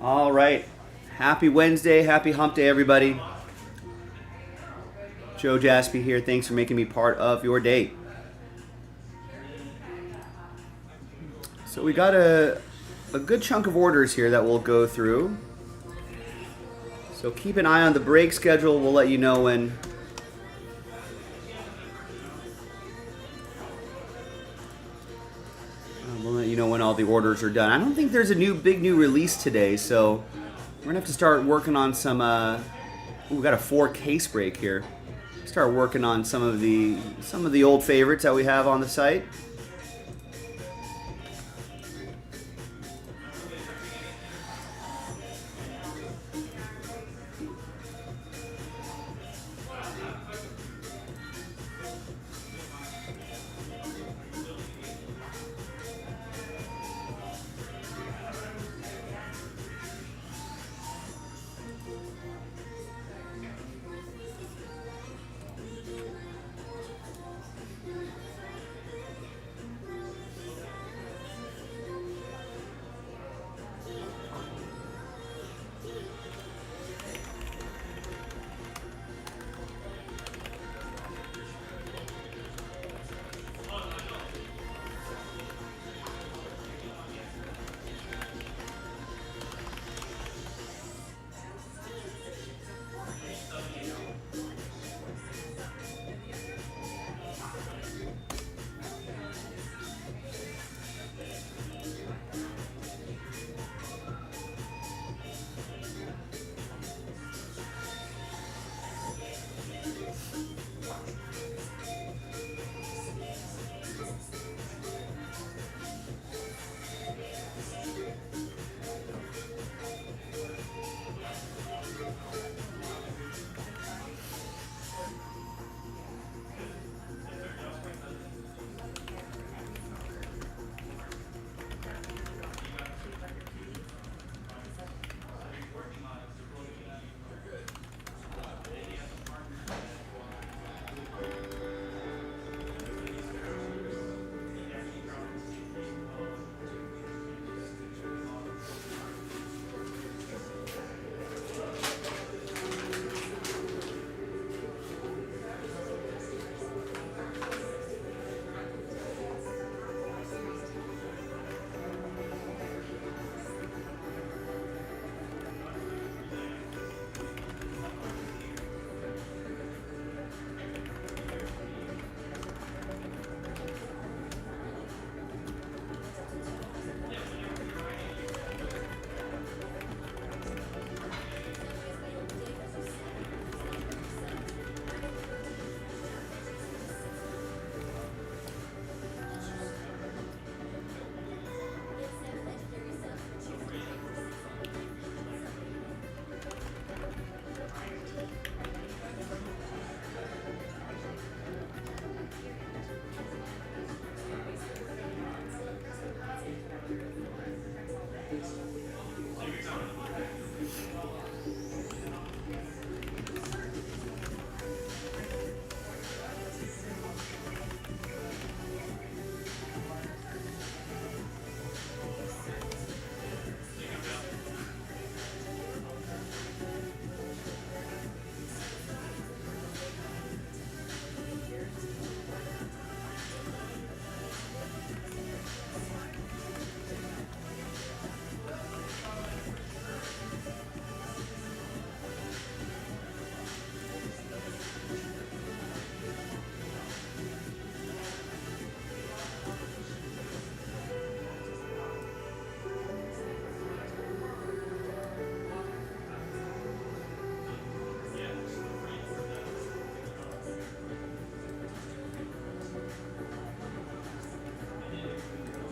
All right. Happy Wednesday. Happy Hump Day, everybody. Joe Jaspy here. Thanks for making me part of your day. So we got a good chunk of orders here that we'll go through. So keep an eye on the break schedule. We'll let you know when all the orders are done. I don't think there's a big new release today, so we're gonna have to start working on some. We got a 4 case break here. Start working on some of the old favorites that we have on the site.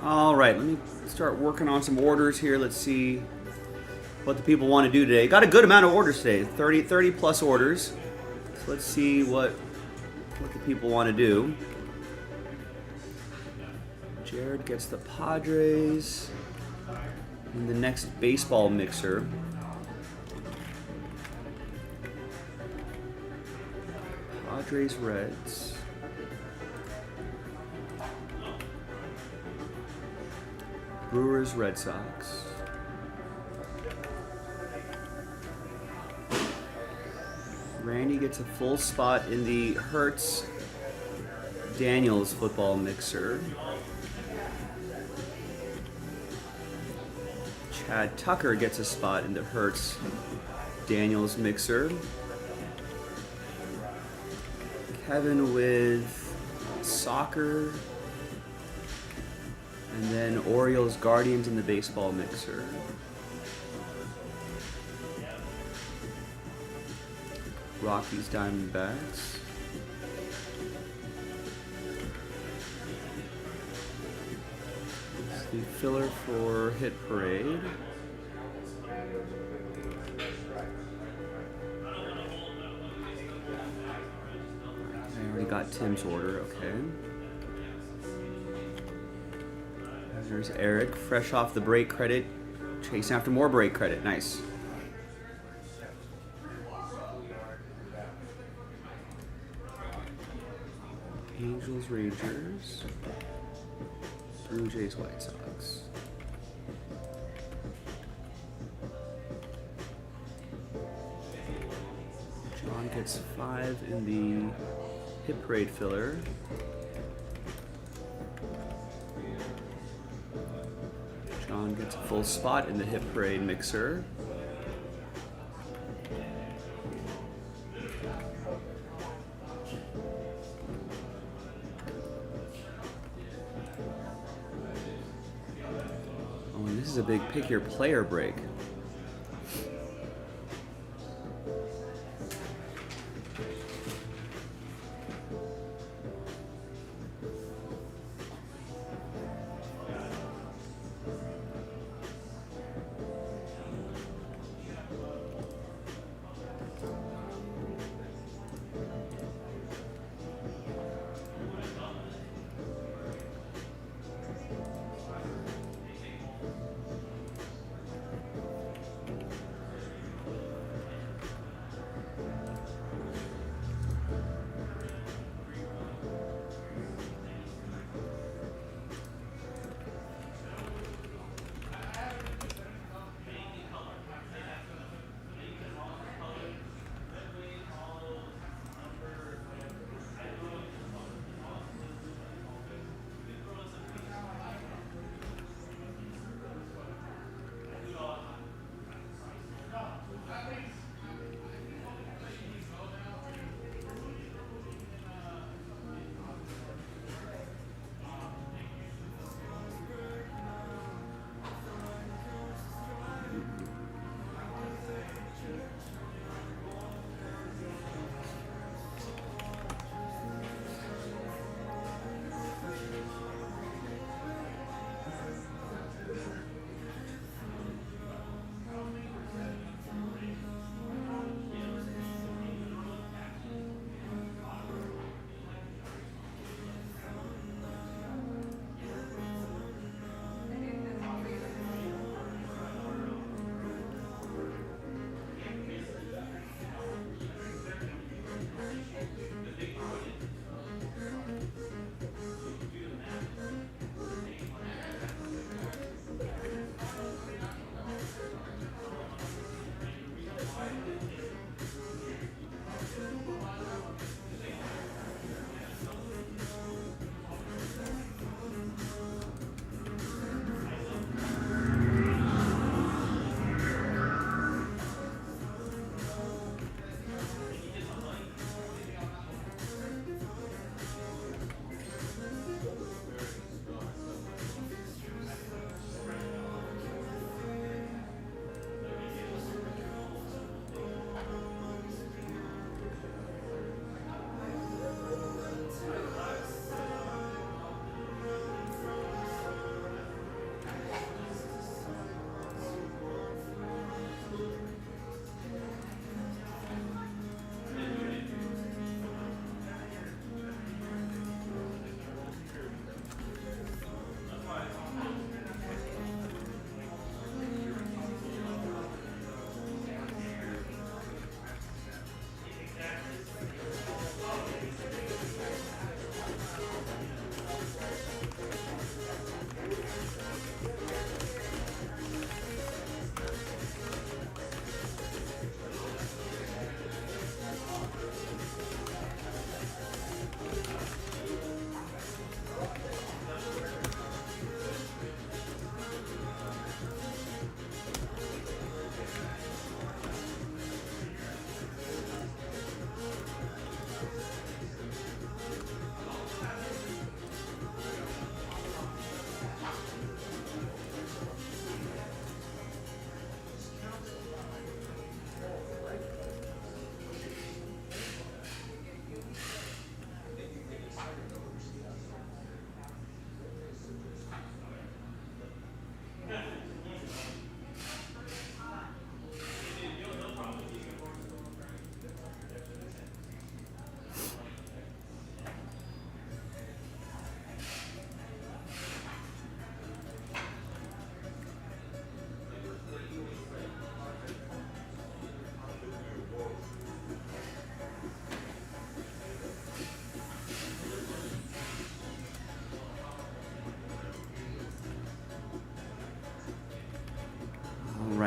All right, let me start working on some orders here. Let's see what the people want to do today. Got a good amount of orders today, 30 plus orders. So let's see what the people want to do. Jared gets the Padres and the next baseball mixer. Padres Reds. Brewers Red Sox. Randy gets a full spot in the Hertz Daniels football mixer. Chad Tucker gets a spot in the Hertz Daniels mixer. Kevin with soccer. And then Orioles Guardians in the baseball mixer. Rockies Diamondbacks. It's the filler for Hit Parade. I already got Tim's order, okay. There's Eric, fresh off the break credit, chasing after more break credit, nice. Angels, Rangers, Blue Jays, White Sox. John gets 5 in the Hit Parade filler. John gets a full spot in the Hit Parade mixer. Oh, and this is a big pick your player break.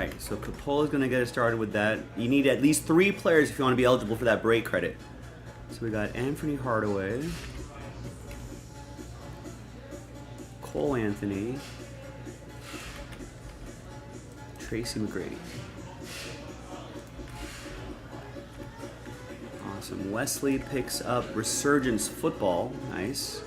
right, so Capola's going to get us started with that. You need at least 3 players if you want to be eligible for that break credit. So we got Anthony Hardaway, Cole Anthony, Tracy McGrady. Awesome. Wesley picks up Resurgence Football. Nice.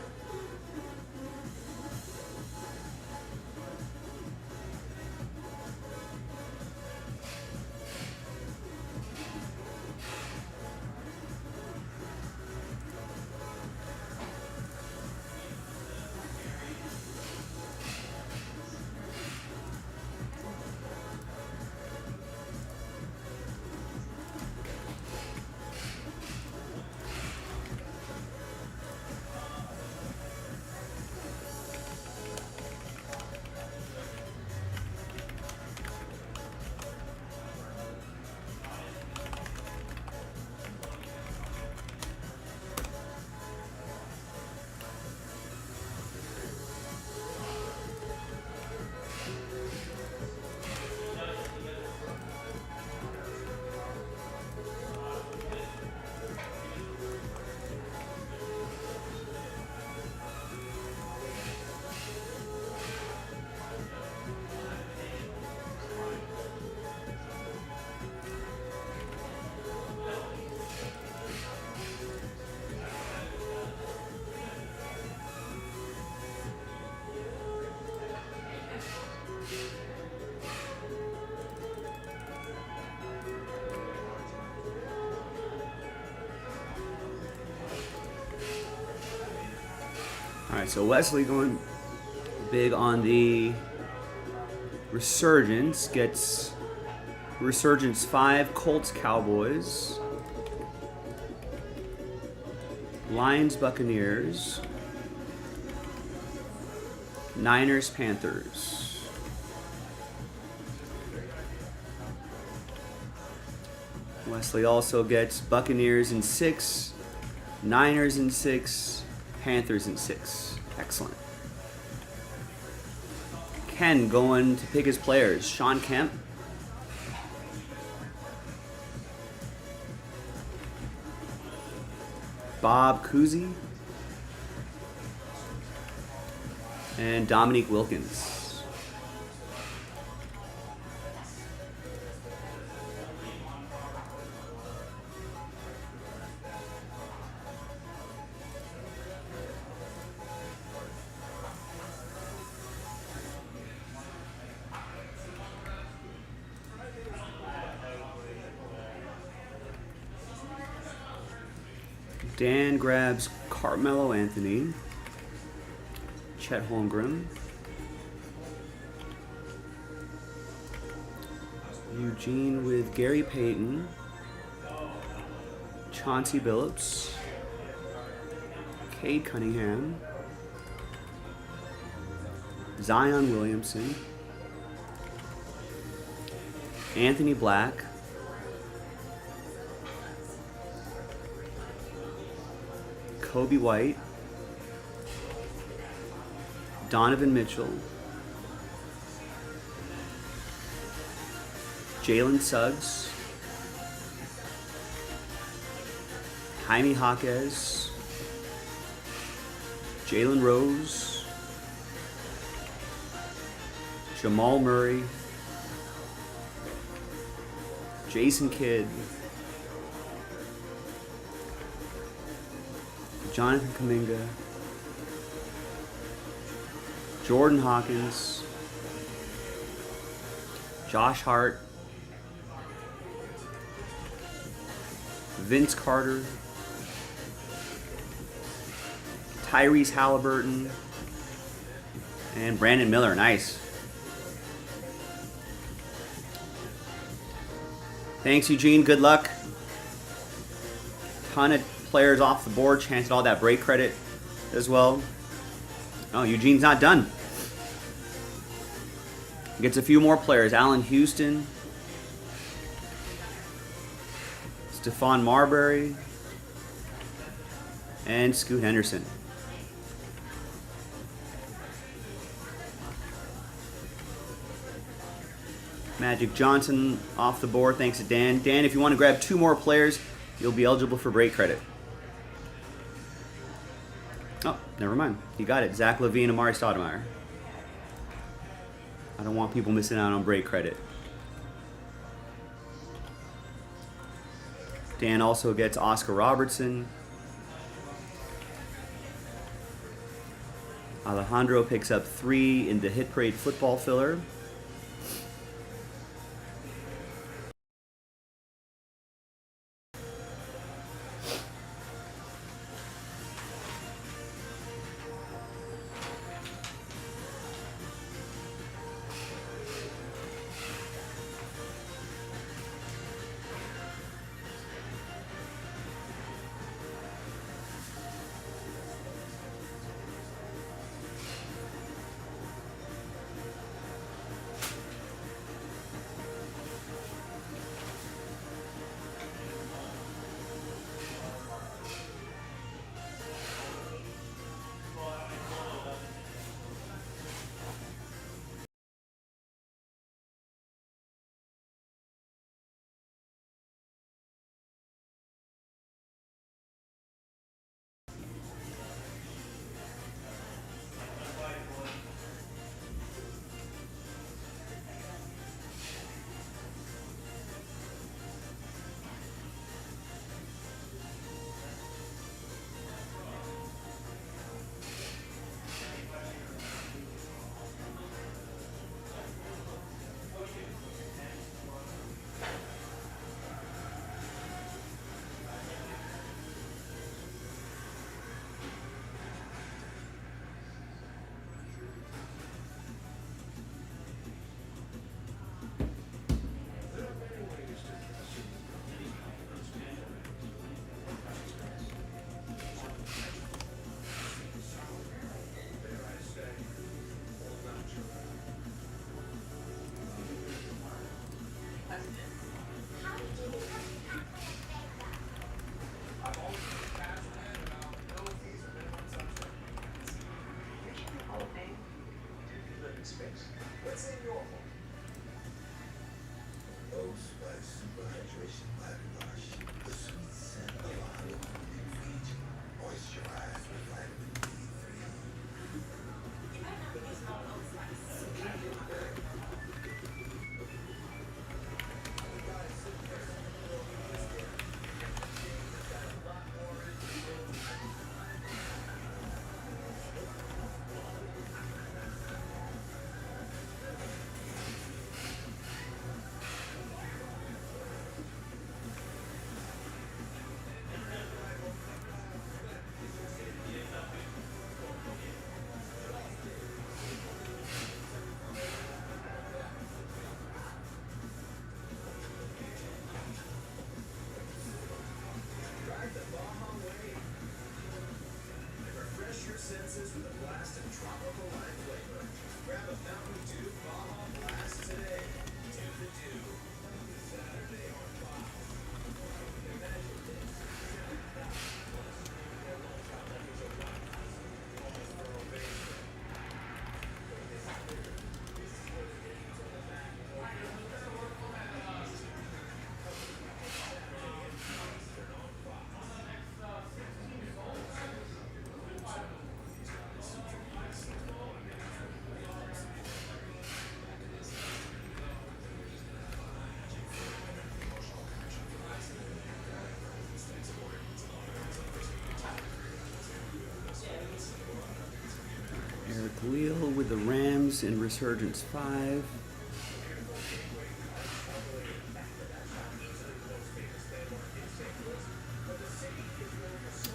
Alright, so Wesley going big on the Resurgence. Gets Resurgence 5, Colts Cowboys, Lions Buccaneers, Niners Panthers. Wesley also gets Buccaneers in 6, Niners in 6, Panthers in 6. Excellent. Ken going to pick his players. Sean Kemp, Bob Cousy, and Dominique Wilkins. Dan grabs Carmelo Anthony, Chet Holmgren, Eugene with Gary Payton, Chauncey Billups, Cade Cunningham, Zion Williamson, Anthony Black, Kobe White, Donovan Mitchell, Jalen Suggs, Jaime Jaquez, Jalen Rose, Jamal Murray, Jason Kidd, Jonathan Kuminga, Jordan Hawkins, Josh Hart, Vince Carter, Tyrese Halliburton, and Brandon Miller. Nice. Thanks, Eugene. Good luck. Ton of players off the board. Chance at all that break credit as well. Oh, Eugene's not done. Gets a few more players. Allen Houston, Stephon Marbury, and Scoot Henderson. Magic Johnson off the board, thanks to Dan. Dan, if you want to grab 2 more players, you'll be eligible for break credit. Oh, never mind. You got it. Zach LaVine, Amari Stoudemire. I don't want people missing out on break credit. Dan also gets Oscar Robertson. Alejandro picks up 3 in the Hit Parade football filler. Wheel with the Rams in Resurgence 5.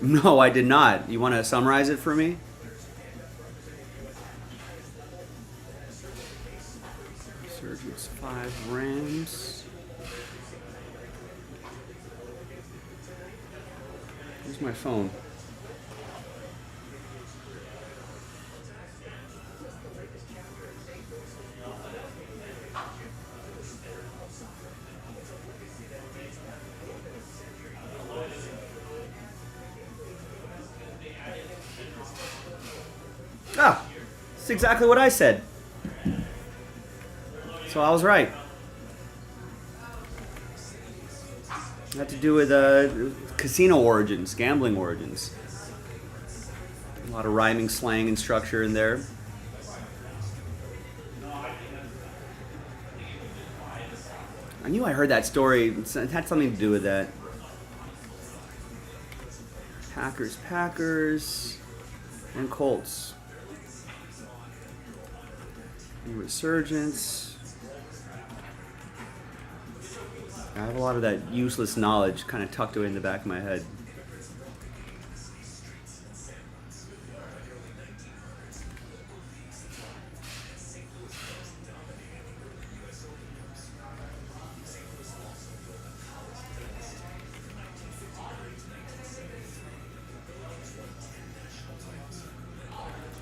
No, I did not. You want to summarize it for me? Resurgence 5 Rams. Where's my phone? Ah, that's exactly what I said. So I was right. Had to do with casino origins, gambling origins. A lot of rhyming, slang, and structure in there. I knew I heard that story. It had something to do with that. Packers, and Colts. And Resurgence. I have a lot of that useless knowledge kind of tucked away in the back of my head.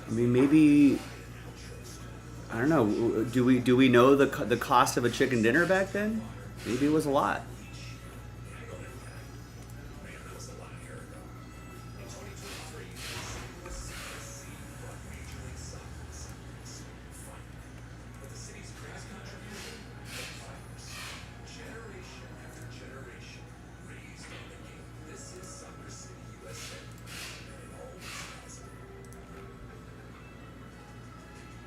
I mean, maybe, I don't know. Do we know the cost of a chicken dinner back then? Maybe it was a lot.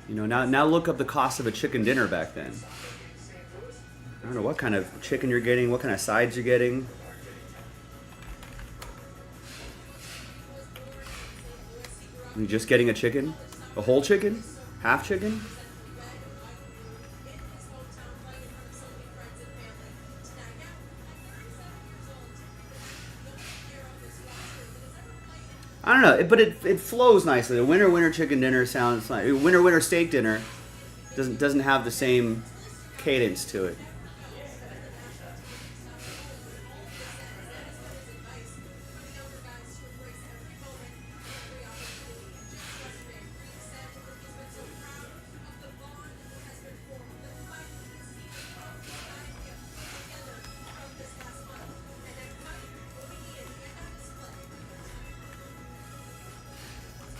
You know, now look up the cost of a chicken dinner back then. I don't know what kind of chicken you're getting, what kind of sides you're getting. Are you just getting a chicken? A whole chicken? Half chicken? I don't know, but it flows nicely. A winter chicken dinner sounds like winter steak dinner doesn't have the same cadence to it.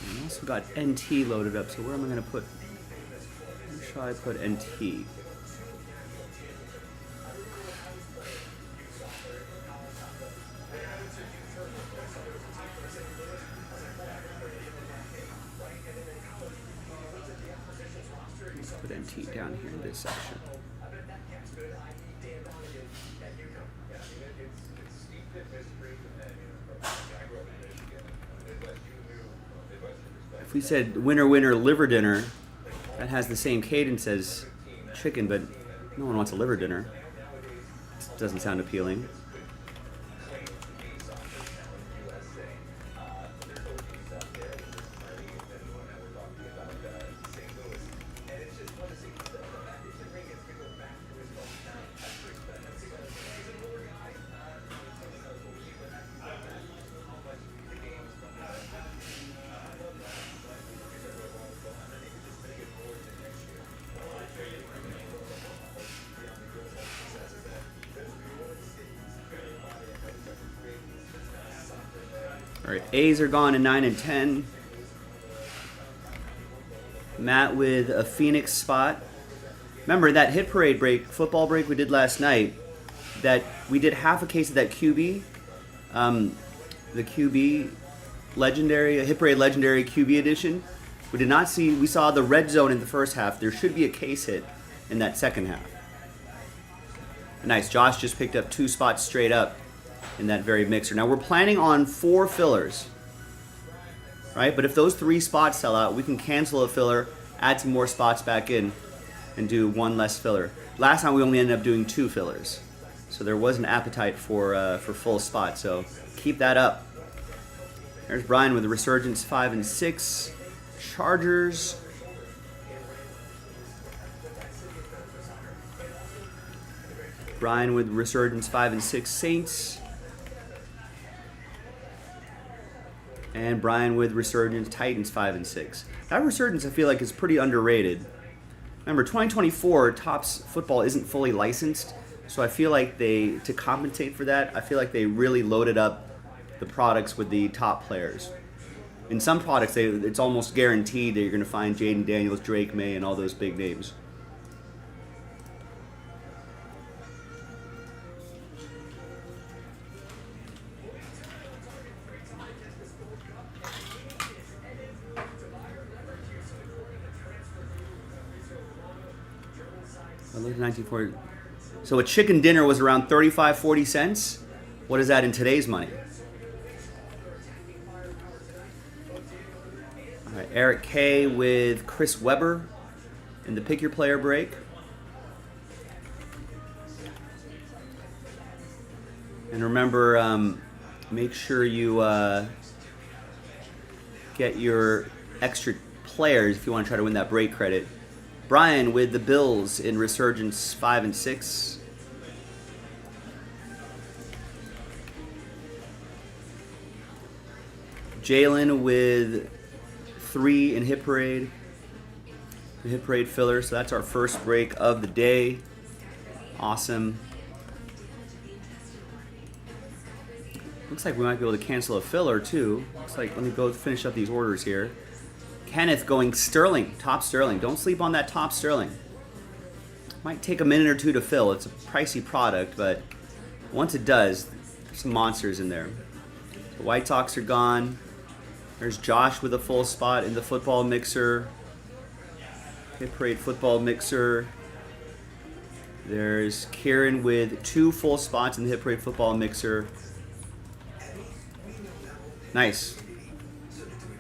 I also got NT loaded up, so where am I going to put, where shall I put NT? Let's put NT down here in this section. If we said winter liver dinner, that has the same cadence as chicken, but no one wants a liver dinner. It doesn't sound appealing. All right, A's are gone in 9 and 10. Matt with a Phoenix spot. Remember that hit parade break, football break we did last night, that we did half a case of that QB, the QB legendary, a hit parade legendary QB edition. We did not see, we saw the red zone in the first half. There should be a case hit in that second half. Nice, Josh just picked up 2 spots straight up in that very mixer. Now we're planning on 4 fillers, right? But if those 3 spots sell out, we can cancel a filler, add some more spots back in, and do 1 less filler. Last time we only ended up doing 2 fillers, so there was an appetite for full spots. So keep that up. There's Brian with the Resurgence 5 and 6, Chargers. Brian with Resurgence 5 and 6, Saints. And Brian with Resurgence, Titans 5 and 6. That Resurgence I feel like is pretty underrated. Remember, 2024 Topps football isn't fully licensed, so I feel like to compensate for that, I feel like they really loaded up the products with the top players. In some products, it's almost guaranteed that you're going to find Jaden Daniels, Drake May, and all those big names. I looked at 1940. So a chicken dinner was around 35, 40 cents. What is that in today's money? All right, Eric K with Chris Webber in the Pick Your Player break. And remember, make sure you get your extra players if you want to try to win that break credit. Brian with the Bills in Resurgence 5 and 6. Jalen with 3 in Hit Parade. The Hit Parade filler. So that's our first break of the day. Awesome. Looks like we might be able to cancel a filler too. Looks like, let me go finish up these orders here. Kenneth going Sterling, top Sterling. Don't sleep on that top Sterling. Might take a minute or two to fill. It's a pricey product, but once it does, there's some monsters in there. The White Sox are gone. There's Josh with a full spot in the football mixer. Hit Parade football mixer. There's Kieran with 2 full spots in the Hit Parade football mixer. Nice.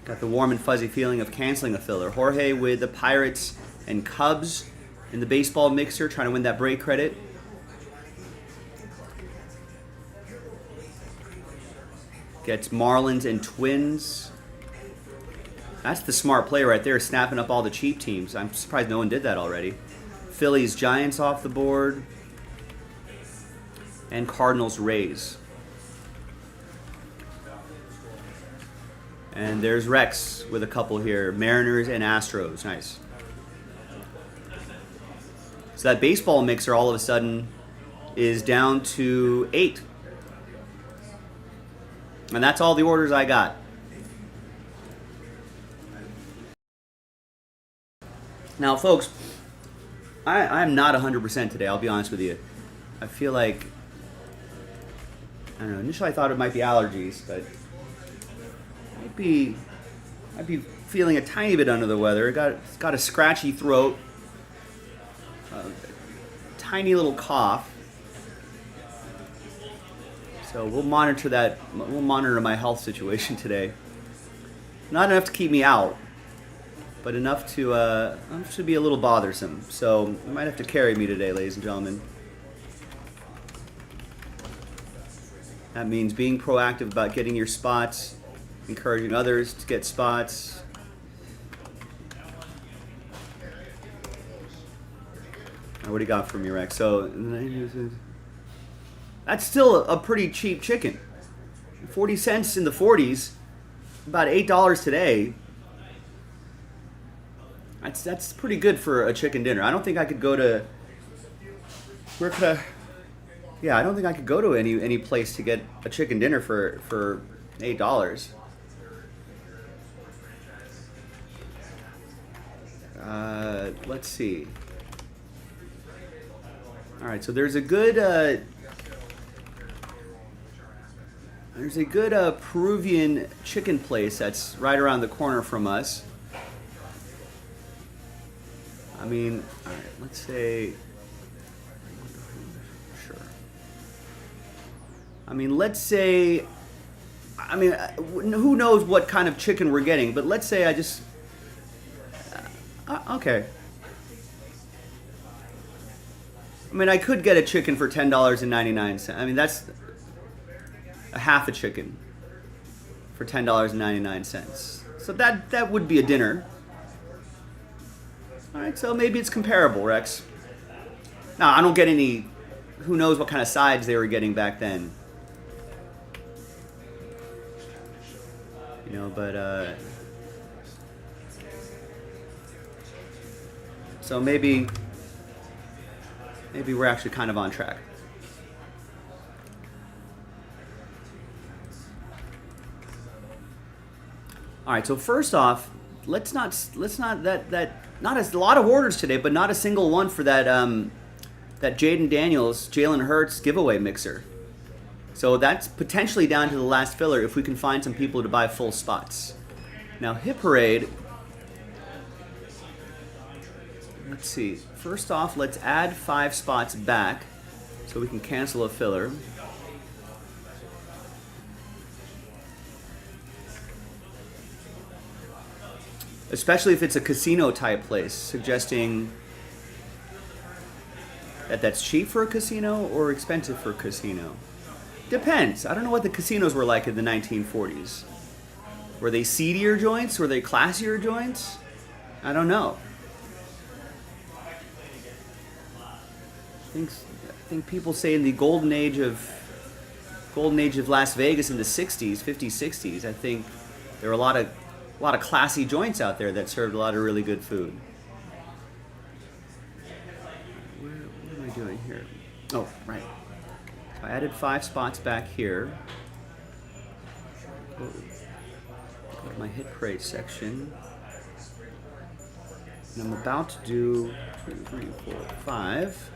Got the warm and fuzzy feeling of canceling a filler. Jorge with the Pirates and Cubs in the baseball mixer, trying to win that break credit. Gets Marlins and Twins. That's the smart play right there, snapping up all the cheap teams. I'm surprised no one did that already. Phillies Giants off the board. And Cardinals Rays. And there's Rex with a couple here. Mariners and Astros. Nice. So that baseball mixer all of a sudden is down to 8. And that's all the orders I got. Now, folks, I'm not 100% today, I'll be honest with you. I feel like, I don't know, initially I thought it might be allergies, but I'd be feeling a tiny bit under the weather. It's got a scratchy throat, tiny little cough. So we'll monitor that. We'll monitor my health situation today. Not enough to keep me out, but enough to be a little bothersome. So you might have to carry me today, ladies and gentlemen. That means being proactive about getting your spots, encouraging others to get spots. What do you got from your Rex? So that's still a pretty cheap chicken. 40 cents in the 40s, about $8 today. That's pretty good for a chicken dinner. I don't think I could go to I don't think I could go to any place to get a chicken dinner for $8. Let's see. All right, so there's a good Peruvian chicken place that's right around the corner from us. I mean, all right, let's say, sure. I mean, let's say, who knows what kind of chicken we're getting, but let's say I just, okay. I mean, I could get a chicken for $10.99. I mean, that's a half a chicken for $10.99. So that would be a dinner. All right, so maybe it's comparable, Rex. Now, I don't get any, who knows what kind of sides they were getting back then. You know, but, so maybe we're actually kind of on track. All right, so first off, let's not not a lot of orders today, but not a single one for that that Jaden Daniels, Jalen Hurts giveaway mixer. So that's potentially down to the last filler if we can find some people to buy full spots. Now, Hit Parade, Let's see. First off, let's add 5 spots back so we can cancel a filler. Especially if it's a casino type place, suggesting that that's cheap for a casino or expensive for a casino. Depends. I don't know what the casinos were like in the 1940s. Were they seedier joints? Were they classier joints? I don't know. I think people say in the golden age of Las Vegas in the 60s, 50s, 60s, I think there were a lot of classy joints out there that served a lot of really good food. What am I doing here? Oh, right. So I added 5 spots back here. Go to my hit parade section. And I'm about to do 2, 3, 4, 5.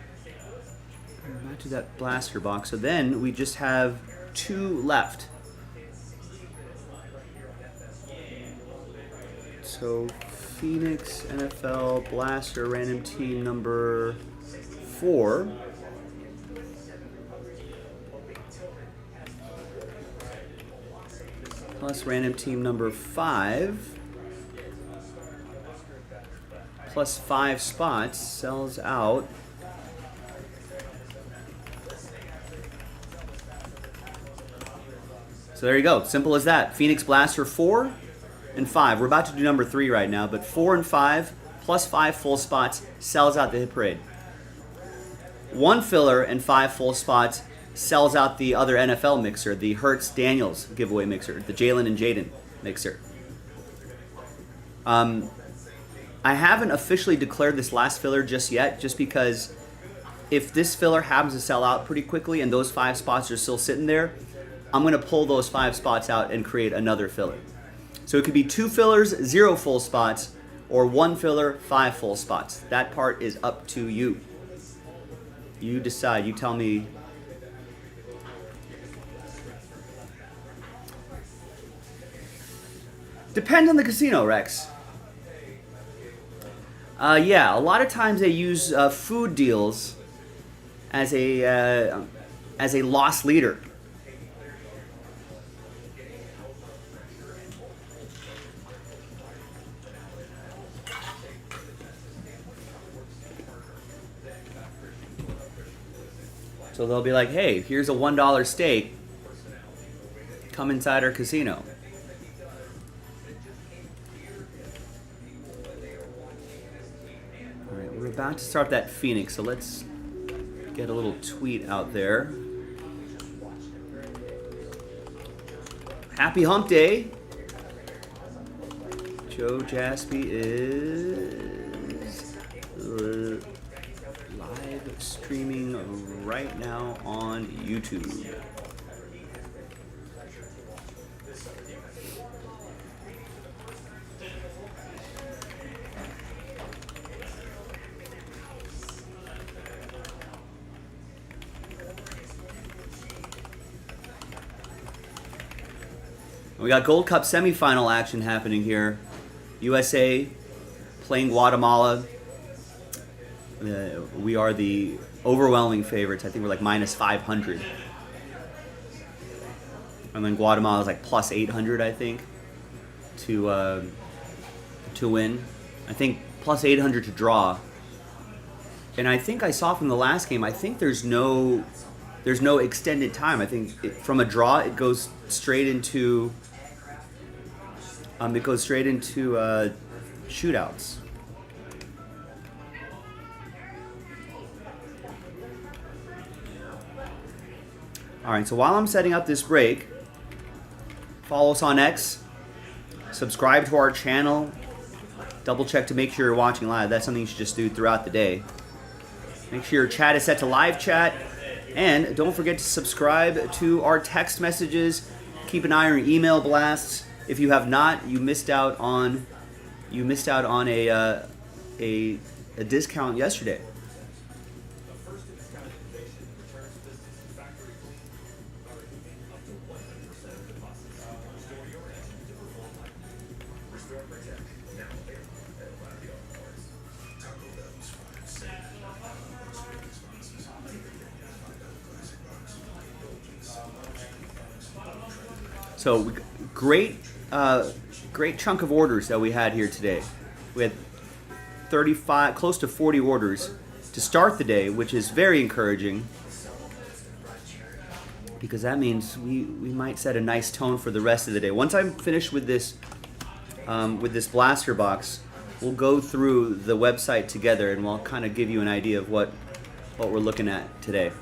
I'm about to do that blaster box. So then we just have 2 left. So Phoenix NFL Blaster random team number 4. Plus random team number 5. Plus 5 spots sells out. So there you go. Simple as that. Phoenix Blaster 4 and 5. We're about to do number 3 right now, but 4 and 5 plus 5 full spots sells out the hit parade. 1 filler and 5 full spots sells out the other NFL mixer, the Hertz Daniels giveaway mixer, the Jalen and Jaden mixer. I haven't officially declared this last filler just yet, just because if this filler happens to sell out pretty quickly and those 5 spots are still sitting there, I'm going to pull those 5 spots out and create another filler. So it could be 2 fillers, 0 full spots, or 1 filler, 5 full spots. That part is up to you. You decide. You tell me. Depends on the casino, Rex. Yeah, a lot of times they use food deals as a loss leader. So they'll be like, hey, here's a $1 steak. Come inside our casino. All right, we're about to start that Phoenix, so let's get a little tweet out there. Happy Hump Day. Joe Jaspy is live streaming right now on YouTube. We got Gold Cup semifinal action happening here. USA playing Guatemala. We are the overwhelming favorites. I think we're like minus 500. And then Guatemala is like plus 800, I think, to win. I think plus 800 to draw. And I think I saw from the last game, I think there's no extended time. I think from a draw, it goes straight into shootouts. All right, so while I'm setting up this break, follow us on X, subscribe to our channel, double check to make sure you're watching live. That's something you should just do throughout the day. Make sure your chat is set to live chat, and don't forget to subscribe to our text messages. Keep an eye on your email blasts. If you have not, you missed out on a discount yesterday. So great, great chunk of orders that we had here today. We had 35, close to 40 orders to start the day, which is very encouraging because that means we might set a nice tone for the rest of the day. Once I'm finished with this blaster box, we'll go through the website together and we'll kind of give you an idea of what we're looking at today.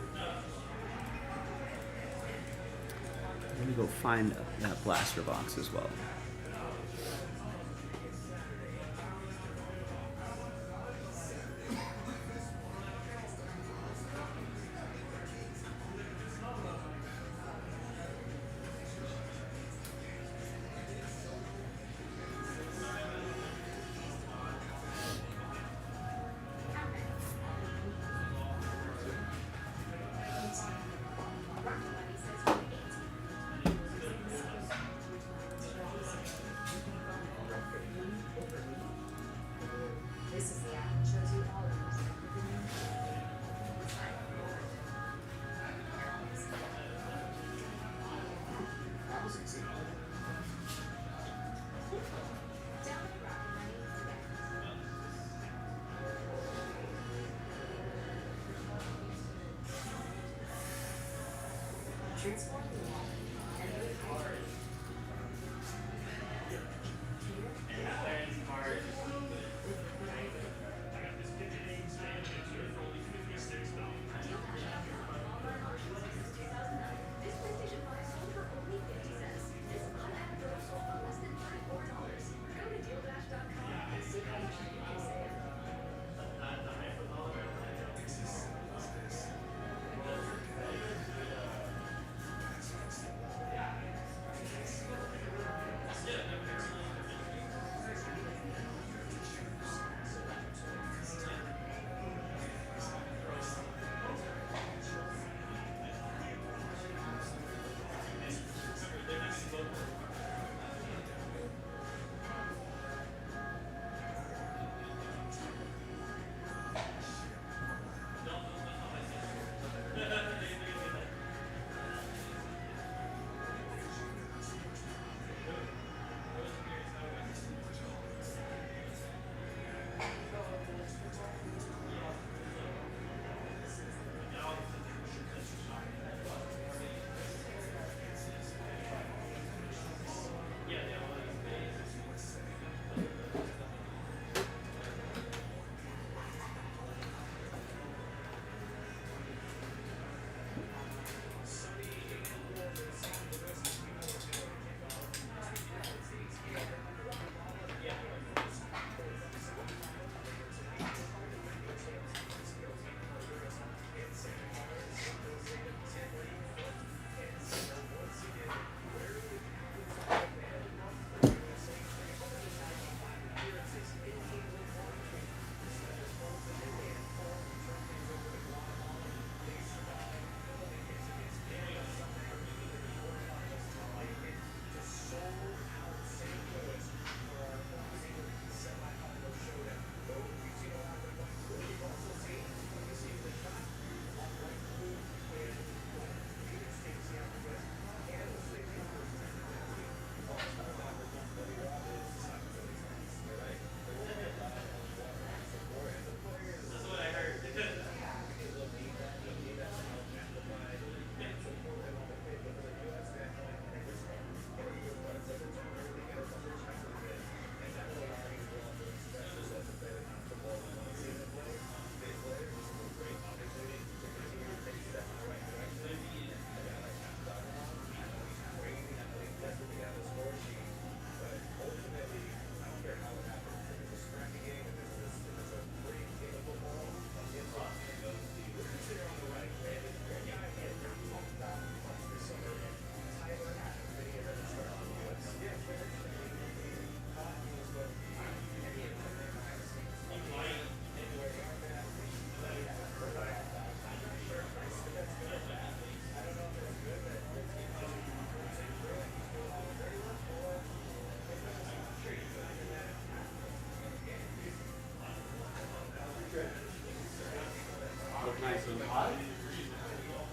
Let me go find that blaster box as well.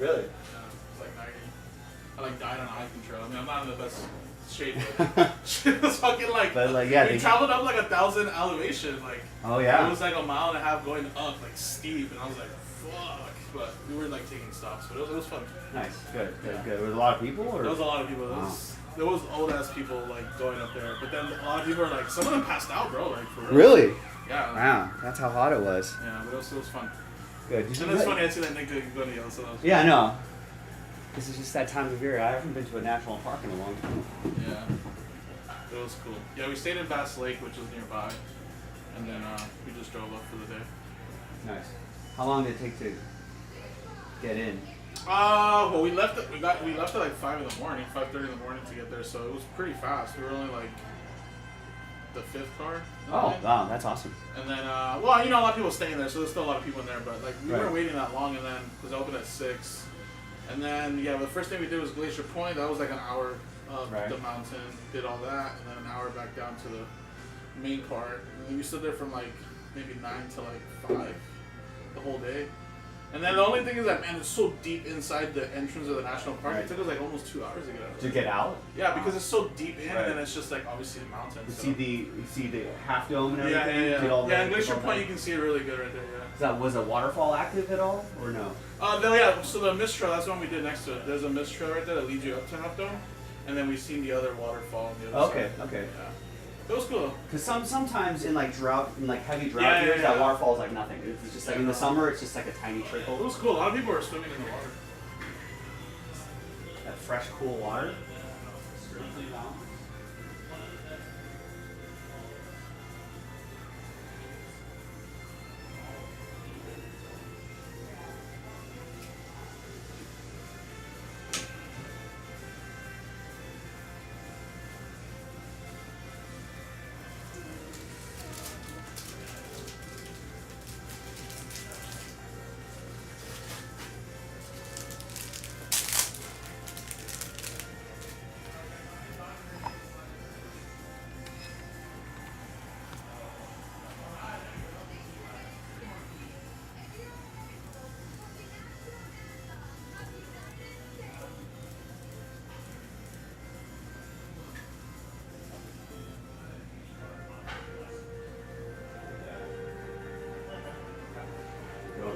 Really? It's like 90. I like died on hiking trail. I mean, I'm not in the best shape, but shit was fucking like. But like, yeah, we traveled up like 1,000 elevation, like. Oh yeah. It was like a mile and a half going up, like steep, and I was like, fuck. But we were like taking stops, but it was fun. Nice, good. There was a lot of people, or There was a lot of people. There was old ass people like going up there, but then a lot of people are like, some of them passed out, bro. Like for real. Really? Yeah. Wow, that's how hot it was. Yeah, but it was fun. Good. And it's funny I see that nigga going to Yellowstone. Yeah, I know. This is just that time of year. I haven't been to a national park in a long time. Yeah. It was cool. Yeah, we stayed in Bass Lake, which was nearby, and then we just drove up for the day. Nice. How long did it take to get in? Well, we left at like 5 in the morning, 5:30 in the morning to get there, so it was pretty fast. We were only like the 5th car. Oh, wow, that's awesome. And then, well, you know, a lot of people staying there, so there's still a lot of people in there, but like we weren't waiting that long, and then because it opened at 6, and then yeah, the first thing we did was Glacier Point. That was like an hour up the mountain, did all that, and then an hour back down to the main part. And then we stood there from like maybe 9 to like 5 the whole day. And then the only thing is that, man, it's so deep inside the entrance of the national park. It took us like almost 2 hours to get out. To get out? Yeah, because it's so deep in, and it's just like obviously the mountains. You see the half dome and everything. Yeah, and Glacier Point you can see it really good right there. Yeah. Was a waterfall active at all, or no? Yeah. So the mist trail, that's the one we did next to it. There's a mist trail right there that leads you up to Half Dome, and then we've seen the other waterfall on the other side. Okay. Yeah. It was cool. Because sometimes in like heavy drought years, that waterfall is like nothing. It's just like in the summer, it's just like a tiny trickle. It was cool. A lot of people were swimming in the water. That fresh, cool water.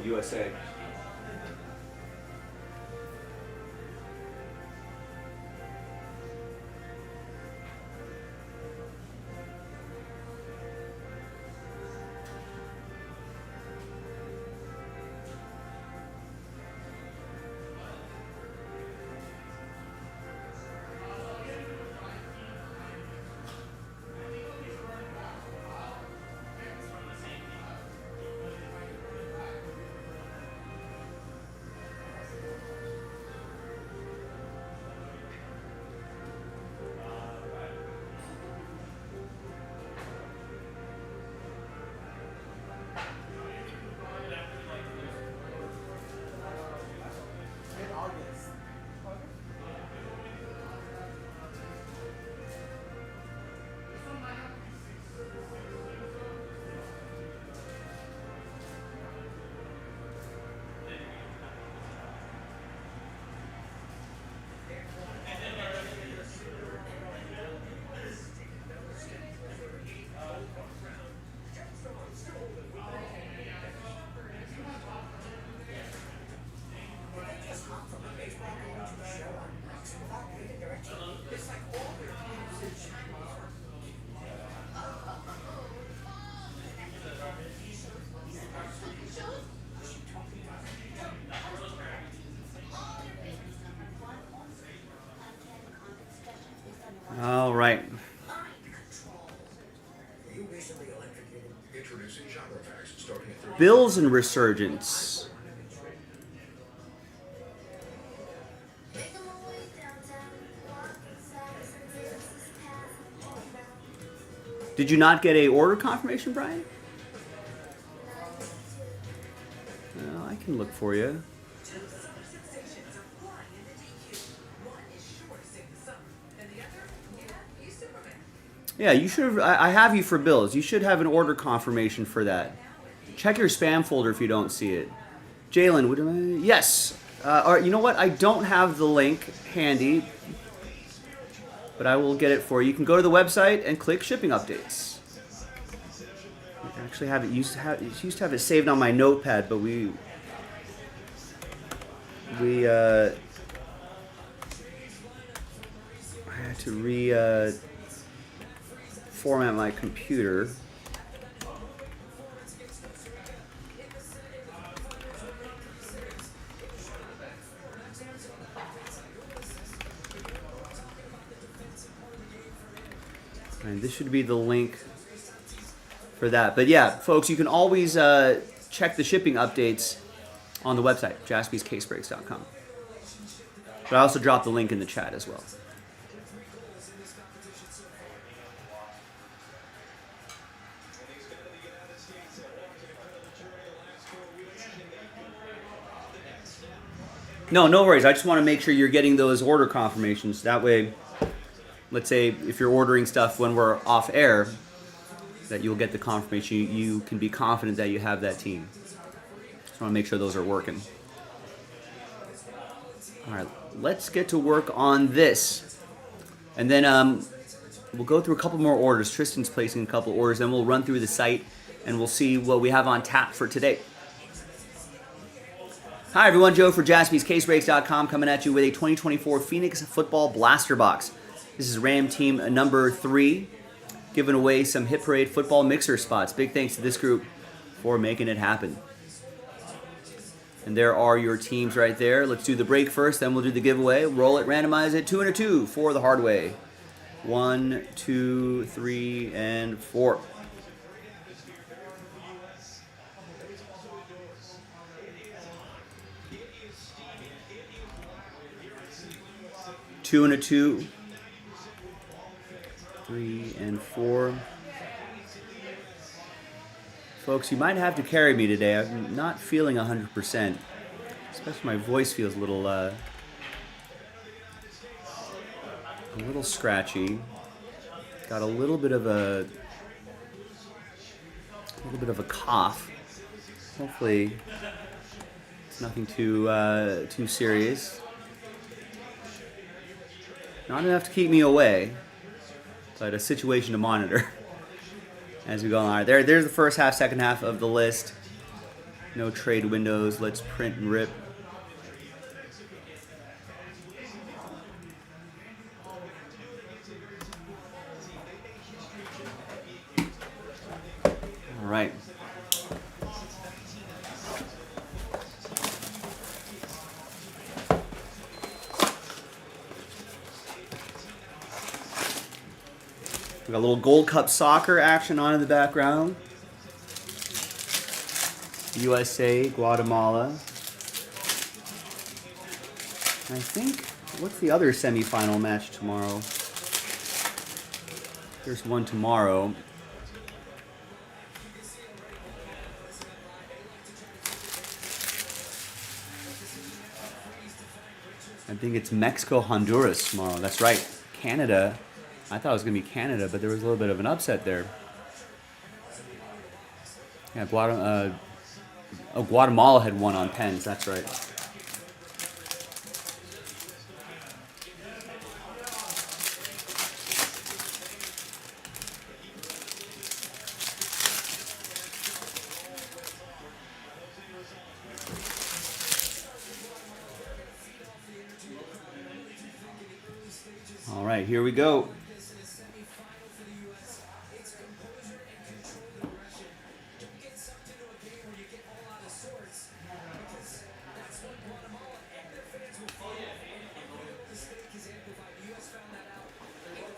USA. All right. Bills and Resurgence. Did you not get a order confirmation, Brian? Well, I can look for you. Yeah, you should have. I have you for bills. You should have an order confirmation for that. Check your spam folder if you don't see it. Jalen, yes. All right, you know what? I don't have the link handy, but I will get it for you. You can go to the website and click shipping updates. I actually have it used to have it saved on my notepad, but we I had to format my computer. And this should be the link for that. But yeah, folks, you can always check the shipping updates on the website, jaspyscasebreaks.com. But I also dropped the link in the chat as well. No worries. I just want to make sure you're getting those order confirmations. That way, let's say if you're ordering stuff when we're off air, that you'll get the confirmation. You can be confident that you have that team. Just want to make sure those are working. All right, let's get to work on this. And then we'll go through a couple more orders. Tristan's placing a couple orders. Then we'll run through the site and we'll see what we have on tap for today. Hi, everyone. Joe for JaspysCaseBreaks.com coming at you with a 2024 Phoenix Football Blaster Box. This is Ram Team number 3, giving away some Hit Parade football mixer spots. Big thanks to this group for making it happen. And there are your teams right there. Let's do the break first, then we'll do the giveaway. Roll it, randomize it, 2 and a 2 for the hard way. 1, 2, 3, and 4. Two and a 2. 3 and 4. Folks, you might have to carry me today. I'm not feeling 100%. Especially my voice feels a little scratchy. Got a little bit of a cough. Hopefully it's nothing too serious. Not enough to keep me away, but a situation to monitor as we go on. All right, there's the first half, second half of the list. No trade windows. Let's print and rip. All right. We got a little Gold Cup soccer action on in the background. USA, Guatemala. I think, what's the other semifinal match tomorrow? There's one tomorrow. I think it's Mexico, Honduras tomorrow. That's right. Canada. I thought it was going to be Canada, but there was a little bit of an upset there. Yeah, Guatemala had won on pens. That's right. All right, here we go.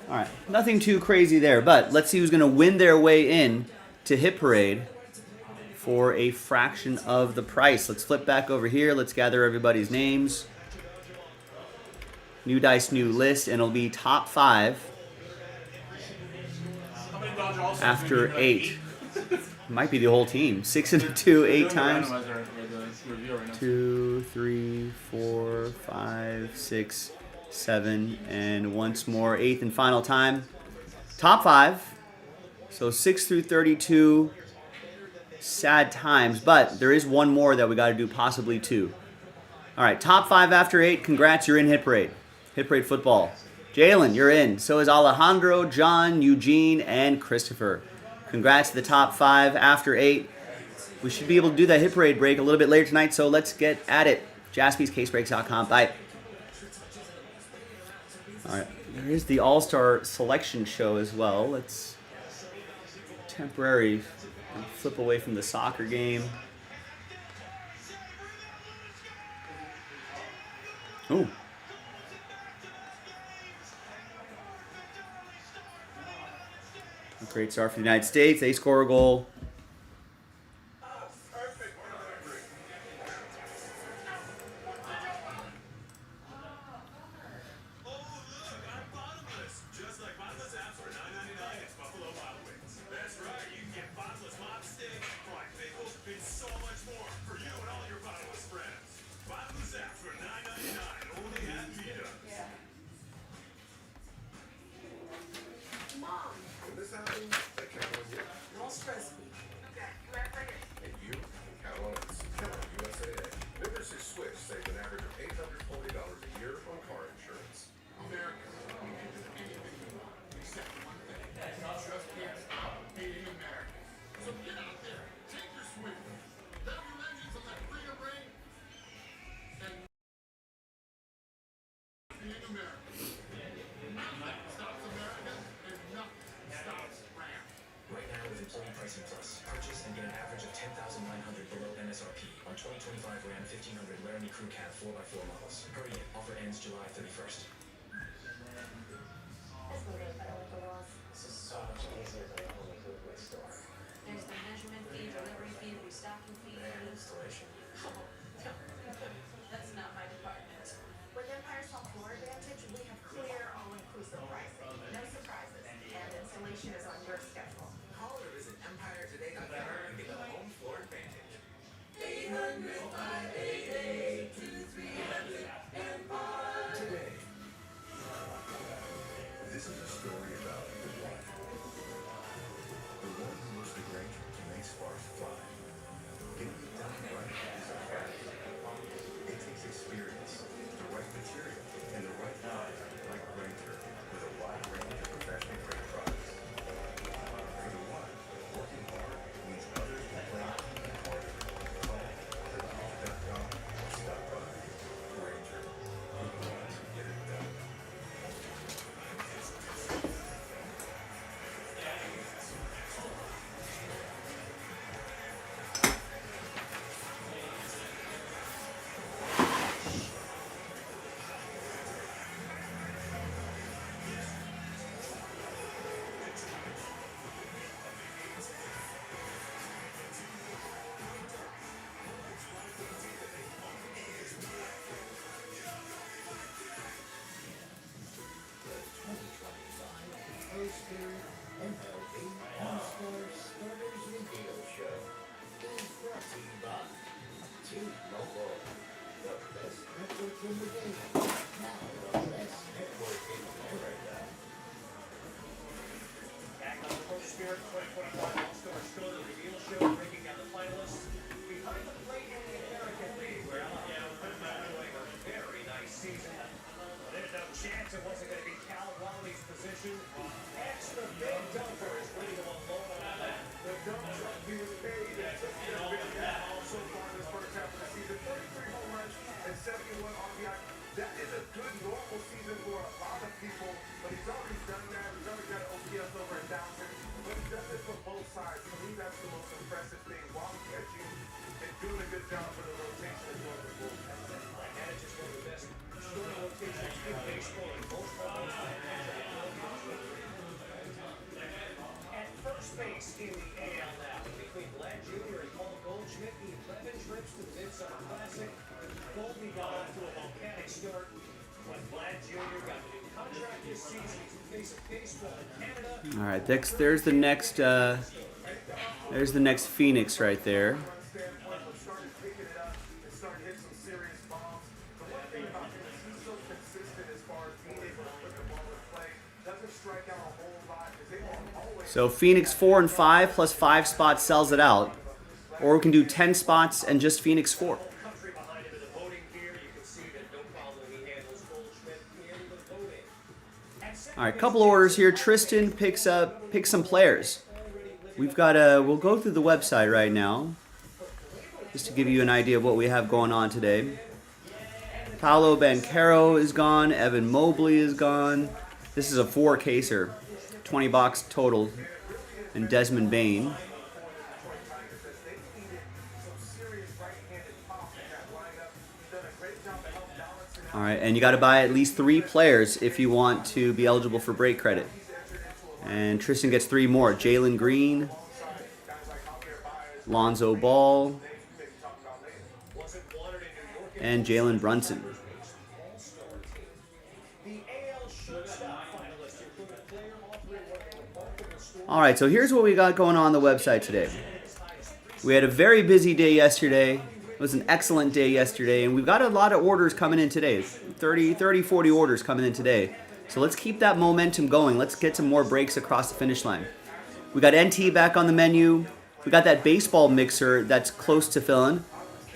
All right, nothing too crazy there, but let's see who's going to win their way in to Hit Parade for a fraction of the price. Let's flip back over here. Let's gather everybody's names. New dice, new list, and it'll be top 5 after 8. Might be the whole team. 6 and a 2, 8 times. 2, 3, 4, 5, 6, 7, and once more, 8th and final time. Top 5. So 6 through 32. Sad times, but there is one more that we got to do, possibly 2. All right, top 5 after 8. Congrats, you're in Hit Parade. Hit Parade football. Jalen, you're in. So is Alejandro, John, Eugene, and Christopher. Congrats to the top 5 after 8. We should be able to do that Hit Parade break a little bit later tonight, so let's get at it. JaspysCaseBreaks.com. Bye. All right, there is the All-Star Selection Show as well. Let's temporarily flip away from the soccer game. Oh. Great start for the United States. They score a goal. Purchase and get an average of 10,900 below MSRP on 2025 Ram 1500 Laramie Crew Cab 4x4 models. Hurry in. Offer ends July 31st. This is so much easier than a home food store. There's the measurement fee, delivery fee, restocking fee, And installation. That's not my department. With Empire Software Advantage, we have clear, all-inclusive pricing. No surprises. And installation is on your schedule. Call or visit EmpireToday.com and get the home floor advantage. 800-588-2300 Empire. Today, this is a story about the one. The one who was the Granger to make sparks fly. Getting it done right is a fact. It takes experience, the right material, and the right time, like Granger, with a wide range of professional grade products. For the one, working hard means others will play even harder. Call Granger.com or stop by. Granger, we're the ones who get it done. Spirit MLB All-Star Starters Radio Show is brought to you by T-Mobile, the best network in the game. Now the best network in America. Back on the Coach Spirit 2021 All-Star Starter Reveal Show, breaking down the finalists. Behind the plate in the American League, where Alejandro has been doing a very nice season. But there's no chance it wasn't going to be Cal Wally's position. Extra big dunker is waiting to unload on that. The dump truck he was paid and took care of it also far in this first half of the season. 33 home runs and 71 RBI. That is a good normal season for a lot of people, but he's already done that. He's already got an OPS over 1,000. But he does it for both sides. To me, that's the most impressive thing. While catching and doing a good job for the rotation as well as the bullpen. Like that is just one of the best starting rotations in baseball in most runs. At first base in the AL now, between Vlad Jr. and Paul Goldschmidt, 11 trips to the Midsummer Classic. Goldie got off to a volcanic start when Vlad Jr. got the new contract this season. He's the face of baseball in Canada. All right, there's the next Phoenix right there. Standpoint, but started picking it up and started hitting some serious bombs. The one thing about him is he's so consistent as far as being able to put the ball in play. Doesn't strike out a whole lot. Is able to always. So Phoenix 4 and 5 plus 5 spots sells it out. Or we can do 10 spots and just Phoenix 4. Country behind him in the voting here. You All right, couple orders here. Tristan picks some players. We've got we'll go through the website right now, just to give you an idea of what we have going on today. Paolo Banchero is gone. Evan Mobley is gone. This is a 4-caser, 20 box total, and Desmond Bain. All right, and you got to buy at least 3 players if you want to be eligible for break credit. And Tristan gets 3 more. Jalen Green, Lonzo Ball, and Jalen Brunson. All right, so here's what we got going on the website today. We had a very busy day yesterday. It was an excellent day yesterday, and we've got a lot of orders coming in today. 30, 40 orders coming in today. So let's keep that momentum going. Let's get some more breaks across the finish line. We got NT back on the menu. We got that baseball mixer that's close to filling.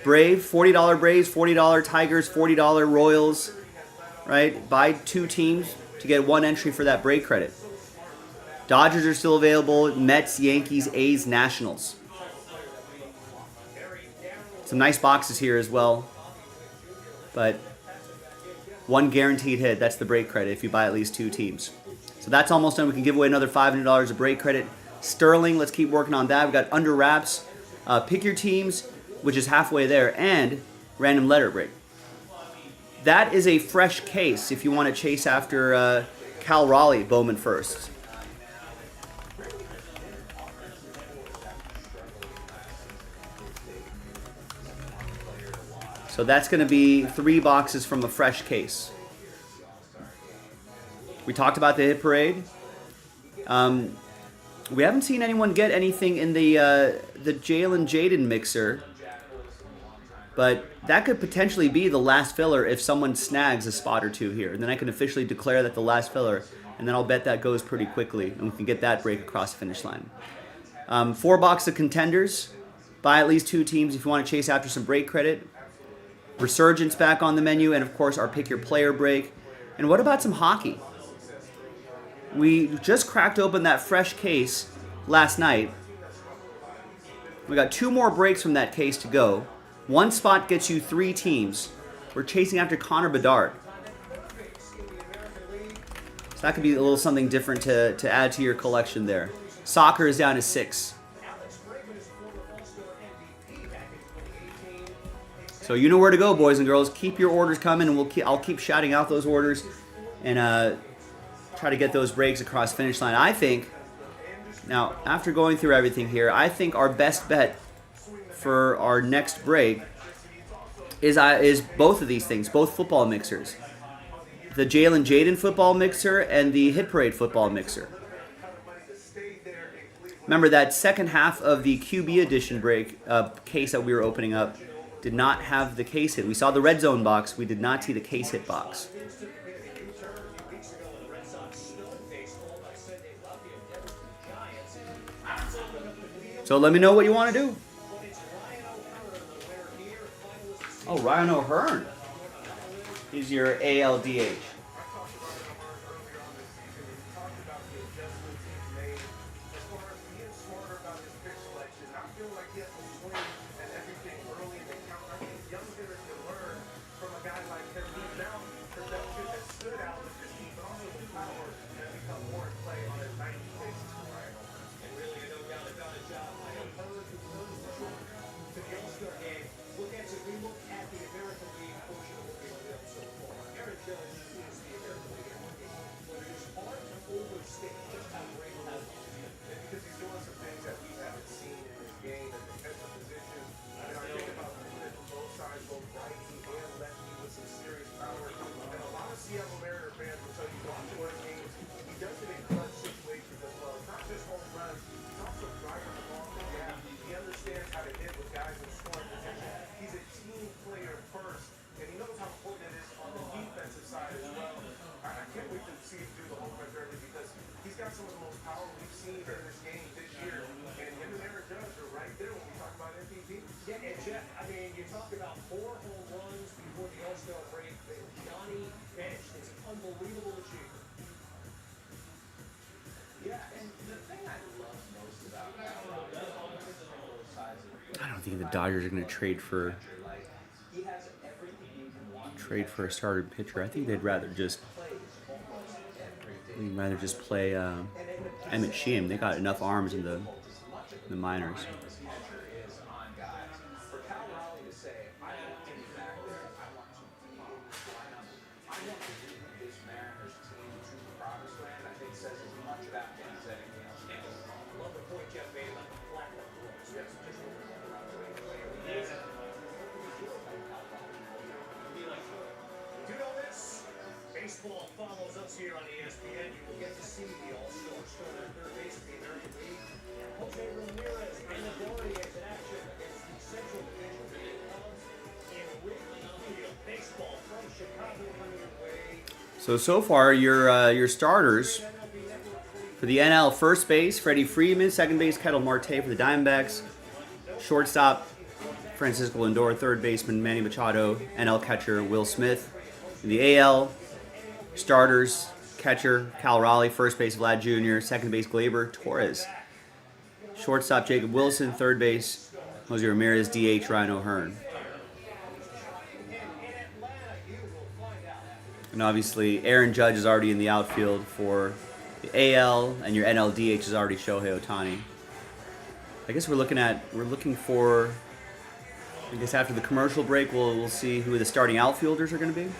Brave, $40 Braves, $40 Tigers, $40 Royals, right? Buy 2 teams to get 1 entry for that break credit. Dodgers are still available. Mets, Yankees, A's, Nationals. Some nice boxes here as well. But 1 guaranteed hit, that's the break credit if you buy at least 2 teams. So that's almost done. We can give away another $500 of break credit. Sterling, let's keep working on that. We've got under wraps. Pick your teams, which is halfway there, and random letter break. That is a fresh case if you want to chase after Cal Raleigh, Bowman first. So that's going to be 3 boxes from a fresh case. We talked about the hit parade. We haven't seen anyone get anything in the Jalen Jaden mixer, but that could potentially be the last filler if someone snags a spot or 2 here. And then I can officially declare that the last filler, and then I'll bet that goes pretty quickly, and we can get that break across the finish line. 4 boxes of contenders. Buy at least 2 teams if you want to chase after some break credit. Resurgence back on the menu, and of course our pick your player break. And what about some hockey? We just cracked open that fresh case last night. We got 2 more breaks from that case to go. 1 spot gets you 3 teams. We're chasing after Connor Bedard. So that could be a little something different to add to your collection there. Soccer is down to 6. So you know where to go, boys and girls. Keep your orders coming, and I'll keep shouting out those orders and try to get those breaks across the finish line. I think, now, after going through everything here, I think our best bet for our next break is both of these things, both football mixers. The Jalen Jaden football mixer and the Hit Parade football mixer. Remember that second half of the QB edition break case that we were opening up did not have the case hit. We saw the red zone box. We did not see the case hit box. So let me know what you want to do. Oh, Ryan O'Hearn. He's your ALDH. think the Dodgers are going to trade for a starter pitcher. I think they'd rather just play Emmett Sheehan. They got enough arms in the minors. Baseball follows us here on ESPN. You will get to see the All-Star starter third base of the American League. Jose Ramirez and the Dorians in action against the Central Division Cubs in Wrigley Field. Baseball from Chicago underway. So far, your starters for the NL: first base, Freddie Freeman; second base, Ketel Marte for the Diamondbacks; shortstop, Francisco Lindor; third baseman, Manny Machado; NL catcher, Will Smith. In the AL starters: catcher, Cal Raleigh; first base, Vlad Jr.; second base, Gleyber Torres; shortstop, Jacob Wilson; third base, Jose Ramirez; DH, Ryan O'Hearn. And obviously, Aaron Judge is already in the outfield for the AL, and your NL DH is already Shohei Ohtani. I guess we're looking for. I guess after the commercial break, we'll see who the starting outfielders are going to be.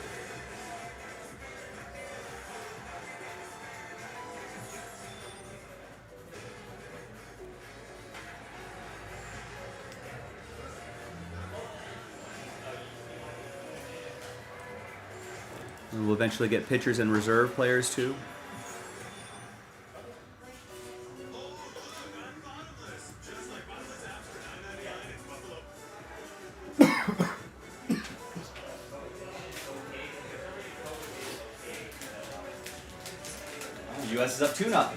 And we'll eventually get pitchers and reserve players too. US is up 2-0.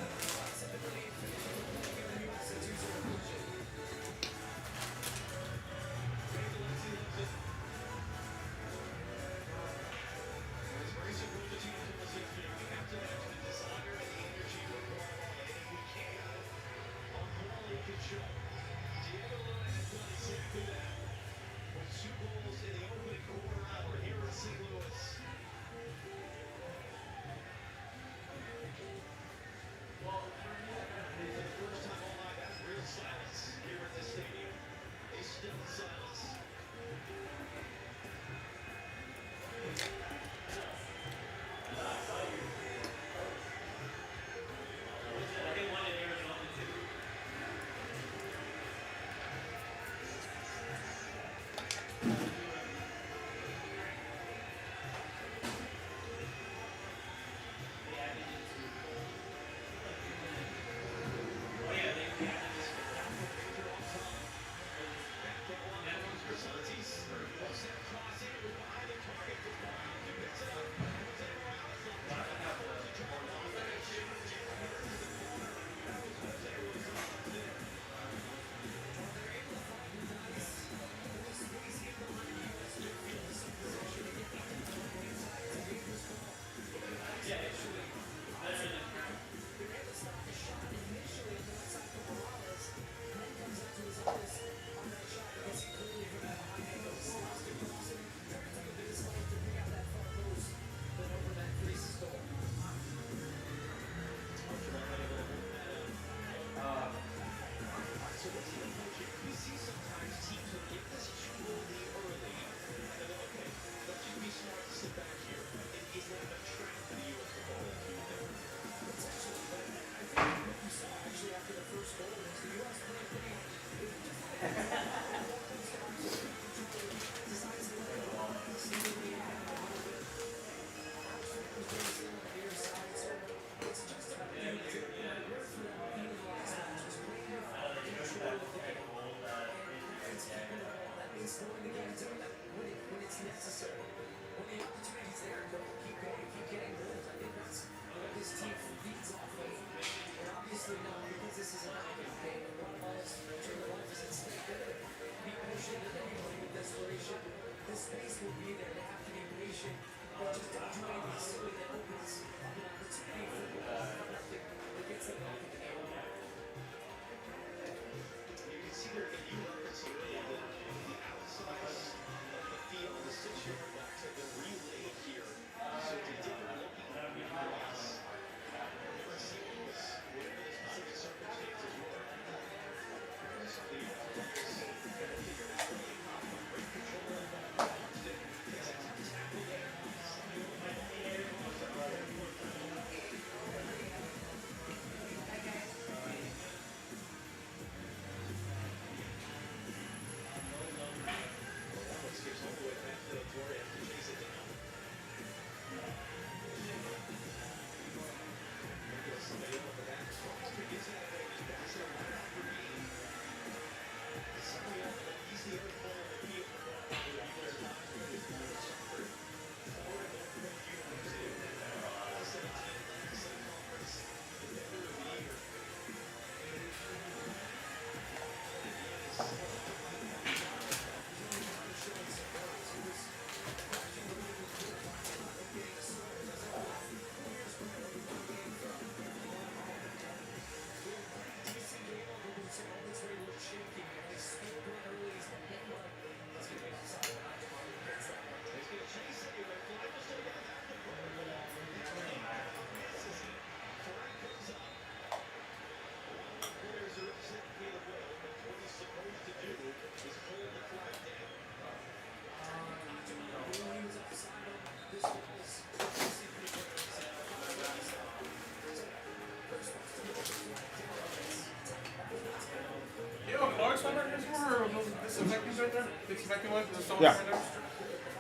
Dixie Vacuum Wipe, is there someone Yeah. right there?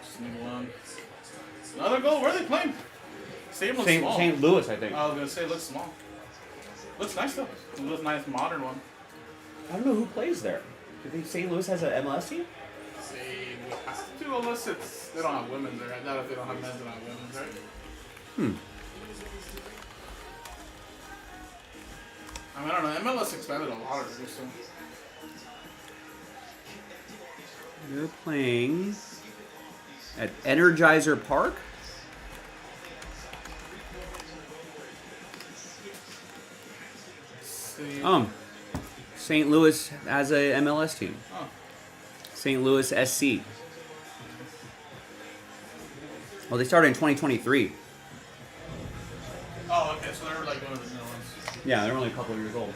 Just need one. Another goal. Where are they playing? Stadium looks small. St. Louis, I think. I was gonna say it looks small. Looks nice though. It looks nice, modern one. I don't know who plays there. Do you think St. Louis has an MLS team? They would have to unless it's they don't have women's there. I doubt if they don't have men's and not women's, right? I mean, I don't know. MLS expanded a lot already, so. They're playing at Energizer Park. See. St. Louis has a MLS team. Oh. St. Louis SC. Well, they started in 2023. Oh, okay. So they're like one of the new ones. Yeah, they're only a couple of years old.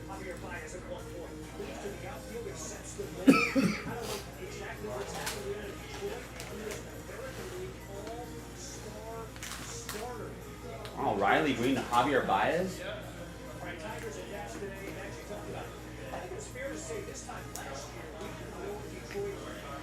Javier Baez at 1 point. Moves to the outfield, he sets the mold. I don't know exactly what's happening in Detroit. He is an American League all-star starter. Oh, Riley Green to Javier Baez. All right, Tigers and Nats today, and actually talking about it. I think it's fair to say this time last year, we didn't know Detroit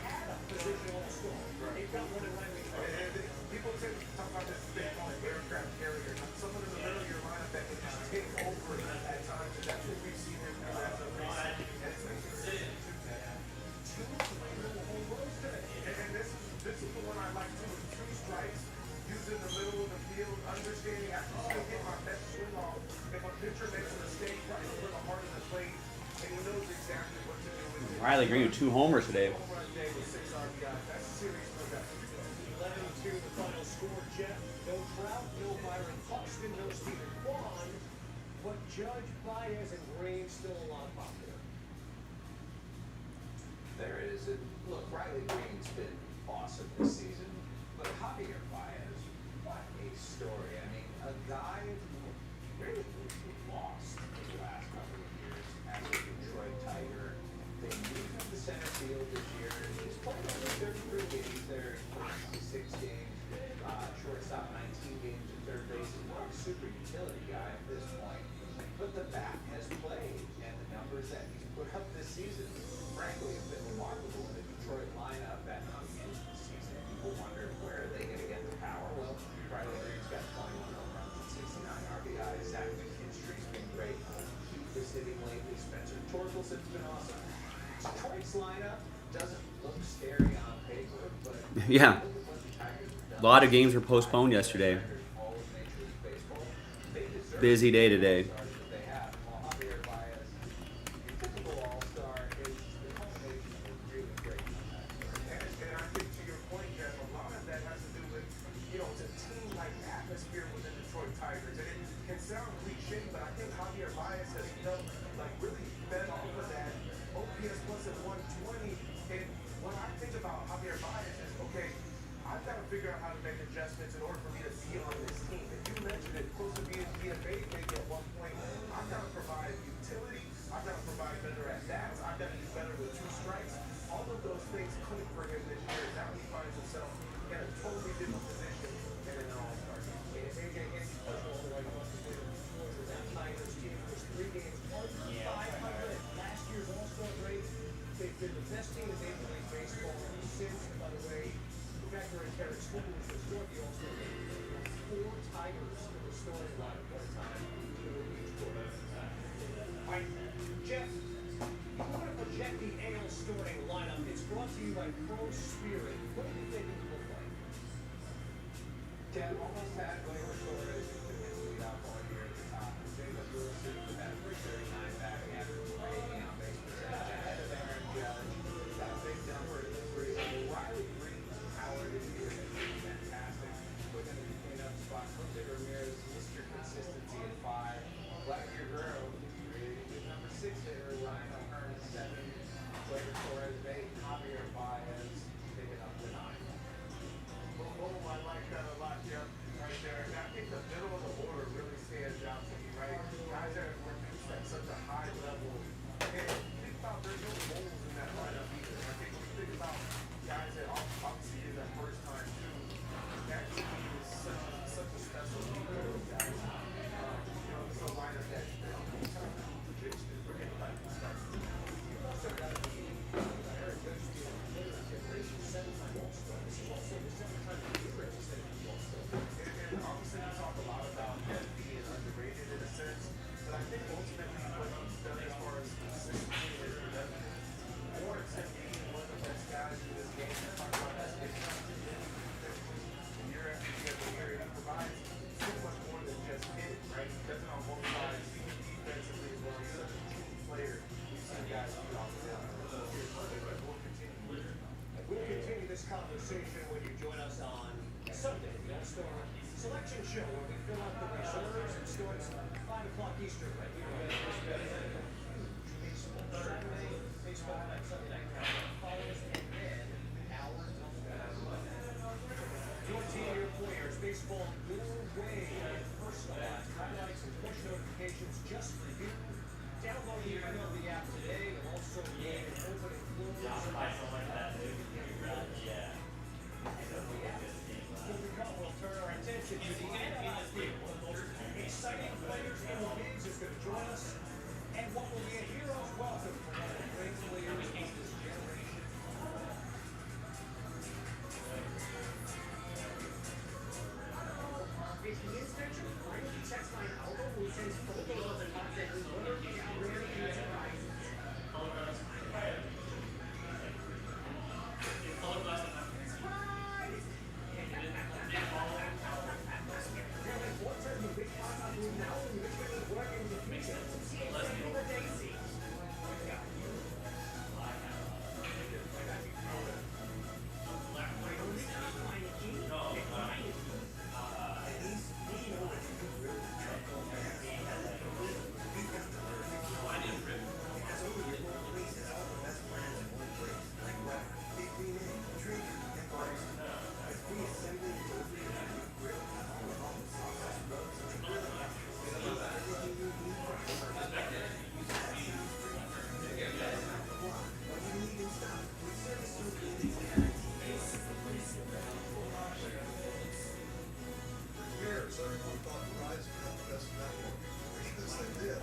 had a position all-star. They've got one in Riley Green. People tend to talk about this thing called an aircraft carrier. Someone in the middle of your lineup that can just take over at times, and that's what we've seen him do as of recent. And it's making two home runs today. And this is the one I like too. 2 strikes, using the middle of the field, understanding I can still get my best swing off. If a pitcher makes a mistake, right a little harder than plate, and he knows exactly what to do with it. Riley Green with 2 homers today. Home run day with 6 RBIs. That's serious production. 11-2 the final score, Jeff. No Trout, no Byron Buxton, no Stephen Kwan. But Judge, Baez, and Green still a lot popular. There is. And look, Riley Green's been awesome this season, but Javier Baez, what a story. I mean, a guy who really was lost in the last couple of years as a Detroit Tiger. They moved him to center field this year. He's played only 33 games there, 26 games. Shortstop, 19 games at third base. He's not a super utility guy at this point. But the bat has played, and the numbers that he's put up this season, frankly, have been remarkable in the Detroit lineup. That coming into the season, people wondered where are they going to get the power. Well, Riley Green's got 21 home runs and 69 RBIs. Zach McKinstry's been great. Keith is hitting lately. Spencer Torkelson's been awesome. Detroit's lineup doesn't look scary on paper, but Yeah. A lot of games were postponed yesterday. Busy day today. And I think to your point, Jeff, a lot of that has to do with, it's a team-like atmosphere within Detroit Tigers. And it can sound cliche, but I think Javier Baez has really fed off of that. OPS plus at 120. And when I think about Javier Baez is, okay, I've got to figure out how to make adjustments in order for me to be on this team. And you mentioned it, close to being DFA maybe at one point. I've got to provide utility. I've got to provide better at-bats. I've got to do better with 2 strikes. All of those things couldn't for him this year. Now he finds himself in a totally different position in an all-star game. That Tigers team was 3 games under 500. Last year's All-Star break, they've been the best team in Major League Baseball since, by the way, the factor in Derek School was the start of the All-Star game. 4 Tigers in the starting lineup one time. All right, Jeff, you want to project the AL starting lineup. It's brought to you by Pro Spirit. What do you think it will look like? Ken almost had Gleyber Torres who could hit lead out all year at the top. Jacob Lewis who had a 339 batting average, 80 on base percentage ahead of Aaron Judge. Got a big conversation when you join us on Sunday, the All-Star Selection Show, where we fill out the reserves. It starts 5 o'clock Eastern right here on Saturday, baseball night, Sunday night countdown follows, and then our your team, your players, baseball your way, personalized highlights and push notifications just for you. Download the MLB app today. You'll also get an open and close. We'll turn our attention to the NL field. Exciting players in the bigs is going to join us, and what will be a hero's welcome for one of the great players of this generation. If he is pitcher, finally checks my elbow, who sends photos of the top that we literally are rare enterprises. Years, everyone thought Verizon had the best network. Because they did.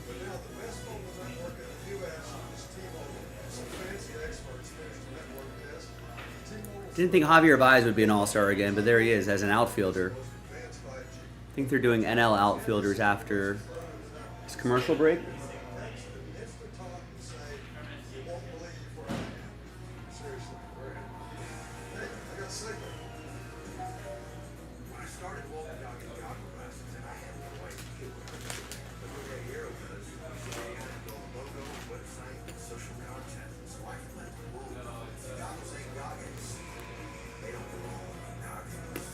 But now the best mobile network in the U.S. is T-Mobile. Some fancy experts finished the network test. T-Mobile Didn't think Javier Baez would be an all-star again, but there he is as an outfielder. advanced 5G. I think they're doing NL outfielders after this commercial break. It's the talk and say, you won't believe where I am. Seriously, where am I? Hey, I got signal. When I started walking dog in goggles glasses, and I had no idea what I was doing. But what that hero does, he added all the logo, website, and social content. So I can let the world know. Goggles ain't goggles. They don't belong on goggles.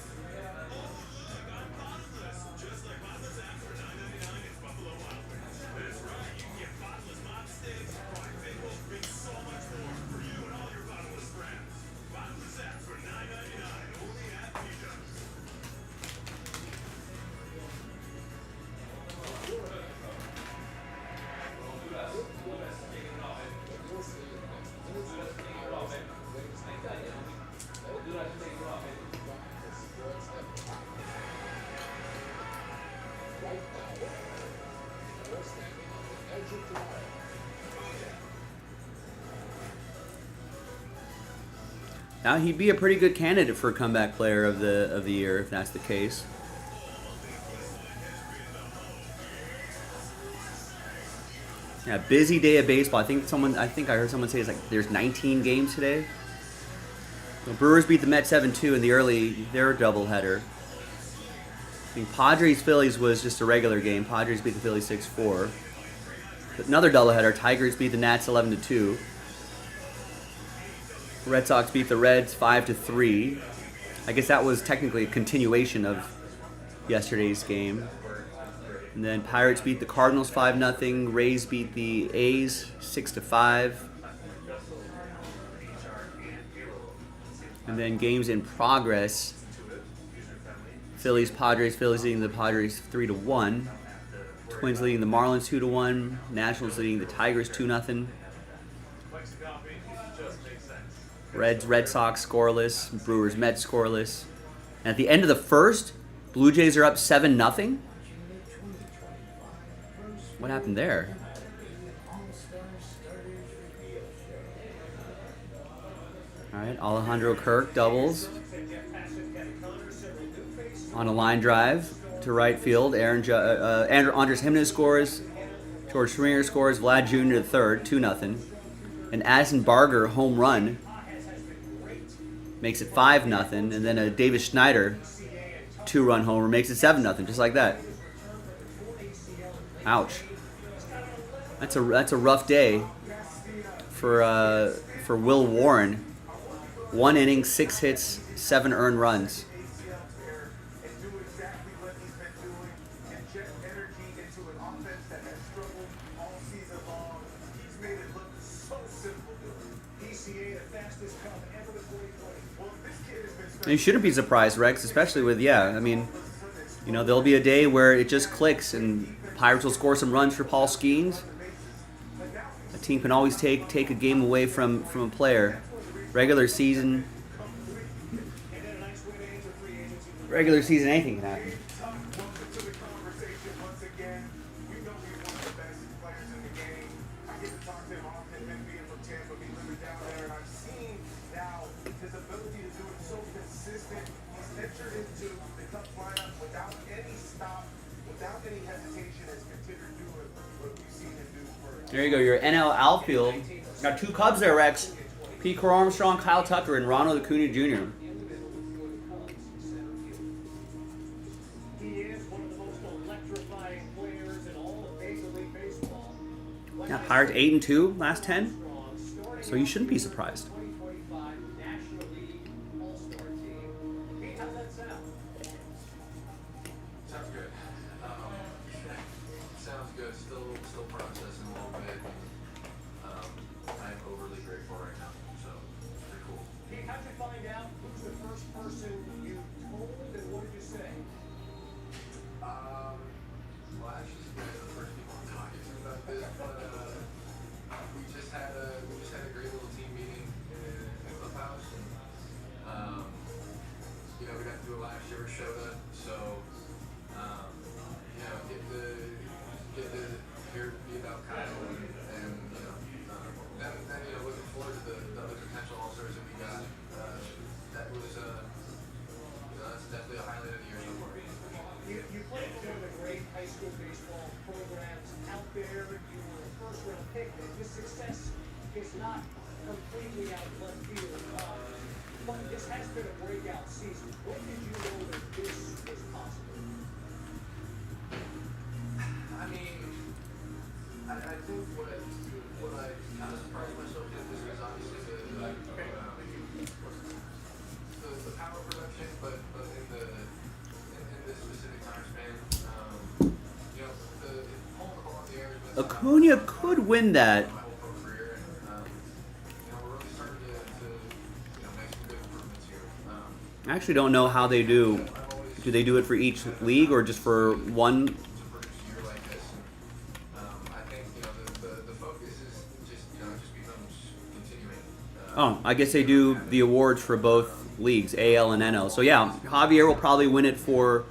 Just like Bottler's app for $9.99, it's Buffalo Wild Wings. That's right, you can get Bottler's Mob Steaks. Right, they will bring so much more for you and all your Bottler's friends. Bottler's app for $9.99, only at Peaches. Now he'd be a pretty good candidate for comeback player of the year if that's the case. Yeah, busy day of baseball. I think I heard someone say it's like there's 19 games today. The Brewers beat the Mets 7-2 in their doubleheader. I think Padres Phillies was just a regular game. Padres beat the Phillies 6-4. Another doubleheader. Tigers beat the Nats 11-2. Red Sox beat the Reds 5-3. I guess that was technically a continuation of yesterday's game. And then Pirates beat the Cardinals 5-0. Rays beat the A's 6-5. And then games in progress. Phillies leading the Padres 3-1. Twins leading the Marlins 2-1. Nationals leading the Tigers 2-0. Red Sox scoreless. Brewers Mets scoreless. And at the end of the first, Blue Jays are up 7-0. What happened there? All right, Alejandro Kirk doubles on a line drive to right field. Andres Gimenez scores. George Springer scores. Vlad Jr. the third, 2-0. And Addison Barger home run makes it 5-0. And then a Davis Schneider 2-run homer makes it 7-0, just like that. Ouch. That's a rough day for Will Warren. 1 inning, 6 hits, 7 earned runs. ACL tear and do exactly what he's been doing, inject energy into an offense that has struggled all season long. He's made it look so simple to him. PCA, the fastest come ever to 2020. Well, this kid has been And you shouldn't be surprised, Rex, especially with, I mean, there'll be a day where it just clicks and Pirates will score some runs for Paul Skeens. A team can always take a game away from a player. Regular season, anything can happen. welcome to the conversation once again. We know he's one of the best players in the game. I get to talk to him often, him being from Tampa, me living down there, and I've seen now his ability to do it so consistent. He's entered into the Cup lineup without any stop, without any hesitation, has continued doing what we've seen him do for. There you go, your NL outfield. Got 2 Cubs there, Rex. Pete Armstrong, Kyle Tucker, and Ronald Acuna Jr. He is one of the most electrifying players in all of Major League Baseball. Yeah, Pirates 8-2 last 10, so you shouldn't be surprised. 2025 National League All-Star Team. Pete, how's that sound? Sounds good. Sounds good. Still processing a little bit. I'm overly grateful right now. So pretty cool. Pete, how'd you find out who's the first person you told and what did you say? Well, actually, you guys are the first people I'm talking to about this, but we just had a great little team meeting in the clubhouse, and we got to do it last year with Shota, so get to hear about Kyle and then looking forward to the other potential all-stars that we got. That was that's definitely a highlight of the year so far. You played for the great high school baseball programs out there. You were a first-round pick. This success is not completely out of left field. But this has been a breakout season. When did you know that this was possible? I mean, I think what I kind of surprised myself with this was obviously the power production, but in this specific time span, the holding the ball in the air has been Acuna could win that. my whole pro career, and we're really starting to make some good improvements here. I actually don't know how they do. Do they do it for each league or just for one? To produce a year like this, and I think the focus is just becomes continuing. Oh, I guess they do the awards for both leagues, AL and NL. So yeah, Javier will probably win it for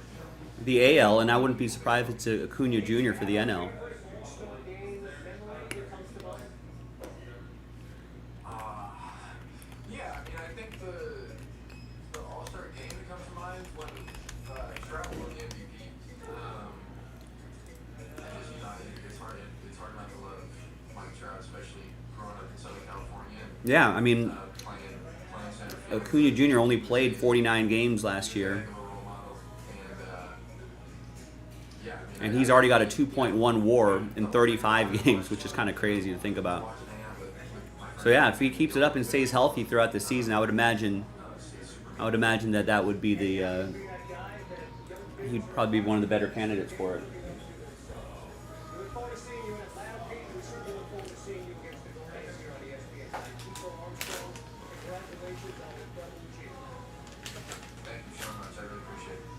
the AL, and I wouldn't be surprised if it's Acuna Jr. for the NL. Yeah, I mean, I think the All-Star game that comes to mind when Trout won the MVP. It's hard not to love Mike Trout, especially growing up in Southern California. Yeah, I mean, Playing center field. Acuna Jr. only played 49 games last year, Heck of a role model, and yeah, I mean, and he's already got a 2.1 WAR in 35 games, which is kind of crazy to think about. So yeah, if he keeps it up and stays healthy throughout the season, I would imagine that would be the he'd probably be one of the better candidates for it. We look forward to seeing you in Atlanta, Pete. We certainly look forward to seeing you against the Giants here on ESPN. Pete Armstrong, congratulations on the double achievement. Thank you so much. I really appreciate it.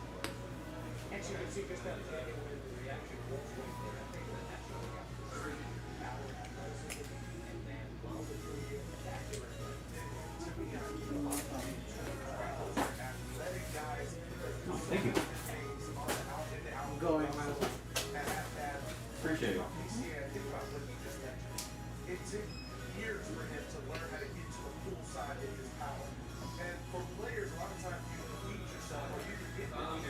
And so you can see just how genuine the reaction was when they were taking the national league opportunity. Power, athleticism, and then while the three spectacular. To be Athletic guys, Thank you. going Appreciate it. think about what you just mentioned. It took years for him to learn how to get to the full side of his power. And for players, a lot of times you can beat yourself or you can get knowing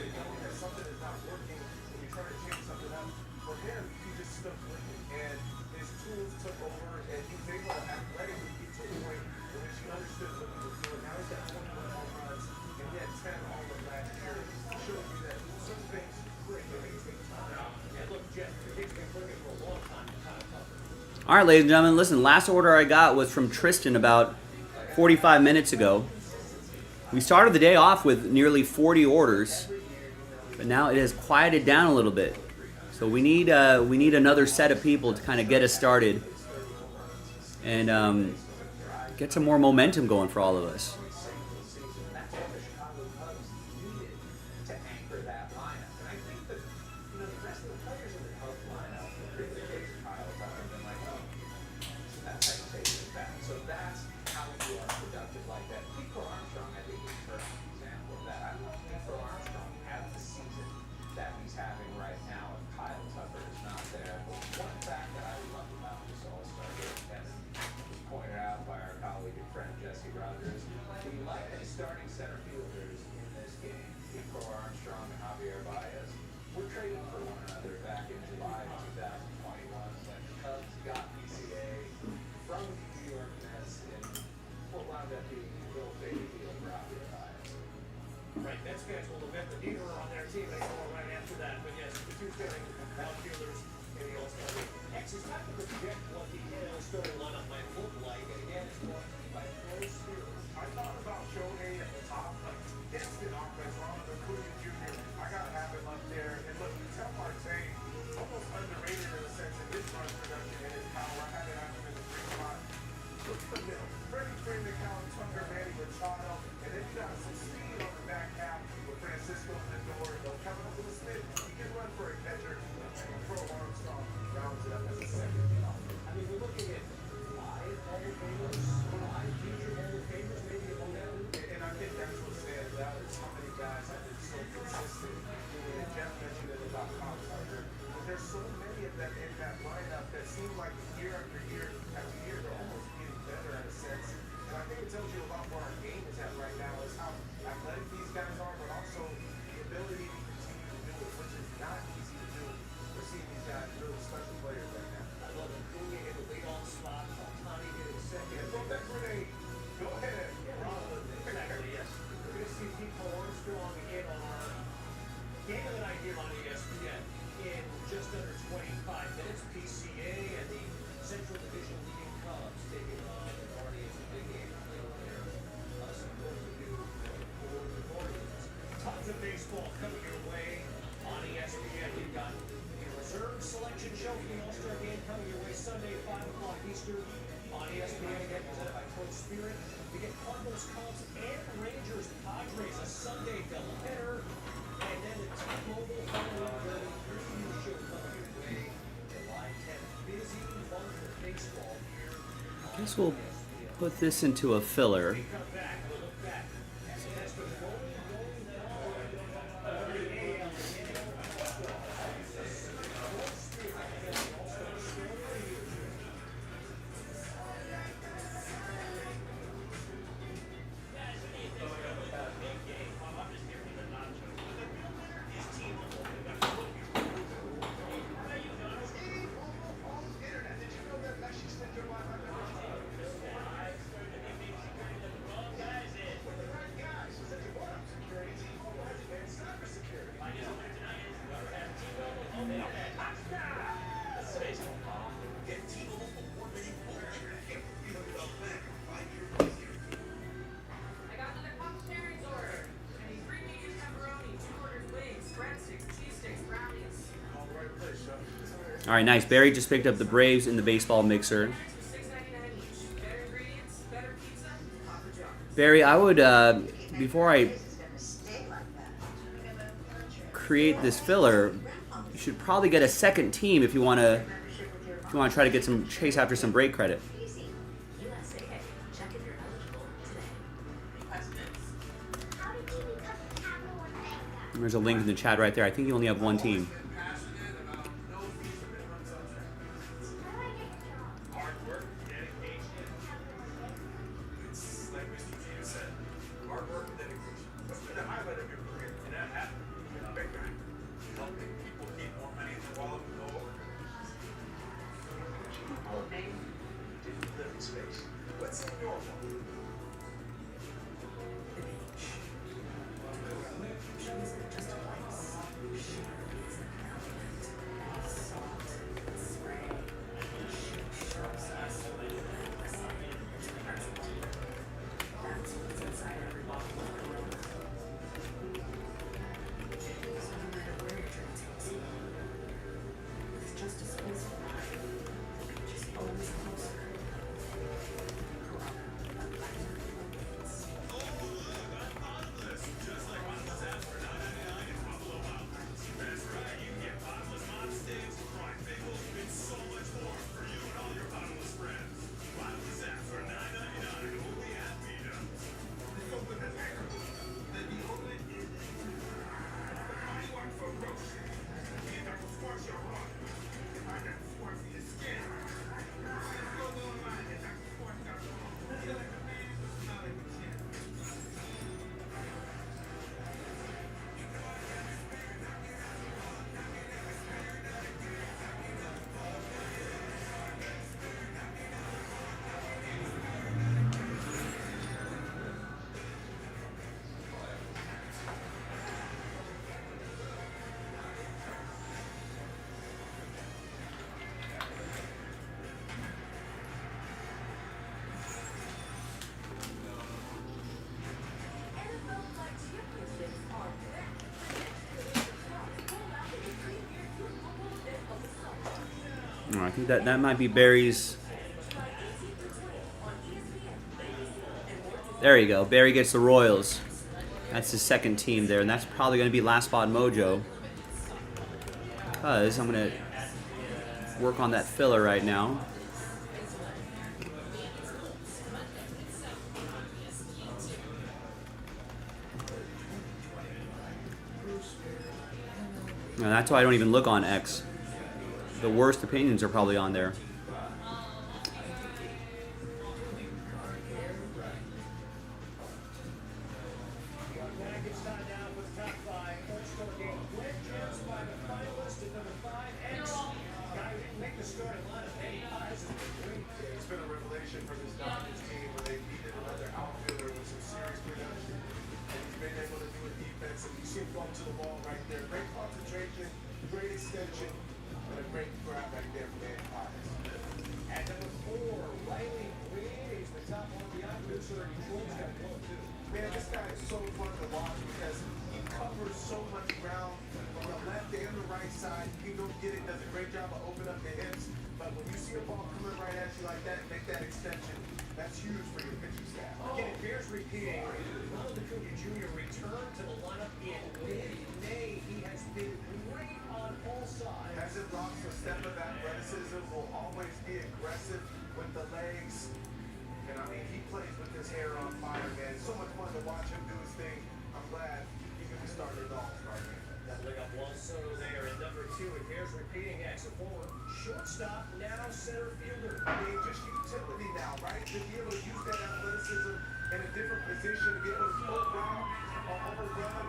that something is not working and you try to change something up. For him, he just stuck with it. And his tools took over and he was able to athletically get to a point in which he understood what he was doing. Now he's got 21 home runs and he had 10 all of last year. Showing you that some things break and they take time. And look, Jeff, the kid's been cooking for a long time. It's kind of tough. All right, ladies and gentlemen, listen, last order I got was from Tristan about 45 minutes ago. We started the day off with nearly 40 orders, but now it has quieted down a little bit. So we need another set of people to kind of get us started and get some more momentum going for all of us. That's what the Chicago Cubs needed to anchor that lineup. And I think that, the rest of the players in the Cubs lineup, particularly the case of Kyle Tucker, have been like, oh, that's how you take it back. So that's how you are productive like that. Nico Armstrong, I think, is a perfect example of that. I don't know if Nico Armstrong had the season that he's having right now if Kyle Tucker is not there. But one fact that I love about this All-Star game, Kevin, was pointed out by our colleague and friend Jaspy, we like the starting center fielders in this game, Nico Armstrong and Javier Baez, were trading for one another back in July of 2021 when the Cubs got PCA from the New York Mets in what wound up being a real big deal for Javier Baez. Right, Mets fans will admit that neither are on their team anymore right after that. But yes, the two starting outfielders in the All-Star game. Next, it's time to project what the NL starting lineup might look like. And again, it's brought to you by Pro Spirit. I thought about Shohei at the top, like instant offense, Ronald Acuna Jr. I gotta have him up there. And look, you tell Marte, almost underrated in a sense in his run production and his power. I had it have him in the 3 spot. Look at the middle. Freddie Freeman, Colin Tucker, Manny Machado, and then you got some speed on the back half with Francisco Lindor. They'll come up with a Smith. He can run for a catcher. And Pro Armstrong rounds it up as a second. I mean, we're looking at 5 Hall of Famers, 5 future Hall of Famers, maybe among that. And I think that's what stands out is how many guys have been so consistent. And Jeff mentioned it about Kyle Tucker. But there's so many of them in that lineup that seem like year after year after year, they're almost getting better in a sense. And I think it tells you about where our game is at right now is how athletic these guys are, but also the ability to continue to do it, which is not easy to do. We're seeing these guys really special players right now. I love Acuna in the leadoff spot, Ohtani getting second. And from that grenade, go ahead. Exactly, yes. We're going to see Nico Armstrong in our Game of the Night here on ESPN in just under 25 minutes. PCA and the Central Division leading Cubs taking on the Guardians. A big game here. Some work to do for the Guardians. Tons of baseball coming your way on ESPN. We've got a reserve selection show for the All-Star game coming your way Sunday at 5 o'clock Eastern on ESPN, again presented by Pro Spirit. We get Cardinals, Cubs, and Rangers, Padres, a Sunday doubleheader, and then the T-Mobile Home preview show coming your way July 10th. Busy month of baseball here. I guess we'll put this into a filler. We come back, we'll look back. So that's been rolling now over the AL and NL. Pro Spirit against the All-Star Show. I got another Pop Sharing's order. I need 3 medium pepperoni, 2 orders wings, breadsticks, cheese sticks, brownies. All the right place, Chef. All right, nice. Barry just picked up the Braves in the baseball mixer. $6.99 each. Better ingredients, better pizza, Papa John's. Barry, I would before I create this filler, you should probably get a second team if you want to try to get some chase after some break credit. Check if you're eligible today. There's a link in the chat right there. I think you only have one team. Hard work, dedication. It's like Mr. G said, hard work and dedication. What's been the highlight of your career? And that happened in a big guy. Helping people keep more money in their wallet and go over. Hall of Fame, different living space. What's in your wallet? think that might be Barry's. There you go. Barry gets the Royals. That's his second team there, and that's probably going to be Last Spot Mojo. Because I'm going to work on that filler right now. And that's why I don't even look on X. The worst opinions are probably on there. It's been a revelation for this Dodgers team when they needed another outfielder with some serious production. And he's been able to do it defensively. You see him go to the ball right there. Great concentration, great extension, and a great grab right there from Dan Pius. At number 4, Riley Green is the top one beyond Minnesota. Detroit's got one too. Man, this guy is so fun to watch because he covers so much ground from the left and the right side. He can go get it, does a great job of opening up the hips. But when you see a ball coming right at you like that and make that extension, that's huge for your pitching staff. Again, it bears repeating. Ronald Acuna Jr. returned to the lineup in mid-May. He has been great on all sides. Hasn't lost a step of athleticism, will always be aggressive with the legs. And I mean, he plays with his hair on fire, man. So much fun to watch him do his thing. I'm glad he could be starting his all-star game. Doubling up Juan Soto there at number 2. It bears repeating. Ex, a former shortstop, now center fielder. I mean, just utility now, right? To be able to use that athleticism in a different position, to be able to pull route or overrun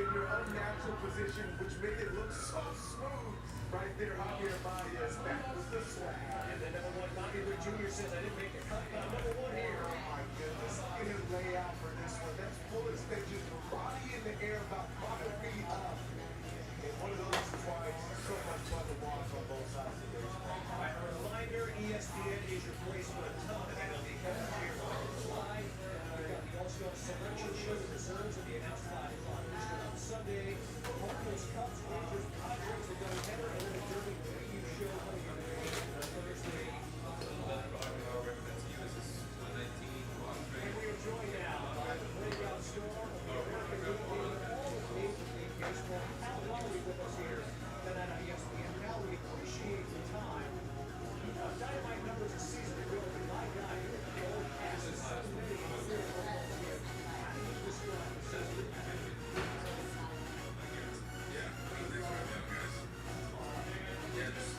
in your unnatural position, which made it look so smooth right there. Javier Baez, that was the swag. And then number 1, Bobby Witt Jr. says, I didn't make the cut, but I'm number 1 here. Oh my goodness, look at his layout for this one. That's full extension, body in the air, about 5 feet up. And one of those reasons why it's so much fun to watch on both sides of the baseball. A reminder, ESPN is your place for a ton of MLB coverage here on Live. We've got the All-Star Selection Show with reserves will be announced 5 o'clock Eastern on Sunday. Cardinals, Cubs, Rangers, Padres will go together, and then a Derby preview show coming your way on Thursday. And we are joined now by the breakout star of the American League game, all of Major League Baseball, Cal Lowry, with us here tonight on ESPN. Cal, we appreciate the time. Dynamite numbers this season are real, but my God, you're going past the 7 million in a year for one year. How do you describe the season? Yeah, thanks for having me on, guys. Yeah, just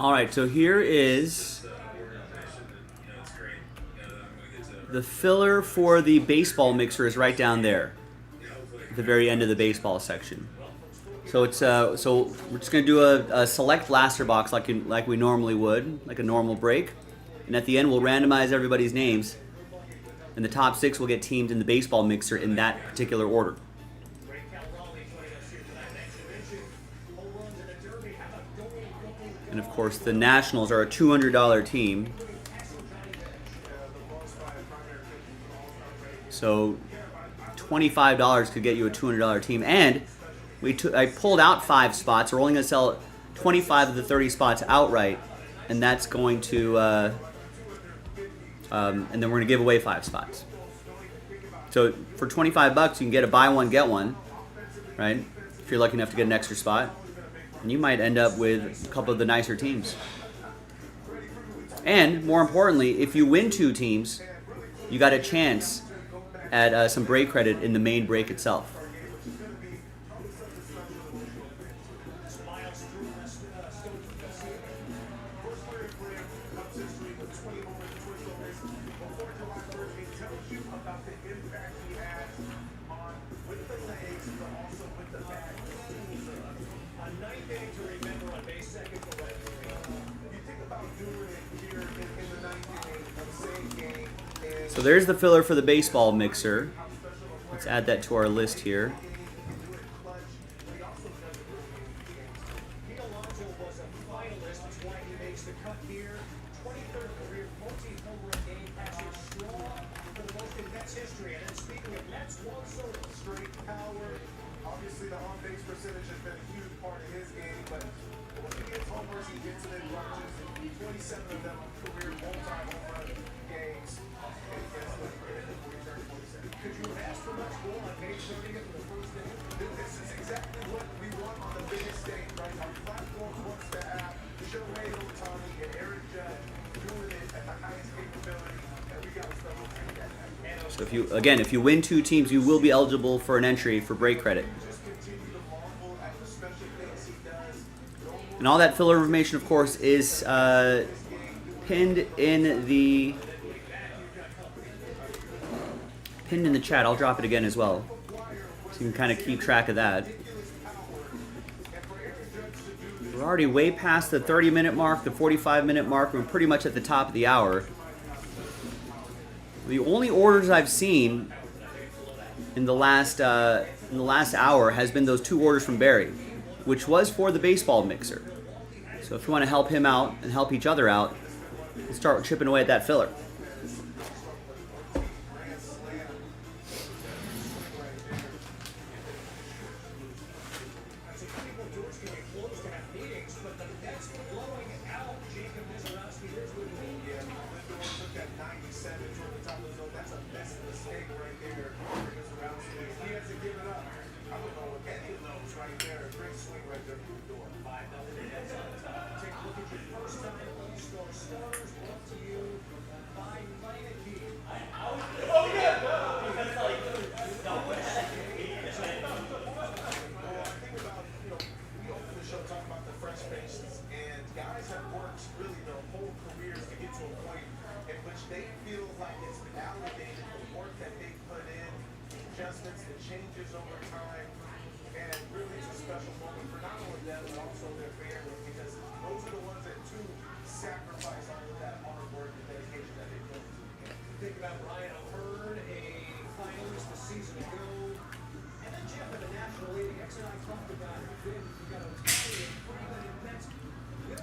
All right, so here is the filler for the baseball mixer is right down there, at the very end of the baseball section. So it's so we're just gonna do a select blaster box like we normally would, like a normal break, and at the end we'll randomize everybody's names, and the top 6 will get teamed in the baseball mixer in that particular order. And of course, the Nationals are a $200 team. So $25 could get you a $200 team. And I pulled out 5 spots. We're only going to sell 25 of the 30 spots outright. And that's going to, and then we're going to give away 5 spots. So for $25, you can get a buy one, get one, right? If you're lucky enough to get an extra spot. And you might end up with a couple of the nicer teams. And more importantly, if you win 2 teams, you got a chance at some break credit in the main break itself. So there's the filler for the baseball mixer. Let's add that to our list here. Obviously, the on-base percentage has been a huge part of his game, but when he gets homers, he gets it in bunches. 27 of them career multi-home run games. And guess what? Could you have asked for much more on base running it for the first inning? This is exactly what we want on the biggest stage, right? Our platform wants to have Shohei Ohtani and Aaron Judge doing it at the highest capability, and we got to start looking at that. So if you win 2 teams, you will be eligible for an entry for break credit. And all that filler information, of course, is pinned in the chat. I'll drop it again as well, so you can kind of keep track of that. We're already way past the 30-minute mark, the 45-minute mark. We're pretty much at the top of the hour. The only orders I've seen in the last hour has been those 2 orders from Barry, which was for the baseball mixer. So if you want to help him out and help each other out, let's start chipping away at that filler.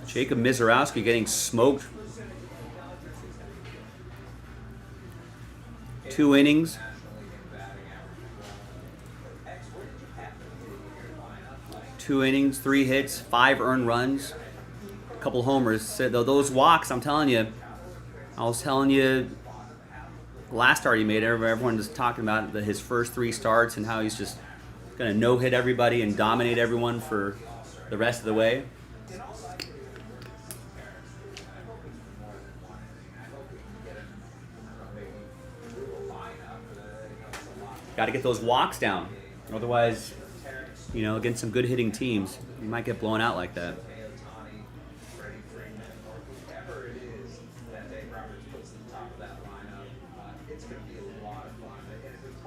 Jacob Mizorowski getting smoked. 2 innings. 2 innings, 3 hits, 5 earned runs, a couple homers. So those walks, I'm telling you, I was telling you last start he made, everyone was talking about his first 3 starts and how he's just going to no-hit everybody and dominate everyone for the rest of the way. Got to get those walks down. Otherwise, against some good hitting teams, you might get blown out like that.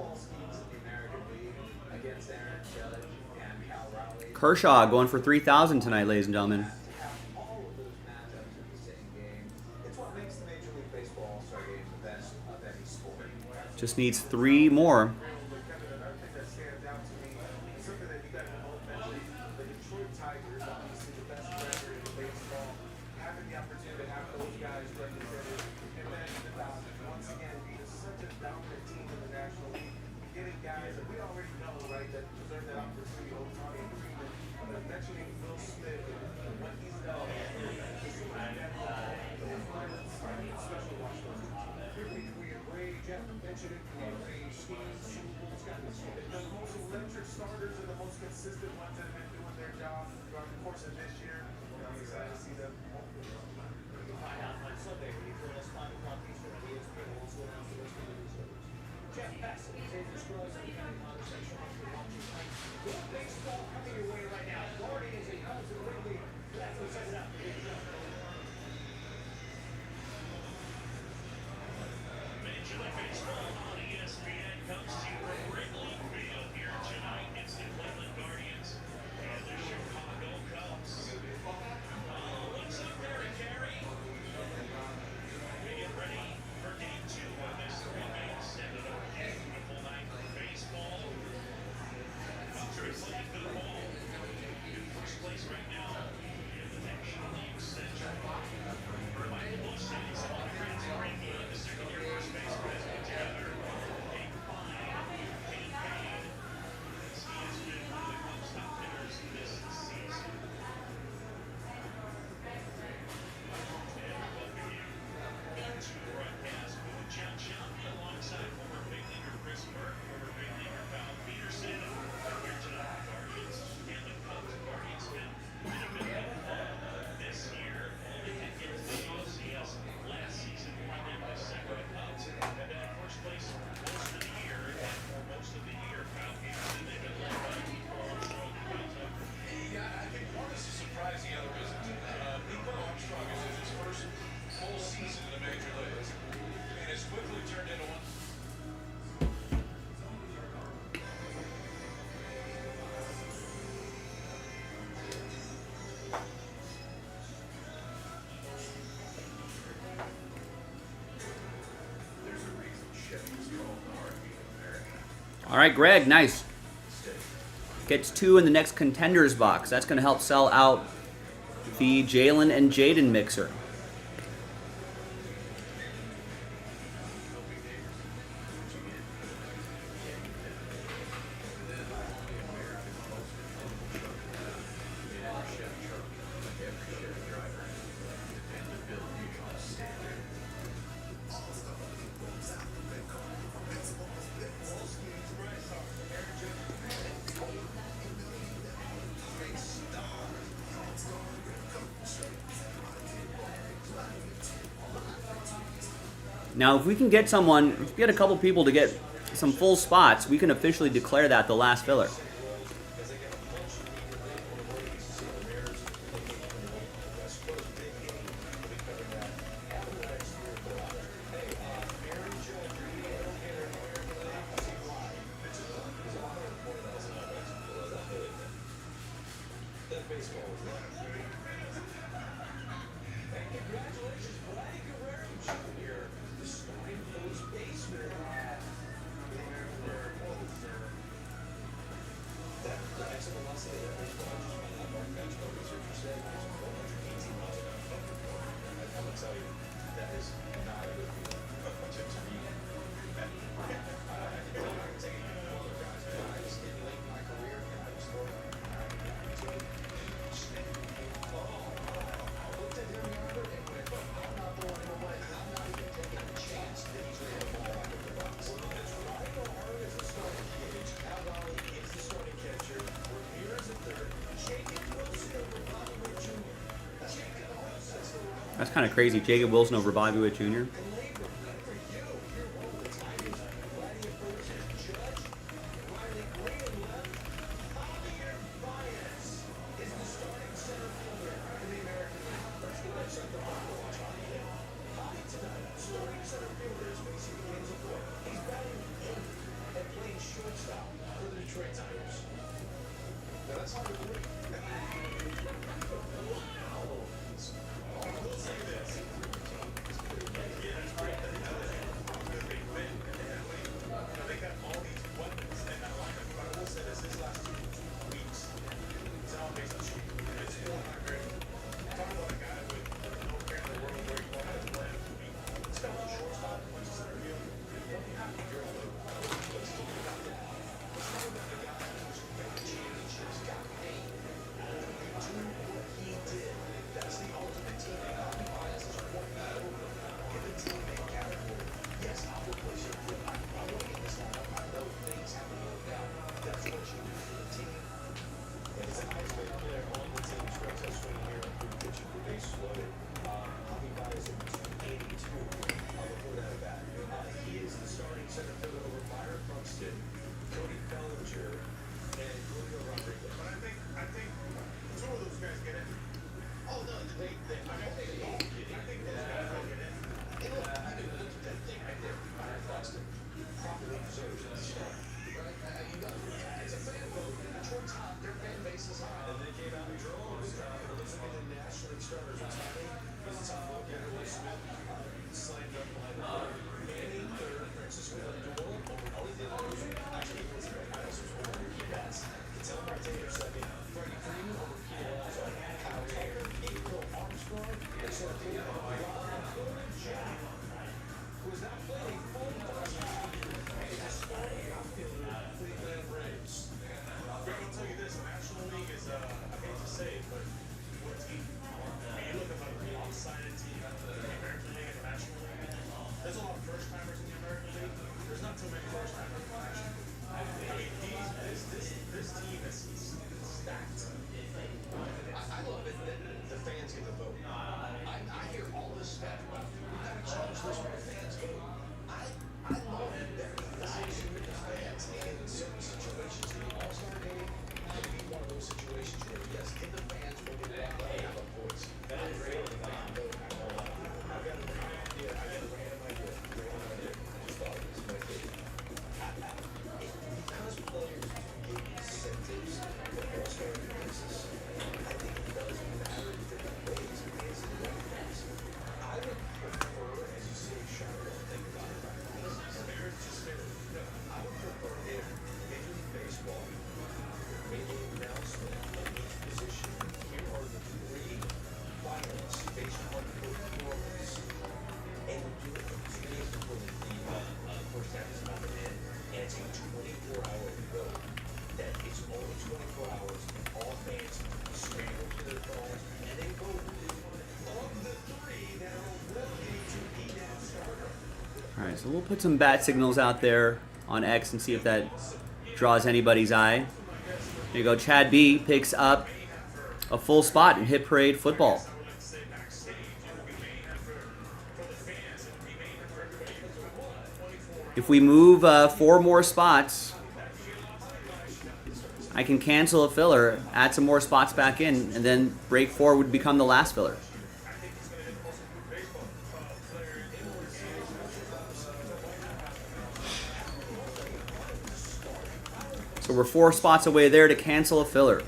fall schemes in the American League against Aaron Judge and Cal Raleigh. Kershaw going for 3,000 tonight, ladies and gentlemen. To have all of those matchups in the same game, it's what makes the Major League Baseball All-Star Game the best of any sport. Just needs 3 more. Another thing that stands out to me is something that you guys both mentioned, the Detroit Tigers, obviously the best record in baseball, having the opportunity to have those guys represented, and then once again being such a dominant team in the National League, getting guys that we already know, right, that deserve that opportunity, Otani and Freeman, but mentioning Will Smith and what he's done, special watch those guys. We agree. Jeff mentioned it. We agree. Schemes, Super Bowl's got this. The most electric starters are the most consistent ones that have been doing their job throughout the course of this year. I'm excited to see them. You can find out on Sunday when you join us 5 o'clock Eastern on ESPN. We'll also announce the rest of the reserves. Jeff Bassett, Xavier Scrolls, and Kenny Conversation on for watching tonight. Good baseball coming your way right now. Guardians and Cubs and Wrigley. That's what sets it up. Major League Baseball on ESPN comes to you from Wrigley Field here tonight. It's the Cleveland Guardians and the Chicago Cubs. What's up, Mary Carey? We get ready for game 2 of this 3-game set. A beautiful night for baseball. Cubs are playing for the ball. In first place right now in the National League Central. Michael Wilson is on the Grand Prix, the second-year first baseman, has put together a fine campaign as he has been one of the Cubs' top hitters this season. And welcome you into the broadcast with John Shelby alongside former big leaguer Chris Burke, former big leaguer Val Peterson, and here tonight the Guardians and the Cubs. Guardians been in a bit of this year. They did get to the ALCS last season, won in the second. Cubs have been in first place most of the year, and for most of the year, Val Peterson, they've been led by Nico Armstrong and Val Tucker. Yeah, I think one is to surprise the other isn't. Nico Armstrong is in his first full season in the major leagues, and has quickly turned into one. There's a reason Chevy's called the heartbeat of America. All right, Greg, nice. Gets 2 in the next contenders box. That's going to help sell out the Jalen and Jaden mixer. Now, if we can get someone, if we get a couple people to get some full spots, we can officially declare that the last filler. That's kind of crazy. Jacob Wilson over Bobby Witt Jr. That's hard to believe. We'll say this. Yeah, that's right. They're big men. They got all these weapons and that lineup. But I will say this last 2 weeks, it's all based on cheap. It's still not great. Talk about a guy with no care in the world where you want to play. It's got a shortstop, punch a center field. What you have to do, let's keep it out there. Let's talk about the guy who's got championships, got paid. Do what he did. That's the ultimate teammate. Hockey bias is what you hope. Give a teammate category. Yes, I'll replace your foot. I want to get this lineup. I know things haven't worked out. That's what you do for the team. And it's a nice way to player on the team. Strikes out swing here and through pitching for base loaded. Hockey bias at 282. Before that bat. He is the starting center fielder over Byron Buxton, Cody Bellinger, and Julio Rodriguez. But I think two of those guys get in. Oh no, they all get in. I think those guys all get in. Hey, look, you can look at that thing right there. Byron Buxton properly deserves the start. Right? You got it's a fan vote. Detroit top, their fan base is high. And they came out in droves. Looks like the National League starters are tiny. There's a top look at Will Smith. Slammed up behind the bar. Manning third, Francis Wheeler duel over Ellie Dillon. Actually, it was great. I was over Bats. Cattell Marte second. Freddie Freeman over Peter Alonso. Kyle Tucker, April Armstrong. They sent a team of Ron Jack, who is now playing full varsity as a starting outfielder for the Atlanta Braves. Greg, I'll tell you this, the National League is, I hate to say it, but what team? I mean, you look at the lopsided team in the American League and the National League. There's a lot of first-timers in the American League. There's not too many first-timers in the National League. I mean, this team is stacked. I love it that the fans get to vote. I hear all this stuff. We gotta change this where the fans vote. I love that this issue with the fans and in certain situations, the All-Star game can be one of those situations where, yes, give the fans what they want to have a voice. I really like vote. I've got a random idea. I just thought it was my favorite. Because players do get incentives for All-Star basis, I think it does matter in different ways. It is in different ways. I would prefer, as you say, Sean, don't think about it right now. Fair is just fair. I would prefer if Major League Baseball made an announcement of each position. Here are the 3 finalists based on performance. And we do it for 2 days before the first half is about to end. And it's a 24-hour vote. That it's only 24 hours. All fans scramble to their phones and they vote on the 3 that are worthy to be that starter. All right, so we'll put some bat signals out there on X and see if that draws anybody's eye. There you go. Chad B picks up a full spot in Hit Parade football. If we move 4 more spots, I can cancel a filler, add some more spots back in, and then break 4 would become the last filler. So we're 4 spots away there to cancel a filler.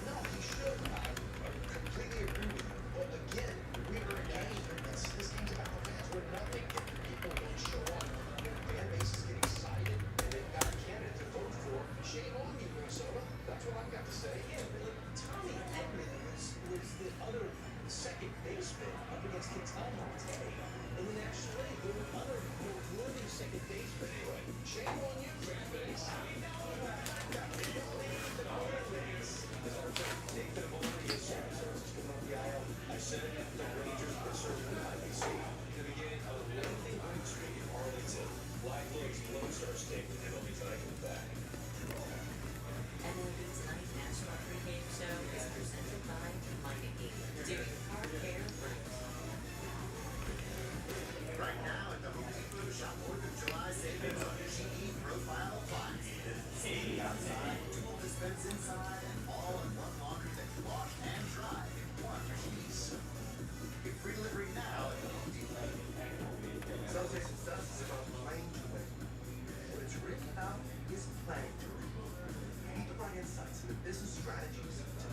Business strategies to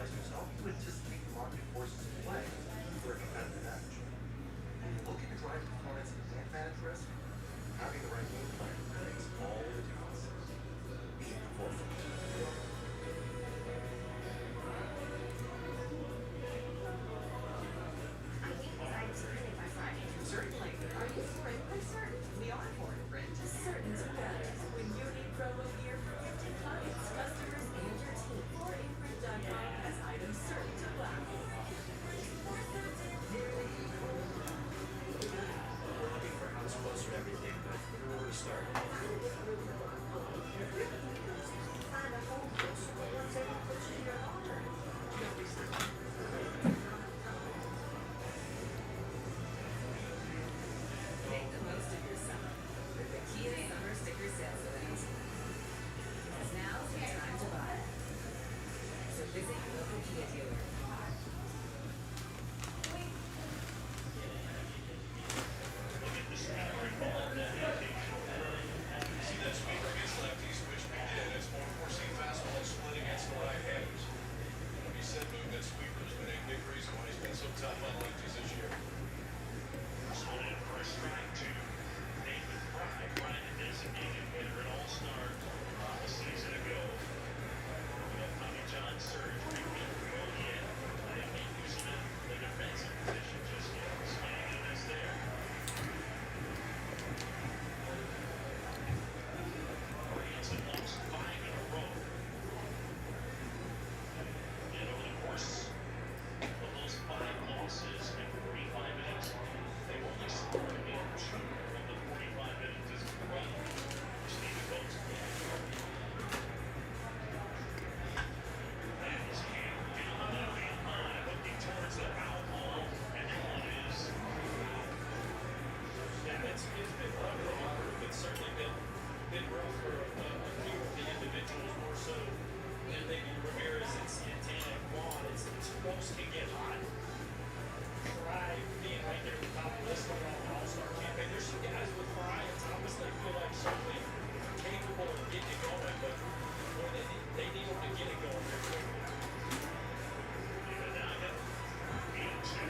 analyzers help you anticipate market forces in play for a competitive edge. Looking to drive performance and manage risk? Having the right game plan makes all the difference. Be at the forefront. I need these items printed by Friday. Certainly. Are you for it? Certain. We are for it, Brent. Certain to matters. When you need promo gear for gifting clients, customers, and your team, forinprint.com has items certain to last. We're looking for house close for everything, but we don't know where to start. Find a home closer to whatever puts you in your honor. Don't be strict. Make the most of your summer with the Kia Summer Sticker Sales Event. Because now's the time to buy. So visit your local Kia dealer. Look at the scattering ball in that occasion. See that sweeper against lefties, which we did. It's more four-seam fastball and split against the right-handers. He said move that sweeper has been a big reason why he's been so tough on lefties this year. Swung in for a strike to Nathan Fry. Fry, the designated hitter at All-Star a season ago. Tommy John surge, repeat yet. They ain't using it in the defensive position just yet. Swing and miss there. Guardians have lost 5 in a row. And over the course of those 5 losses in 45 innings, they've only scored in 2 of the 45 innings as a run. Stephen Coates. That is hammered down the left hand line, looking towards the foul ball, and that one is. Yeah, it's been rough for him. It's certainly been rough for a few of the individuals, more so than maybe Ramirez and Santana and Juan. It's close to get hot. Fry being right there at the top of the list of an all-star campaign. There's some guys with Fry and Thomas they feel like certainly capable of getting it going, but boy, they need them to get it going there quickly. Ivanaga, 8-2.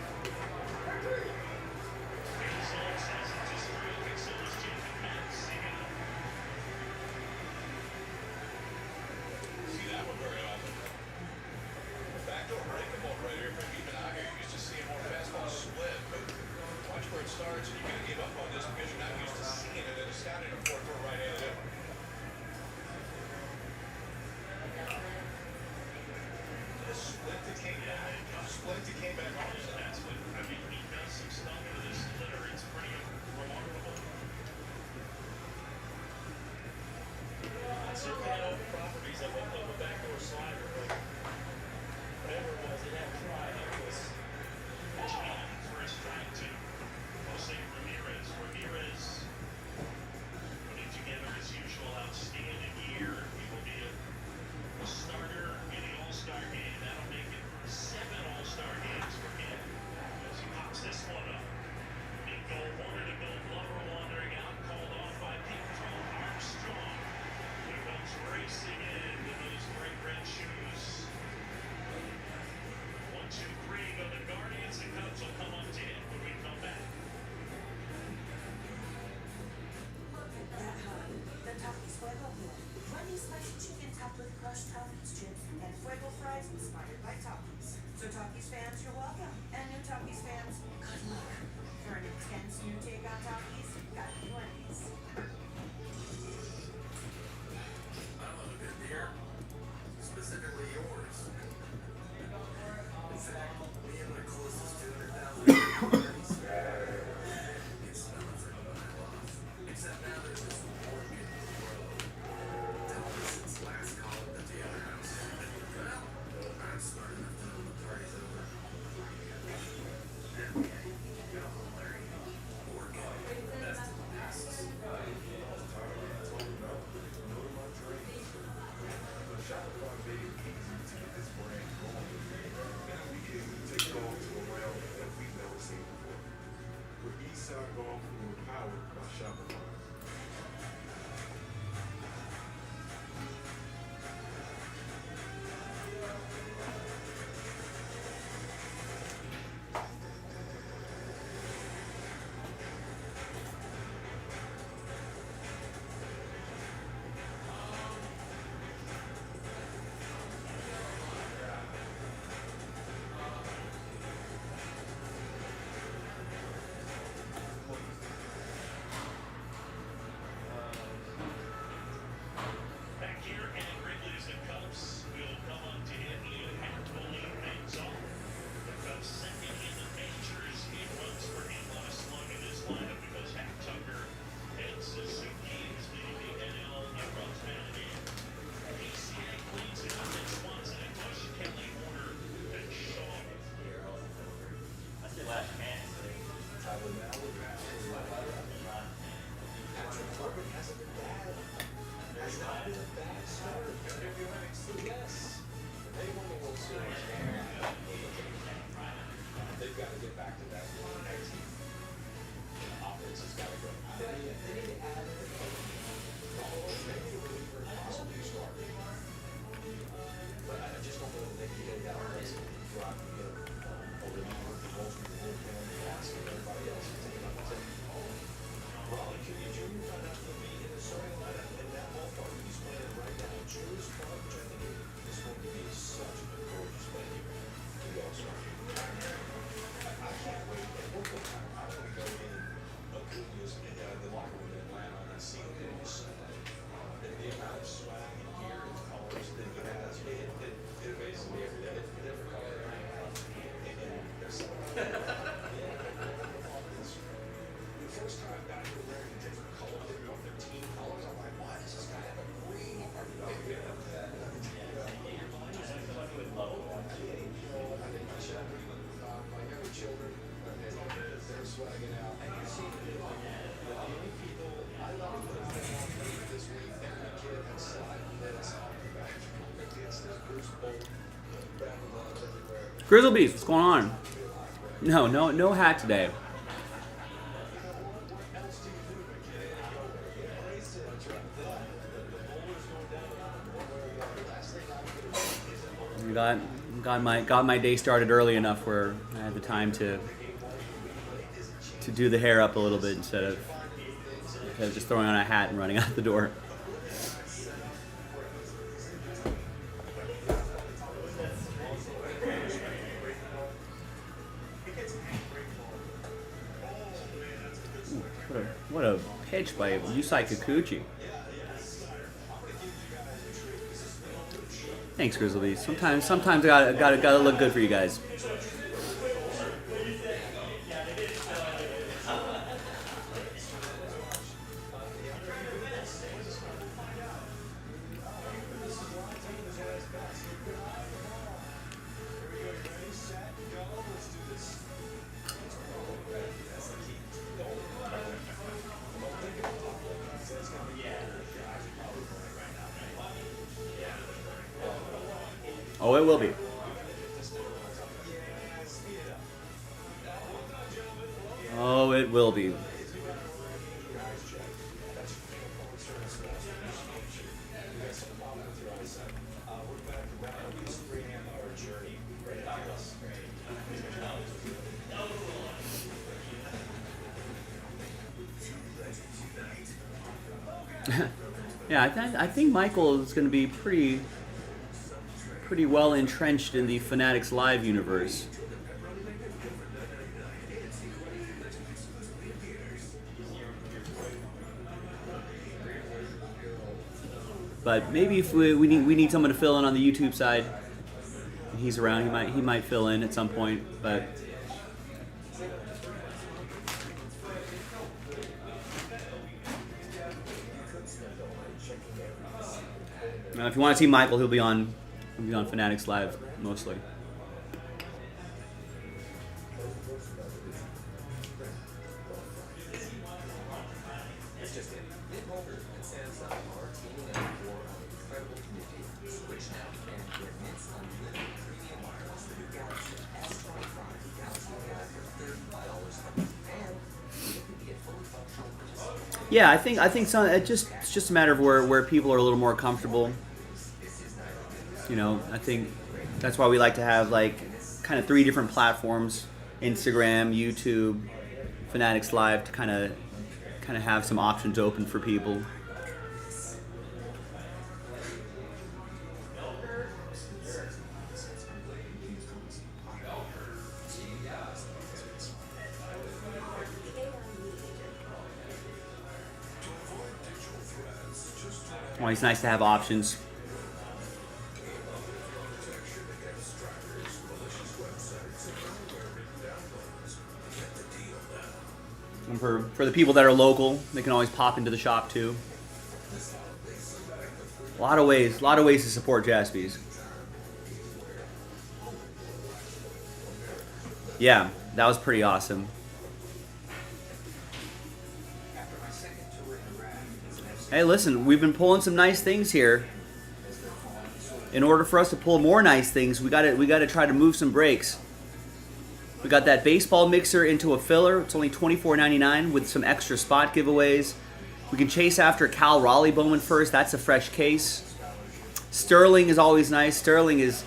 Gonzalez has it to strike, and so is Jacob Matz. See that one very often. Backdoor breaking ball right here from Ivanaga. You're used to seeing more fastball split, but watch where it starts, and you're going to give up on this because you're not used to seeing it. And it's down in a 4-4 right-handed hitter. The split to came back home. That's what, I mean, he does some stuff for this splitter. It's pretty remarkable. I certainly had all the properties of a backdoor slider, but whatever it was, it had Fry. It was John for a strike to Jose Ramirez. Ramirez putting together his usual outstanding year. He will be a starter in the All-Star game. That'll make it 7 All-Star games for him as he pops this one up. Big goal, wanted to go. Glover wandering out, called off by Pedro Armstrong. He comes racing in with those bright red shoes. 1, 2, 3 go the Guardians. The Cubs will come up to him when we come back. Look at that, honey. The Takis Fuego here. Runny spicy chicken topped with crushed Takis chips and Fuego fries inspired by Takis. So Takis fans, you're welcome. And new Takis fans, good luck. For an intense new take on Takis, got Wendy's. I love a good beer. Specifically yours. In fact, me and my closest 200,000 friends get smelling for a mile off. Except now there's this one kid in the world. Telling us it's last call at the other house. Well, I'm smart enough to know the party's over. NBA, go home, Larry. Organ. to a bad start. Yes. They won the World Series. They've got to get back to that 2019. Offense has got to go. They need to add maybe a reliever, possibly a starter. But I just don't know that they can get that offense throughout the year. Or reliever, most of the bullpen, pass, and everybody else is taking up the team. Ronald Acuña Jr. found out to be in the starting lineup in that ballpark. He's playing right now. Truist Park, which I think is going to be such a gorgeous venue to the All-Star. I can't wait. At one point in time, I want to go in Acuña's the locker room in Atlanta and see his the amount of swag and gear and colors that he has. It amazes me every day. Different color. And there's something. The first time I got here wearing a different color, I didn't know if they're team colors. I'm like, why does this guy have a green? I think I should have my younger children, they're swagging out. And you see the young people, I love them this week. Every kid has slide minutes on the back. It's this Bruce Bolt, battle dogs everywhere. Grizzlebees, what's going on? No hat today. Got my day started early enough where I had the time to do the hair up a little bit instead of just throwing on a hat and running out the door. Ooh, what a pitch by Yusei Kikuchi. Thanks, Grizzlebees. Sometimes I gotta look good for you guys. Oh, it will be. Oh, it will be. Yeah, I think Michael is going to be pretty well entrenched in the Fanatics Live universe. But maybe if we need someone to fill in on the YouTube side, and he's around, he might fill in at some point. But if you want to see Michael, he'll be on Fanatics Live mostly. Yeah, I think some. It's just a matter of where people are a little more comfortable. You know, I think that's why we like to have like kind of 3 different platforms: Instagram, YouTube, Fanatics Live, to kind of have some options open for people. Well, it's nice to have options. And for the people that are local, they can always pop into the shop too. A lot of ways to support Jaspys. Yeah, that was pretty awesome. Hey, listen, we've been pulling some nice things here. In order for us to pull more nice things, we gotta try to move some breaks. We got that baseball mixer into a filler. It's only $24.99 with some extra spot giveaways. We can chase after Cal Raleigh Bowman first. That's a fresh case. Sterling is always nice. Sterling is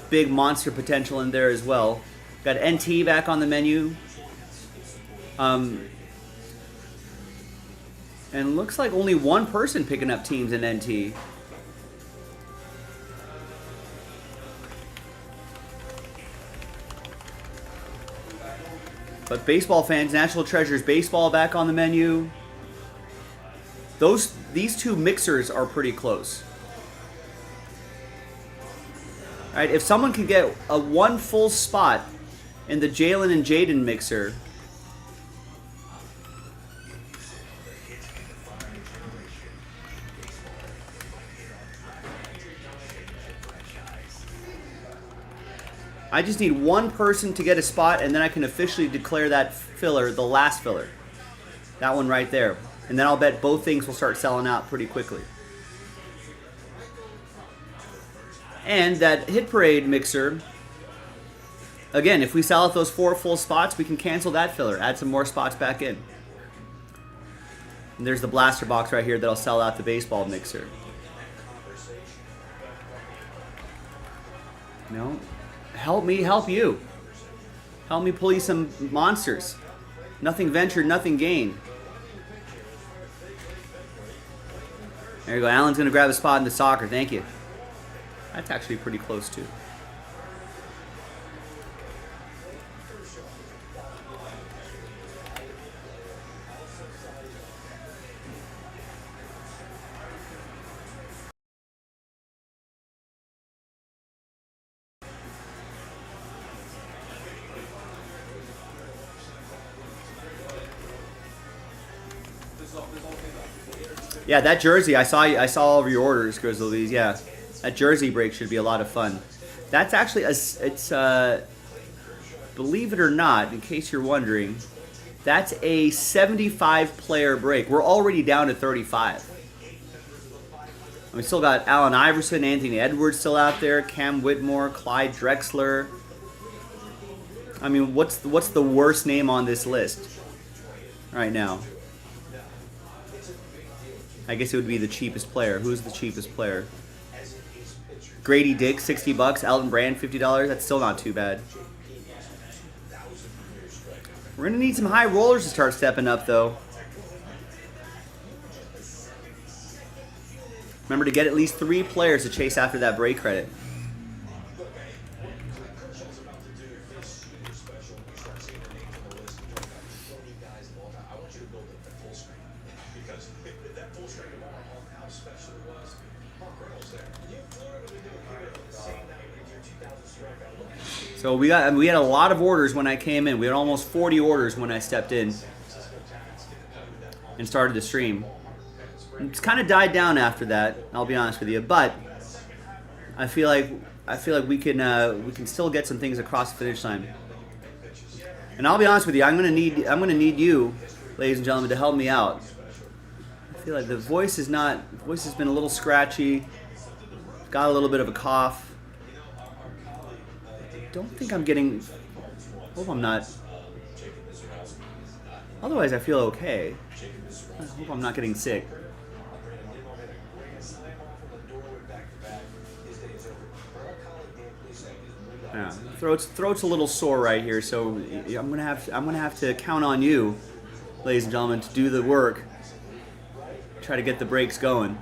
big monster potential in there as well. Got NT back on the menu. And looks like only one person picking up teams in NT. But baseball fans, National Treasures Baseball back on the menu. These two mixers are pretty close. All right, if someone can get a one full spot in the Jalen and Jaden mixer, I just need one person to get a spot, and then I can officially declare that filler the last filler. That one right there. And then I'll bet both things will start selling out pretty quickly. And that Hit Parade mixer, again, if we sell out those 4 full spots, we can cancel that filler, add some more spots back in. And there's the blaster box right here that'll sell out the baseball mixer. No. Help me help you. Help me pull you some monsters. Nothing ventured, nothing gained. There you go. Alan's going to grab a spot in the soccer. Thank you. That's actually pretty close, too. Yeah, that jersey, I saw all of your orders, Grizzlies. Yeah, that jersey break should be a lot of fun. That's actually, believe it or not, in case you're wondering, that's a 75-player break. We're already down to 35. And we still got Allen Iverson, Anthony Edwards still out there, Cam Whitmore, Clyde Drexler. I mean, what's the worst name on this list right now? I guess it would be the cheapest player. Who's the cheapest player? Grady Dick, $60. Elton Brand, $50. That's still not too bad. We're going to need some high rollers to start stepping up, though. Remember to get at least 3 players to chase after that break credit. So we had a lot of orders when I came in. We had almost 40 orders when I stepped in and started the stream. It's kind of died down after that, I'll be honest with you. But I feel like we can still get some things across the finish line. And I'll be honest with you, I'm gonna need you, ladies and gentlemen, to help me out. I feel like the voice has been a little scratchy. Got a little bit of a cough. Don't think I'm getting. Hope I'm not. Otherwise, I feel okay. I hope I'm not getting sick. Yeah, throat's a little sore right here, so I'm gonna have to count on you, ladies and gentlemen, to do the work. Try to get the breaks going.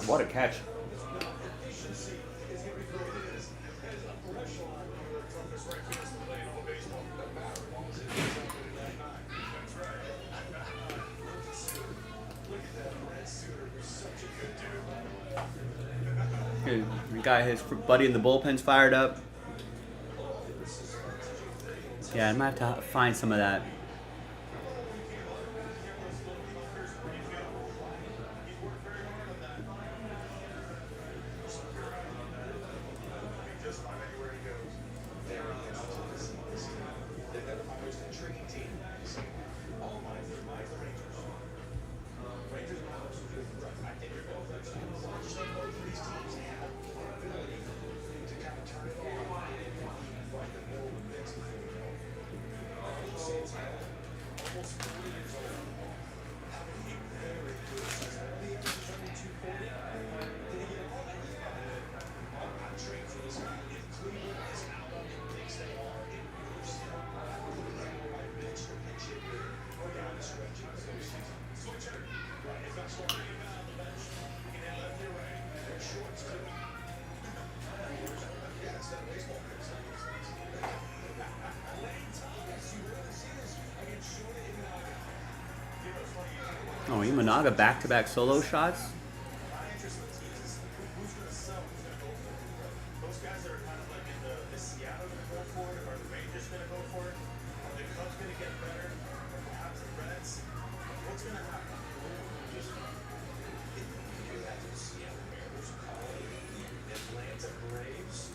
What a catch. Okay, the guy, his buddy in the bullpen's fired up. Yeah, I might have to find some of that. Oh, Imanaga back-to-back solo shots. My interest in teams is who's going to sell, who's going to go for it. Those guys that are kind of like in the is Seattle going to go for it? Are the Rangers going to go for it? Are the Cubs going to get better? Or perhaps the Reds? What's going to happen? Just you have the Seattle Mariners calling the Atlanta Braves.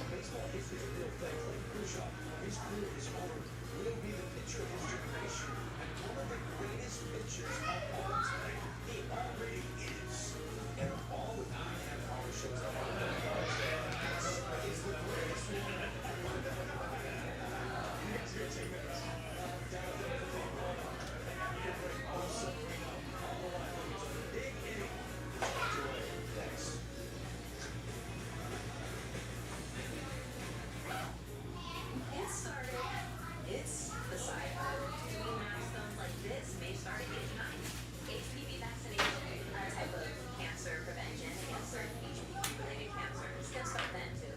Baseball history is a real thing. Like Kershaw, his career is over. Will be the pitcher of his generation and one of the greatest pitchers of all time. He already is. And all the 9.5-hour shows that are on it's the greatest one. You guys are going to take minutes. Big inning. Thanks. It started. It's the sci-fi. Doing milestones like this may start at age 9. HPV vaccination, a type of cancer prevention against certain HPV-related cancers, can start then too.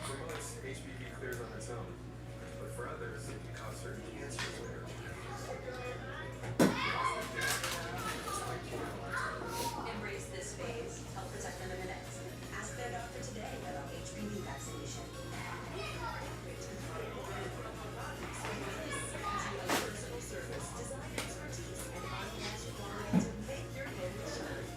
For most, HPV clears on its own, but for others, it can cause certain cancers later. Embrace this phase. Help protect them in the next. Ask their doctor today about HPV vaccination. Personal service, design expertise, and unmatched quality to make your home shine.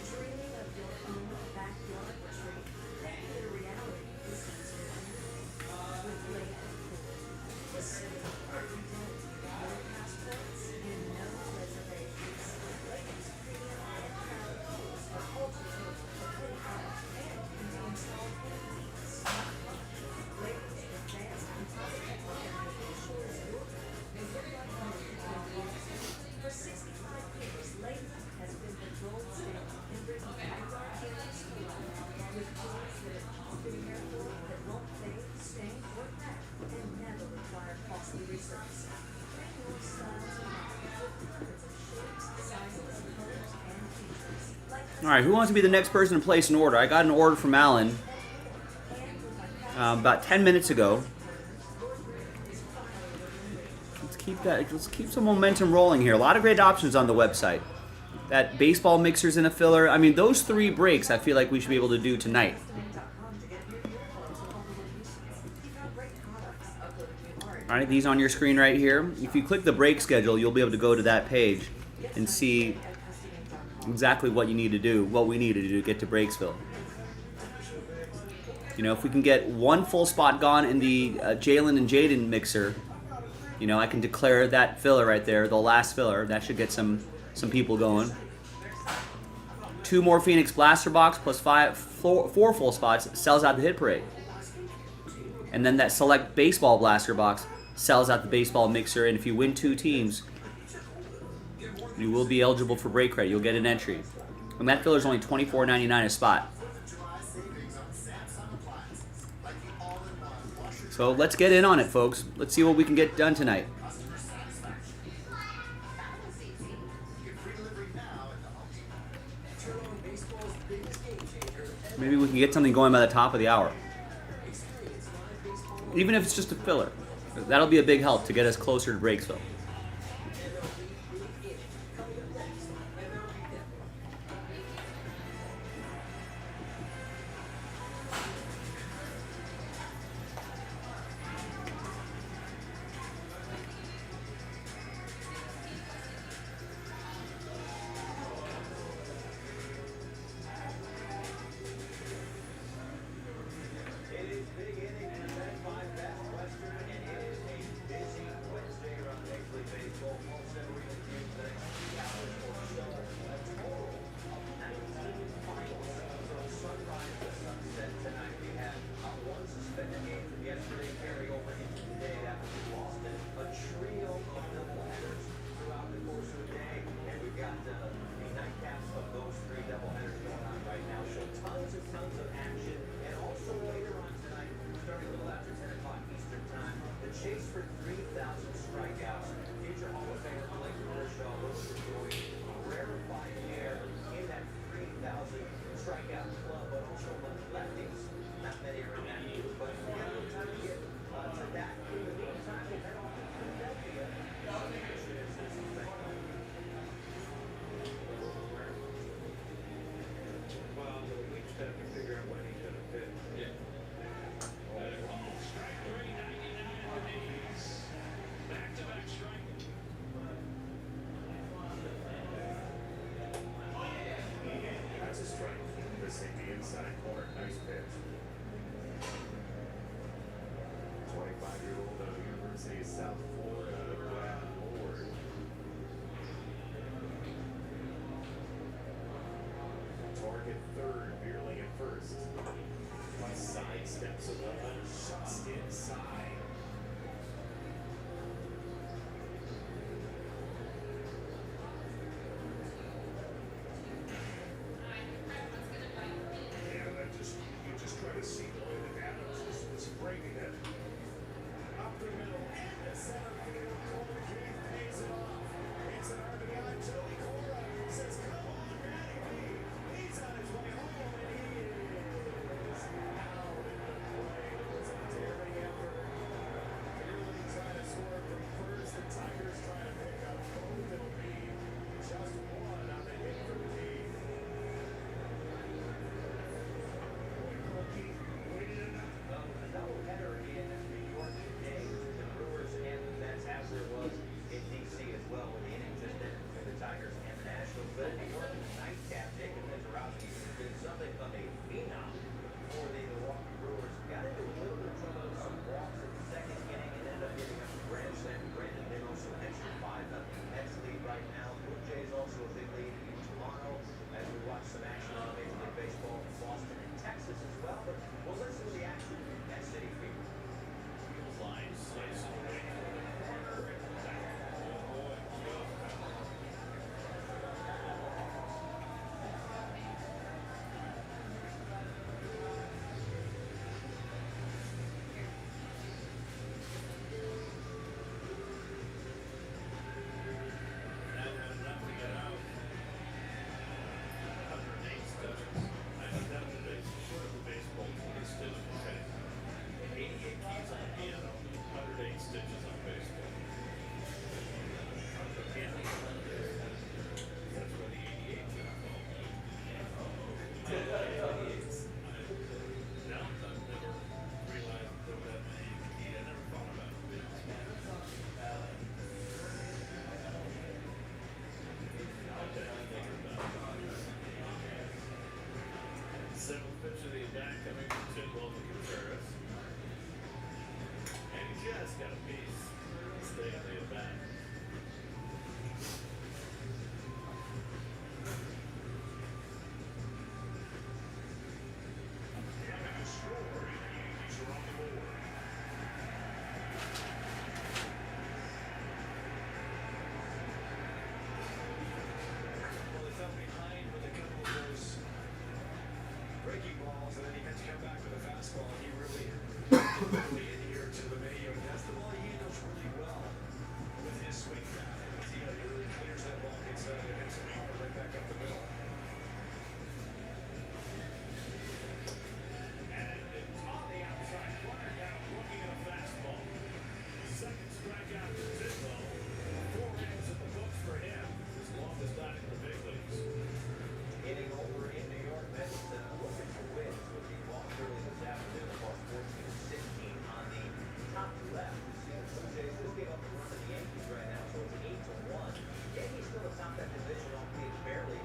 Dreaming of your own backyard retreat? Making it a reality is easier than you think. With Lake the city every day. No passports and no reservations. Lake's premium and proud pools are ultra-safe for clean water and contain small entities. Lake's advanced composite technology ensures your pool is the right home for years. For 65 years, Lake has been the gold standard in bringing backyard healing to life. With pools that have been cared for that won't fade, stain, or crack, and never require costly research. Bring your style to life with hundreds of shapes, sizes, colors, and features. Like All right, who wants to be the next person to place an order? I got an order from Alan about 10 minutes ago. Let's keep some momentum rolling here. A lot of great options on the website. That baseball mixer's in a filler. I mean, those 3 breaks I feel like we should be able to do tonight. All right, these on your screen right here. If you click the break schedule, you'll be able to go to that page and see exactly what you need to do, what we need to do to get to Breaksville. You know, if we can get 1 full spot gone in the Jalen and Jaden mixer, you know, I can declare that filler right there, the last filler. That should get some people going. 2 more Phoenix Blaster Box plus 4 full spots sells out the hit parade. And then that select baseball blaster box sells out the baseball mixer. And if you win 2 teams, you will be eligible for break credit. You'll get an entry. And that filler is only $24.99 a spot. So let's get in on it, folks. Let's see what we can get done tonight. Maybe we can get something going by the top of the hour. Even if it's just a filler. That'll be a big help to get us closer to Breaksville. It is big inning and event by Best Western, and it is a busy Wednesday around Lake strikeouts. Future Hall of Famer Blake Kershaw was enjoying rarefied air in that 3,000 strikeout club, but also among lefties. Not many are in that group, but we have a little time to get to that. In the meantime, we'll head off to Philadelphia. Well, we just have to figure out when he's going to fit. Yeah. Strike three, 99 on the knees. Back-to-back strike. That's a strike. Missing the inside corner. Nice pitch. 25-year-old out of University of South Florida, Brad Lord. Target third, Beerling at first. One side steps of the one just inside. Yeah, you just try to see the way that Adams is breaking it. Up the middle, into center field, Cora Keith pays it off. It's an RBI. Joey Cora says, come on, Matty B. He's on his way home, and he is out in the play. It was a daring effort. Beerling trying to score from first. The Tigers trying to pick up both. It'll be just one on the hit from Keith. A doubleheader in New York today. The Brewers and the Mets, as there was in D.C. as well, with the innings just ended between the Tigers and the Nationals. But in New York, the nightcap, Jacob Mizorowski has been something of a phenom for the Milwaukee Brewers. Got into a little bit of trouble with some walks in the second inning and ended up giving up a grand slam to Brandon Nimmo. So an extra 5-0 Mets lead right now. Blue Jays also a big lead in Toronto as we watch some action on Major League Baseball in Boston and Texas as well. But we'll listen to the action at Citi Field. Line slice away. That had enough to get out. 108 touches. I think that was the base, sort of the baseball is still okay. 88 keys on the piano, 108 stitches on baseball. The piano. That's where the 88 came from. Now, I've never realized there were that many. I never thought about it. Seventh pitch of the at-bat coming from Tidwell to Contreras. And he just got a piece. Stay on the at-bat. Having a score, and the Yankees are on the board. Well, they fell behind with a couple of those breaking balls, and then he had to come back with a fastball, and he really adhered to the Mayo. And that's the ball he handles really well with his swing bat. He really clears that ball, gets out, and hits it hard right back up the middle. And on the outside corner now, looking at a fastball. Second strikeout for Tidwell. 4 innings in the books for him. His longest out in the big leagues. Getting over in New York, Mets looking for wins with the loss early this afternoon, across 14-16 on the top left. You see the Blue Jays just gave up a run to the Yankees right now, so it's 8-1. Yankees still atop that division, albeit barely.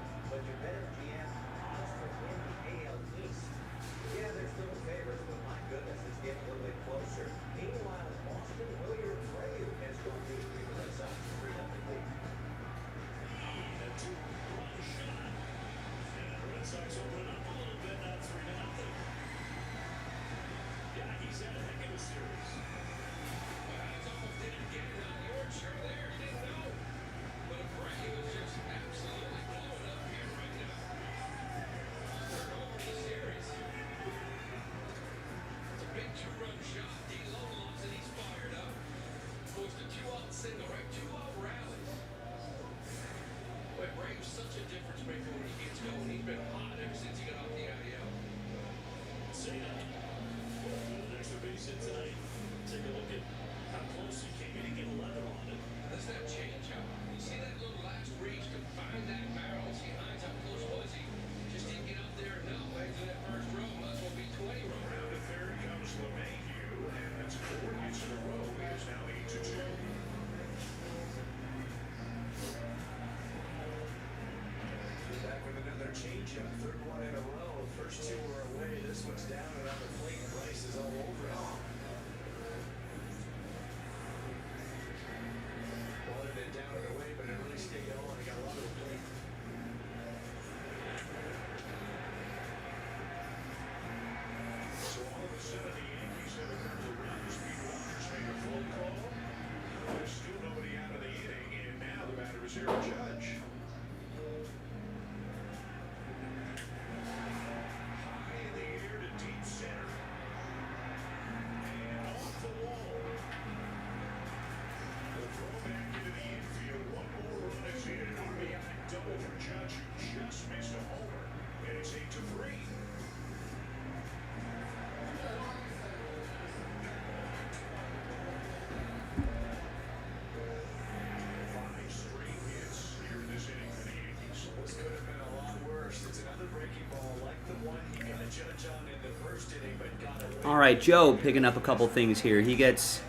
All right, Joe picking up a couple things here. He gets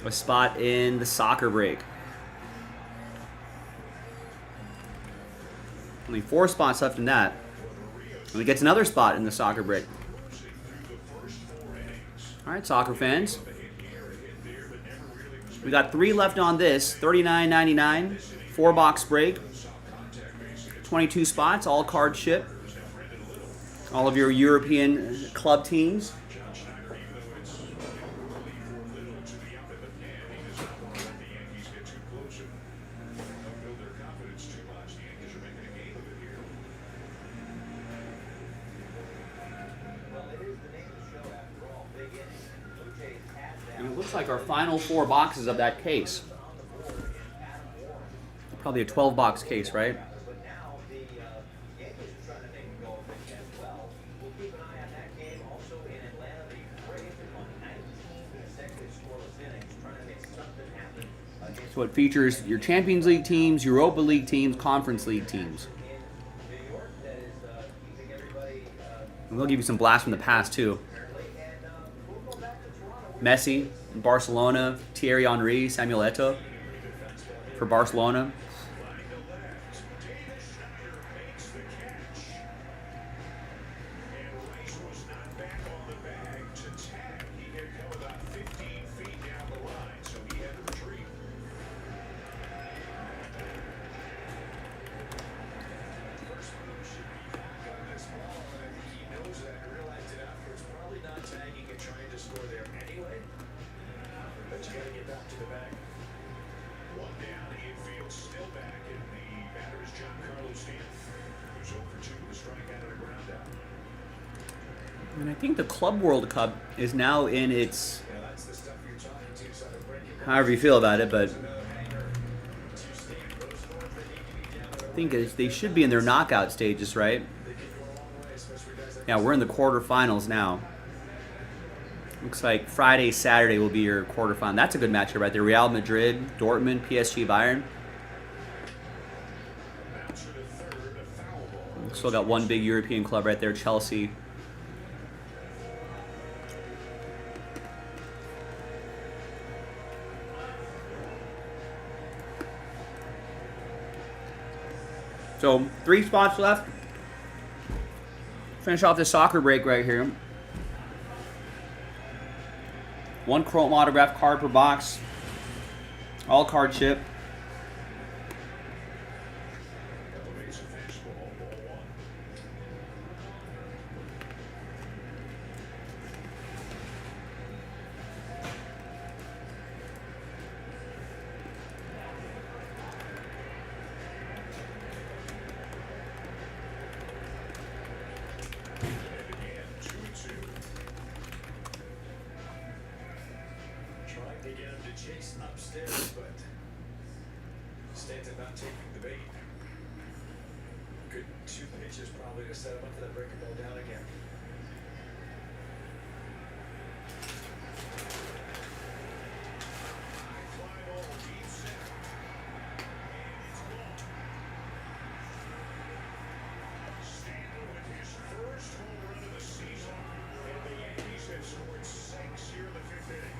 a spot in the soccer break. Only 4 spots left in that. And he gets another spot in the soccer break. All right, soccer fans. We got 3 left on this. $39.99, 4-box break. 22 spots, all card ship. All of your European club teams. And it looks like our final 4 boxes of that case. Probably a 12-box case, right? So it features your Champions League teams, Europa League teams, Conference League teams. And we'll give you some blasts from the past, too. Messi, Barcelona, Thierry Henry, Samuel Eto'o for Barcelona. And I think the Club World Cup is now in its, however you feel about it, but I think they should be in their knockout stages, right? Yeah, we're in the quarterfinals now. Looks like Friday, Saturday will be your quarterfinal. That's a good matchup right there. Real Madrid, Dortmund, PSG, Bayern. Still got one big European club right there, Chelsea. So 3 spots left. Finish off this soccer break right here. 1 chrome autograph card per box. All card chip. Upstairs, but Stanton not taking the bait. Good 2 pitches probably to set him up for that breaking ball down again. Fly ball deep center. And it's gone. Stanton with his first home run of the season, and the Yankees have scored 6 here in the 5th inning.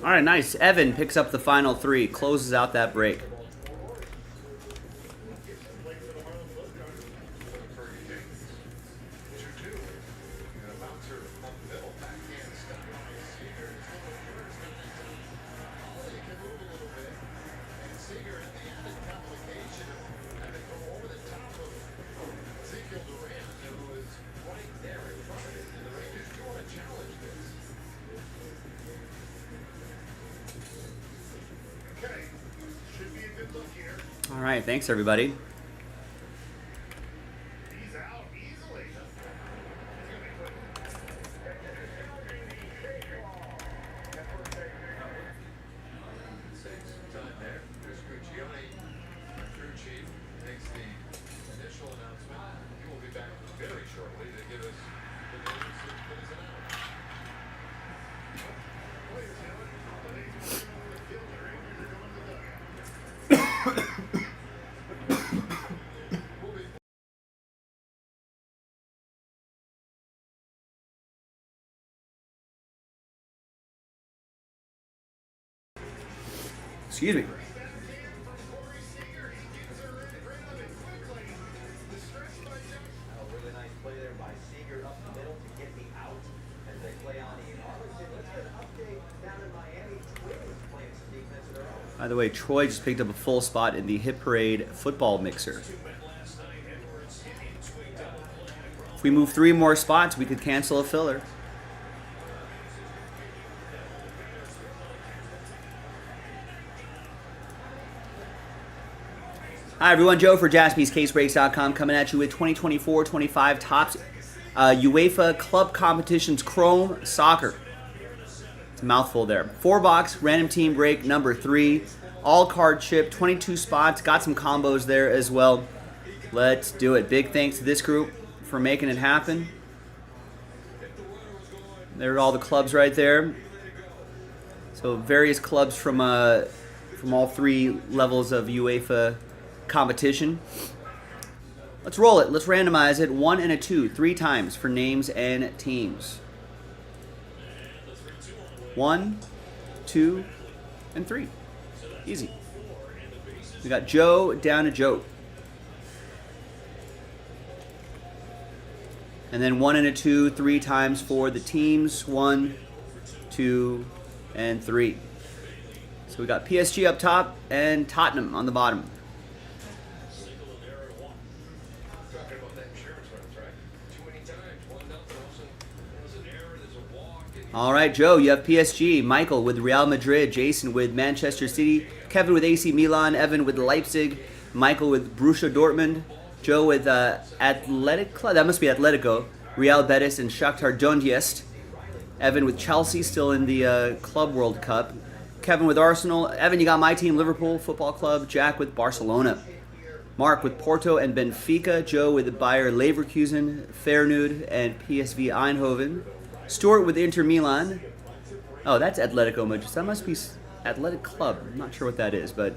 All right, nice. Evan picks up the final 3, closes out that break. All right, thanks everybody. He's out easily. Time there. There's Guccione. Our crew chief makes the initial announcement. He will be back very shortly to give us the news that is announced. Excuse me. A really nice play there by Seager up the middle to get me out as they play on in Arlington. Let's get an update down in Miami. Twins playing some defense of their own. By the way, Troy just picked up a full spot in the Hit Parade football mixer. If we move 3 more spots, we could cancel a filler. Hi everyone, Joe for JaspysCaseBreaks.com coming at you with 2024-25 Topps UEFA Club Competitions Chrome Soccer. It's a mouthful there. 4-box, random team break number 3. All card chip, 22 spots. Got some combos there as well. Let's do it. Big thanks to this group for making it happen. There are all the clubs right there. So various clubs from all 3 levels of UEFA competition. Let's roll it. Let's randomize it. 1 and a 2, 3 times for names and teams. 1, 2, and 3. Easy. We got Joe down to Joe. And then 1 and a 2, 3 times for the teams. 1, 2, and 3. So we got PSG up top and Tottenham on the bottom. Talking about that insurance runs, right? Too many times. 1-0. There's an error. There's a walk. All right, Joe, you have PSG. Michael with Real Madrid. Jason with Manchester City. Kevin with AC Milan. Evan with Leipzig. Michael with Borussia Dortmund. Joe with Athletic Club. That must be Atletico. Real Betis and Shakhtar Donetsk. Evan with Chelsea, still in the Club World Cup. Kevin with Arsenal. Evan, you got my team, Liverpool Football Club. Jack with Barcelona. Mark with Porto and Benfica. Joe with Bayer Leverkusen, Feyenoord, and PSV Eindhoven. Stuart with Inter Milan. Oh, that's Atletico Madrid. That must be Athletic Club. I'm not sure what that is, but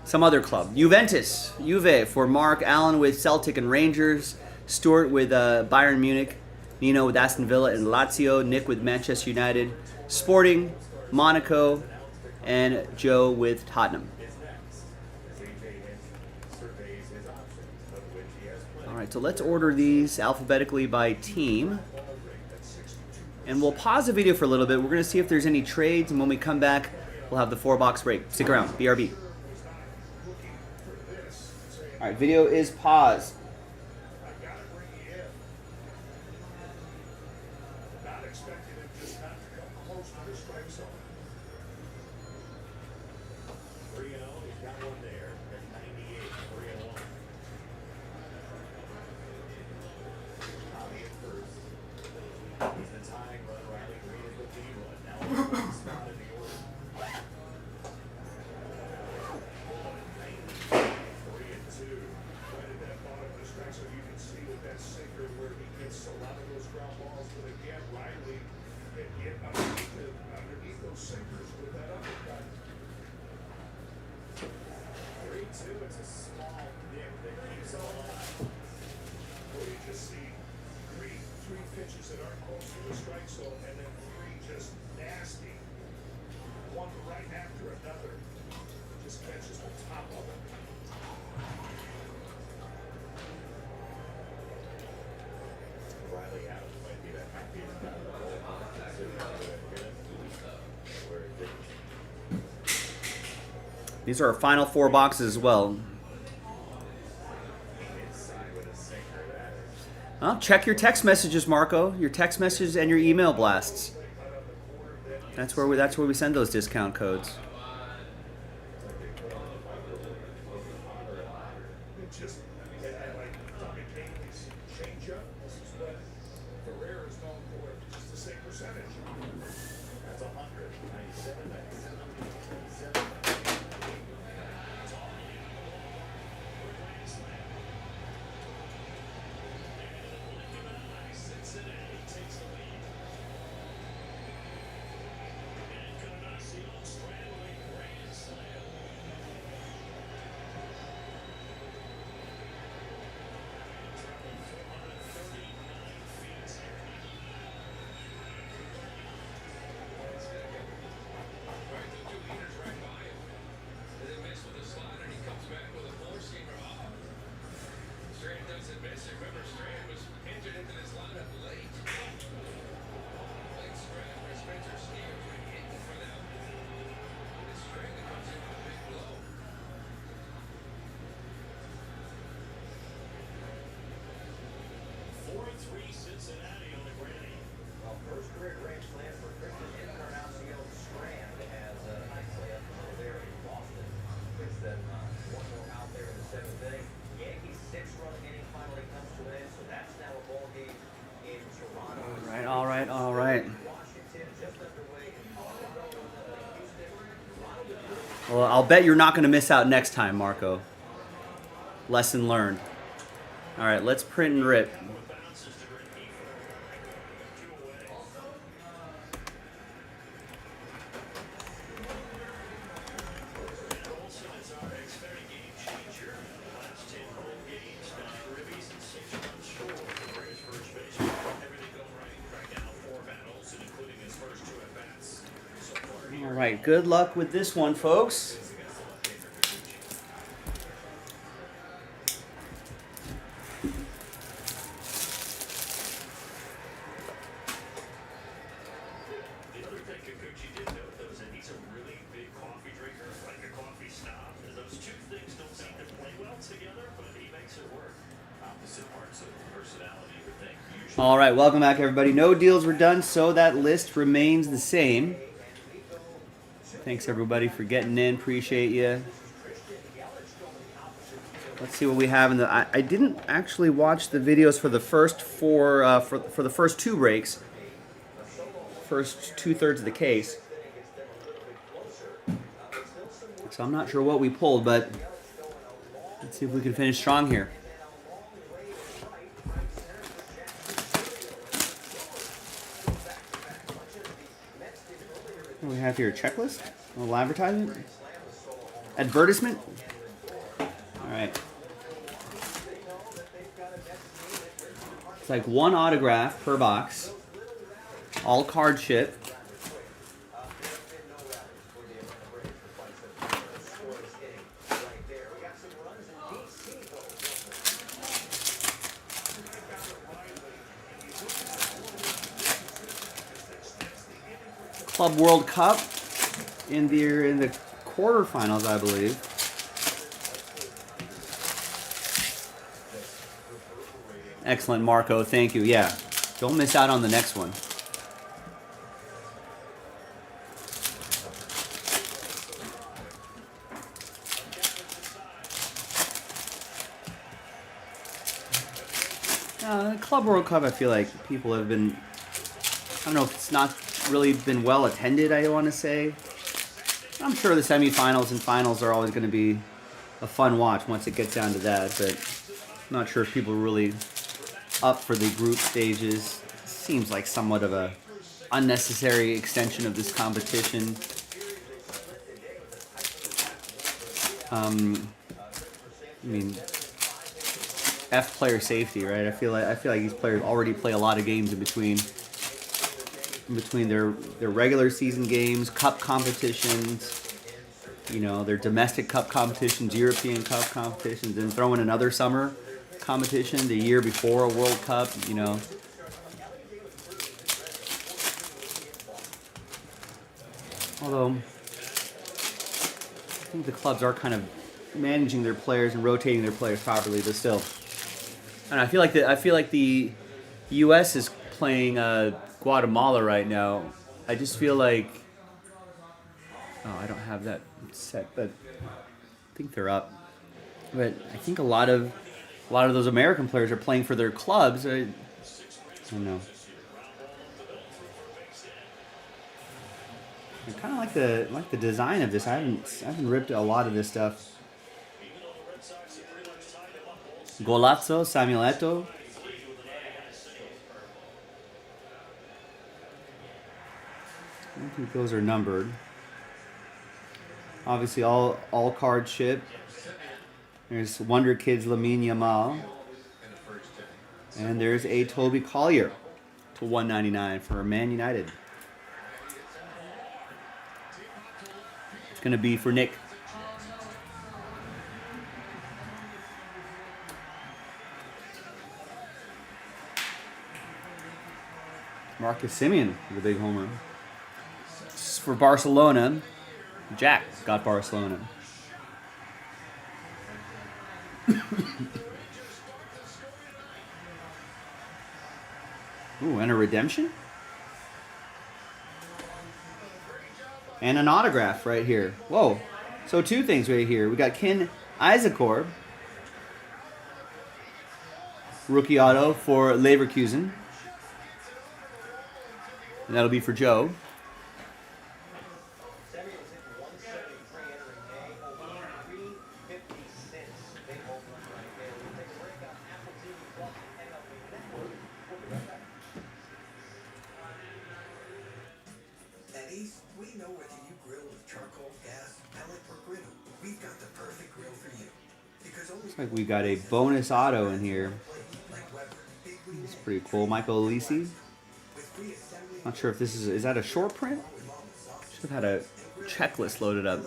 some other club. Juventus, Juve for Mark. Allen with Celtic and Rangers. Stuart with Bayern Munich. Nino with Aston Villa and Lazio. Nick with Manchester United. Sporting, Monaco, and Joe with Tottenham. All right, so let's order these alphabetically by team. And we'll pause the video for a little bit. We're going to see if there's any trades, and when we come back, we'll have the 4-box break. Stick around. BRB. All right, video is paused. Not expecting him just not to come close to the strike zone. 3-0, he's got one there at 98, 3-1. Tommy at first. He's the tying run. Riley Green is the lead run. Now he's spot in the order. 3-2. Right at that bottom of the strike zone, you can see with that sinker where he gets a lot of those ground balls. But again, Riley can get underneath those sinkers with that uppercut. 3-2, it's a small nip that keeps it alive. Well, you just see three pitches that aren't These are our final 4 boxes as well. Well, check your text messages, Marco. Your text messages and your email blasts. That's where we send those discount codes. Just like Tommy King's changeup. This is what Ferrer is known for. Just the same percentage. That's 100. 97, 97. Cincinnati takes the lead. And Encarnacion scrambling grand slam. Traveled 439 feet. Right, the 2 meters right by him. And then missed with a slider, and he comes back with a four-seamer. Oh. Strand doesn't miss it. Remember, Strand was entered into this lineup late. Late Strand for Spencer Steers been hitting for them. It's Strand that comes in with a big blow. 4-3 Cincinnati on the granny. Well, first career grand slam for Christian Encarnacion Strand has nicely up there in Boston. Puts them one more out there in the 7th inning. Yankees 6-run inning finally comes to an end, so that's now a ball game in Toronto. All right. Washington just underway in Colorado and Houston. Well, I'll bet you're not going to miss out next time, Marco. Lesson learned. All right, let's print and rip. Bounces to Rickie for 2 away. And Olsen is our Xfinity game changer. Last 10 home games, 9 ribbies and 6 runs scored for Braves first baseman. Everything going right now for Matt Olsen, including his first 2 at-bats. So far here. All right, good luck with this one, folks. The other thing Kikuchi did note, though, is that he's a really big coffee drinker, like a coffee snob. Those 2 things don't seem to play well together, but he makes it work. Opposite parts of personality, you would think. Usually. All right, welcome back, everybody. No deals were done, so that list remains the same. Thanks, everybody, for getting in. Appreciate you. Let's see what we have in the. I didn't actually watch the videos for the first 4 for the first 2 breaks. First 2/3 of the case. So I'm not sure what we pulled, but let's see if we can finish strong here. What do we have here? A checklist? A little advertisement? Advertisement? All right. It's like 1 autograph per box. All card ship. Club World Cup in the quarterfinals, I believe. Excellent, Marco. Thank you. Yeah, don't miss out on the next one. The Club World Cup, I feel like people have been, I don't know if it's not really been well attended, I want to say. I'm sure the semifinals and finals are always going to be a fun watch once it gets down to that, but I'm not sure if people are really up for the group stages. Seems like somewhat of a unnecessary extension of this competition. I mean, F player safety, right? I feel like these players already play a lot of games in between their regular season games, cup competitions, you know, their domestic cup competitions, European cup competitions, and throw in another summer competition the year before a World Cup, you know. Although, I think the clubs are kind of managing their players and rotating their players properly, but still. And I feel like the U.S. is playing Guatemala right now. I just feel like, oh, I don't have that set, but I think they're up. But I think a lot of those American players are playing for their clubs. I don't know. I kind of like the design of this. I haven't ripped a lot of this stuff. Golazzo, Samuel Eto'o. I don't think those are numbered. Obviously, all card chip. There's Wonder Kids Lamine Yamal. And there's a Toby Collier to 199 for Man United. It's going to be for Nick. Marcus Simeon with a big homer. For Barcelona, Jack got Barcelona. Ooh, and a redemption? And an autograph right here. Whoa. So two things right here. We got Ken Isaacor. Rookie auto for Leverkusen. And that'll be for Joe. At East, we know whether you grill with charcoal, gas, pellet, or griddle. We've got the perfect grill for you. Because only Looks like we got a bonus auto in here. It's pretty cool. Michael Alisi. Not sure if this is that a short print? Should have had a checklist loaded up.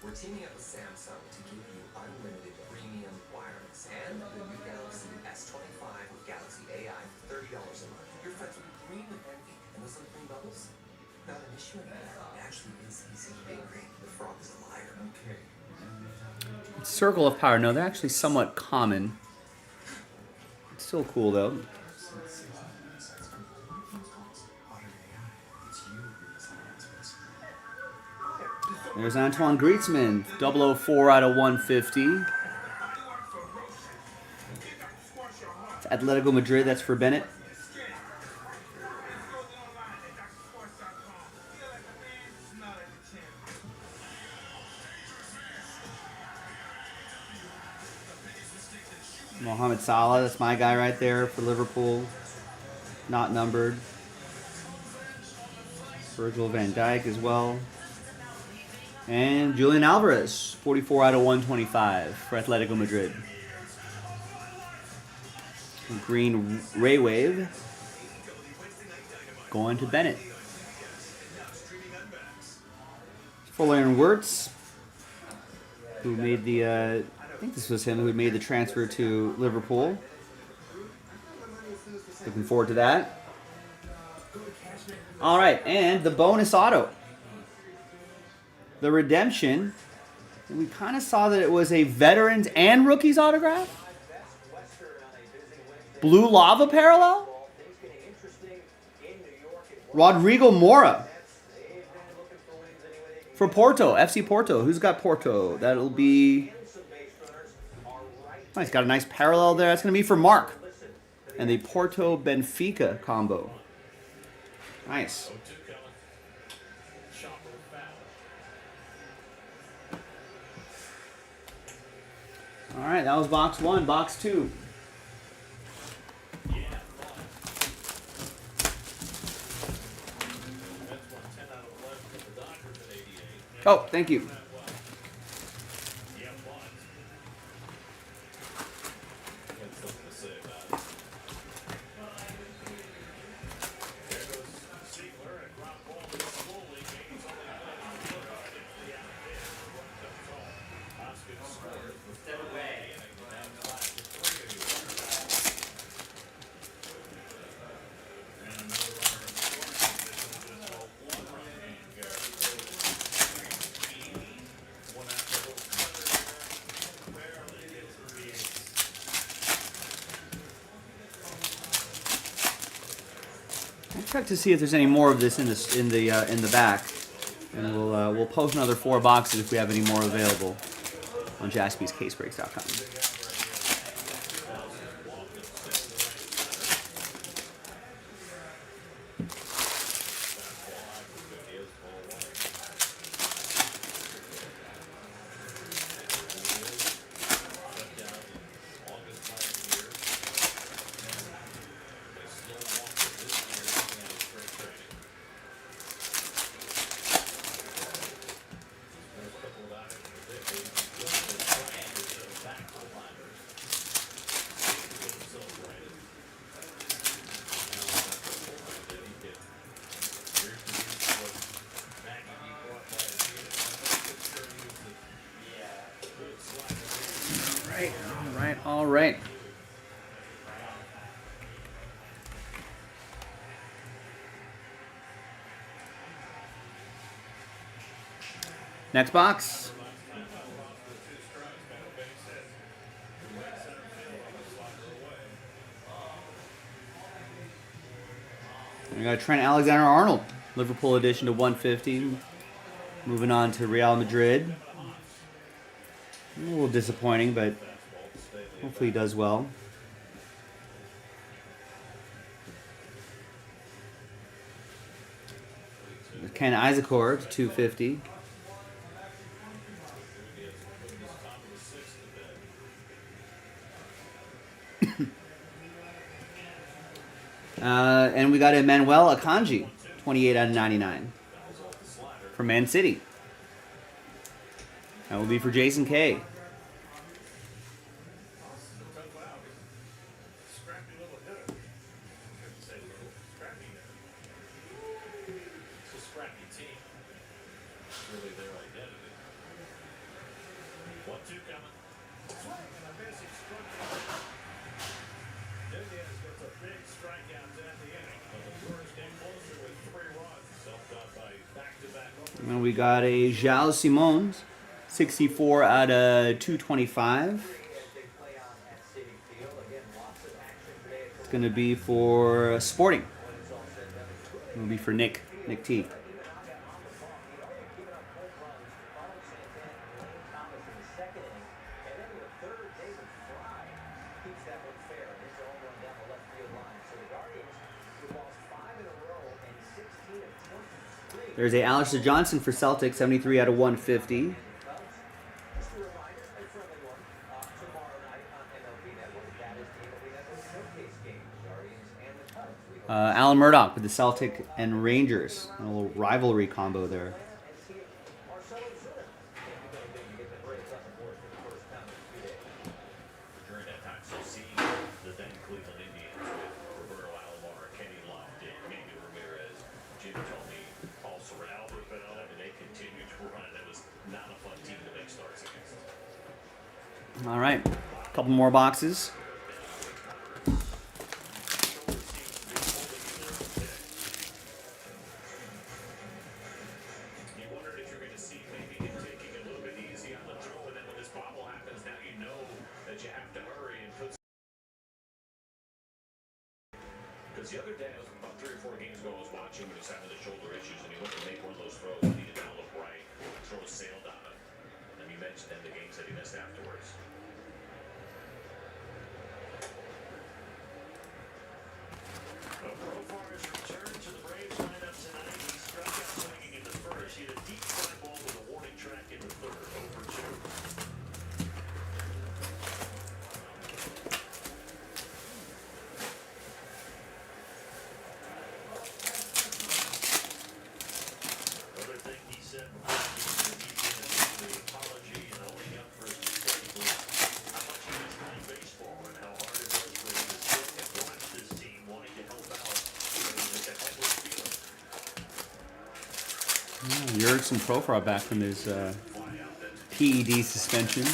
We're teaming up with Samsung to give you unlimited premium wireless and the new Galaxy S25 with Galaxy AI for $30 a month. Your friends will be green with envy, and those little green bubbles? Not an issue anymore. It actually is easy to be green. The frog is a liar. Okay. Circle of Power. No, they're actually somewhat common. It's still cool though. There's Antoine Griezmann, 004 out of 150. It's Atletico Madrid, that's for Bennett. Mohamed Salah, that's my guy right there for Liverpool. Not numbered. Virgil van Dijk as well. And Julian Alvarez, 44 out of 125 for Atletico Madrid. Green Ray Wave going to Bennett. Fuller and Wirtz, who made the, I think this was him who made the transfer to Liverpool. Looking forward to that. All right, and the bonus auto. The redemption, we kind of saw that it was a veterans and rookies autograph. Blue Lava parallel. Rodrigo Mora for Porto, FC Porto. Who's got Porto? That'll be. Nice, got a nice parallel there. That's going to be for Mark. And the Porto Benfica combo. Nice. All right, that was box one. Box two. Oh, thank you. check to see if there's any more of this in the back, and we'll post another 4 boxes if we have any more available on JaspysCaseBreaks.com. All right. Next box. We got Trent Alexander-Arnold, Liverpool edition to 150. Moving on to Real Madrid. A little disappointing, but hopefully he does well. Ken Isaacore to 250. And we got Emmanuel Akanji, 28 out of 99 for Man City. That will be for Jason K. And we got a João Simões, 64 out of 225. It's going to be for Sporting. It will be for Nick T. There's a Alistair Johnson for Celtic, 73 out of 150. Alan Murdoch with the Celtic and Rangers. A little rivalry combo there. All right, a couple more boxes. Because the other day, about 3 or 4 games ago, I was watching when he was having the shoulder issues, and he went to make one of those throws, and he did not look right. The throw sailed on him. And he mentioned in the games that he missed afterwards. Profar has returned to the Braves lineup tonight. He struck out swinging in the first. He had a deep fly ball with a warning track in the third, over 2. Jurickson Profar back from his PED suspension.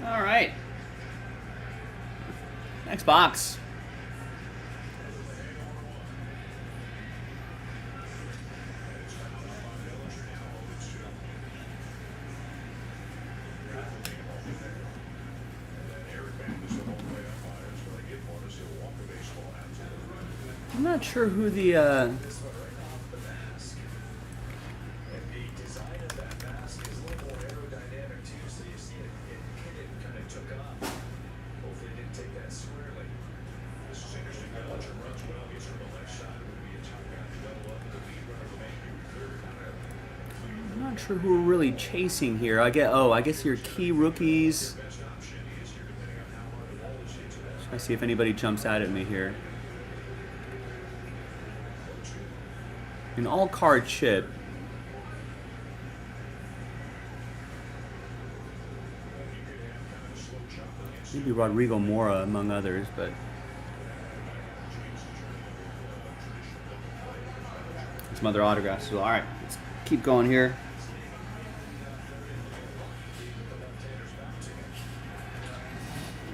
All right. Next box. I'm not sure who the The design of that mask is a little more aerodynamic too, so you see it hit it and kind of took off. Hopefully it didn't take that squarely. This is interesting. Bellinger runs well. He's from the left side. It would be a top guy to double up. The lead runner remain third. I'm not sure who we're really chasing here. I guess your key rookies. Best option is here depending on how hard the ball is hit to that. Try to see if anybody jumps out at me here. An all-card chip. Maybe Rodrigo Mora among others, but some other autographs as well. All right, let's keep going here.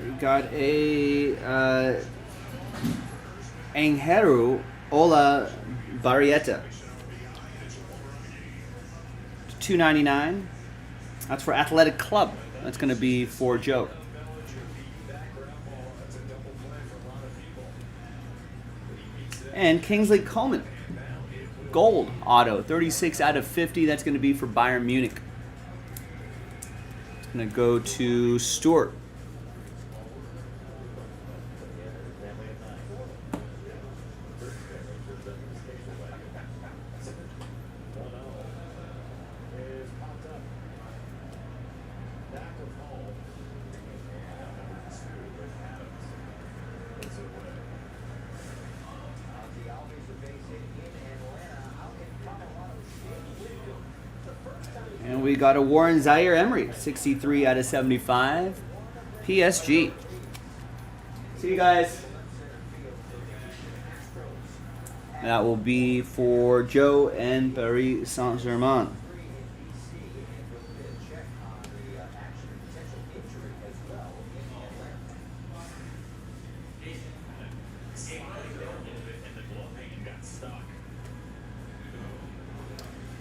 We got a Angelo Ola Barrieta. $2.99. That's for Athletic Club. That's going to be for Joe. And Kingsley Coleman. Gold auto. 36 out of 50. That's going to be for Bayern Munich. It's going to go to Stuart. And we got a Warren Zaire Emery, 63 out of 75. PSG. See you guys. That will be for Joe and Paris Saint-Germain.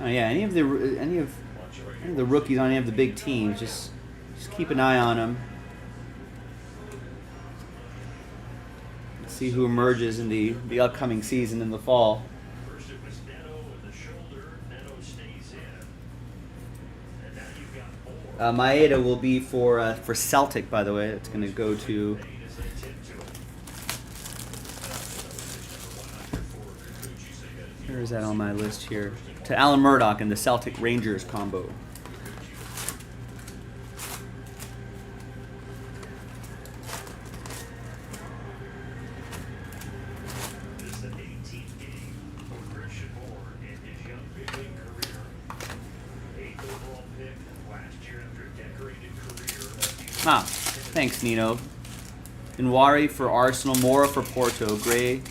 Oh yeah, any of the rookies on any of the big teams, just keep an eye on them. See who emerges in the upcoming season in the fall. First it was Neto with the shoulder. Neto stays in. And now you've got more. Maeda will be for Celtic, by the way. It's going to go to. Where is that on my list here? To Alan Murdoch and the Celtic Rangers combo. This is the 18th game for Christian Moore in his young big league career. 8th overall pick last year after a decorated career. Thanks, Nino. Nwari for Arsenal, Mora for Porto, Gray,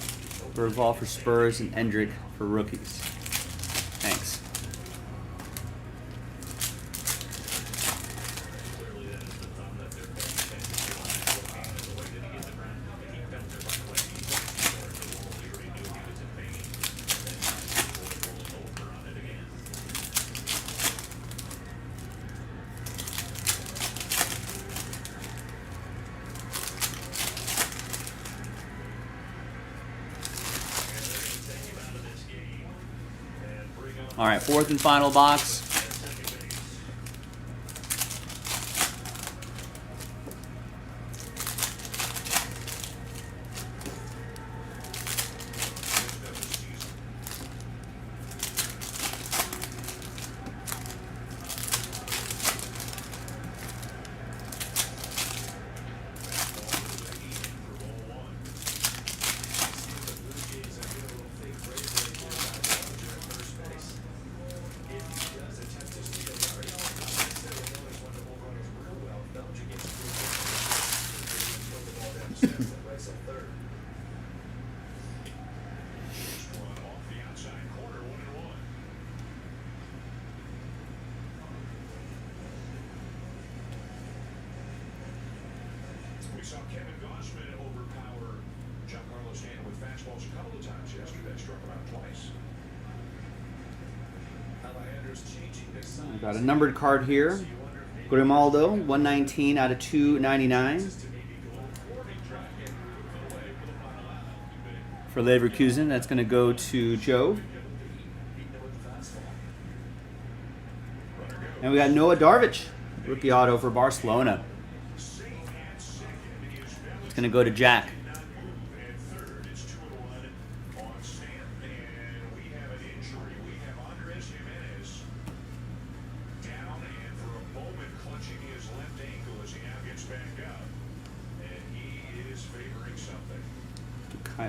Bergvall for Spurs, and Endrick for rookies. Thanks. All right, fourth and final box. saw Kevin Gossman overpower Giancarlo Stanton with fastballs a couple of times yesterday. Struck him out twice. Alejandro's changing this side. I got a numbered card here. Grimaldo, 119 out of 299. For Leverkusen, that's going to go to Joe. And we got Noah Darvish, rookie auto for Barcelona. It's going to go to Jack.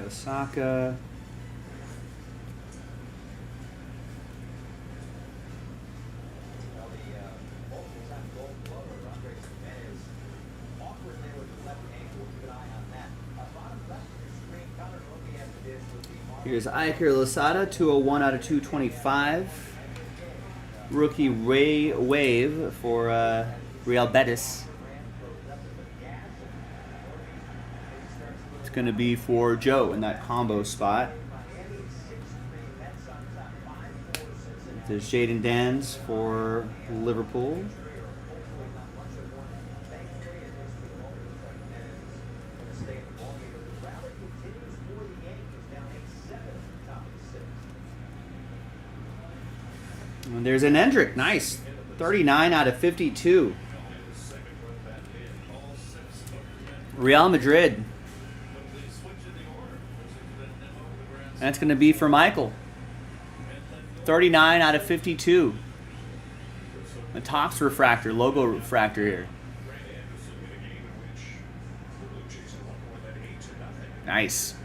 Osaka. Here's Iker Losada, 201 out of 225. Rookie Ray Wave for Real Betis. It's going to be for Joe in that combo spot. There's Jaden Dans for Liverpool. And there's an Hendrick, nice. 39 out of 52. Real Madrid. That's going to be for Michael. 39 out of 52. The Topps refractor, logo refractor here. Nice.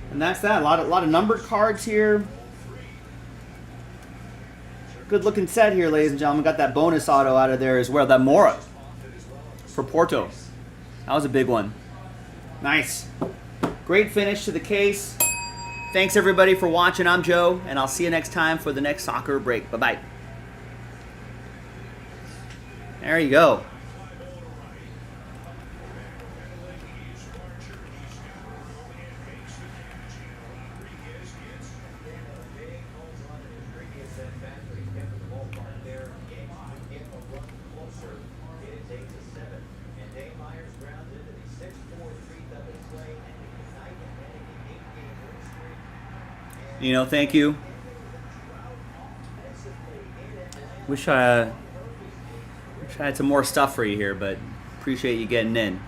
And that's that. A lot of numbered cards here. Good looking set here, ladies and gentlemen. Got that bonus auto out of there as well. That Mora for Porto. That was a big one. Nice. Great finish to the case. Thanks everybody for watching. I'm Joe, and I'll see you next time for the next soccer break. Bye-bye. There you go. You know, thank you. Wish I had some more stuff for you here, but appreciate you getting in.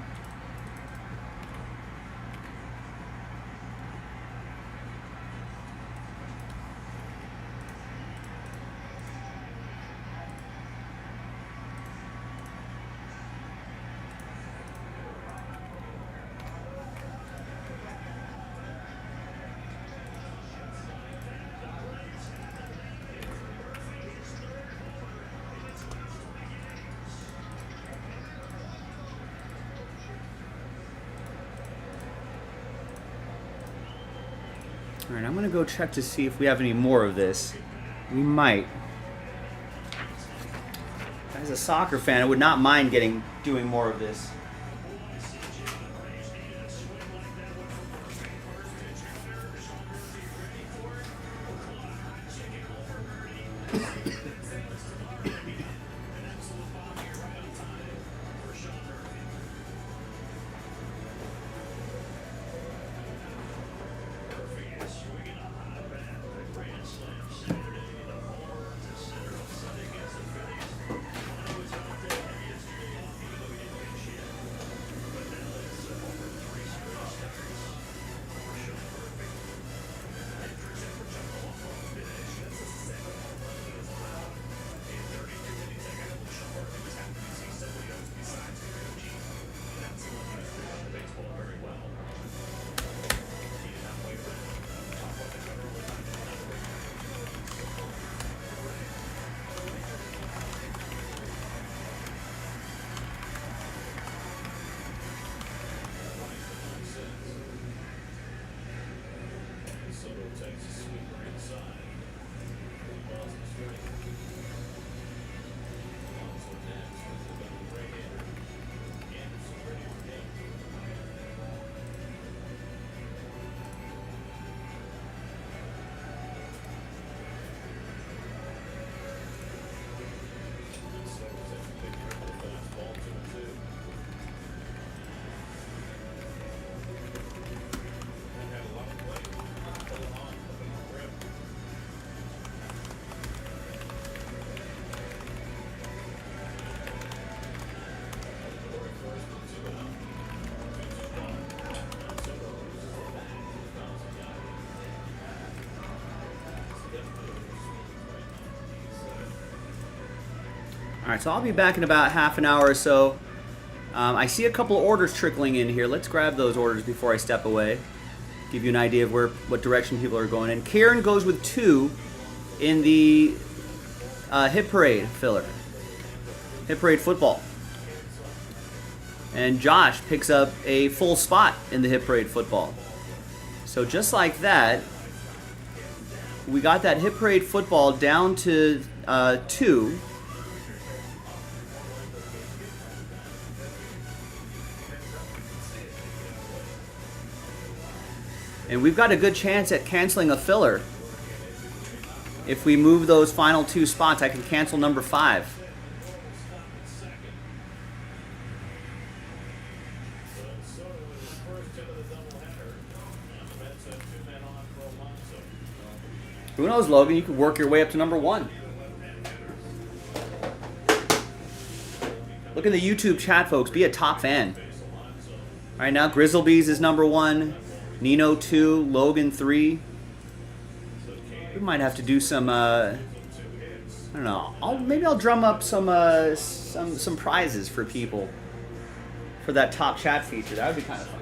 All right, I'm gonna go check to see if we have any more of this. We might. As a soccer fan, I would not mind doing more of this. All right, so I'll be back in about half an hour or so. I see a couple orders trickling in here. Let's grab those orders before I step away. Give you an idea of what direction people are going in. Kieran goes with 2 in the Hit Parade filler. Hit Parade football. And Josh picks up a full spot in the Hit Parade football. So just like that, we got that Hit Parade football down to 2. And we've got a good chance at canceling a filler. If we move those final 2 spots, I can cancel number 5. Who knows, Logan? You could work your way up to number 1. Look in the YouTube chat, folks. Be a top fan. All right, now Grizzlebees is number 1. Nino 2, Logan 3. We might have to do some. I don't know. Maybe I'll drum up some prizes for people for that top chat feature. That would be kind of fun.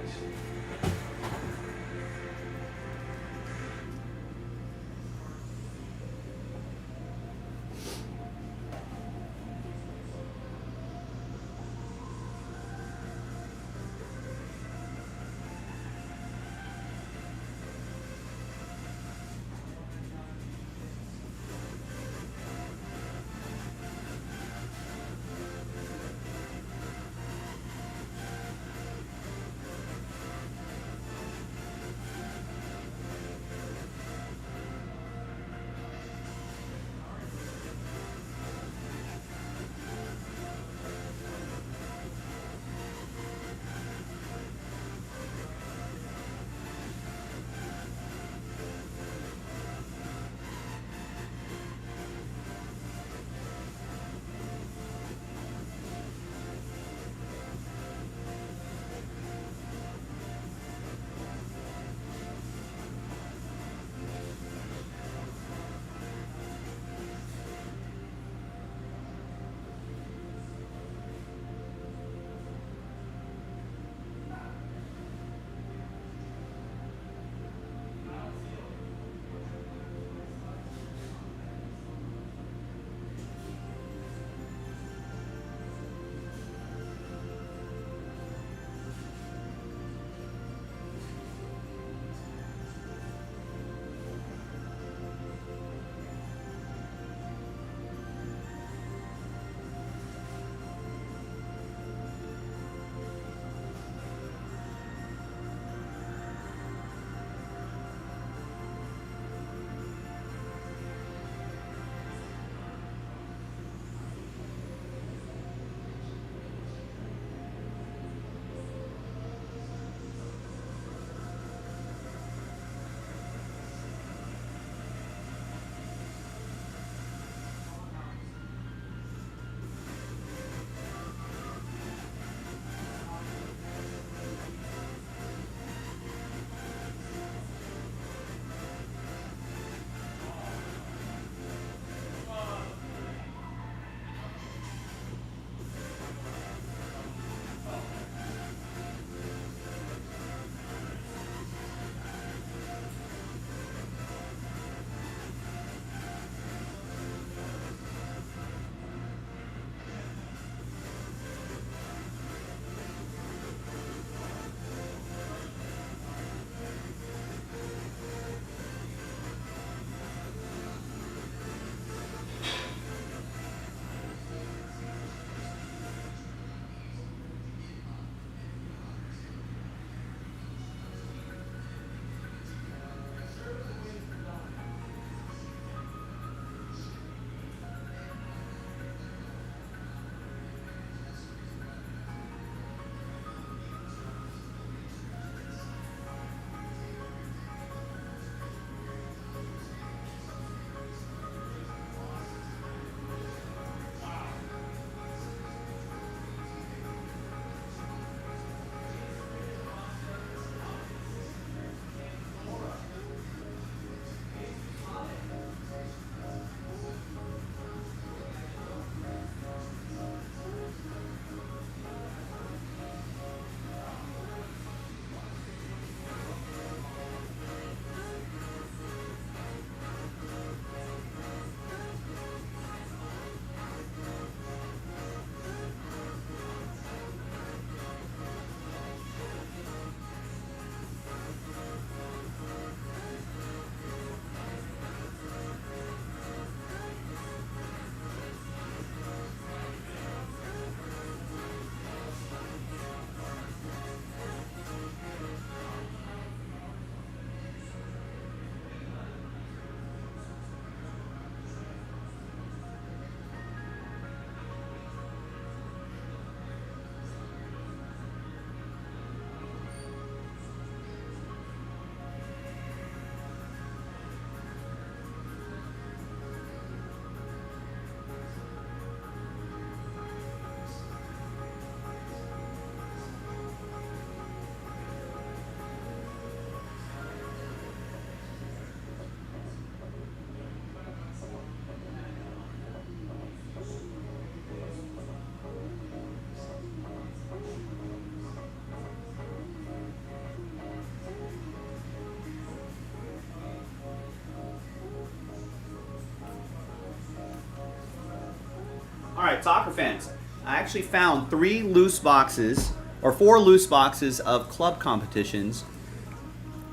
All right, soccer fans. I actually found 3 loose boxes, or 4 loose boxes of club competitions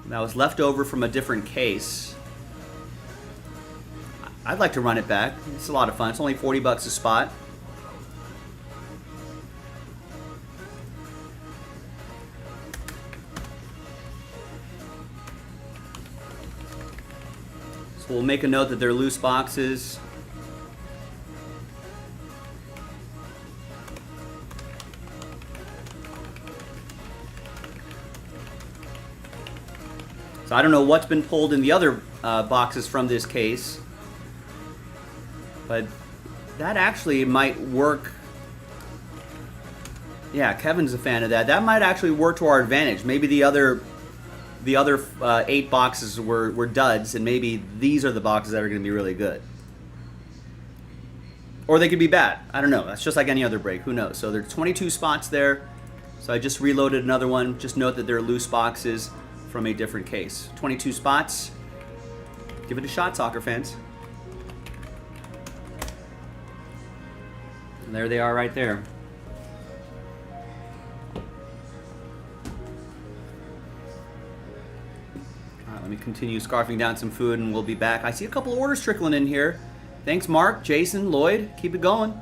that was left over from a different case. I'd like to run it back. It's a lot of fun. It's only $40 a spot. So we'll make a note that they're loose boxes. So I don't know what's been pulled in the other boxes from this case, but that actually might work. Yeah, Kevin's a fan of that. That might actually work to our advantage. Maybe the other 8 boxes were duds, and maybe these are the boxes that are going to be really good. Or they could be bad. I don't know. That's just like any other break. Who knows? So there's 22 spots there. So I just reloaded another one. Just note that they're loose boxes from a different case. 22 spots. Give it a shot, soccer fans. And there they are right there. All right, let me continue scarfing down some food and we'll be back. I see a couple of orders trickling in here. Thanks, Mark, Jason, Lloyd. Keep it going.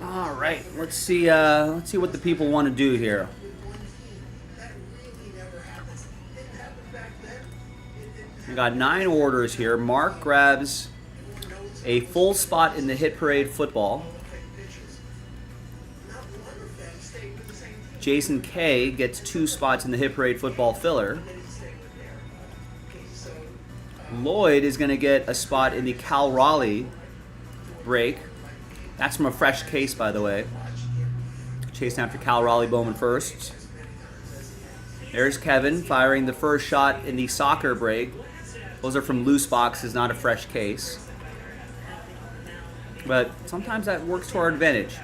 All right, let's see what the people want to do here. We got 9 orders here. Mark grabs a full spot in the Hit Parade football. Jason K gets 2 spots in the Hit Parade football filler. Lloyd is going to get a spot in the Cal Raleigh break. That's from a fresh case, by the way. Chasing after Cal Raleigh Bowman first. There's Kevin firing the first shot in the soccer break. Those are from loose boxes, not a fresh case. But sometimes that works to our advantage.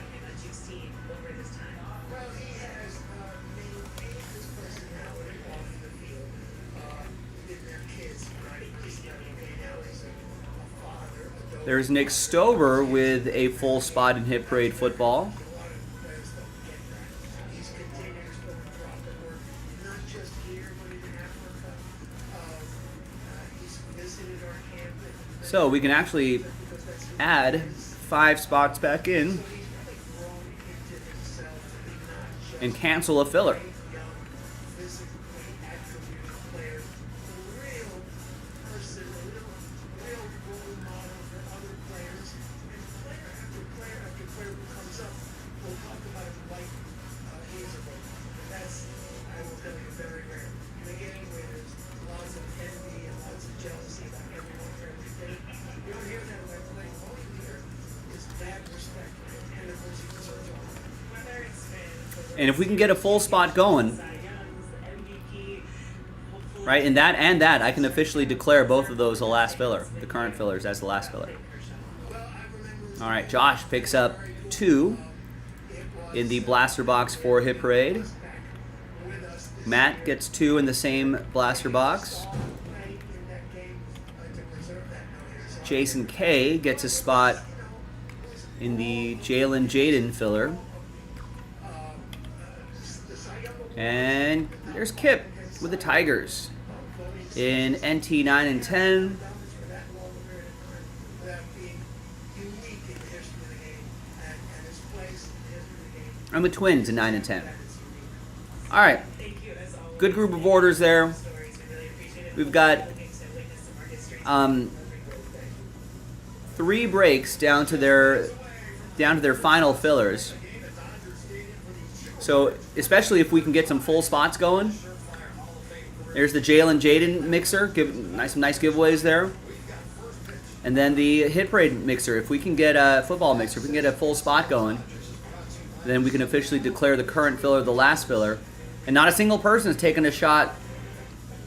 There's Nick Stover with a full spot in Hit Parade football. So we can actually add 5 spots back in and cancel a filler. And if we can get a full spot going, right, and that, I can officially declare both of those the last filler, the current fillers as the last filler. All right, Josh picks up 2 in the blaster box for Hit Parade. Matt gets 2 in the same blaster box. Jason K gets a spot in the Jalen Jaden filler. And there's Kip with the Tigers in NT 9 and 10. I'm the Twins in 9 and 10. All right, good group of orders there. We've got 3 breaks down to their final fillers. So especially if we can get some full spots going. There's the Jalen Jaden mixer, some nice giveaways there. And then the Hit Parade mixer, if we can get a football mixer, if we can get a full spot going, then we can officially declare the current filler the last filler. And not a single person has taken a shot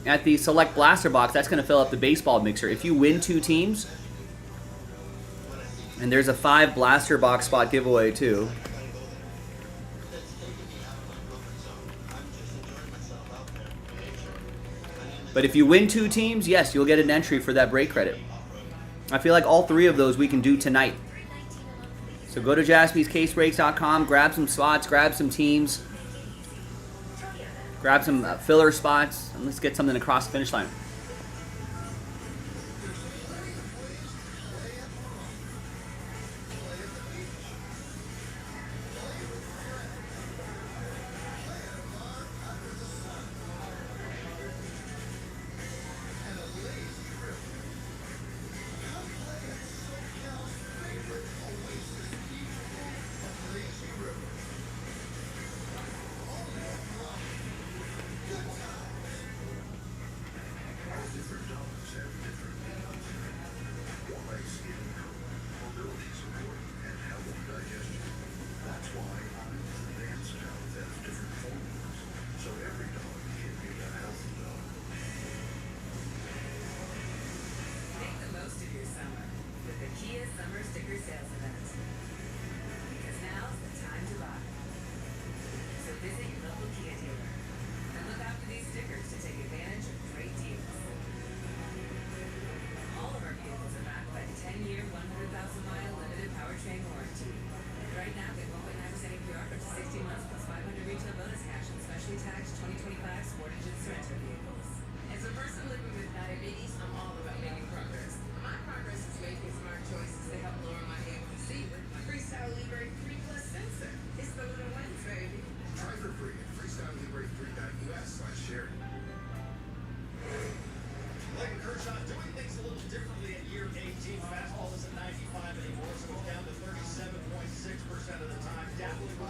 at the select blaster box. That's going to fill up the baseball mixer. If you win 2 teams, and there's a 5 blaster box spot giveaway too. But if you win 2 teams, yes, you'll get an entry for that break credit. I feel like all 3 of those we can do tonight. So go to jaspyscasebreaks.com, grab some spots, grab some teams, grab some filler spots, and let's get something across the finish line.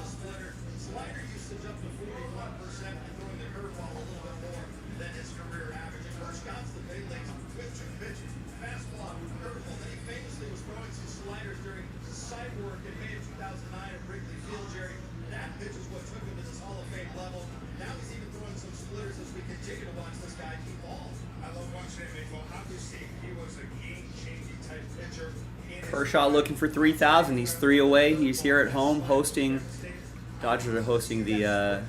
the splitter. Slider usage up to 41% and throwing the curveball a little bit more than his career average. And first got to the big leagues with two pitches. Fastball, curveball. Then he famously was throwing some sliders during side work in May of 2009 at Wrigley Field, Jerry. That pitch is what took him to this Hall of Fame level. Now he's even throwing some splitters as we continue to watch this guy keep balls. I love watching him. Well, obviously, he was a game-changing type pitcher. Kershaw looking for 3,000. He's 3 away. He's here at home hosting. Dodgers are hosting the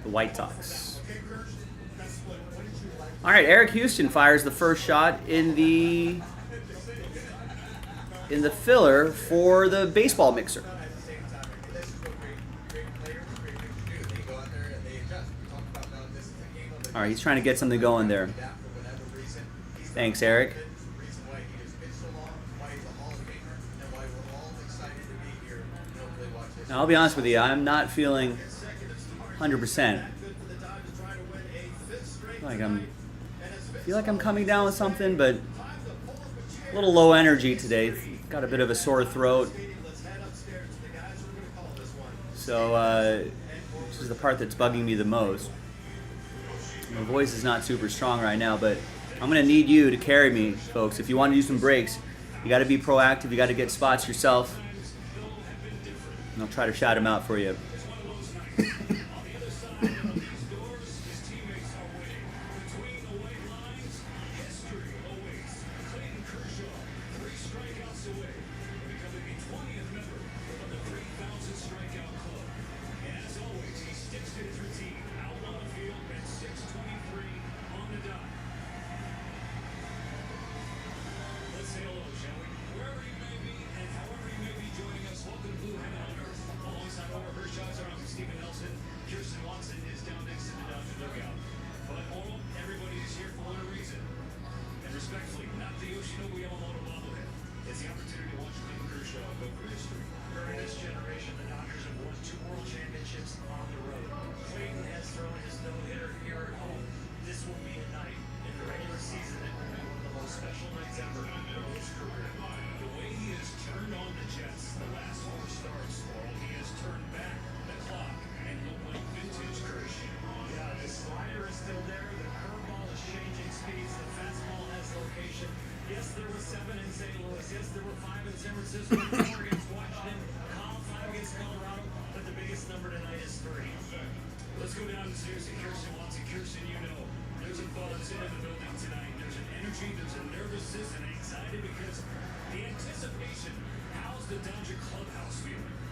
White Sox. All right, Eric Houston fires the first shot in the filler for the baseball mixer. All right, he's trying to get something going there. Thanks, Eric. Now, I'll be honest with you, I'm not feeling 100%. I feel like I'm coming down with something, but a little low energy today. Got a bit of a sore throat. So, this is the part that's bugging me the most. My voice is not super strong right now, but I'm going to need you to carry me, folks. If you want to do some breaks, you got to be proactive. You got to get spots yourself. And I'll try to shout him out for you.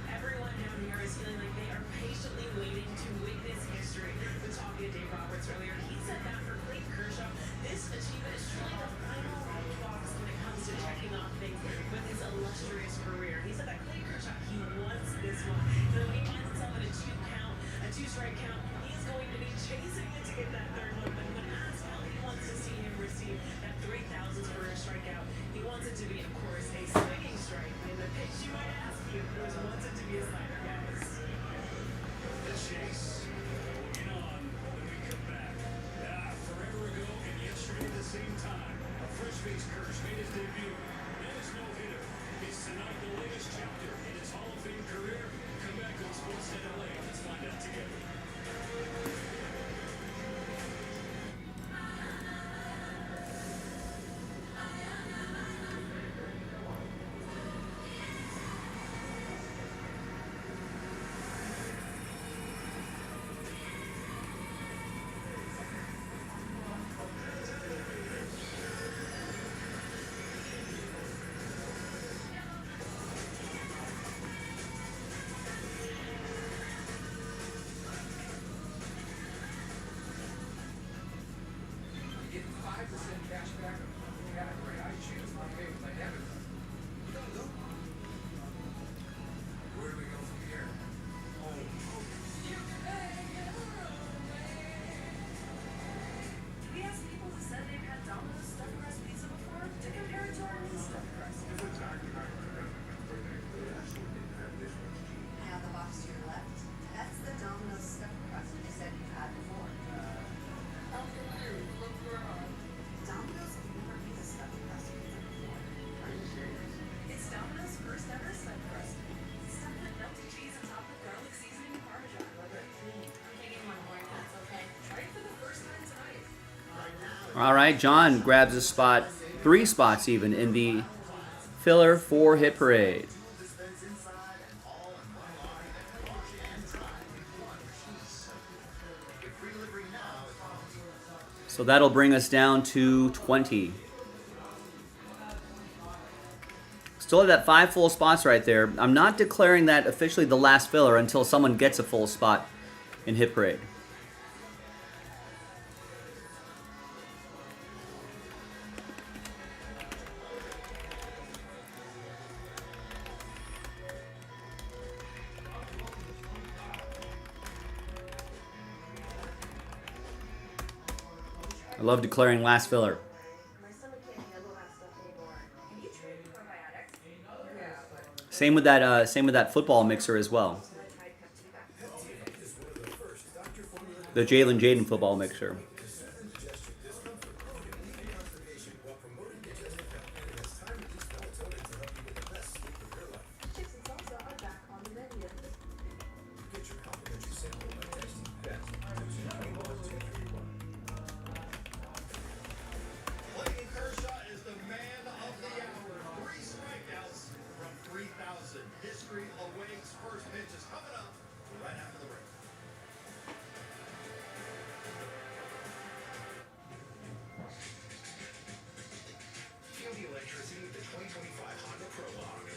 Everyone down here is feeling like they are patiently waiting to witness history. We're talking to Dave Roberts earlier. He said that for Clayton Kershaw, this achievement is truly the final box when it comes to checking off things with his illustrious career. He said that Clayton Kershaw, he wants this one. So when he finds himself in a two-strike count, he's going to be chasing it to get that third one. But when asked how he wants to see him receive that 3,000th for a strikeout, he wants it to be, of course, a swinging strike. And the pitch you might ask you, who's All right, John grabs a spot, 3 spots even, in the filler 4 hit parade. So that'll bring us down to 20. Still have that 5 full spots right there. I'm not declaring that officially the last filler until someone gets a full spot in hit parade. I love declaring last filler. My stomach can't handle that stuff anymore. Have you tried probiotics? Yeah, but Same with that football mixer as well. I tried Pepsi. The Jalen Jaden football mixer. Chips and salsa are back on the menu. Clayton Kershaw is the man of the hour. 3 strikeouts from 3,000. History awaits. First pitch is coming up right after the break. Feel the electricity of the 2025 Honda Prologue.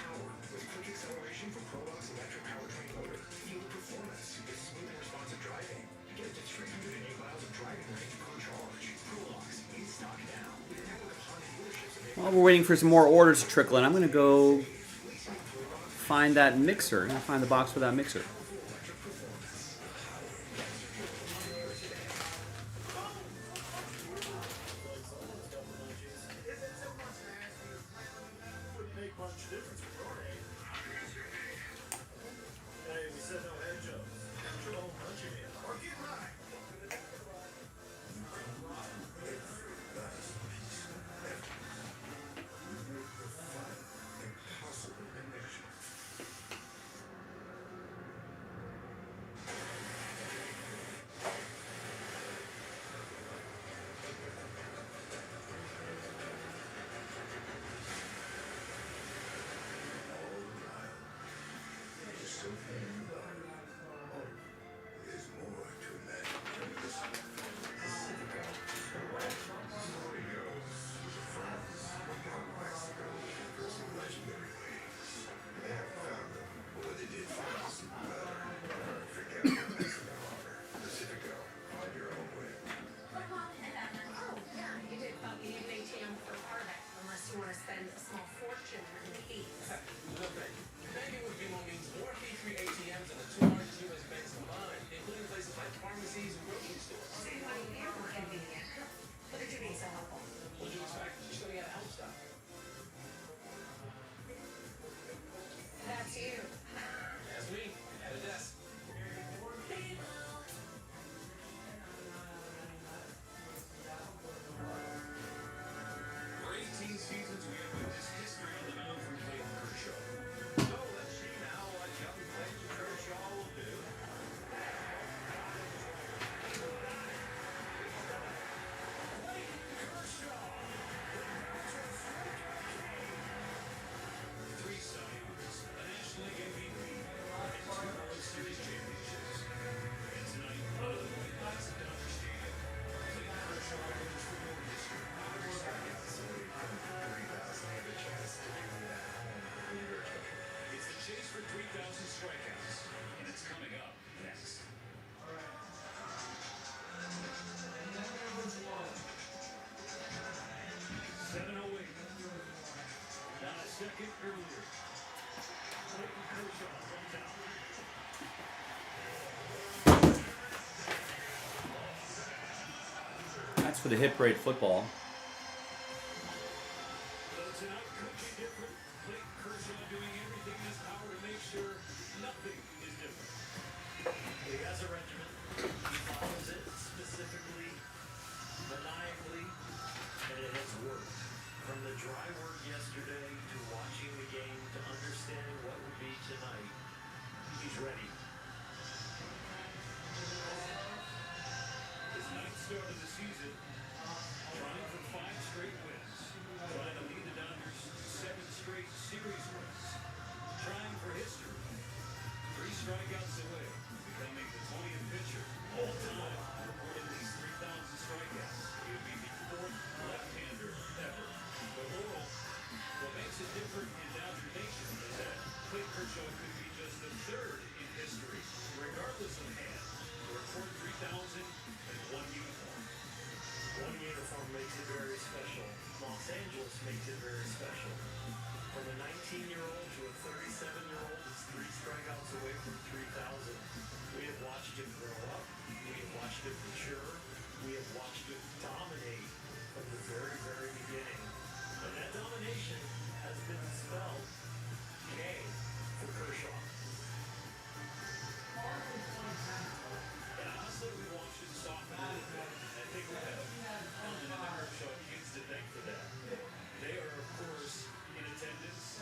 Powered with quick acceleration from Prologue's electric powertrain motor. Feel the performance with smooth and responsive driving. Get up to 308 miles of driving range per charge. Prologue's in stock now with a network of Honda dealerships available. While we're waiting for some more orders to trickle in, I'm going to go find that mixer. I'm going to find the box for that mixer. Wouldn't make much difference with your age. Hey, we said no head jokes. Capture the whole country, man. Or get mine. There's more to that. Oh, yeah, you did about the ATM for part of it, unless you want to spend a small fortune on fees. Banking with BMO means more P3 ATMs than the 200 US banks combined, including places like pharmacies and grocery stores. Save money here for convenient. Look at you being so helpful. What do you expect? You're still got help stuff. That's you. That's me, at a desk. For 18 seasons, we have witnessed history on the mound from Clayton Kershaw. So let's see now what young Clayton Kershaw will do. Three Cy Youngs, a National League MVP, and 2 World Series championships. And tonight, out of the White Sox at Dodger Stadium, Clayton Kershaw goes for more history. It's the chase for 3,000 strikeouts, and it's coming up next. Not a second earlier. Clayton Kershaw comes out. That's for the hit parade football. So tonight could be different. Clayton Kershaw doing everything in his power to make sure nothing is different. He has a regimen. He follows it specifically, maniacally, and it has worked. From the dry work yesterday to watching the game to understanding what would be tonight, he's ready. His ninth start of the season. regardless of hand. The report 3,001 uniform. One uniform makes it very special. Los Angeles makes it very special. From a 19-year-old to a 37-year-old is 3 strikeouts away from 3,000. We have watched him grow up. We have watched him mature. We have watched him dominate from the very, very beginning. And that domination has been spelled K for Kershaw. And honestly, we watched him soften a little bit. I think we have Ellen and the Kershaw kids to thank for that. They are, of course, in attendance.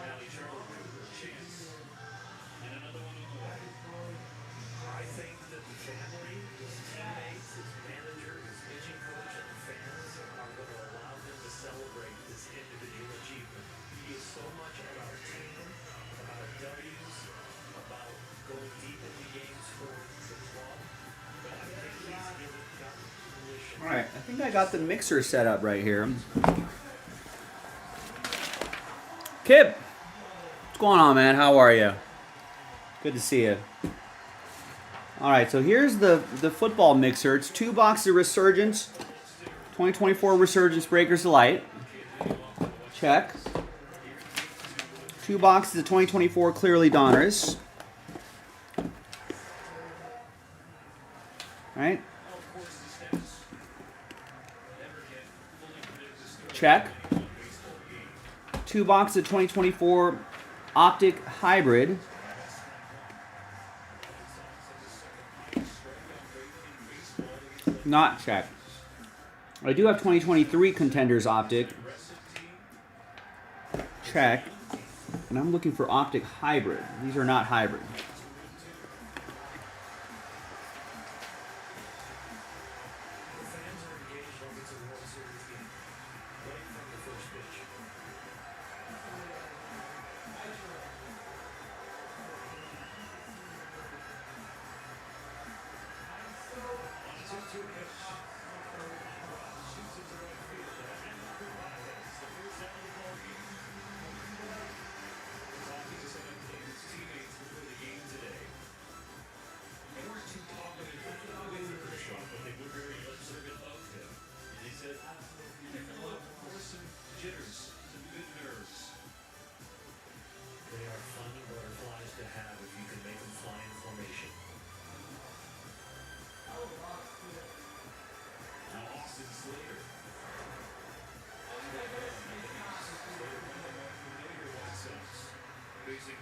Allie Charlie Cooper, Chance, and another one on the way. I think that the family, his teammates, his manager, his pitching coach, and the fans are going to allow him to celebrate this individual achievement. He is so much about team, about W's, about going deep into games for the club. But I think he's gotten permission. All right, I think I got the mixer set up right here. Kip, what's going on, man? How are you? Good to see you. All right, so here's the football mixer. It's 2 boxes of Resurgence, 2024 Resurgence Breakers Delight. Check. 2 boxes of 2024 Clearly Donruss. All right. Check. 2 boxes of 2024 Optic Hybrid. Not check. I do have 2023 Contenders Optic. Check. And I'm looking for Optic Hybrid. These are not hybrid.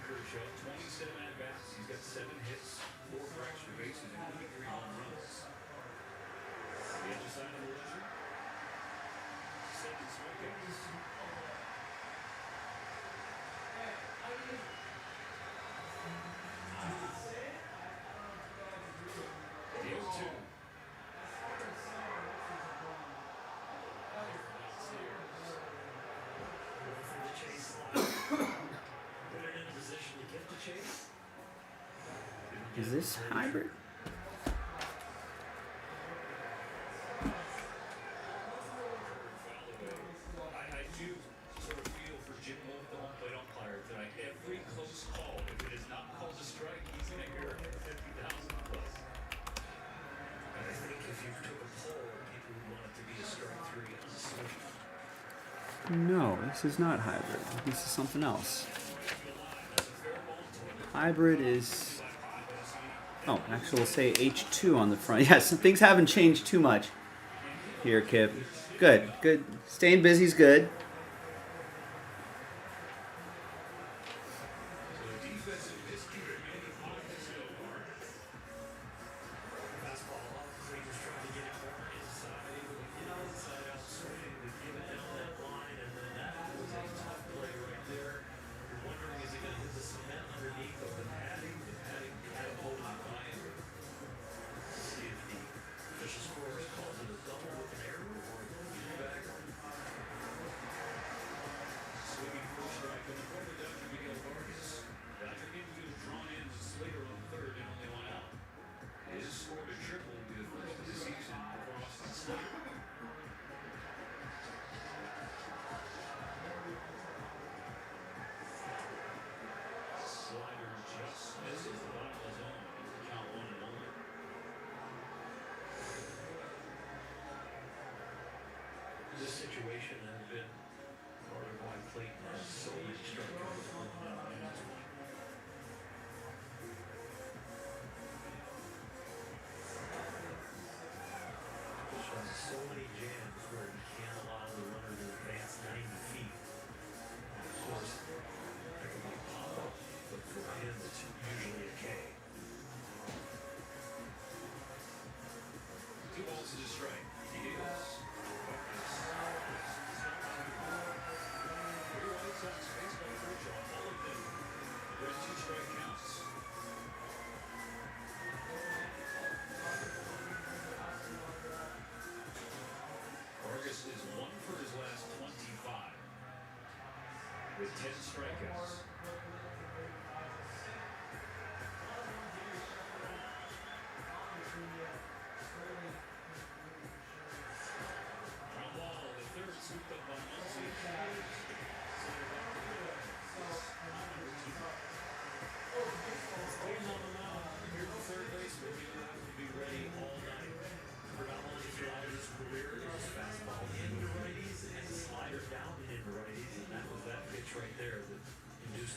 Kershaw, 27 at-bats. He's got 7 hits, 4 for extra bases, including 3 home runs. The other side of the ledger, 7 strikeouts. The 0-2. Is this hybrid? I do sort of feel for Jim Wolf, the home plate umpire tonight. Every close call, if it is not called a strike, he's going to hear 50,000 plus. And I think if you took a poll, people would want it to be a strike 3 on the swing. No, this is not hybrid. This is something else. Hybrid is... Oh, actually, we'll say H2 on the front. Yes, things haven't changed too much here, Kip. Good, good. Staying busy's good.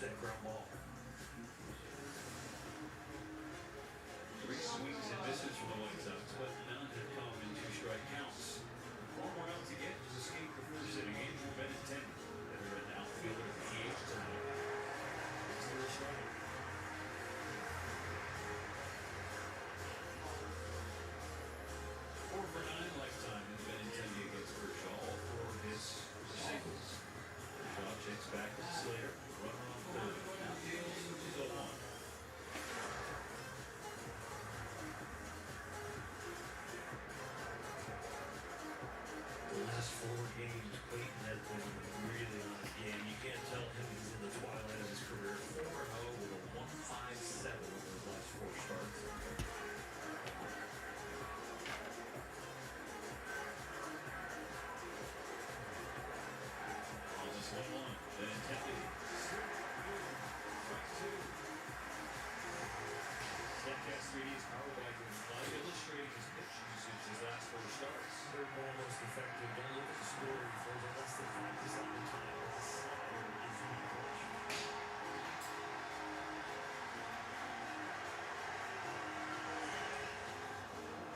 that ground ball. 3 swings and misses from the White Sox, but none have come in 2-strike counts. 4 more out to get to escape the first inning. Andrew Benintendi, veteran outfielder, PH tonight. It's their strike. 4 for 9 lifetime in Benintendi against Kershaw. All 4 of his singles. Kershaw checks back with Slater. Runner on third. Now deals to the 1. The last 4 games, Clayton has been really on his game. You can't tell him he's in the twilight of his career. 4-0 with a 1.57 over his last 4 starts. On this 1-1, Benintendi. Strike 2. Statcast 3D's powered by Green Flag, illustrating his pitch usage his last 4 starts. Third ball most effective. Don't look at the score. He throws it less than 5% of the time. His slider is the approach.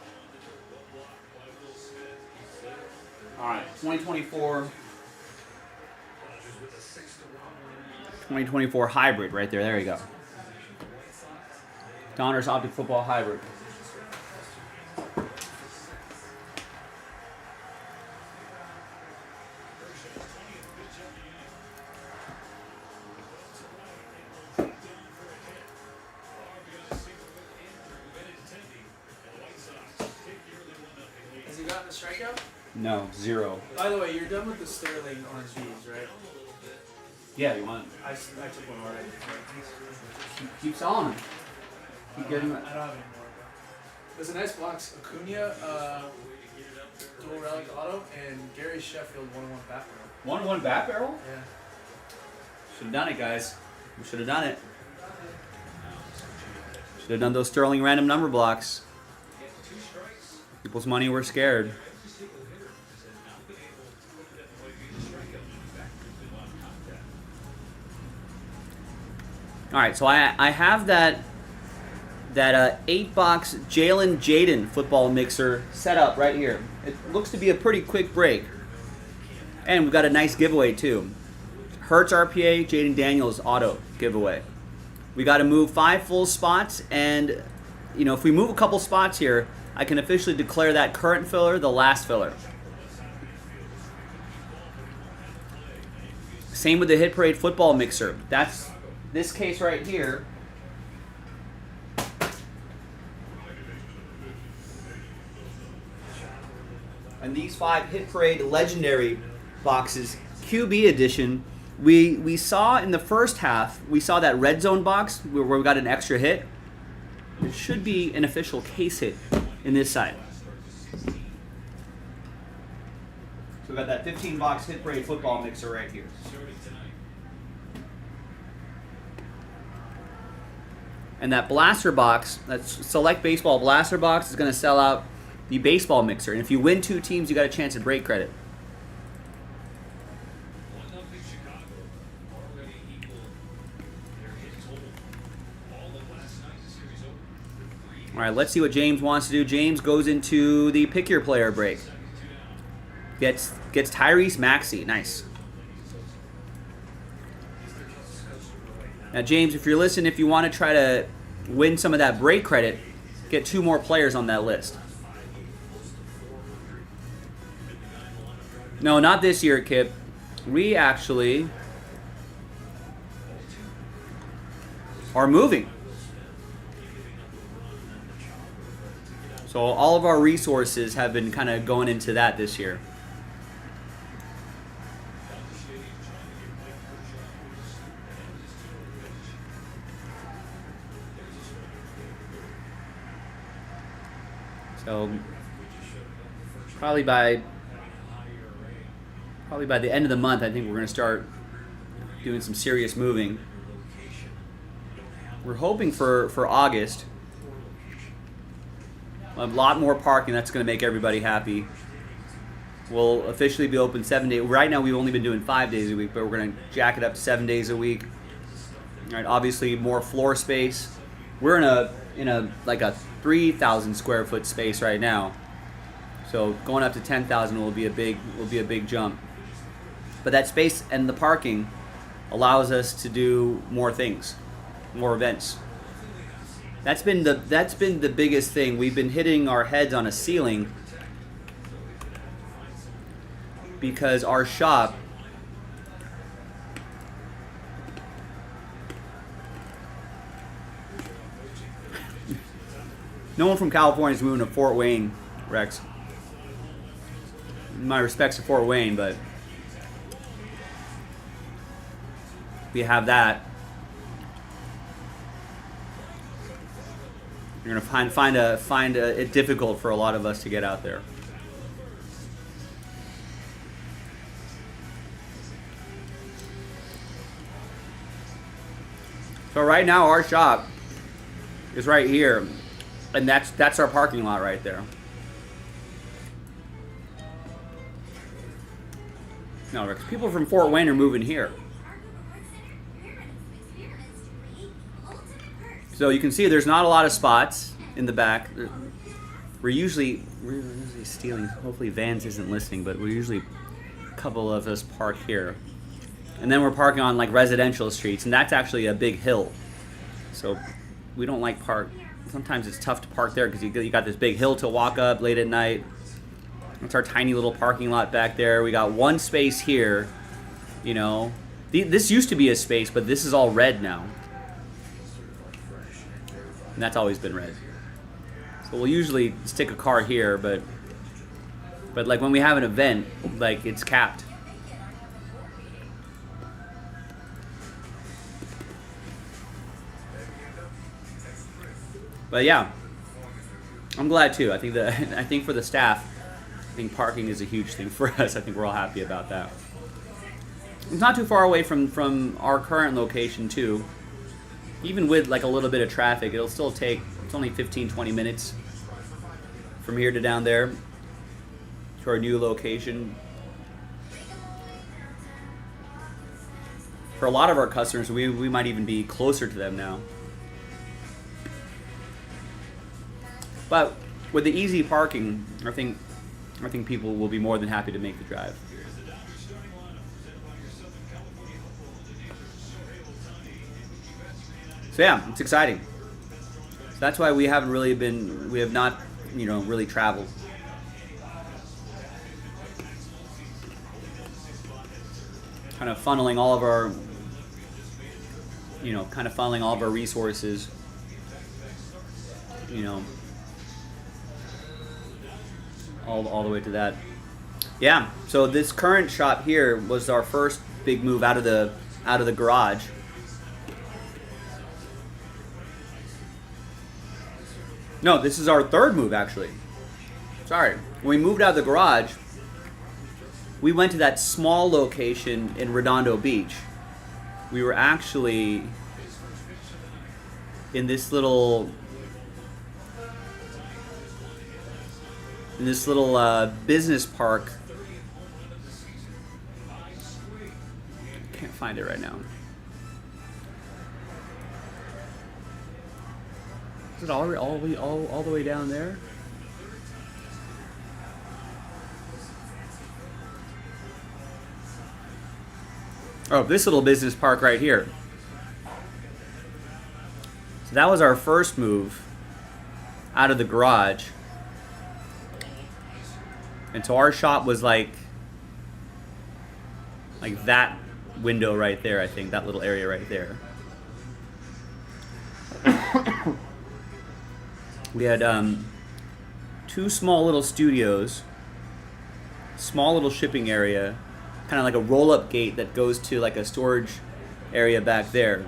On the dirt, well blocked by Will Smith. He's Slater. All right, 2024 Dodgers with a 6-1 2024 hybrid right there. There you go. Donner's Optic Football Hybrid. Has he gotten a strikeout? No, 0. By the way, you're done with the Sterling orange bees, right? Yeah, you want I took one already. keep selling them. Keep getting I don't have any more. There's a nice box. Acuna, dual relic auto, and Gary Sheffield 1-1 bat barrel. 1-1 bat barrel? Yeah. Should have done it, guys. We should have done it. Should have done those Sterling random number blocks. People's money were scared. All right, so I have that 8-box Jalen Jaden football mixer set up right here. It looks to be a pretty quick break. And we've got a nice giveaway too. Hertz RPA, Jaden Daniels auto giveaway. We got to move 5 full spots, and if we move a couple spots here, I can officially declare that current filler the last filler. Same with the Hit Parade football mixer. That's this case right here. And these 5 Hit Parade legendary boxes, QB edition, we saw in the first half, we saw that red zone box where we got an extra hit. There should be an official case hit in this side. So we got that 15-box Hit Parade football mixer right here. And that blaster box, that Select Baseball blaster box, is going to sell out the baseball mixer. And if you win 2 teams, you got a chance at break credit. All right, let's see what James wants to do. James goes into the pick your player break. Gets Tyrese Maxey. Nice. Now, James, if you're listening, if you want to try to win some of that break credit, get 2 more players on that list. No, not this year, Kip. We actually are moving. So all of our resources have been kind of going into that this year. So probably by the end of the month, I think we're going to start doing some serious moving. We're hoping for August. A lot more parking. That's going to make everybody happy. We'll officially be open 7 days. Right now, we've only been doing 5 days a week, but we're going to jack it up to 7 days a week. Right, obviously more floor space. We're in a like a 3,000 square foot space right now. So going up to 10,000 will be a big jump. But that space and the parking allows us to do more things, more events. That's been the biggest thing. We've been hitting our heads on a ceiling because our shop no one from California is moving to Fort Wayne, Rex. My respects to Fort Wayne, but we have that. You're gonna find it difficult for a lot of us to get out there. So right now our shop is right here, and that's our parking lot right there. No, Rex, people from Fort Wayne are moving here. So you can see there's not a lot of spots in the back. We're usually stealing. Hopefully Vans isn't listening, but we're usually a couple of us park here. And then we're parking on like residential streets, and that's actually a big hill. So we don't like park. Sometimes it's tough to park there because you got this big hill to walk up late at night. It's our tiny little parking lot back there. We got one space here, you know. This used to be a space, but this is all red now. And that's always been red. So we'll usually stick a car here, but like when we have an event, like it's capped. But yeah, I'm glad too. I think for the staff, I think parking is a huge thing for us. I think we're all happy about that. It's not too far away from our current location too. Even with like a little bit of traffic, it'll still take, it's only 15-20 minutes from here to down there to our new location. For a lot of our customers, we might even be closer to them now. But with the easy parking, I think people will be more than happy to make the drive. So yeah, it's exciting. So that's why we have not, really traveled. Kind of funneling all of our resources, all the way to that. Yeah, so this current shop here was our first big move out of the garage. No, this is our third move actually. Sorry. When we moved out of the garage, we went to that small location in Redondo Beach. We were actually in this little business park. Can't find it right now. Is it all the way down there? Oh, this little business park right here. So that was our first move out of the garage. And so our shop was like that window right there, I think, that little area right there. We had two small little studios, small little shipping area, kind of like a roll-up gate that goes to like a storage area back there.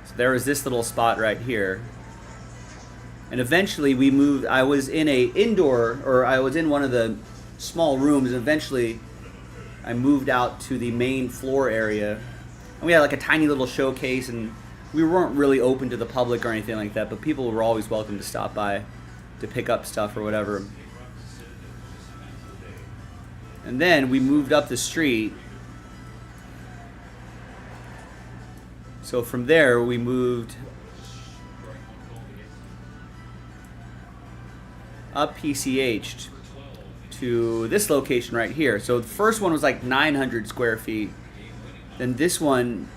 So there was this little spot right here. And eventually we moved. I was in one of the small rooms, and eventually I moved out to the main floor area. And we had like a tiny little showcase, and we weren't really open to the public or anything like that, but people were always welcome to stop by to pick up stuff or whatever. And then we moved up the street So from there, we moved up PCH to this location right here. So the first one was like 900 square feet. Then this one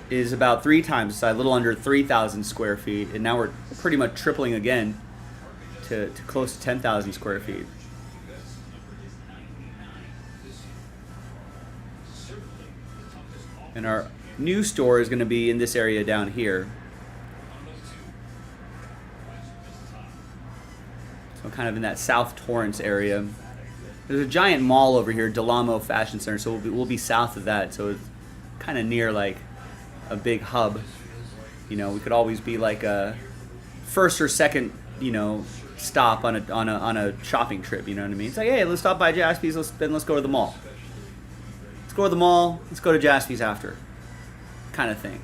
is about 3 times the size, a little under 3,000 square feet. And now we're pretty much tripling again to close to 10,000 square feet. And our new store is going to be in this area down here. So kind of in that South Torrance area. There's a giant mall over here, Delamo Fashion Center, so we'll be south of that. So it's kind of near like a big hub. You know, we could always be like a first or second, you know, stop on a shopping trip. You know what I mean? It's like, hey, let's stop by Jaspy's. Let's go to the mall. Let's go to the mall. Let's go to Jaspy's after. Kind of thing.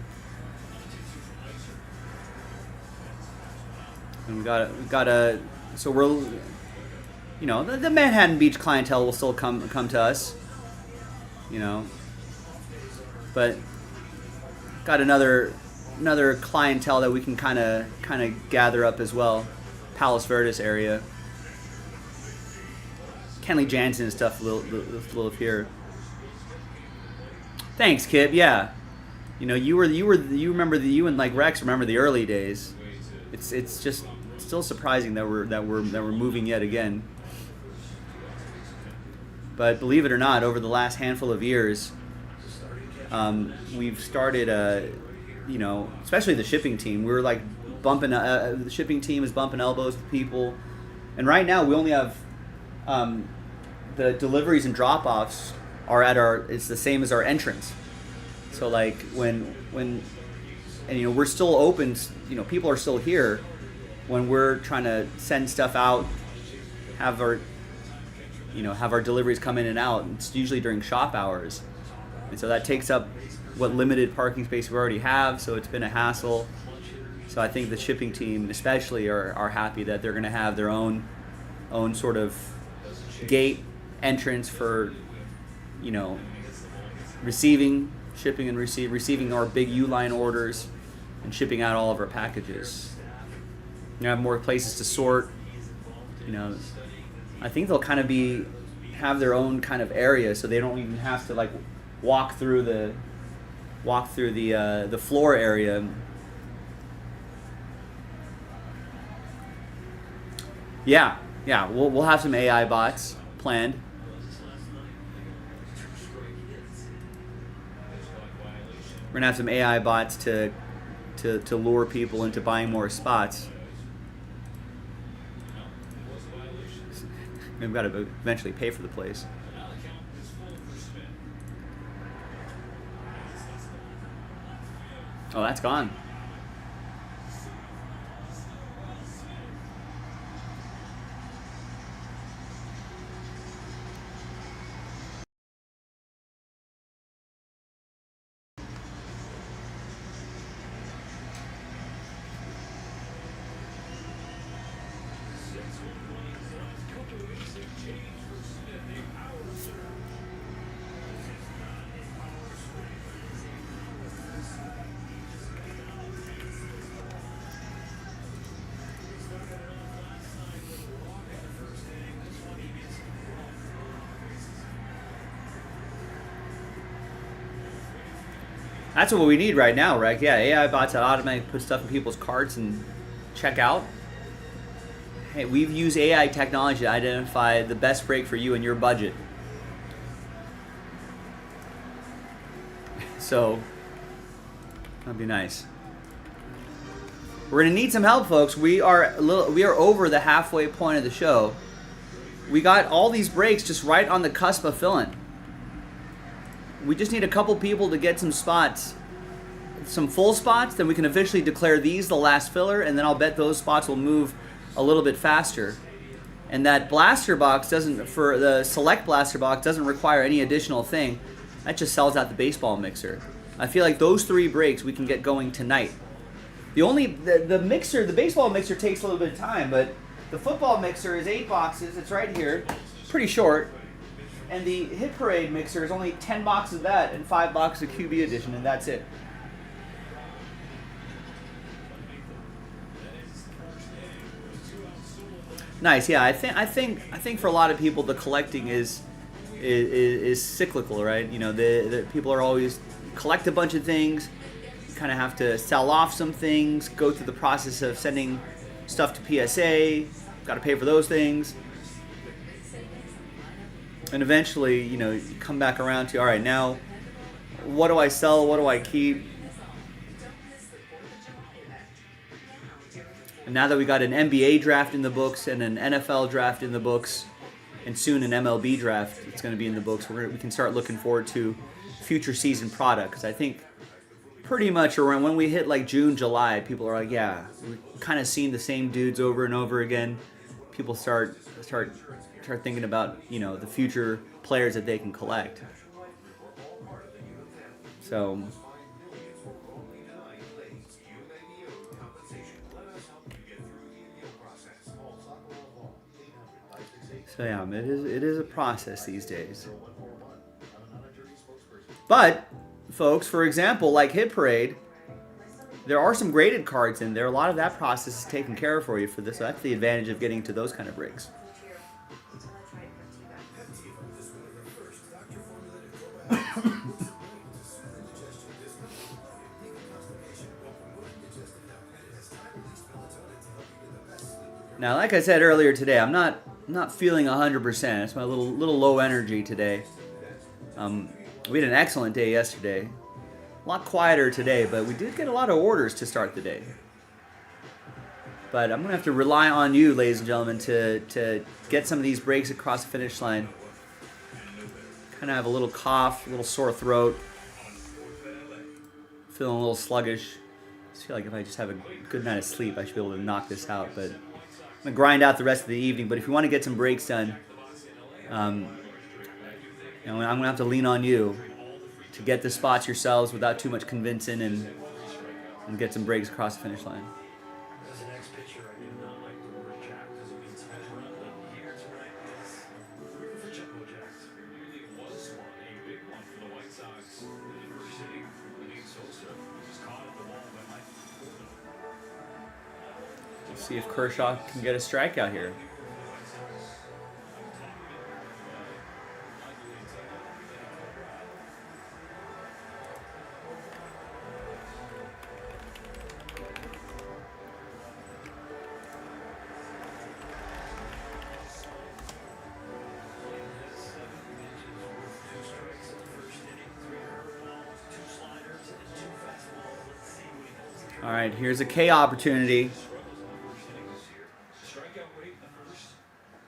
And we got a. So we're, you know, the Manhattan Beach clientele will still come to us. You know. But got another clientele that we can kind of gather up as well. Palos Verdes area. Kenley Jansen and stuff live here. Thanks, Kip. Yeah, you know, you remember you and like Rex remember the early days. It's just still surprising that we're moving yet again. But believe it or not, over the last handful of years, we've started, you know, especially the shipping team. We were like bumping. The shipping team is bumping elbows with people, and right now we only have the deliveries and drop-offs are at it's the same as our entrance. So like when and you know, we're still open, you know, people are still here when we're trying to send stuff out, have our deliveries come in and out. It's usually during shop hours. And so that takes up what limited parking space we already have, so it's been a hassle. So I think the shipping team especially are happy that they're gonna have their own sort of gate entrance for, you know, shipping and receiving our big U-line orders and shipping out all of our packages. You have more places to sort. You know, I think they'll kind of have their own kind of area, so they don't even have to like walk through the floor area. Yeah, we'll have some AI bots planned. We're gonna have some AI bots to lure people into buying more spots. We've got to eventually pay for the place. Oh, that's gone. That's what we need right now, right? Yeah, AI bots that automatically put stuff in people's carts and check out. Hey, we've used AI technology to identify the best break for you and your budget. So, that'd be nice. We're gonna need some help, folks. We are over the halfway point of the show. We got all these breaks just right on the cusp of filling. We just need a couple people to get some spots, some full spots, then we can officially declare these the last filler, and then I'll bet those spots will move a little bit faster. And that blaster box for the select blaster box doesn't require any additional thing. That just sells out the baseball mixer. I feel like those 3 breaks we can get going tonight. The baseball mixer takes a little bit of time, but the football mixer is 8 boxes. It's right here, pretty short. And the Hit Parade mixer is only 10 boxes of that and 5 boxes of QB edition, and that's it. Nice. Yeah, I think for a lot of people, the collecting is cyclical, right? You know, the people are always collect a bunch of things, kind of have to sell off some things, go through the process of sending stuff to PSA, got to pay for those things, and eventually, you know, you come back around to, all right, now what do I sell? What do I keep? And now that we got an NBA draft in the books and an NFL draft in the books, and soon an MLB draft, it's going to be in the books. We can start looking forward to future season product, because I think pretty much around when we hit like June, July, people are like, yeah, we're kind of seeing the same dudes over and over again. People start thinking about, you know, the future players that they can collect. So. So yeah, it is a process these days. But, folks, for example, like Hit Parade, there are some graded cards in there. A lot of that process is taken care of for you for this. So that's the advantage of getting to those kind of breaks. Now, like I said earlier today, I'm not feeling 100%. It's my little low energy today. We had an excellent day yesterday. A lot quieter today, but we did get a lot of orders to start the day. But I'm going to have to rely on you, ladies and gentlemen, to get some of these breaks across the finish line. Kind of have a little cough, a little sore throat. Feeling a little sluggish. I just feel like if I just have a good night of sleep, I should be able to knock this out. But I'm going to grind out the rest of the evening. But if you want to get some breaks done, I'm going to have to lean on you to get the spots yourselves without too much convincing and get some breaks across the finish line. As the next pitcher, I do not like the word jack because it means measure up. But here tonight is room for Jumbo Jacks. Really was one, a big one for the White Sox in the first inning. Sosa was caught at the ball by Mike. Let's see if Kershaw can get a strikeout here. All right, here's a K opportunity. Strikeout rate in the first,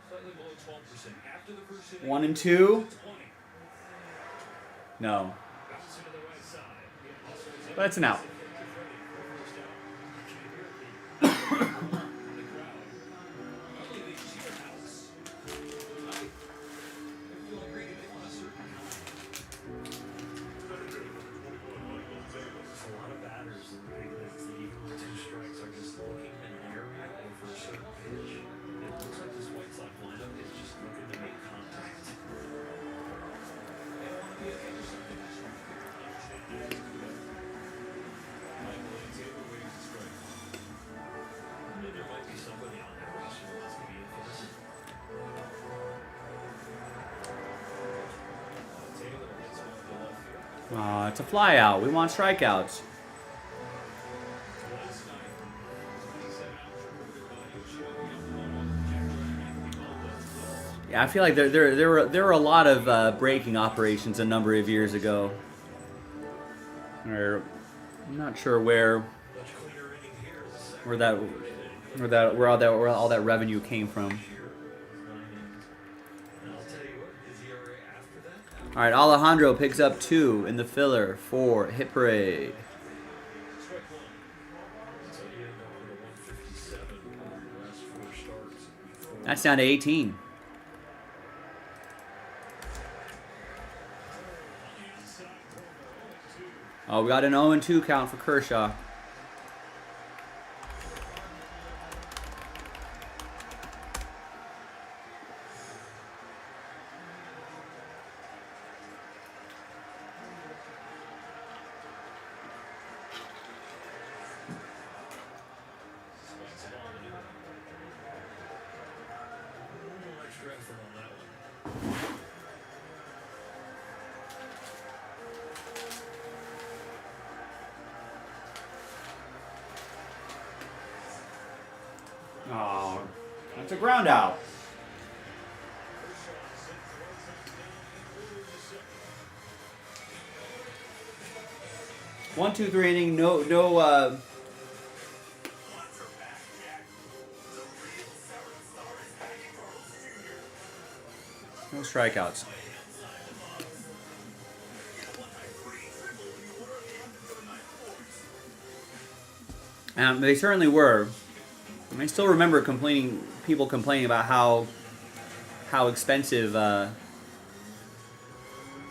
slightly below 12%. After the first inning, 1 and 2. 20. No. Bounce to the right side. But it's an out. It's a fly out. We want strikeouts. Yeah, I feel like there were a lot of breaking operations a number of years ago. Or I'm not sure where all that revenue came from. All right, Alejandro picks up 2 in the filler for Hit Parade. That's down to 18. Oh, we got an 0-2 count for Kershaw. Oh, that's a ground out. 1, 2, 3 inning. No. No strikeouts. They certainly were. I still remember people complaining about how expensive. I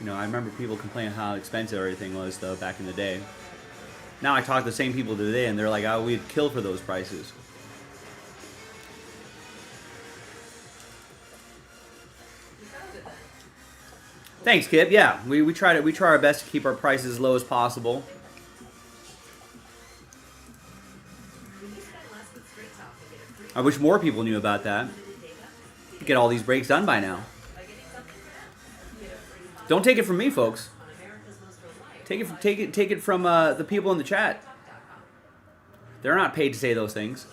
remember people complaining how expensive everything was though back in the day. Now I talk to the same people today, and they're like, "Oh, we'd kill for those prices." Thanks, Kip. Yeah, we try our best to keep our prices as low as possible. I wish more people knew about that. Get all these breaks done by now. Don't take it from me, folks. Take it from the people in the chat. They're not paid to say those things.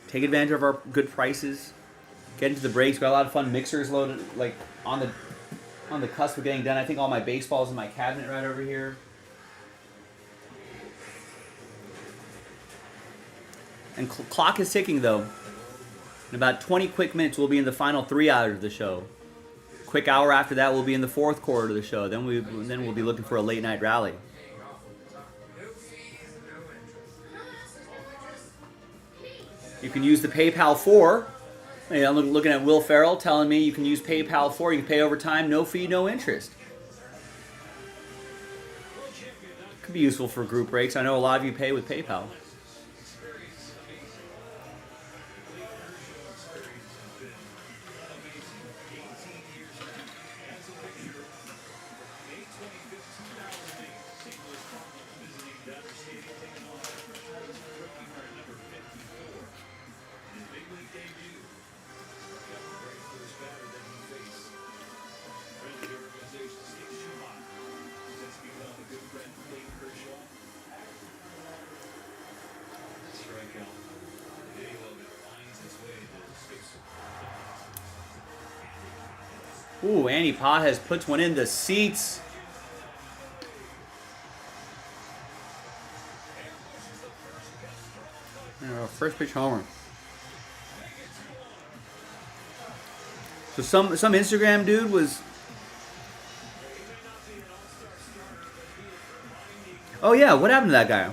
Take advantage of our good prices. Get into the breaks. Got a lot of fun mixers loaded, like on the cusp of getting done. I think all my baseballs in my cabinet right over here. And clock is ticking though. In about 20 quick minutes, we'll be in the final 3 hours of the show. Quick hour after that, we'll be in the fourth quarter of the show. Then we'll be looking for a late night rally. You can use the PayPal 4. I'm looking at Will Farrell telling me you can use PayPal 4. You can pay over time, no fee, no interest. Could be useful for group breaks. I know a lot of you pay with PayPal. Ooh, Andy Pajes puts one in the seats. First pitch homer. So some Instagram dude was. Oh yeah, what happened to that guy?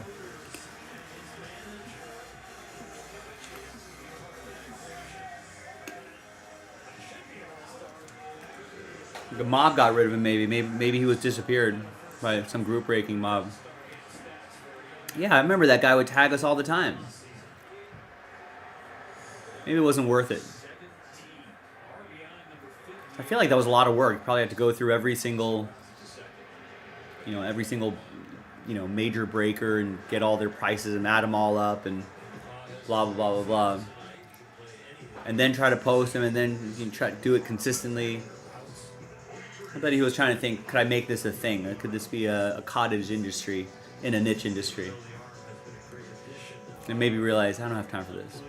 The mob got rid of him. Maybe he was disappeared by some group breaking mob. Yeah, I remember that guy would tag us all the time. Maybe it wasn't worth it. I feel like that was a lot of work. You probably had to go through every single major breaker and get all their prices and add them all up and blah blah blah blah blah. And then try to post them and then you try to do it consistently. I bet he was trying to think, could I make this a thing? Or could this be a cottage industry in a niche industry? And maybe realize, I don't have time for this.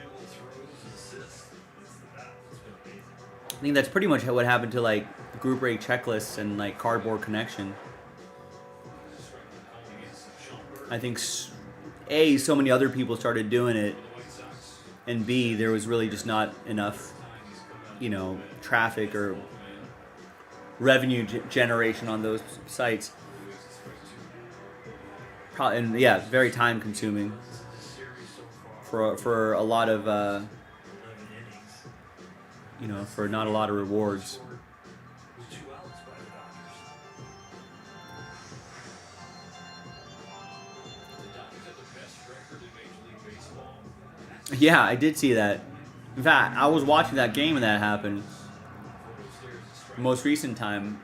I think that's pretty much what happened to like group break checklists and like Cardboard Connection. I think A, so many other people started doing it, and B, there was really just not enough, traffic or revenue generation on those sites. Probably, and yeah, very time consuming for a lot of for not a lot of rewards. Yeah, I did see that. In fact, I was watching that game when that happened. The most recent time,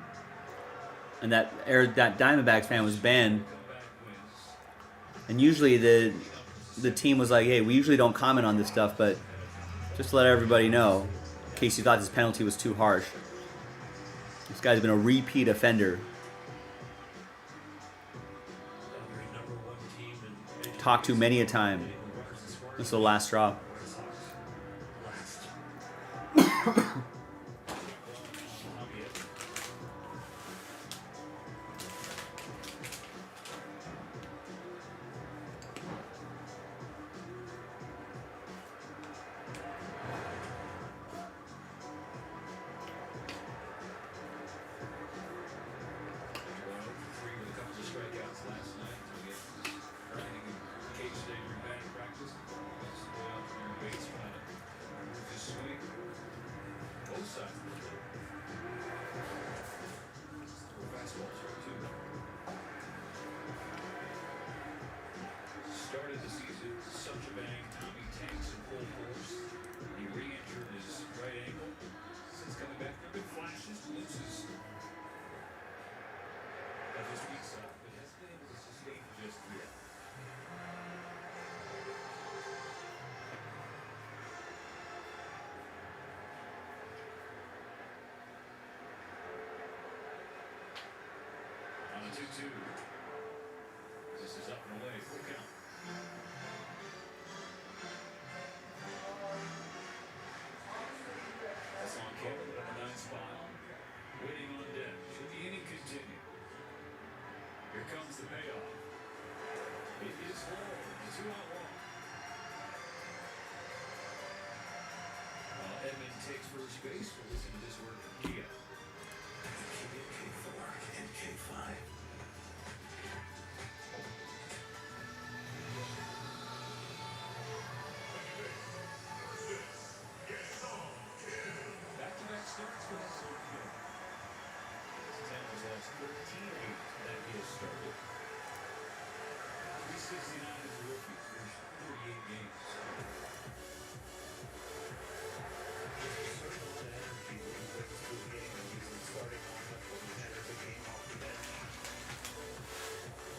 and that Diamondbacks fan was banned. And usually the team was like, "Hey, we usually don't comment on this stuff, but just to let everybody know, in case you thought this penalty was too harsh. This guy's been a repeat offender." talked to many a time. This is the last straw. Started the season such a bang, Tommy tanks in full force. He re-injured his right ankle. Since coming back, there have been flashes, glimpses of his weak side, but hasn't been able to sustain just yet. On a 2-2. This is up and away. Full count. That's on Campbell at the 9 spot. Waiting on deck. Should the inning continue? Here comes the payoff. It is low. The 2-out walk. Edmund takes first base. We'll listen to this word from Kia. K4 and K5. Back-to-back starts for that song. Tampa's lost 13-8 that he has started. 369 as a rookie, finished 38 games.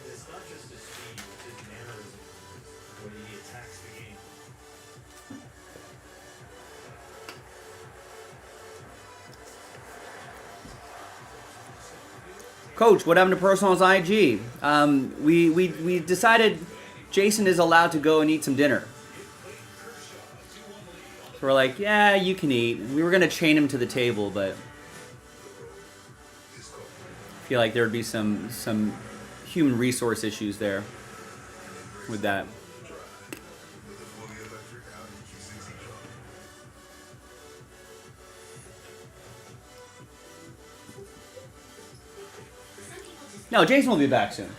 It's not just his speed, it's his mannerism, the way he attacks the game. Coach, what happened to Personal's IG? We decided Jason is allowed to go and eat some dinner. So we're like, yeah, you can eat. We were gonna chain him to the table, but I feel like there would be some human resource issues there with that. No, Jason will be back soon.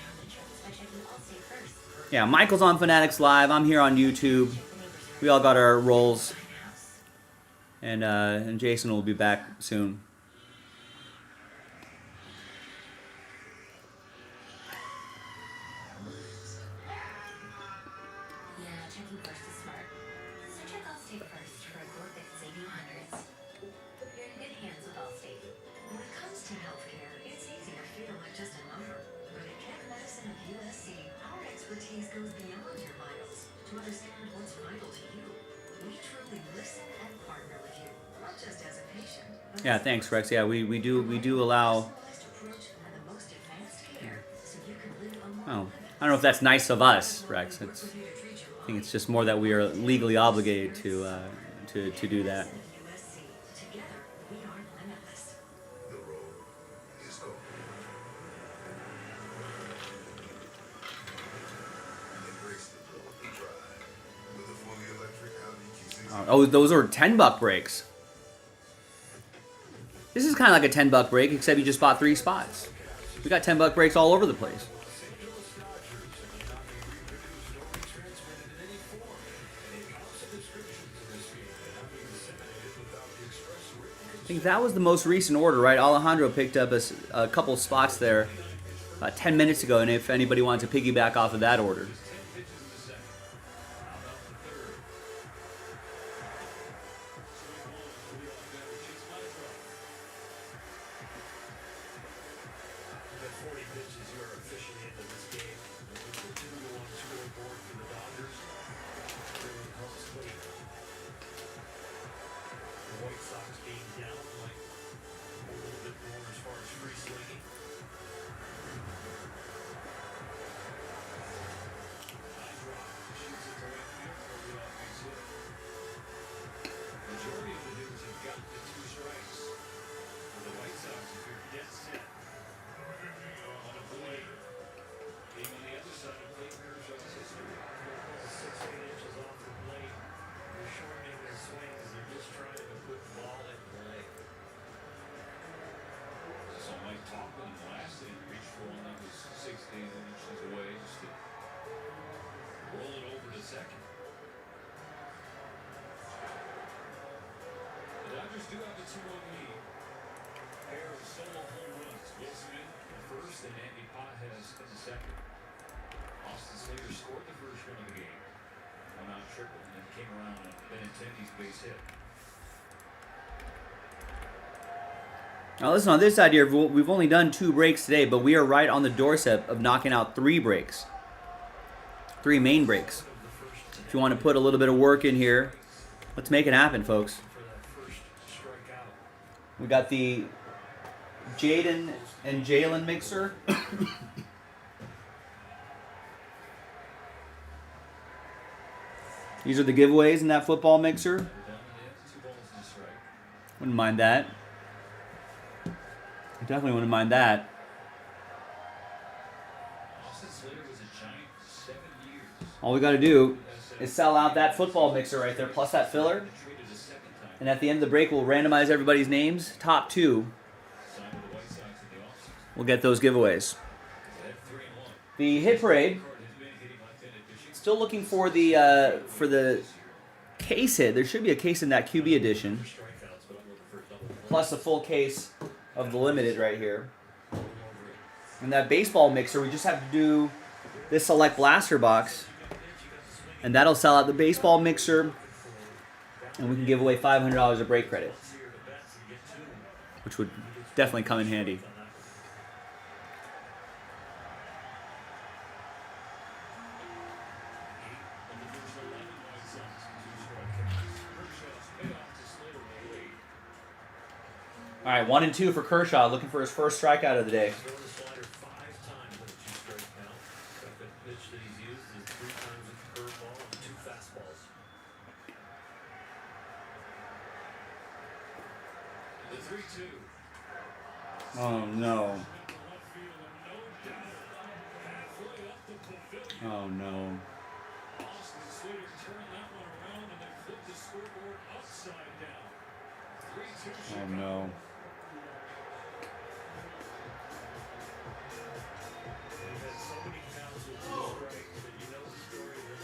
Yeah, Michael's on Fanatics Live. I'm here on YouTube. We all got our roles. And Jason will be back soon. Yeah, checking first is smart. So check Allstate first for a quote that can save you hundreds. You're in good hands with Allstate. When it comes to healthcare, it's easy to feel like just a number. But at Keck Medicine of USC, our expertise goes beyond your vitals to understand what's vital to you. We truly listen and partner with you, not just as a patient. Yeah, thanks, Rex. Yeah, we do allow. Oh, I don't know if that's nice of us, Rex. I think it's just more that we are legally obligated to do that. Together, we are limitless. The road is open. Embrace the thrill of the drive with a fully electric Audi Q6. Oh, those are $10 breaks. This is kind of like a $10 break, except you just bought 3 spots. We got $10 breaks all over the place. I think that was the most recent order, right? Alejandro picked up a couple spots there 10 minutes ago, and if anybody wants to piggyback off of that order. and Andy Pajes in the second. Austin Slater scored the first run of the game. One out triple and then came around on Benintendi's base hit. Now listen, on this side here, we've only done 2 breaks today, but we are right on the doorstep of knocking out 3 breaks. 3 main breaks. If you want to put a little bit of work in here, let's make it happen, folks. We got the Jaden and Jalen mixer. These are the giveaways in that football mixer. Wouldn't mind that. Definitely wouldn't mind that. All we got to do is sell out that football mixer right there, plus that filler. And at the end of the break, we'll randomize everybody's names. Top 2 we'll get those giveaways. The hit parade. Still looking for the case hit. There should be a case in that QB edition. Plus a full case of the limited right here. And that baseball mixer, we just have to do this select blaster box. And that'll sell out the baseball mixer. And we can give away $500 of break credit. Which would definitely come in handy. All right, 1 and 2 for Kershaw, looking for his first strikeout of the day. Oh no. Oh no. Oh no.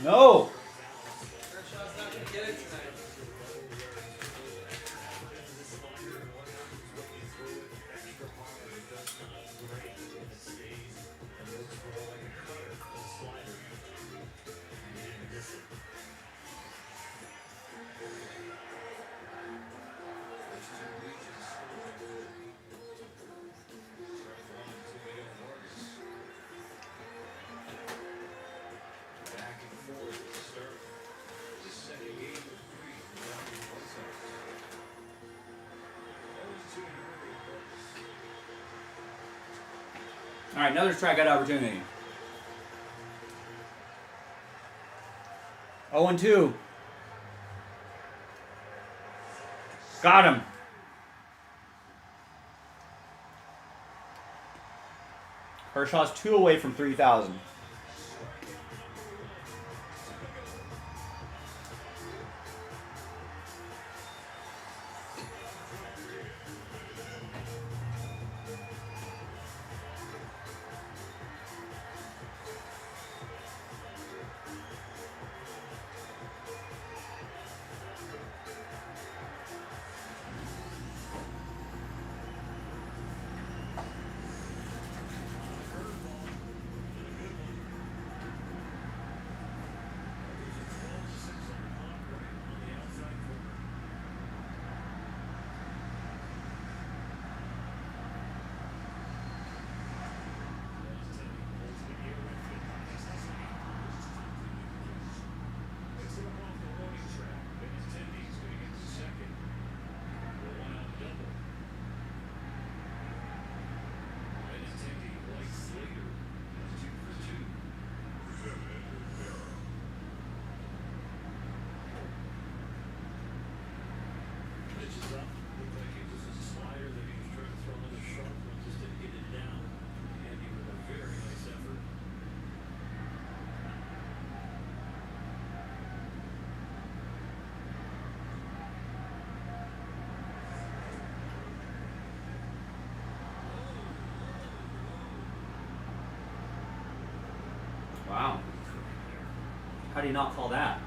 No! All right, another strikeout opportunity. 0-2. Got him. Kershaw's 2 away from 3,000. Wow. How do you not call that?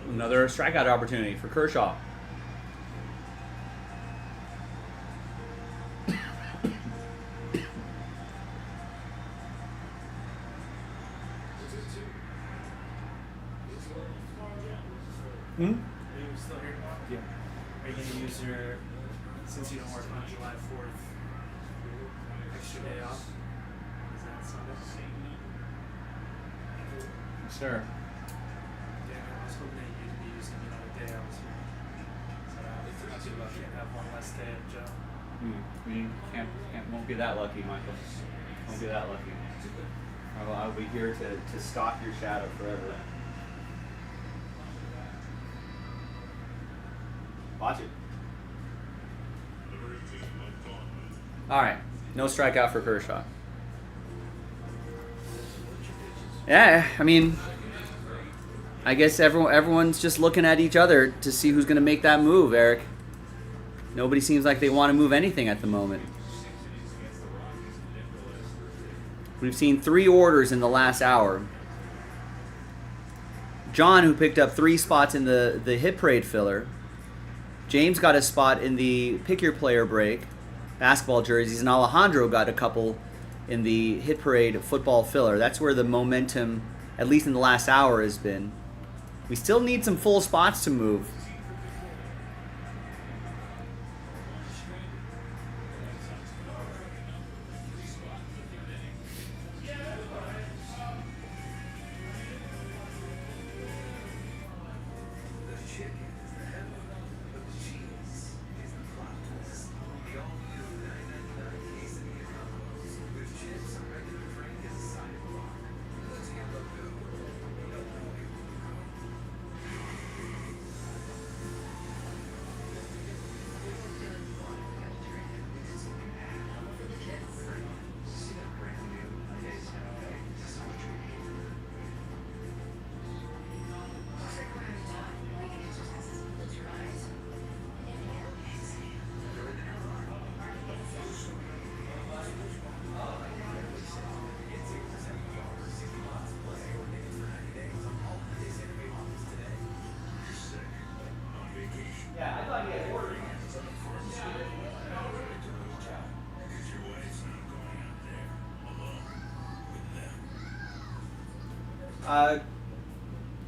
Another strikeout opportunity for Kershaw. Are you still here? Yeah. Are you going to use your, since you don't work on July 4th, extra day off? Is that Sunday? Sure. Yeah, I was hoping that you'd be using the day I was here. So I'd be lucky to have one less day of Joe. We won't be that lucky, Michael. Won't be that lucky. I'll be here to stalk your shadow forever. Watch it. All right, no strikeout for Kershaw. Yeah, I mean, I guess everyone's just looking at each other to see who's going to make that move, Eric. Nobody seems like they want to move anything at the moment. We've seen 3 orders in the last hour. John, who picked up 3 spots in the hit parade filler. James got a spot in the pick your player break, basketball jerseys, and Alejandro got a couple in the hit parade football filler. That's where the momentum, at least in the last hour, has been. We still need some full spots to move.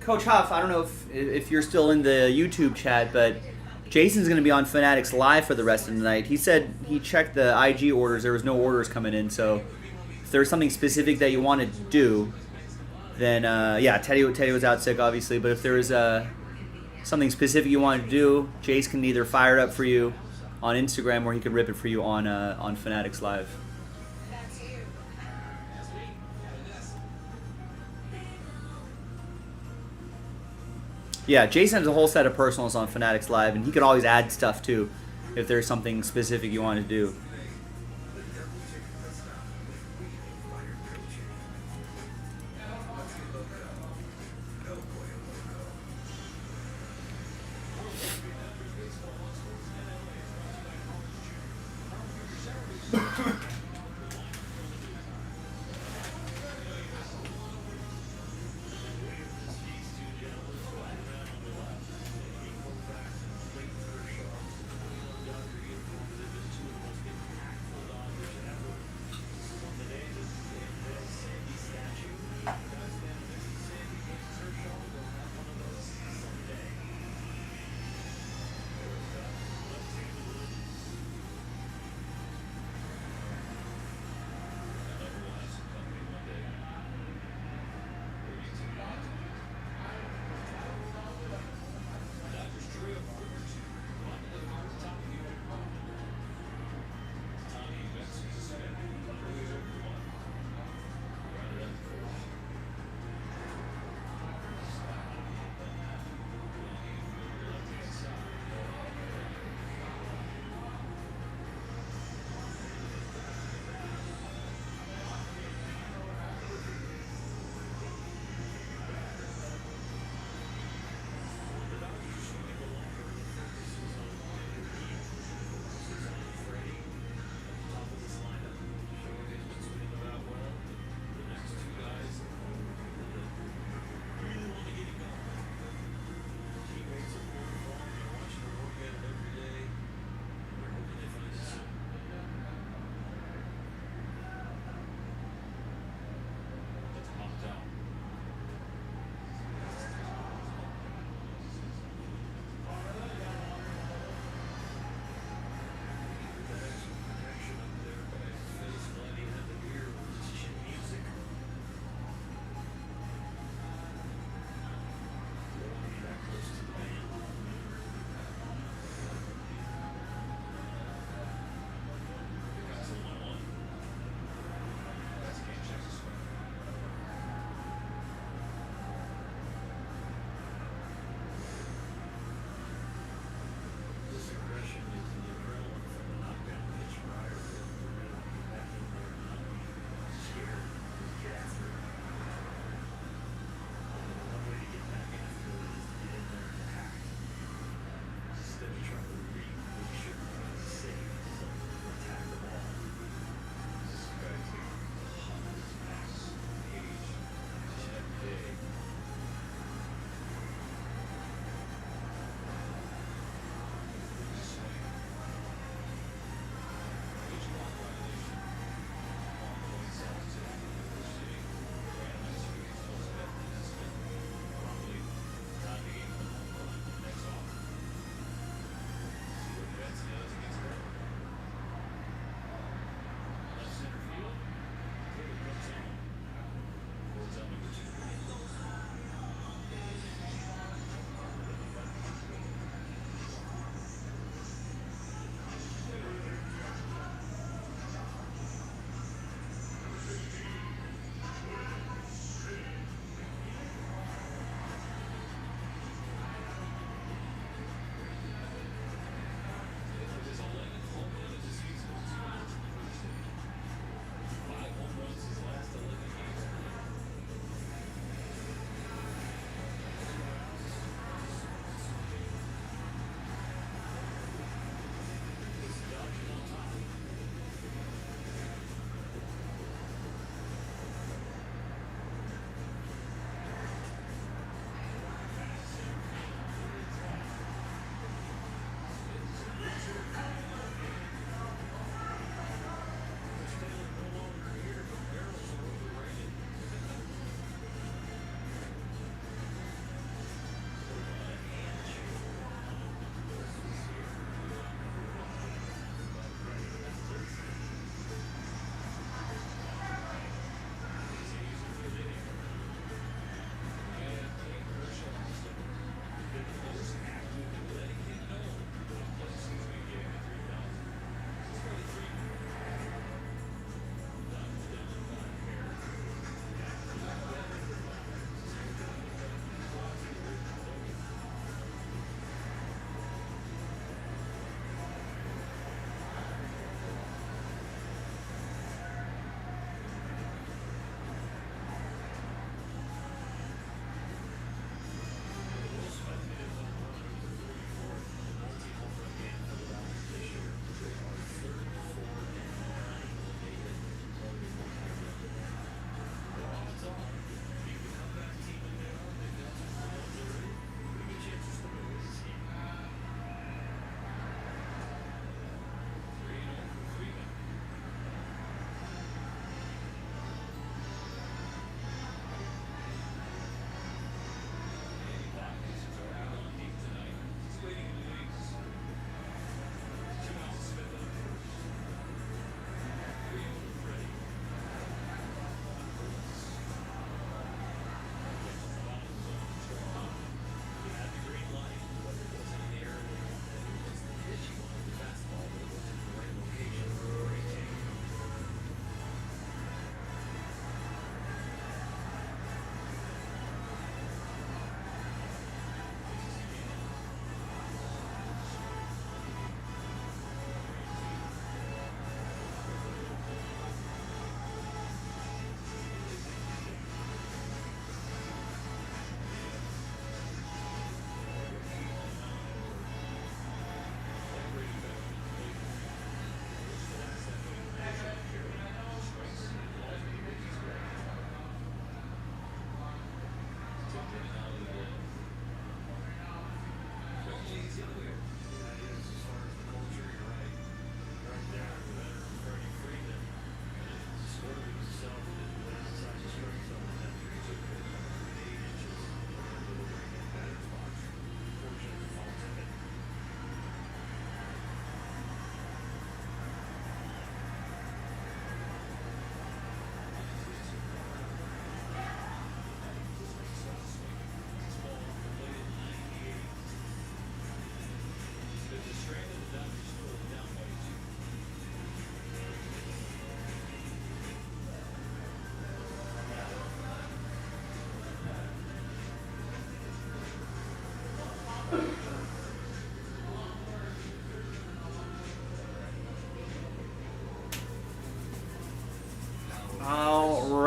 Coach Huff, I don't know if you're still in the YouTube chat, but Jason's going to be on Fanatics Live for the rest of the night. He said he checked the IG orders. There was no orders coming in, so if there's something specific that you wanted to do, then, yeah, Teddy was out sick, obviously, but if there was something specific you wanted to do, Jace can either fire it up for you on Instagram or he could rip it for you on Fanatics Live. Yeah, Jason has a whole set of personals on Fanatics Live, and he could always add stuff too if there's something specific you want to do.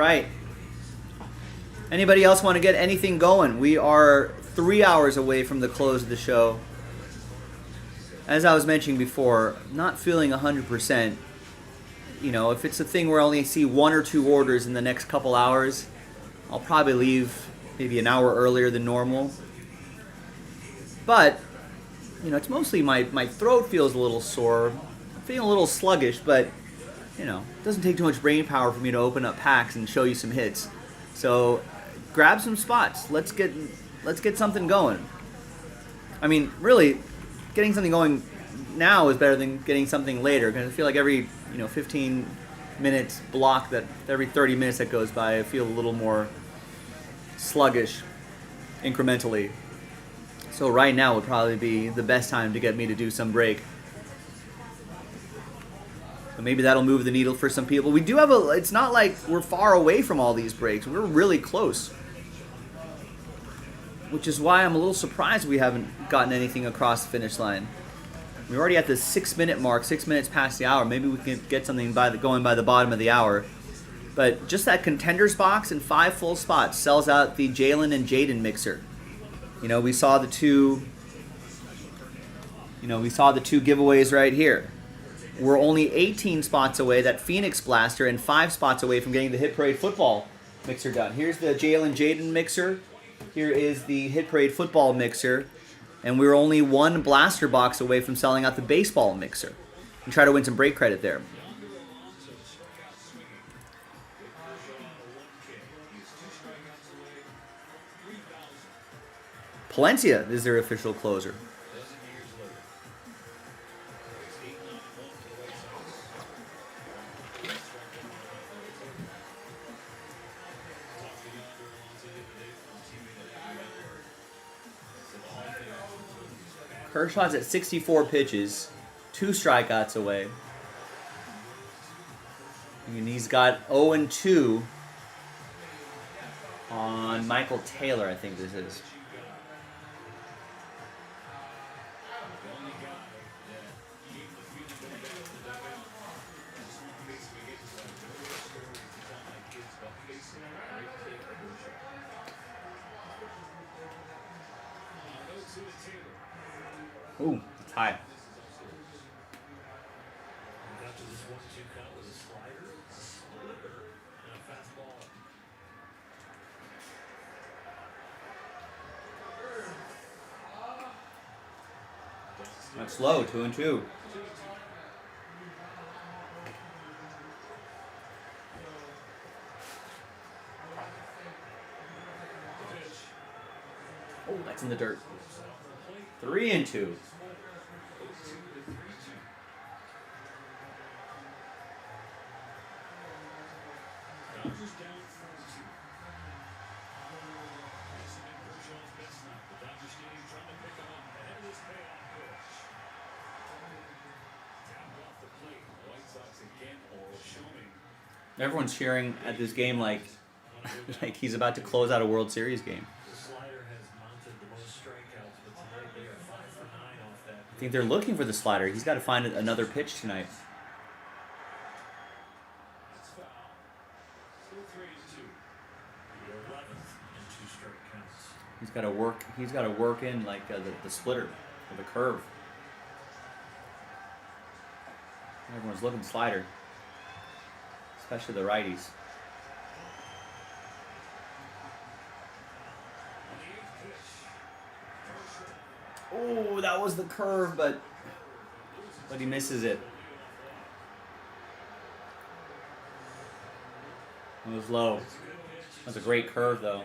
right. Anybody else want to get anything going? We are 3 hours away from the close of the show. As I was mentioning before, not feeling 100%. You know, if it's a thing where I only see 1 or 2 orders in the next couple hours, I'll probably leave maybe an hour earlier than normal. But, you know, it's mostly my throat feels a little sore. I'm feeling a little sluggish, but, you know, it doesn't take too much brain power for me to open up packs and show you some hits. So, grab some spots. Let's get something going. I mean, really, getting something going now is better than getting something later. Because I feel like every 15 minutes block, that every 30 minutes that goes by, I feel a little more sluggish incrementally. So right now would probably be the best time to get me to do some break. So maybe that'll move the needle for some people. We do have it's not like we're far away from all these breaks. We're really close. Which is why I'm a little surprised we haven't gotten anything across the finish line. We're already at the 6-minute mark, 6 minutes past the hour. Maybe we can get something going by the bottom of the hour. But just that contenders box and 5 full spots sells out the Jalen and Jaden mixer. You know, we saw the two giveaways right here. We're only 18 spots away, that Phoenix Blaster, and 5 spots away from getting the Hit Parade football mixer done. Here's the Jalen Jaden mixer. Here is the Hit Parade football mixer. And we're only 1 blaster box away from selling out the baseball mixer. And try to win some break credit there. Palencia is their official closer. Kershaw's at 64 pitches, 2 strikeouts away. And he's got 0-2 on Michael Taylor, I think this is. Ooh, it's high. After this 1-2 count was a slider, slipper, and a fastball. That's low, 2-2. Oh, that's in the dirt. 3-2. Everyone's cheering at this game like he's about to close out a World Series game. I think they're looking for the slider. He's got to find another pitch tonight. He's got to work. He's got to work in like the splitter or the curve. Everyone's looking slider, especially the righties. Oh, that was the curve, but he misses it. It was low. That's a great curve, though.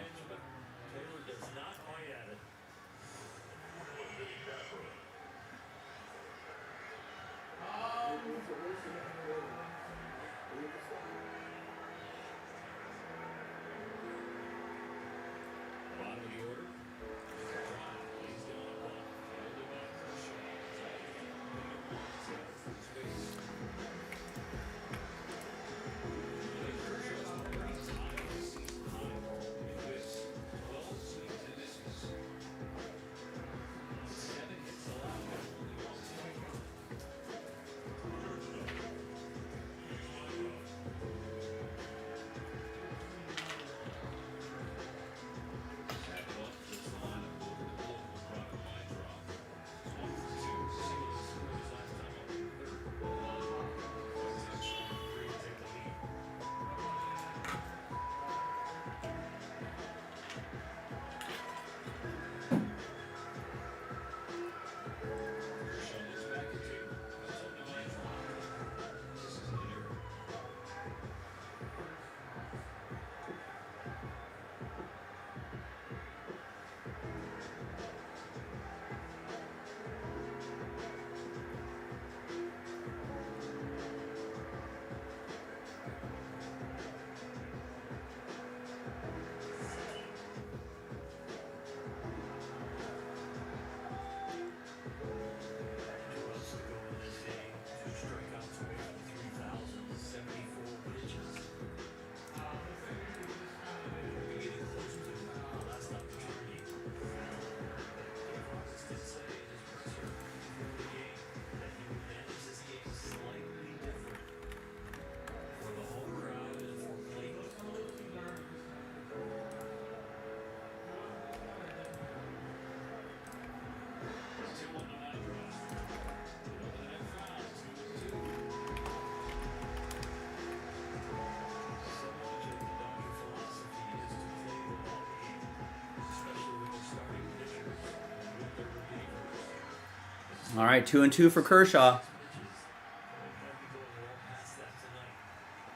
All right, 2-2 for Kershaw.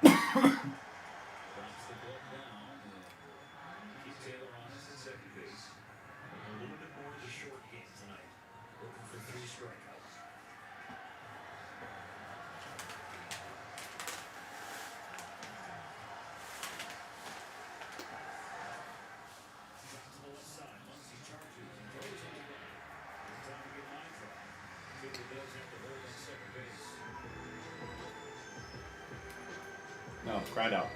Drops the glove down. Keep Taylor honest at second base. A little bit more of the short game tonight. Looking for 3 strikeouts. Drops to the left side. Muncy charges and throws it away. It's time to get line drive. Fielder does have to hold on second base. No, ground out.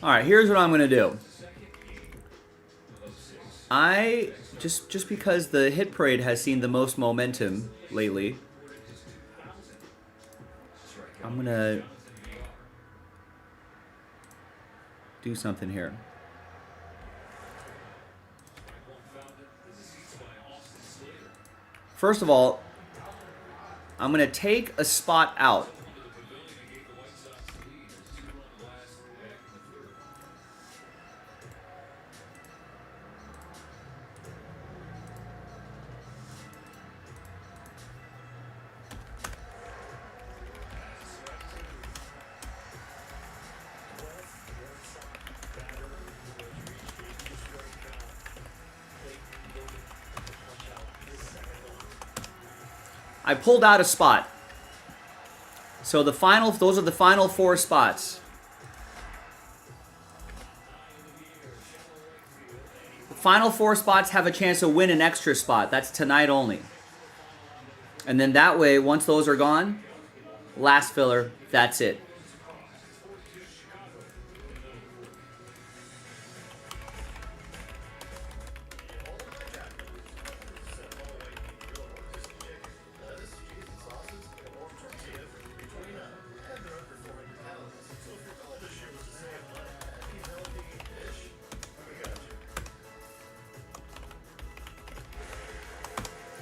All right, here's what I'm gonna do. I just because the hit parade has seen the most momentum lately, I'm gonna do something here. First of all, I'm gonna take a spot out. I pulled out a spot. So those are the final 4 spots. The final 4 spots have a chance to win an extra spot. That's tonight only. And then that way, once those are gone, last filler, that's it.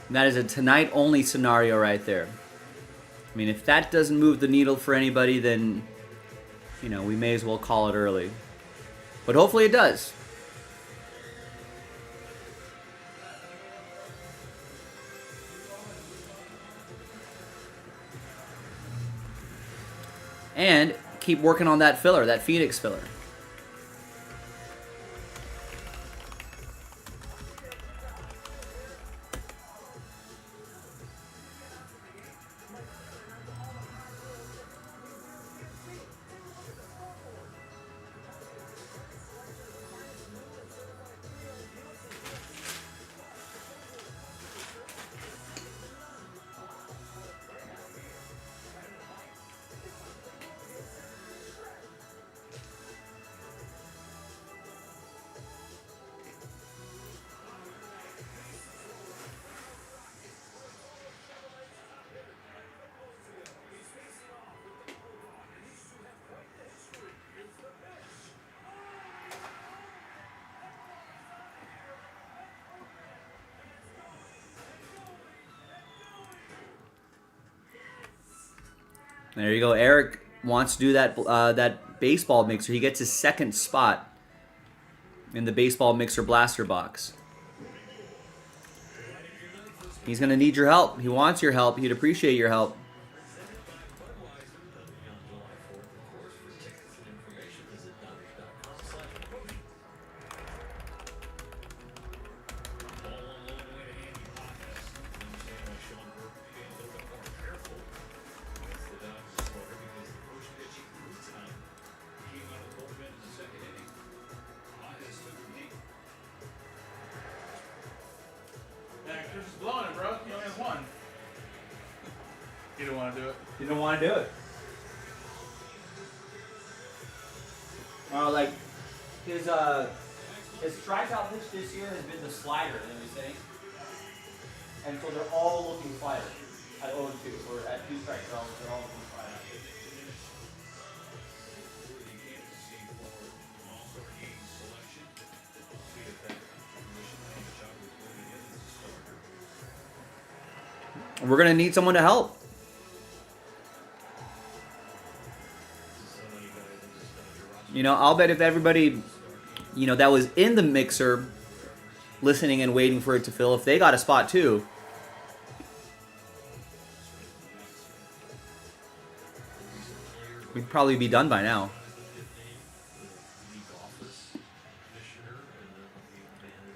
And that is a tonight only scenario right there. I mean, if that doesn't move the needle for anybody, then, you know, we may as well call it early. But hopefully it does. And keep working on that filler, that Phoenix filler. There you go. Eric wants to do that that baseball mixer. He gets his 2nd spot in the baseball mixer blaster box. He's going to need your help. He wants your help. He'd appreciate your help. Chris is blowing it, bro. He only has 1. You don't want to do it. You don't want to do it. Like his strikeout pitch this year has been the slider, you know what I'm saying? And so they're all looking slider at 0-2 or at 2 strikes. They're all looking slider. We're gonna need someone to help. You know, I'll bet if everybody you know, that was in the mixer, listening and waiting for it to fill, if they got a spot too, we'd probably be done by now.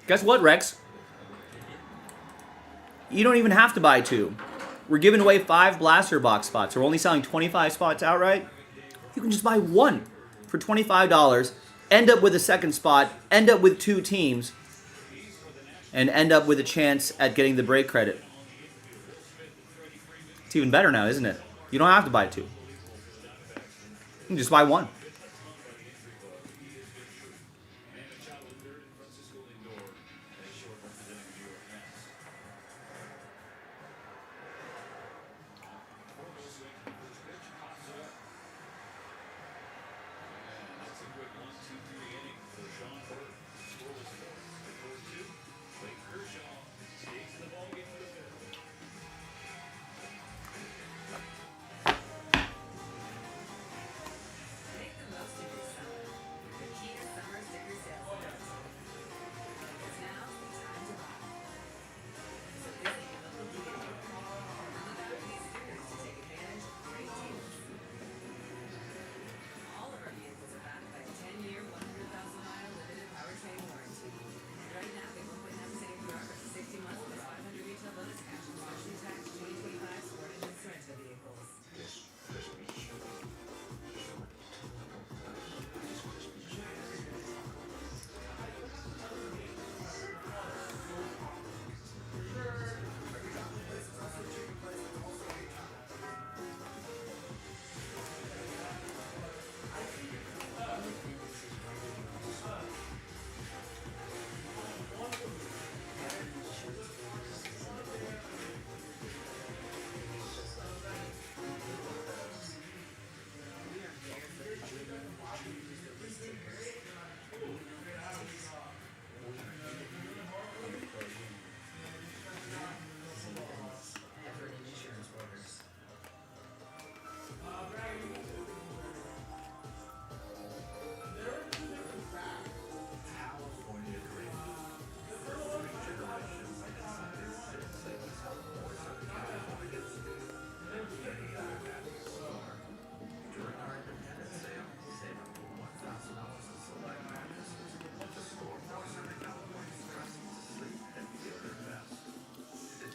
Guess what, Rex? You don't even have to buy 2. We're giving away 5 blaster box spots. We're only selling 25 spots outright. You can just buy 1 for $25, end up with a second spot, end up with 2 teams, and end up with a chance at getting the break credit. It's even better now, isn't it? You don't have to buy 2. You can just buy 1. Make the most of your summer. The key to summer sticker sales event. Because now's the time to buy. So visit your local dealer. And look out for these stickers to take advantage of great deals. All of our vehicles are backed by a 10-year, 100,000-mile limited powertrain warranty. And right now, get 1.9% APR for 60 months with a 500 retail bonus cash on specially taxed 2025 Sport Engine Sorento vehicles.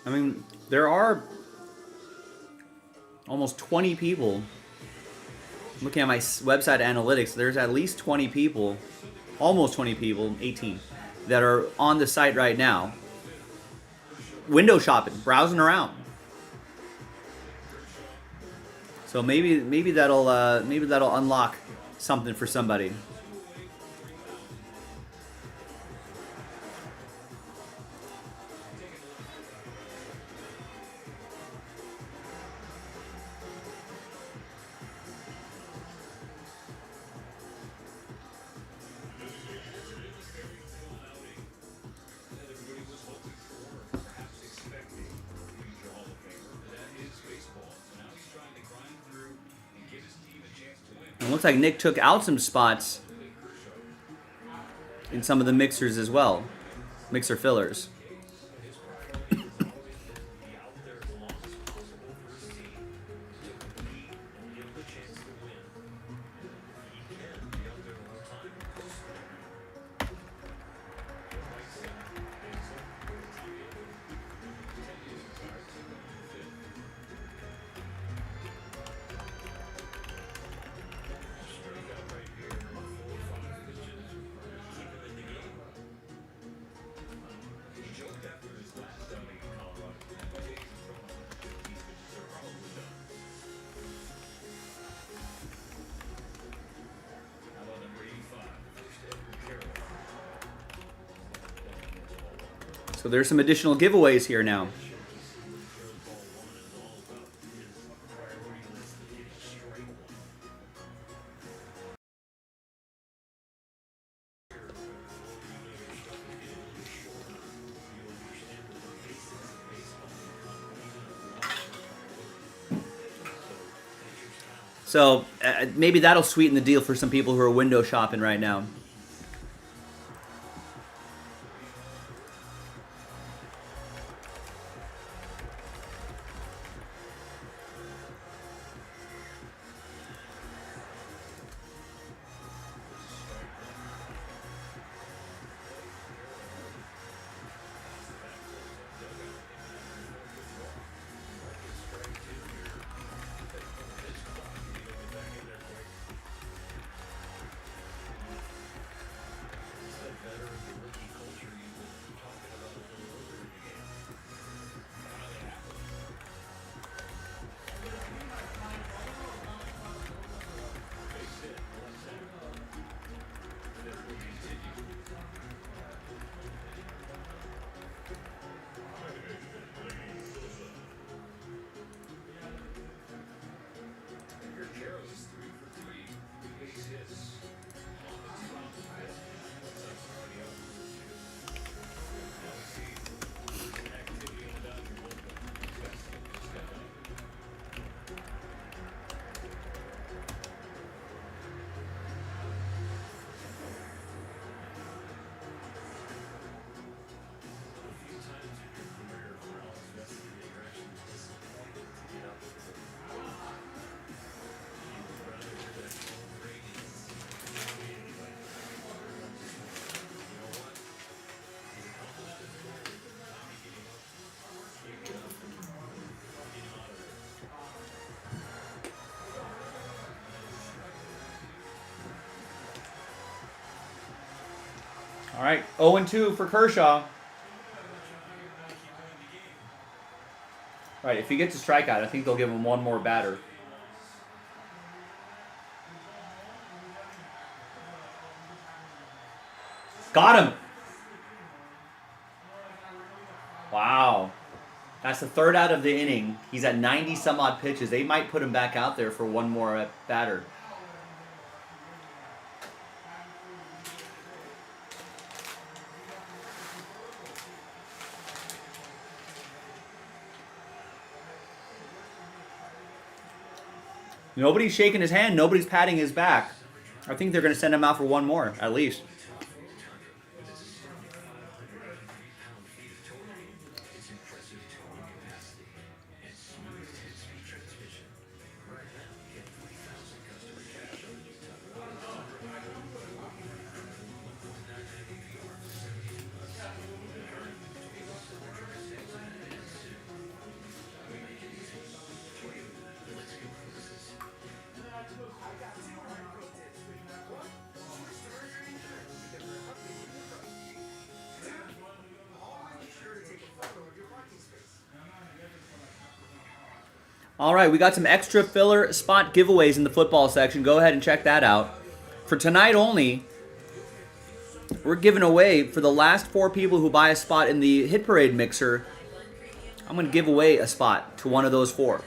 I mean, there are almost 20 people. Looking at my website analytics, there's at least 20 people, almost 20 people, 18, that are on the site right now, window shopping, browsing around. So maybe that'll unlock something for somebody. It looks like Nick took out some spots in some of the mixers as well. Mixer fillers. So there's some additional giveaways here now. So maybe that'll sweeten the deal for some people who are window shopping right now. All right, 0-2 for Kershaw. All right, if he gets a strikeout, I think they'll give him one more batter. Got him. Wow. That's the third out of the inning. He's at 90 some odd pitches. They might put him back out there for one more batter. Nobody's shaking his hand. Nobody's patting his back. I think they're going to send him out for one more, at least. All right, we got some extra filler spot giveaways in the football section. Go ahead and check that out. For tonight only, we're giving away, for the last 4 people who buy a spot in the Hit Parade mixer, I'm going to give away a spot to one of those 4.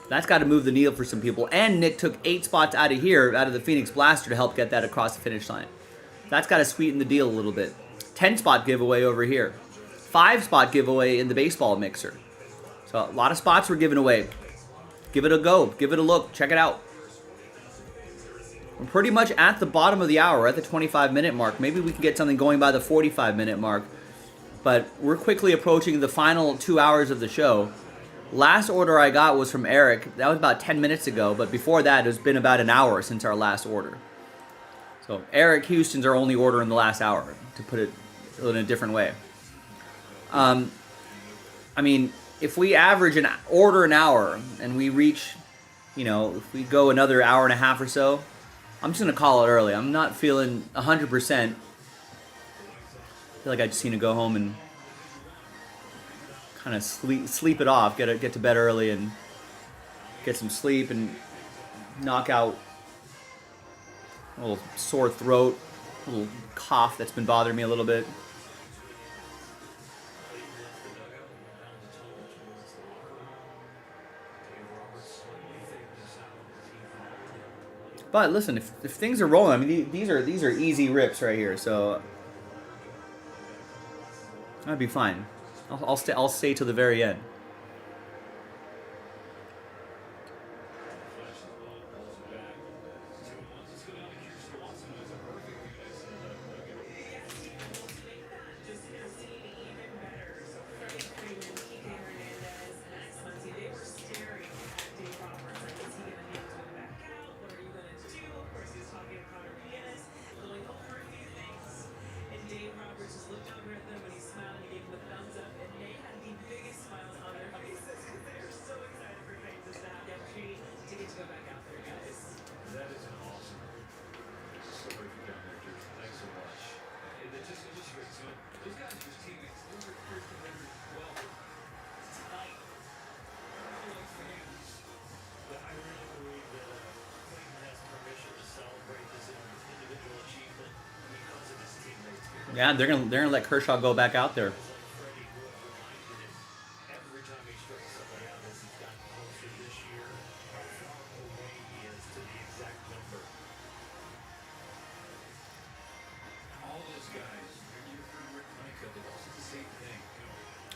That's got to move the needle for some people. And Nick took 8 spots out of here, out of the Phoenix Blaster, to help get that across the finish line. That's got to sweeten the deal a little bit. 10-spot giveaway over here. 5-spot giveaway in the baseball mixer. So a lot of spots we're giving away. Give it a go. Give it a look. Check it out. We're pretty much at the bottom of the hour, at the 25-minute mark. Maybe we can get something going by the 45-minute mark. But we're quickly approaching the final 2 hours of the show. Last order I got was from Eric. That was about 10 minutes ago. But before that, it's been about an hour since our last order. So Eric Houston's our only order in the last hour, to put it in a different way. I mean, if we average an hour and we reach, if we go another hour and a half or so, I'm just going to call it early. I'm not feeling 100%. I feel like I just need to go home and kind of sleep it off, get to bed early and get some sleep and knock out a little sore throat, a little cough that's been bothering me a little bit. But listen, if things are rolling, I mean, these are easy rips right here, so I'd be fine. I'll stay till the very end. Yeah, they're gonna let Kershaw go back out there.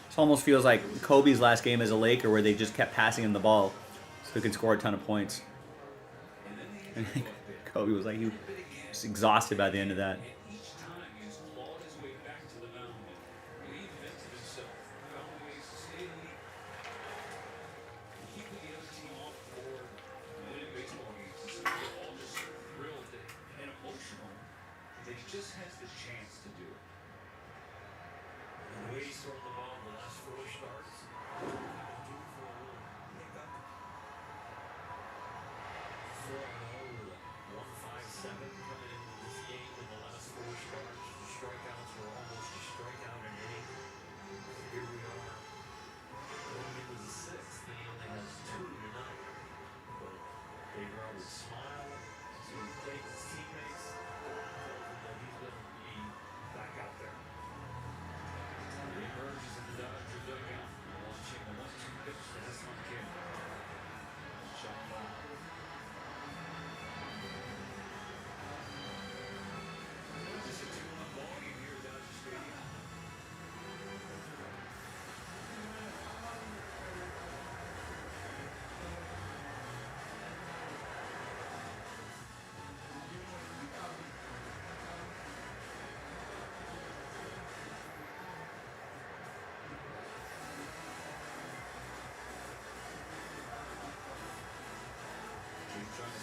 This almost feels like Kobe's last game as a Laker, where they just kept passing him the ball so they could score a ton of points. And Kobe was like, he was exhausted by the end of that.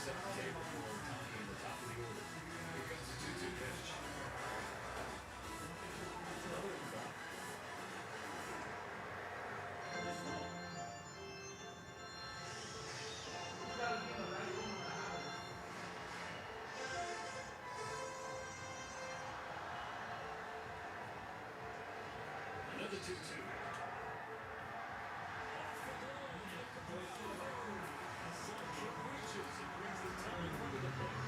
set the table for Otani in the top of the order. Here comes the 2-2 pitch. Another foul. Another 2-2. Reaches and brings the tying run to the plate.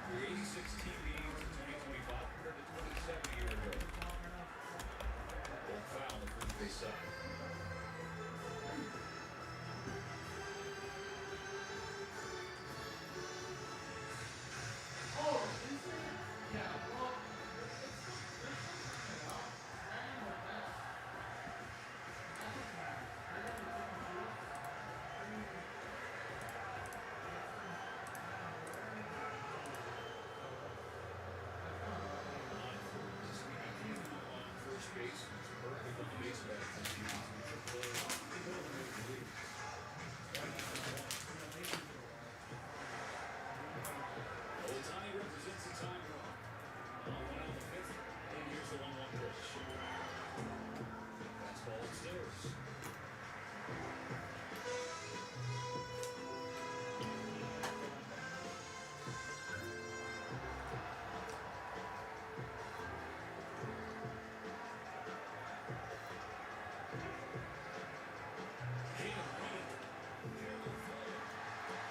Your 86 team games in 2025 compared to 27 a year ago. One foul on the first base side. First base, perfect on the base path this season. Otani represents the time run. One out the fifth, and here's the 1-1 pitch. Fastball upstairs.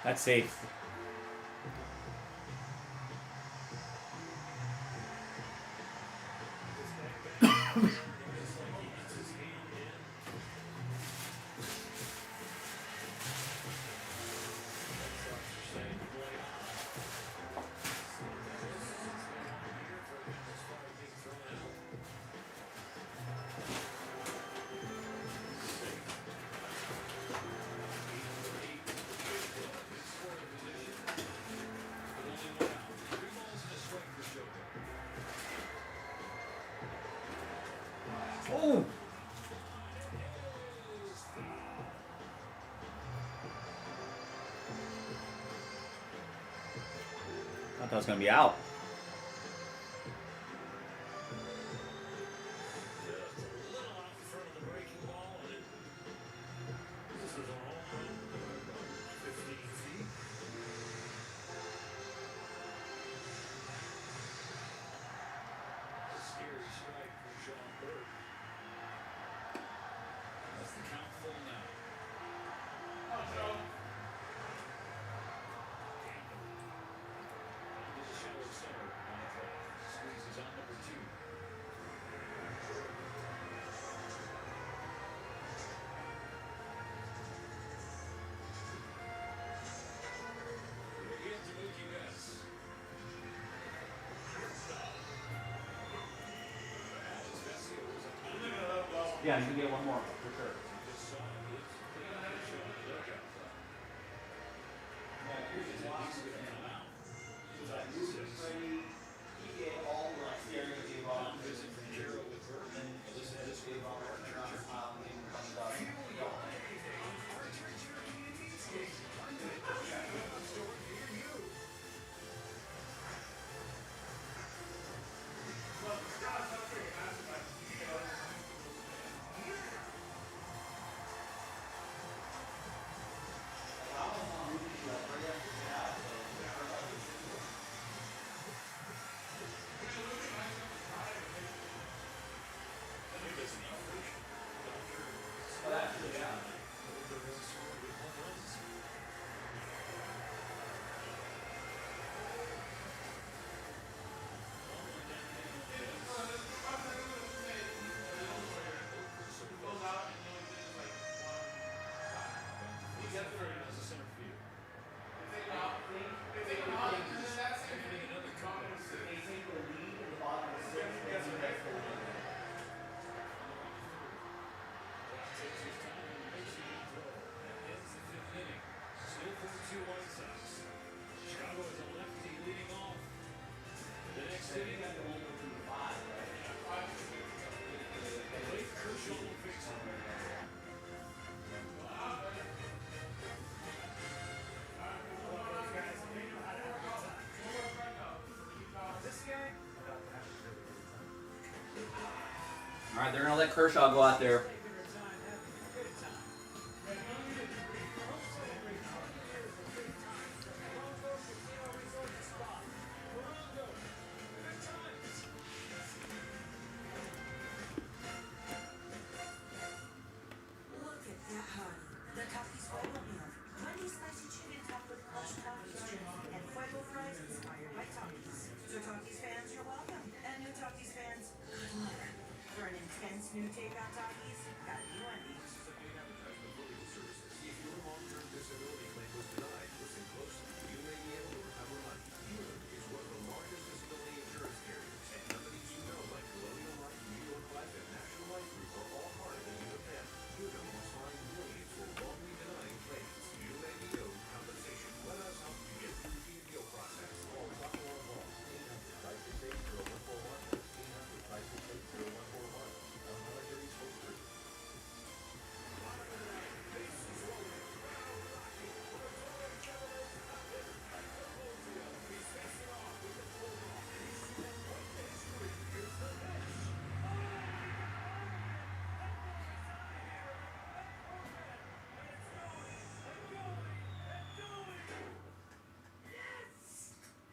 That's safe. Oh! Thought that was gonna be out. Yeah, you can get one more for sure. they're gonna let Kershaw go out there. Look at that, honey. The Takis Fuego meal. Wendy's spicy chicken topped with crushed toffee strips and Fuego fries inspired by Takis. So Takis fans, you're welcome. And new Takis fans, good luck. For an intense new take on Takis, gotta be Wendy's. Advertisement for legal services. If your long-term disability claim was denied, listen closely. You may be able to recover money. Unum is one of the largest disability insurance carriers, and companies you know like Colonial Life, New York Life, and National Life Group are all part of the Unum family. Unum has fined millions for wrongly denying claims. You may be owed compensation. Let us help you get through the appeal process. Call Buffalo Law. 800-568-0141. 800-568-0141. On Military Post Street.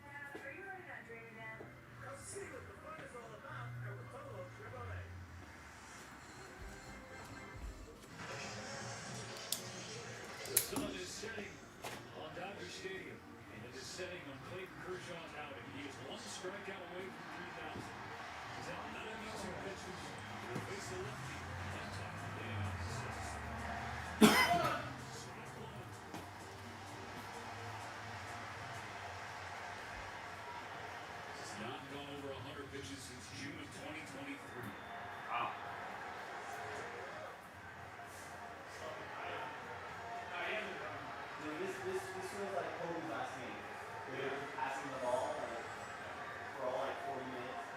Dad, are you running that dream again? Come see what the fun is all about at Rotolo Chevrolet. The sun is setting on Dodger Stadium, and it is setting on Clayton Kershaw's outing. He is one strikeout away from 3,000. He's had 92 pitches. He'll face the lefty. And top of the day on the sixth. He's not gone over 100 pitches since June of 2023. Wow. Dude, this was like Kobe's last game. We were passing the ball like for all like 40 minutes.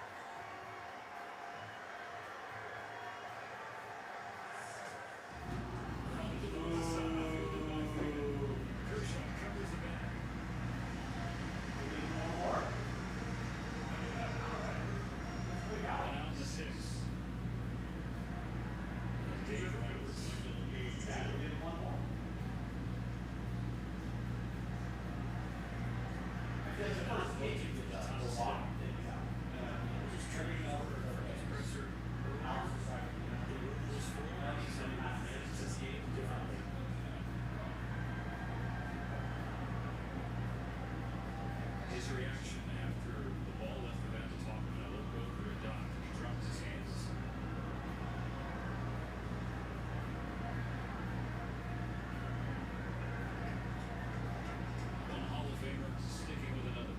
Kershaw covers the bag. One out in the sixth. Dave Roberts. His reaction after the ball left the bat to talk about it, looked over at Doc. He dropped his hands. One Hall of Famer sticking with another.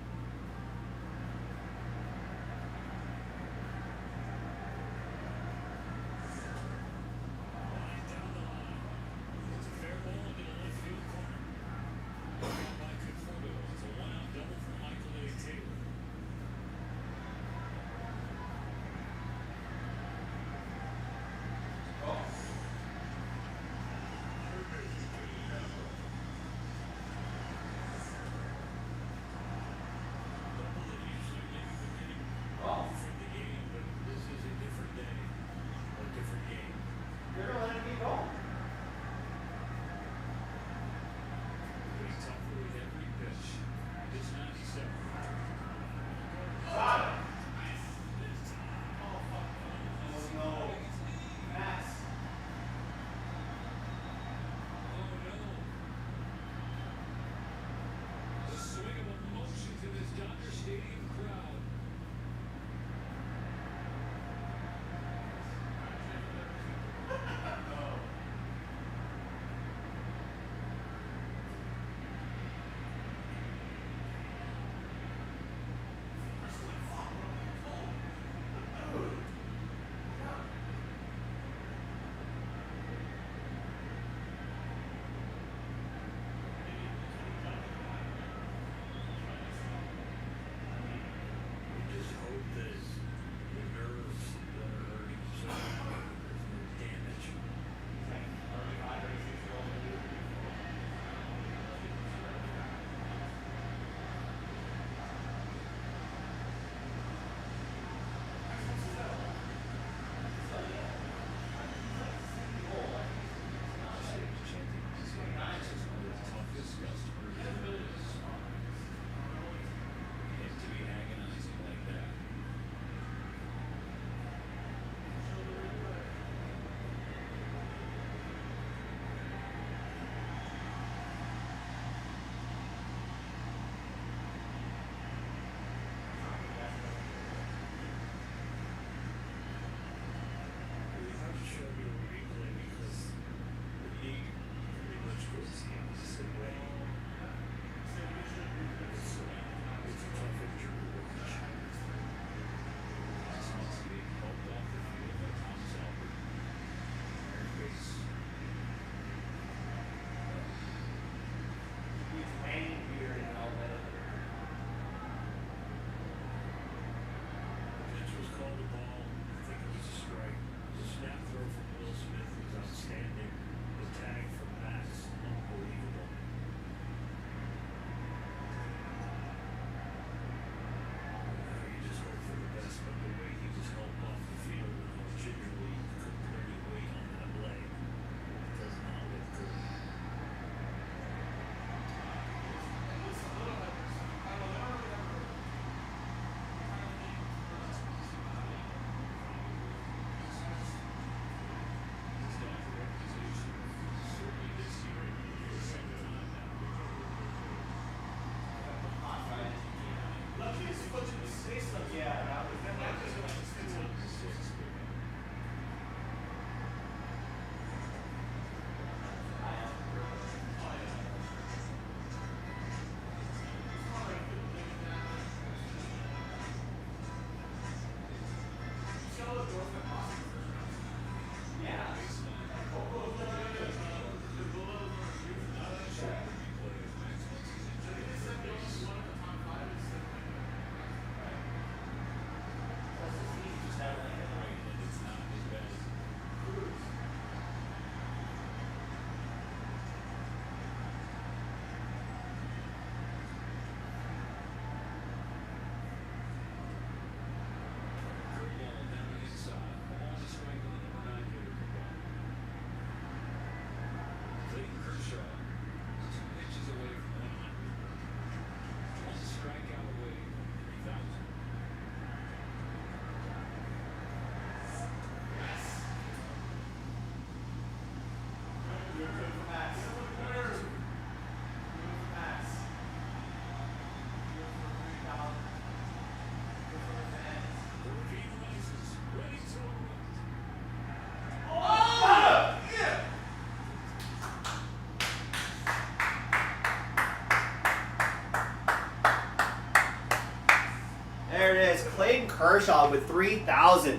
Clayton Kershaw with 3,000.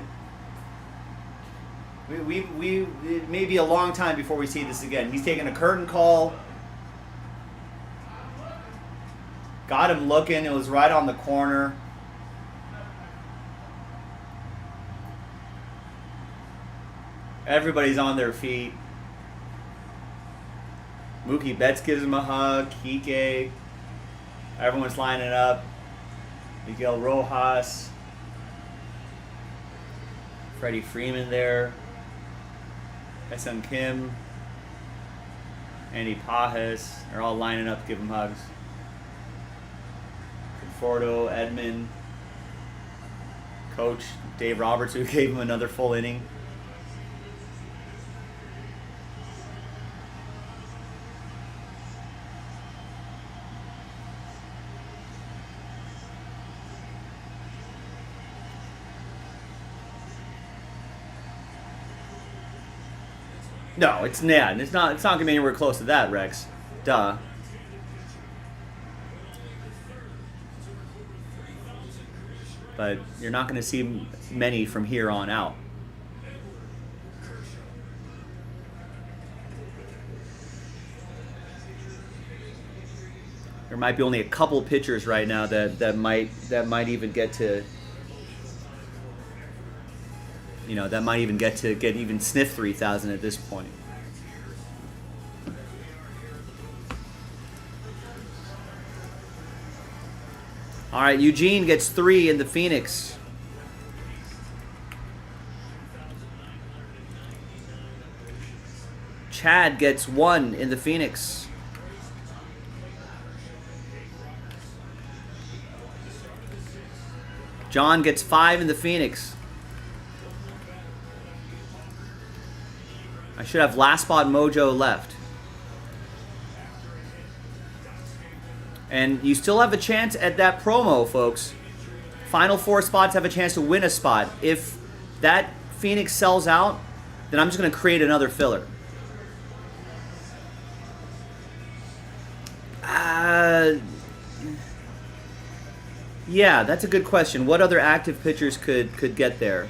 It may be a long time before we see this again. He's taking a curtain call. Got him looking. It was right on the corner. Everybody's on their feet. Mookie Betts gives him a hug. Kike. Everyone's lining up. Miguel Rojas. Freddie Freeman there. SM Kim. Andy Pajas. They're all lining up to give him hugs. Conforto, Edmund. Coach Dave Roberts, who gave him another full inning. No, it's not. It's not gonna be anywhere close to that, Rex. Duh. But you're not gonna see many from here on out. There might be only a couple pitchers right now that might even get to, you know, that might even get even sniff 3,000 at this point. All right, Eugene gets 3 in the Phoenix. Chad gets 1 in the Phoenix. John gets 5 in the Phoenix. I should have last spot mojo left. And you still have a chance at that promo, folks. Final 4 spots have a chance to win a spot. If that Phoenix sells out, then I'm just going to create another filler. Yeah, that's a good question. What other active pitchers could get there?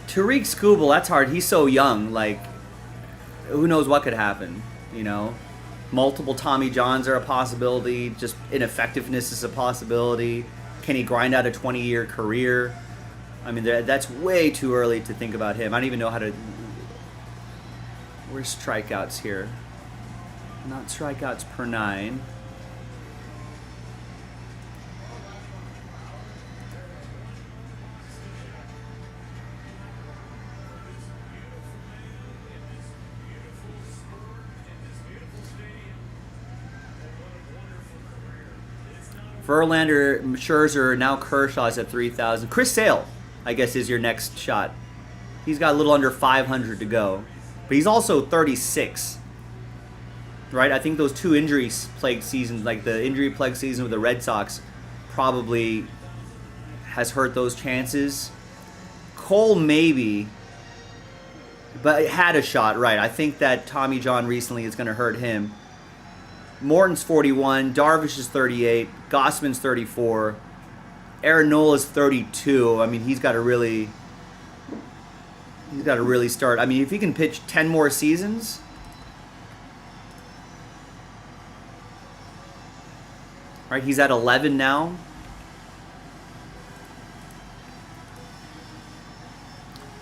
Tariq Skubal, that's hard. He's so young. Like, who knows what could happen, you know? Multiple Tommy Johns are a possibility. Just ineffectiveness is a possibility. Can he grind out a 20-year career? I mean, that's way too early to think about him. I don't even know how to... Where's strikeouts here? Not strikeouts per 9. Verlander, Scherzer, now Kershaw's at 3,000. Chris Sale, I guess, is your next shot. He's got a little under 500 to go. But he's also 36. Right? I think those 2 injury-plagued seasons, like the injury-plagued season with the Red Sox, probably has hurt those chances. Cole, maybe. But it had a shot, right. I think that Tommy John recently is going to hurt him. Morton's 41, Darvish is 38, Gossman's 34, Aaron Nola's 32. I mean, he's got to really start. I mean, if he can pitch 10 more seasons, right? He's at 11 now.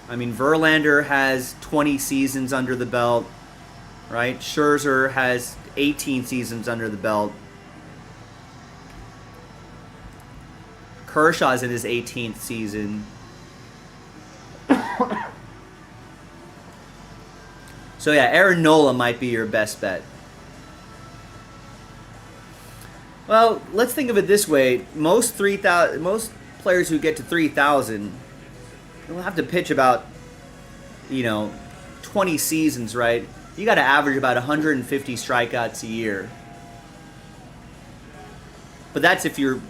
I mean, Verlander has 20 seasons under the belt, right? Scherzer has 18 seasons under the belt. Kershaw's in his 18th season. So yeah, Aaron Nola might be your best bet. Well, let's think of it this way: most players who get to 3,000, they'll have to pitch about, 20 seasons, right? You got to average about 150 strikeouts a year. But that's if you're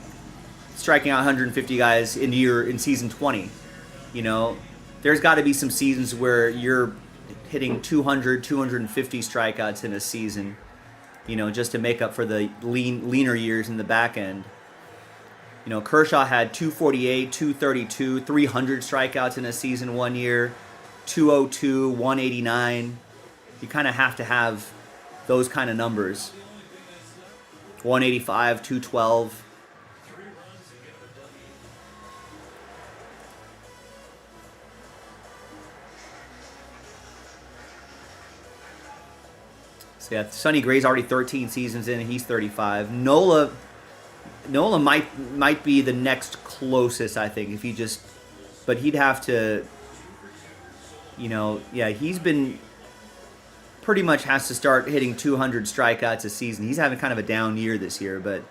striking out 150 guys in season 20. There's got to be some seasons where you're hitting 200, 250 strikeouts in a season, just to make up for the leaner years in the back end. Kershaw had 248, 232, 300 strikeouts in a season one year, 202, 189. You kind of have to have those kind of numbers. 185, 212. So yeah, Sonny Gray's already 13 seasons in, and he's 35. Nola might be the next closest, I think, if he just, but he'd have to, he's been pretty much has to start hitting 200 strikeouts a season. He's having kind of a down year this year, but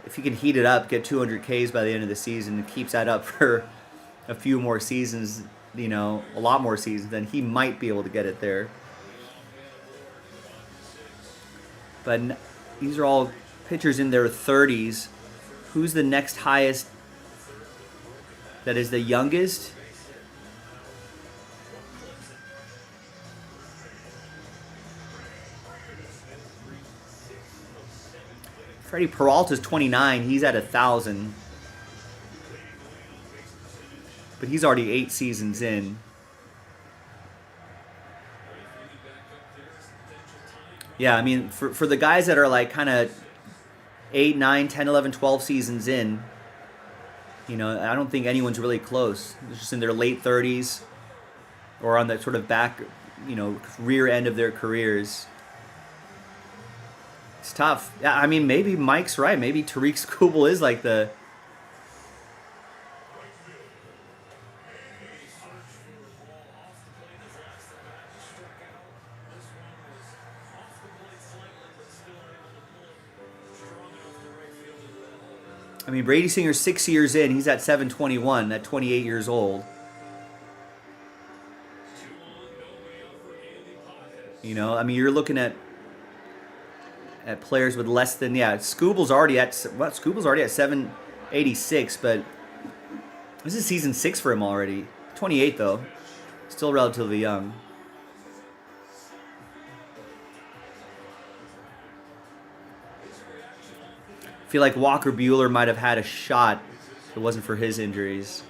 if he can heat it up, get 200 Ks by the end of the season, and keeps that up for a few more seasons, a lot more seasons, then he might be able to get it there. But these are all pitchers in their 30s. Who's the next highest that is the youngest? Freddie Peralta's 29. He's at 1,000. But he's already 8 seasons in. Yeah, I mean, for the guys that are like kind of 8, 9, 10, 11, 12 seasons in, I don't think anyone's really close. They're just in their late 30s or on the sort of back, rear end of their careers. It's tough. Yeah, I mean, maybe Mike's right. Maybe Tariq Skubal is like the... I mean, Brady Singer's 6 years in. He's at 721, at 28 years old. I mean, you're looking at players with less than, Skubal's already at 786, but this is season 6 for him already. 28 though, still relatively young. I feel like Walker Buehler might have had a shot if it wasn't for his injuries.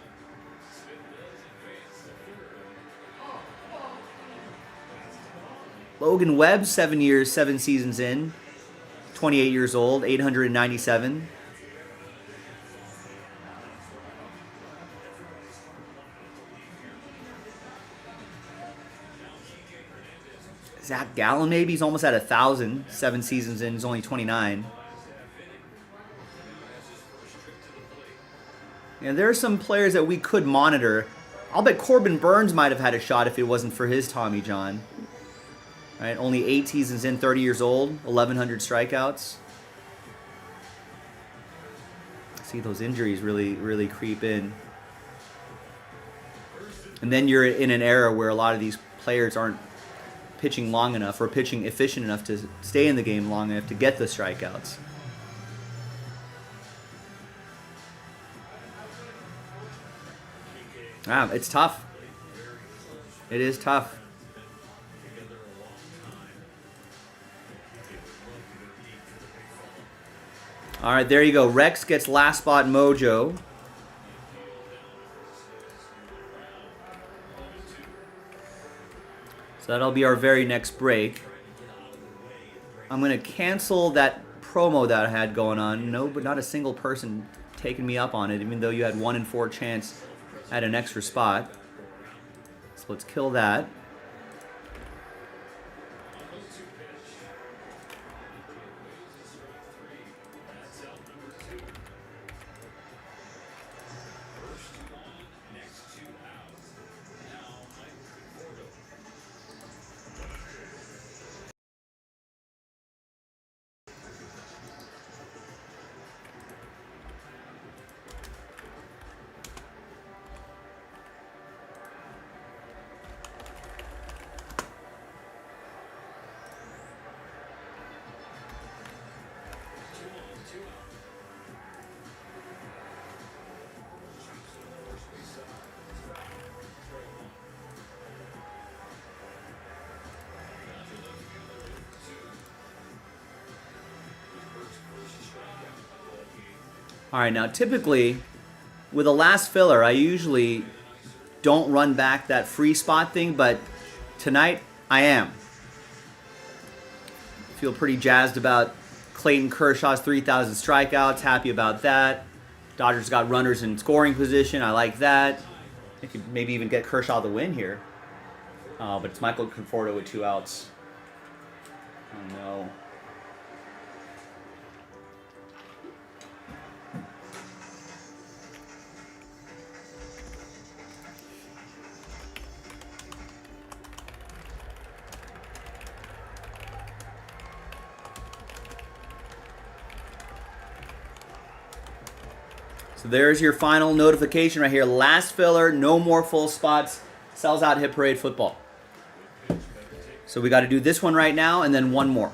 Logan Webb, 7 years, 7 seasons in. 28 years old, 897. Zach Gallen, maybe. He's almost at 1,000. 7 seasons in. He's only 29. Yeah, there are some players that we could monitor. I'll bet Corbin Burns might have had a shot if it wasn't for his Tommy John. Right, only 8 seasons in, 30 years old, 1,100 strikeouts. See, those injuries really creep in. And then you're in an era where a lot of these players aren't pitching long enough or pitching efficient enough to stay in the game long enough to get the strikeouts. It's tough. It is tough. All right, there you go. Rex gets last spot mojo. So that'll be our very next break. I'm going to cancel that promo that I had going on. No, but not a single person taking me up on it, even though you had 1 in 4 chance at an extra spot. So let's kill that. All right, now typically with a last filler, I usually don't run back that free spot thing, but tonight I am. Feel pretty jazzed about Clayton Kershaw's 3,000 strikeouts. Happy about that. Dodgers got runners in scoring position. I like that. They could maybe even get Kershaw the win here. But it's Michael Conforto with 2 outs. Oh no. So there's your final notification right here. Last filler, no more full spots. Sells out Hit Parade football. So we got to do this one right now and then one more.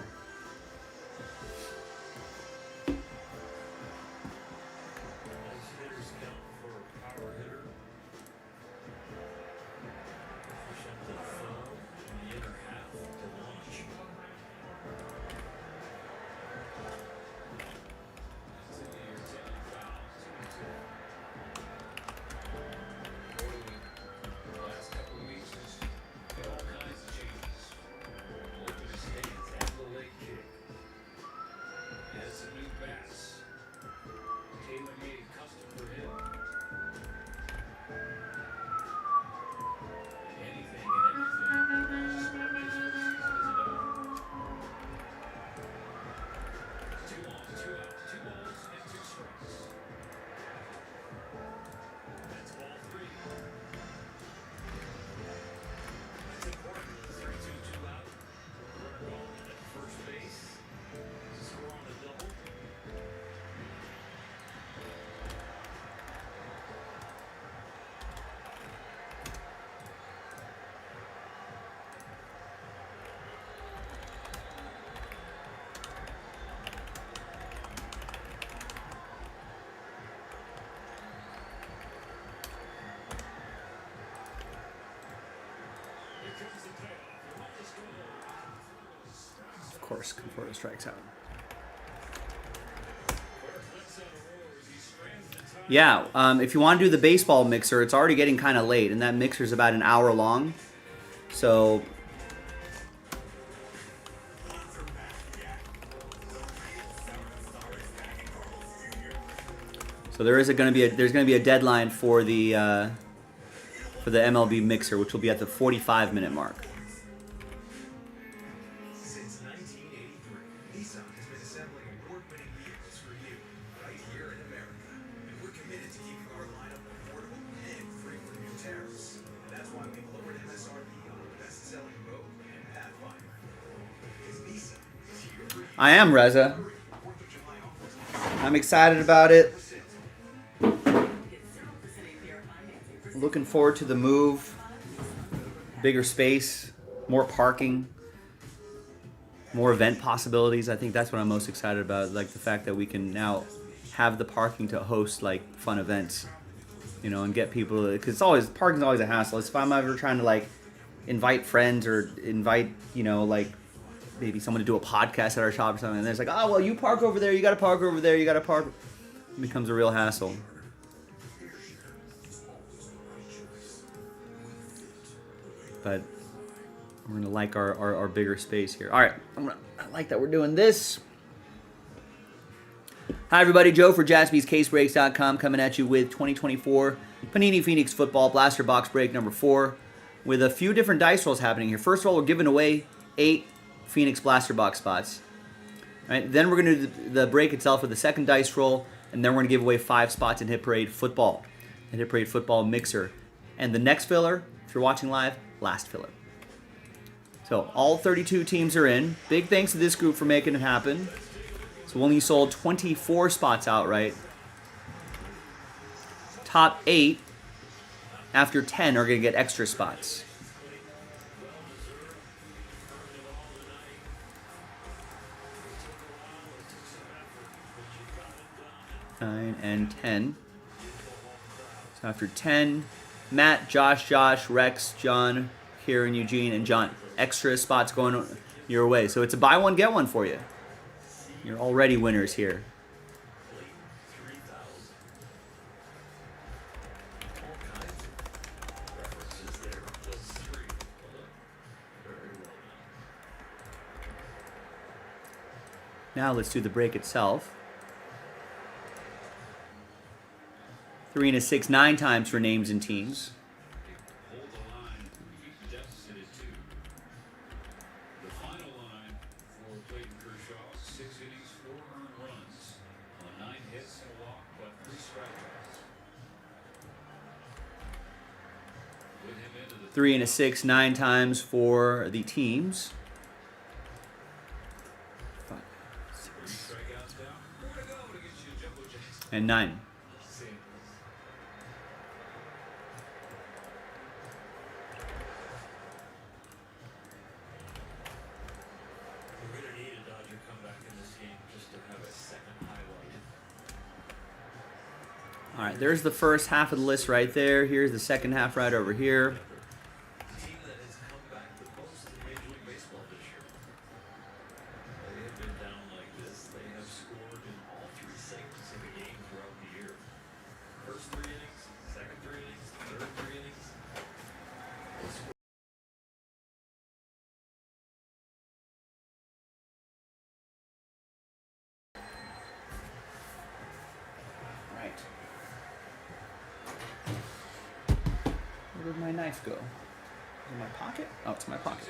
Of course, Conforto strikes out. Yeah, if you want to do the baseball mixer, it's already getting kind of late, and that mixer's about an hour long. So there's going to be a deadline for the MLB mixer, which will be at the 45-minute mark. Since 1983, Nissan has been assembling award-winning vehicles for you, right here in America. And we're committed to keeping our lineup affordable and free from new tariffs. And that's why we've lowered MSRP on the best-selling Rogue and Pathfinder. Because Nissan is here for you. I am, Reza. I'm excited about it. Looking forward to the move. Bigger space, more parking, more event possibilities. I think that's what I'm most excited about. Like the fact that we can now have the parking to host like fun events, you know, and get people. Because parking's always a hassle. If I'm ever trying to like invite friends or invite, you know, like maybe someone to do a podcast at our shop or something, and there's like, oh well, you park over there, you got to park over there, you got to park. It becomes a real hassle. But we're going to like our bigger space here. All right, I like that we're doing this. Hi, everybody. Joe for JaspysCaseBreaks.com coming at you with 2024 Panini Phoenix Football Blaster Box Break number 4 with a few different dice rolls happening here. First of all, we're giving away 8 Phoenix Blaster Box spots. All right, then we're going to do the break itself with the second dice roll, and then we're going to give away 5 spots in Hit Parade Football, the Hit Parade Football Mixer. And the next filler, if you're watching live, last filler. So all 32 teams are in. Big thanks to this group for making it happen. So we only sold 24 spots outright. Top 8 after 10 are going to get extra spots. 9 and 10. So after 10, Matt, Josh, Rex, John, Kieran, Eugene, and John. Extra spots going your way. So it's a buy one, get one for you. You're already winners here. Now let's do the break itself. 3 and a 6, 9 times for names and teams. Hold the line, keep the deficit at 2. The final line for Clayton Kershaw, 6 innings, 4 earned runs, 9 hits and a walk, but 3 strikeouts. With him into the 3 and a 6, 9 times for the teams. 5, 3 strikeouts down. More to go to get you a jumbo Jackson. and 9. We're going to need a Dodger comeback in this game just to have a second highlight. All right, there's the first half of the list right there. Here's the second half right over here. The team that has come back the most in Major League Baseball this year. They have been down like this. They have scored in all 3 segments of the game throughout the year. First 3 innings, second 3 innings, third 3 innings. They scored. Right. Where did my knife go? Is it in my pocket? Oh, it's in my pocket.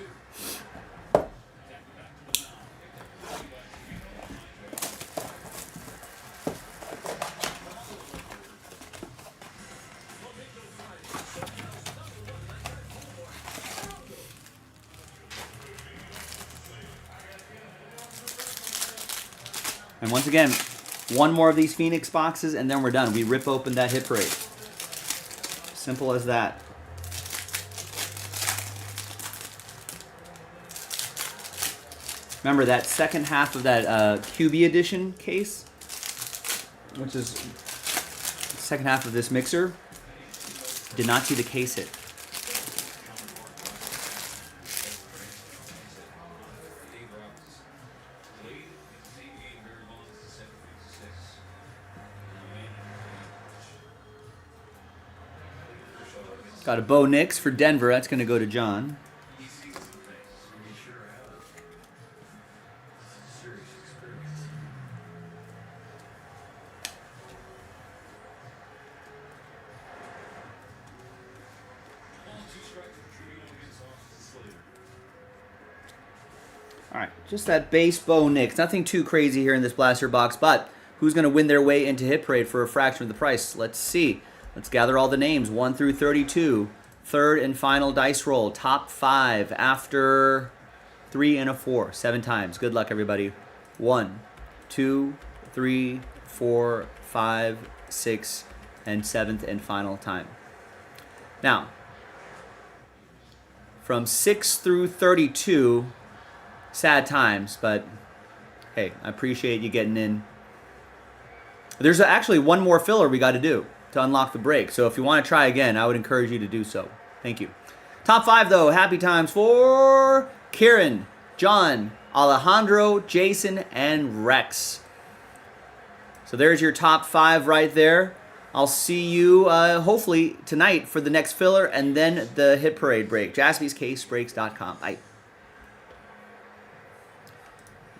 And once again, one more of these Phoenix boxes, and then we're done. We rip open that hit parade. Simple as that. Remember that second half of that QB edition case, which is the second half of this mixer, did not see the case hit. Got a Bo Nix for Denver. That's going to go to John. All right, just that base Bo Nix. Nothing too crazy here in this blaster box, but who's going to win their way into Hit Parade for a fraction of the price? Let's see. Let's gather all the names, 1 through 32. Third and final dice roll. Top 5 after 3 and a 4. 7 times. Good luck, everybody. 1, 2, 3, 4, 5, 6, and 7th and final time. Now, from 6 through 32, sad times, but hey, I appreciate you getting in. There's actually one more filler we got to do to unlock the break. So if you want to try again, I would encourage you to do so. Thank you. Top 5, though. Happy times for Kieran, John, Alejandro, Jason, and Rex. So there's your top 5 right there. I'll see you hopefully tonight for the next filler and then the Hit Parade break. JaspysCaseBreaks.com. Bye.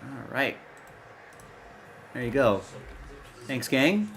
All right. There you go. Thanks, gang.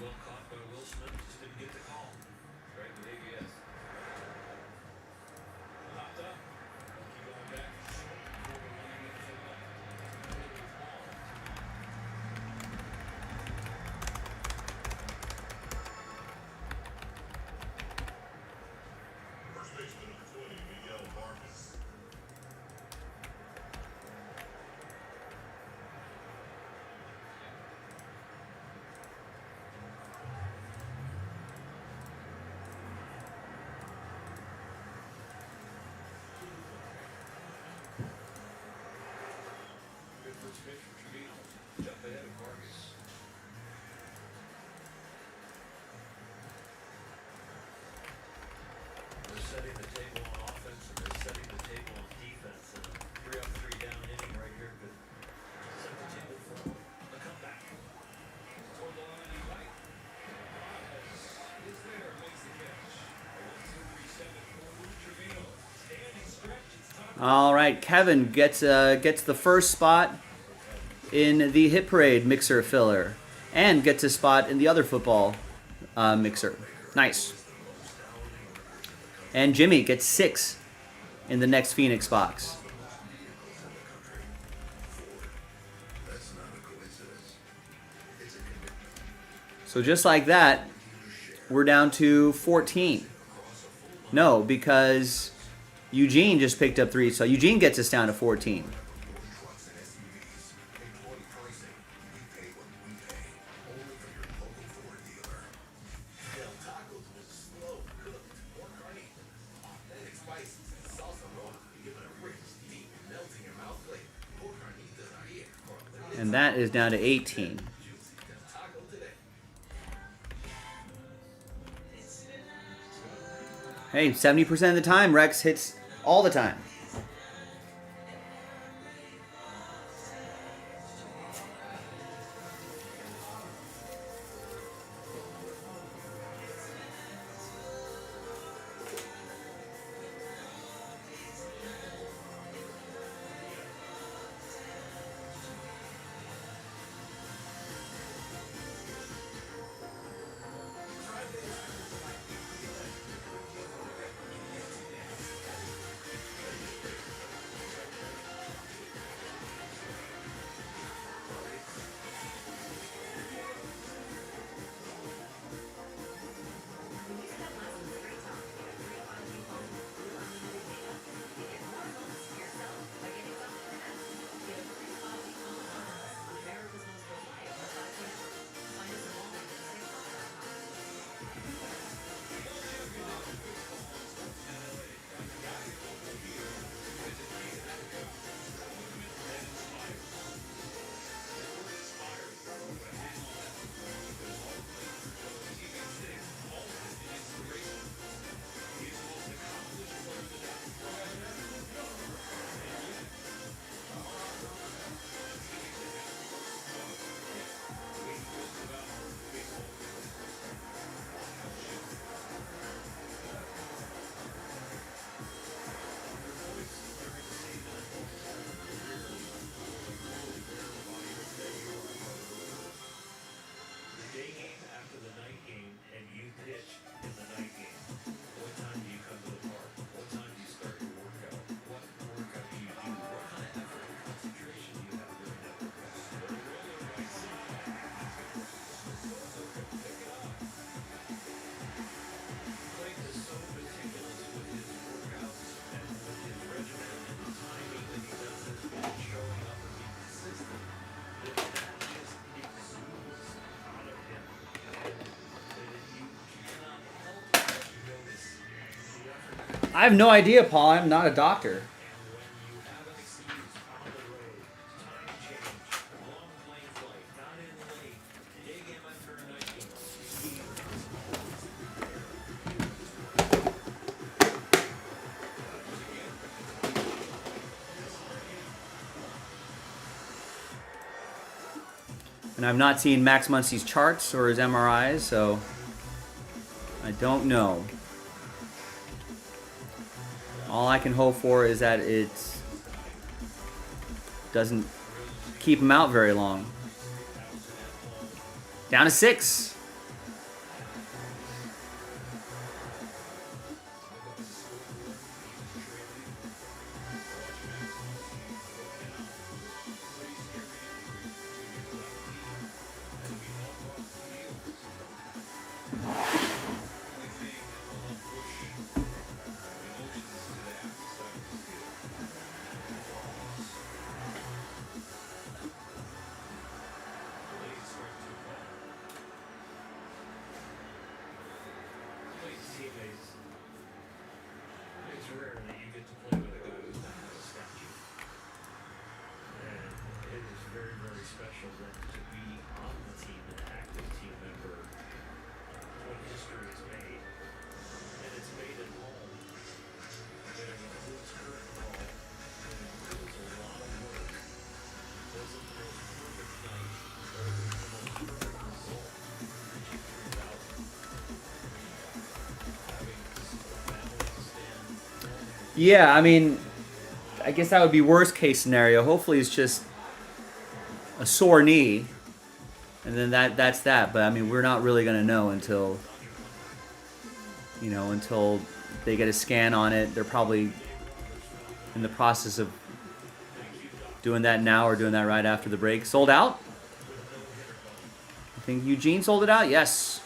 Setting the table on offense and they're setting the table on defense. And a 3-up, 3-down inning right here could set the table for a comeback. Toward the line, he might. Is there, makes the catch. 1-2-3-7 for Trevino. Standing stretch. It's time. All right, Kevin gets the first spot. in the Hit Parade mixer filler and gets a spot in the other football mixer. Nice. And Jimmy gets 6 in the next Phoenix box. So just like that, we're down to 14. No, because Eugene just picked up 3, so Eugene gets us down to 14. And that is down to 18. Hey, 70% of the time, Rex hits all the time. I have no idea, Paul. I'm not a doctor. And I've not seen Max Muncy's charts or his MRIs, so I don't know. All I can hope for is that it doesn't keep him out very long. Down to 6. Yeah, I mean, I guess that would be worst case scenario. Hopefully it's just a sore knee, and then that's that. But I mean, we're not really gonna know until until they get a scan on it. They're probably in the process of doing that now or doing that right after the break. Sold out? I think Eugene sold it out? Yes.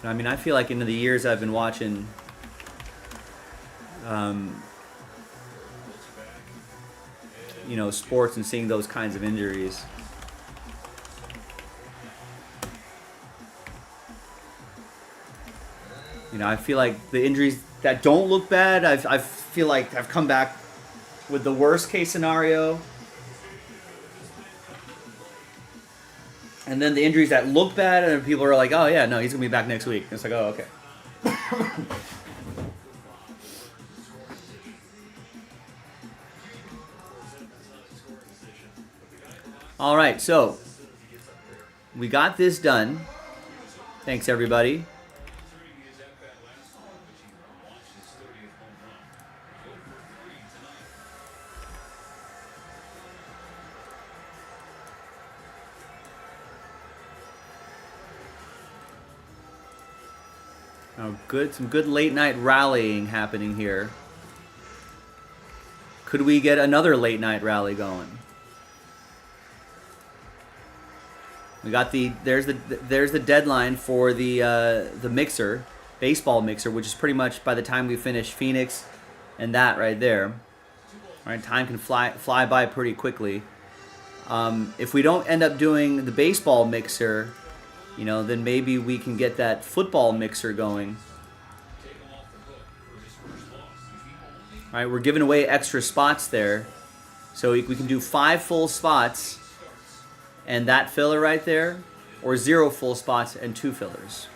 I mean, I feel like in the years I've been watching sports and seeing those kinds of injuries, I feel like the injuries that don't look bad, I feel like I've come back with the worst case scenario. And then the injuries that look bad, and people are like, oh yeah, no, he's going to be back next week. And it's like, oh, okay. All right, so we got this done. Thanks, everybody. Oh, some good late night rallying happening here. Could we get another late night rally going? We got there's the deadline for the mixer, baseball mixer, which is pretty much by the time we finish Phoenix and that right there. All right, time can fly by pretty quickly. If we don't end up doing the baseball mixer, then maybe we can get that football mixer going. All right, we're giving away extra spots there. So we can do 5 full spots and that filler right there, or 0 full spots and 2 fillers.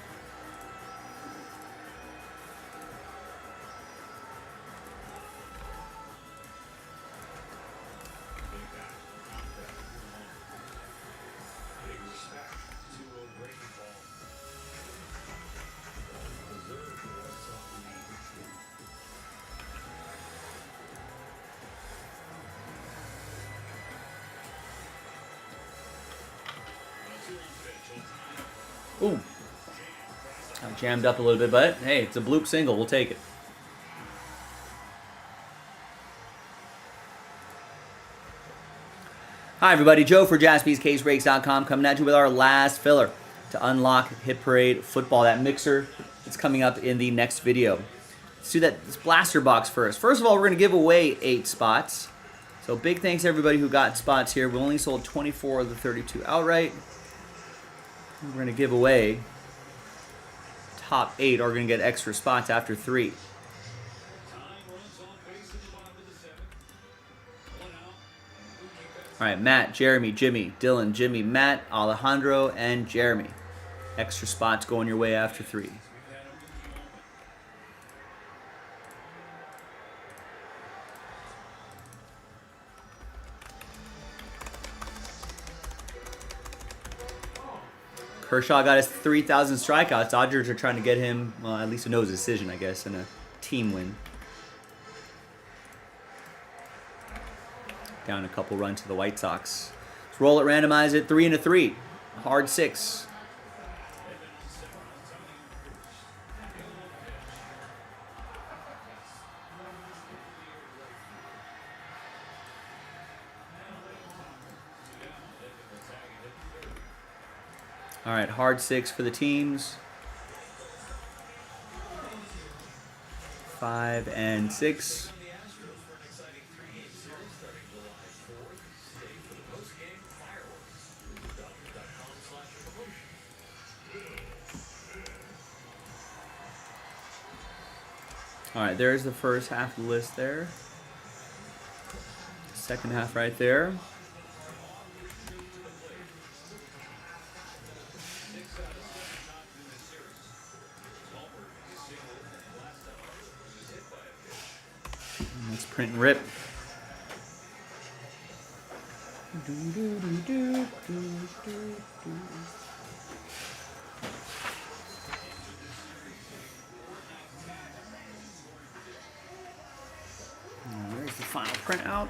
Ooh. I'm jammed up a little bit, but hey, it's a bloop single. We'll take it. Hi, everybody. Joe for JaspysCaseBreaks.com coming at you with our last filler to unlock Hit Parade Football, that mixer. It's coming up in the next video. Let's do this blaster box first. First of all, we're going to give away 8 spots. So big thanks to everybody who got spots here. We only sold 24 of the 32 outright. We're going to give away top 8 are going to get extra spots after 3. All right, Matt, Jeremy, Jimmy, Dylan, Jimmy, Matt, Alejandro, and Jeremy. Extra spots going your way after 3. Kershaw got his 3,000 strikeouts. Dodgers are trying to get him, well, at least a no decision, I guess, and a team win. Down a couple runs to the White Sox. Let's roll it, randomize it, 3 and a 3. Hard 6. All right, hard 6 for the teams. 5 and 6. All right, there's the first half of the list there. Second half right there. Let's print and rip. There's the final printout.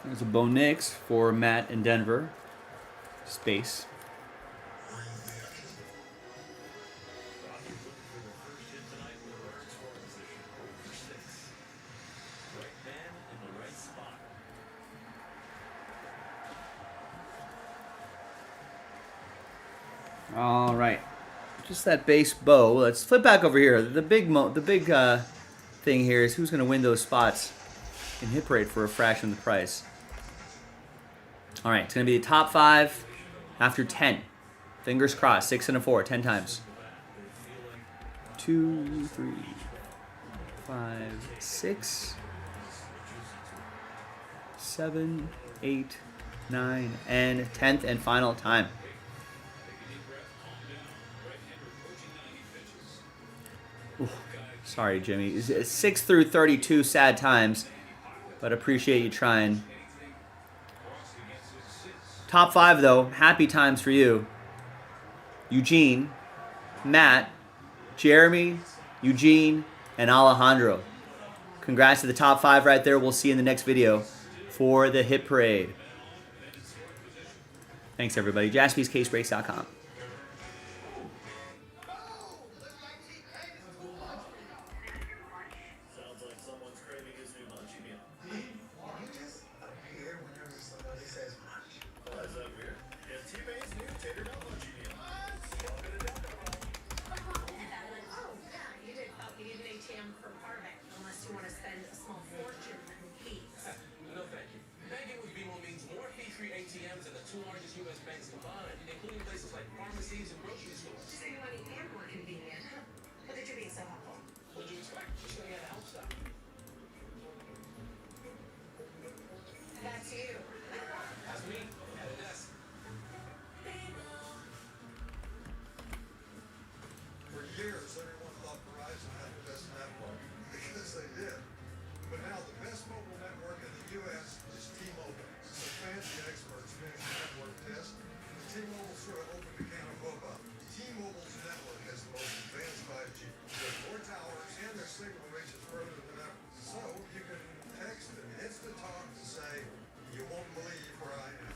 There's a Bo Nix for Matt in Denver. Space. All right, just that base Bo. Let's flip back over here. The big thing here is who's going to win those spots in hit parade for a fraction of the price. All right, it's going to be the top 5 after 10. Fingers crossed. 6 and a 4, 10 times. 2, 3, 5, 6, 7, 8, 9, and 10th and final time. Ooh, sorry, Jimmy. It's 6 through 32 sad times, but appreciate you trying. Top 5, though. Happy times for you. Eugene, Matt, Jeremy, Eugene, and Alejandro. Congrats to the top 5 right there. We'll see you in the next video for the hit parade. Thanks, everybody. JaspysCaseBreaks.com. Sounds like someone's craving his new munchie meal. Oh, is that weird? It's T-Bane's new tater melt munchie meal. Welcome to Delta. Oh, yeah, you did help. You need an ATM for Parvek, unless you want to spend a small fortune on fees. No, thank you. Banking with BMO means more fee-free ATMs than the 2 largest U.S. banks combined, including places like pharmacies and grocery stores. Saving money and more convenient. Look at you being so helpful. What did you expect? Just going to help stuff. That's you. That's me at a desk. For years, everyone thought Verizon had the best network because they did. But now the best mobile network in the U.S. is T-Mobile. So fancy experts finished the network test, and T-Mobile sort of opened a can of boba. T-Mobile's network has the most advanced 5G. With more towers, and their signal reaches further than ever. So you can text and instant talk to say, you won't believe where I am.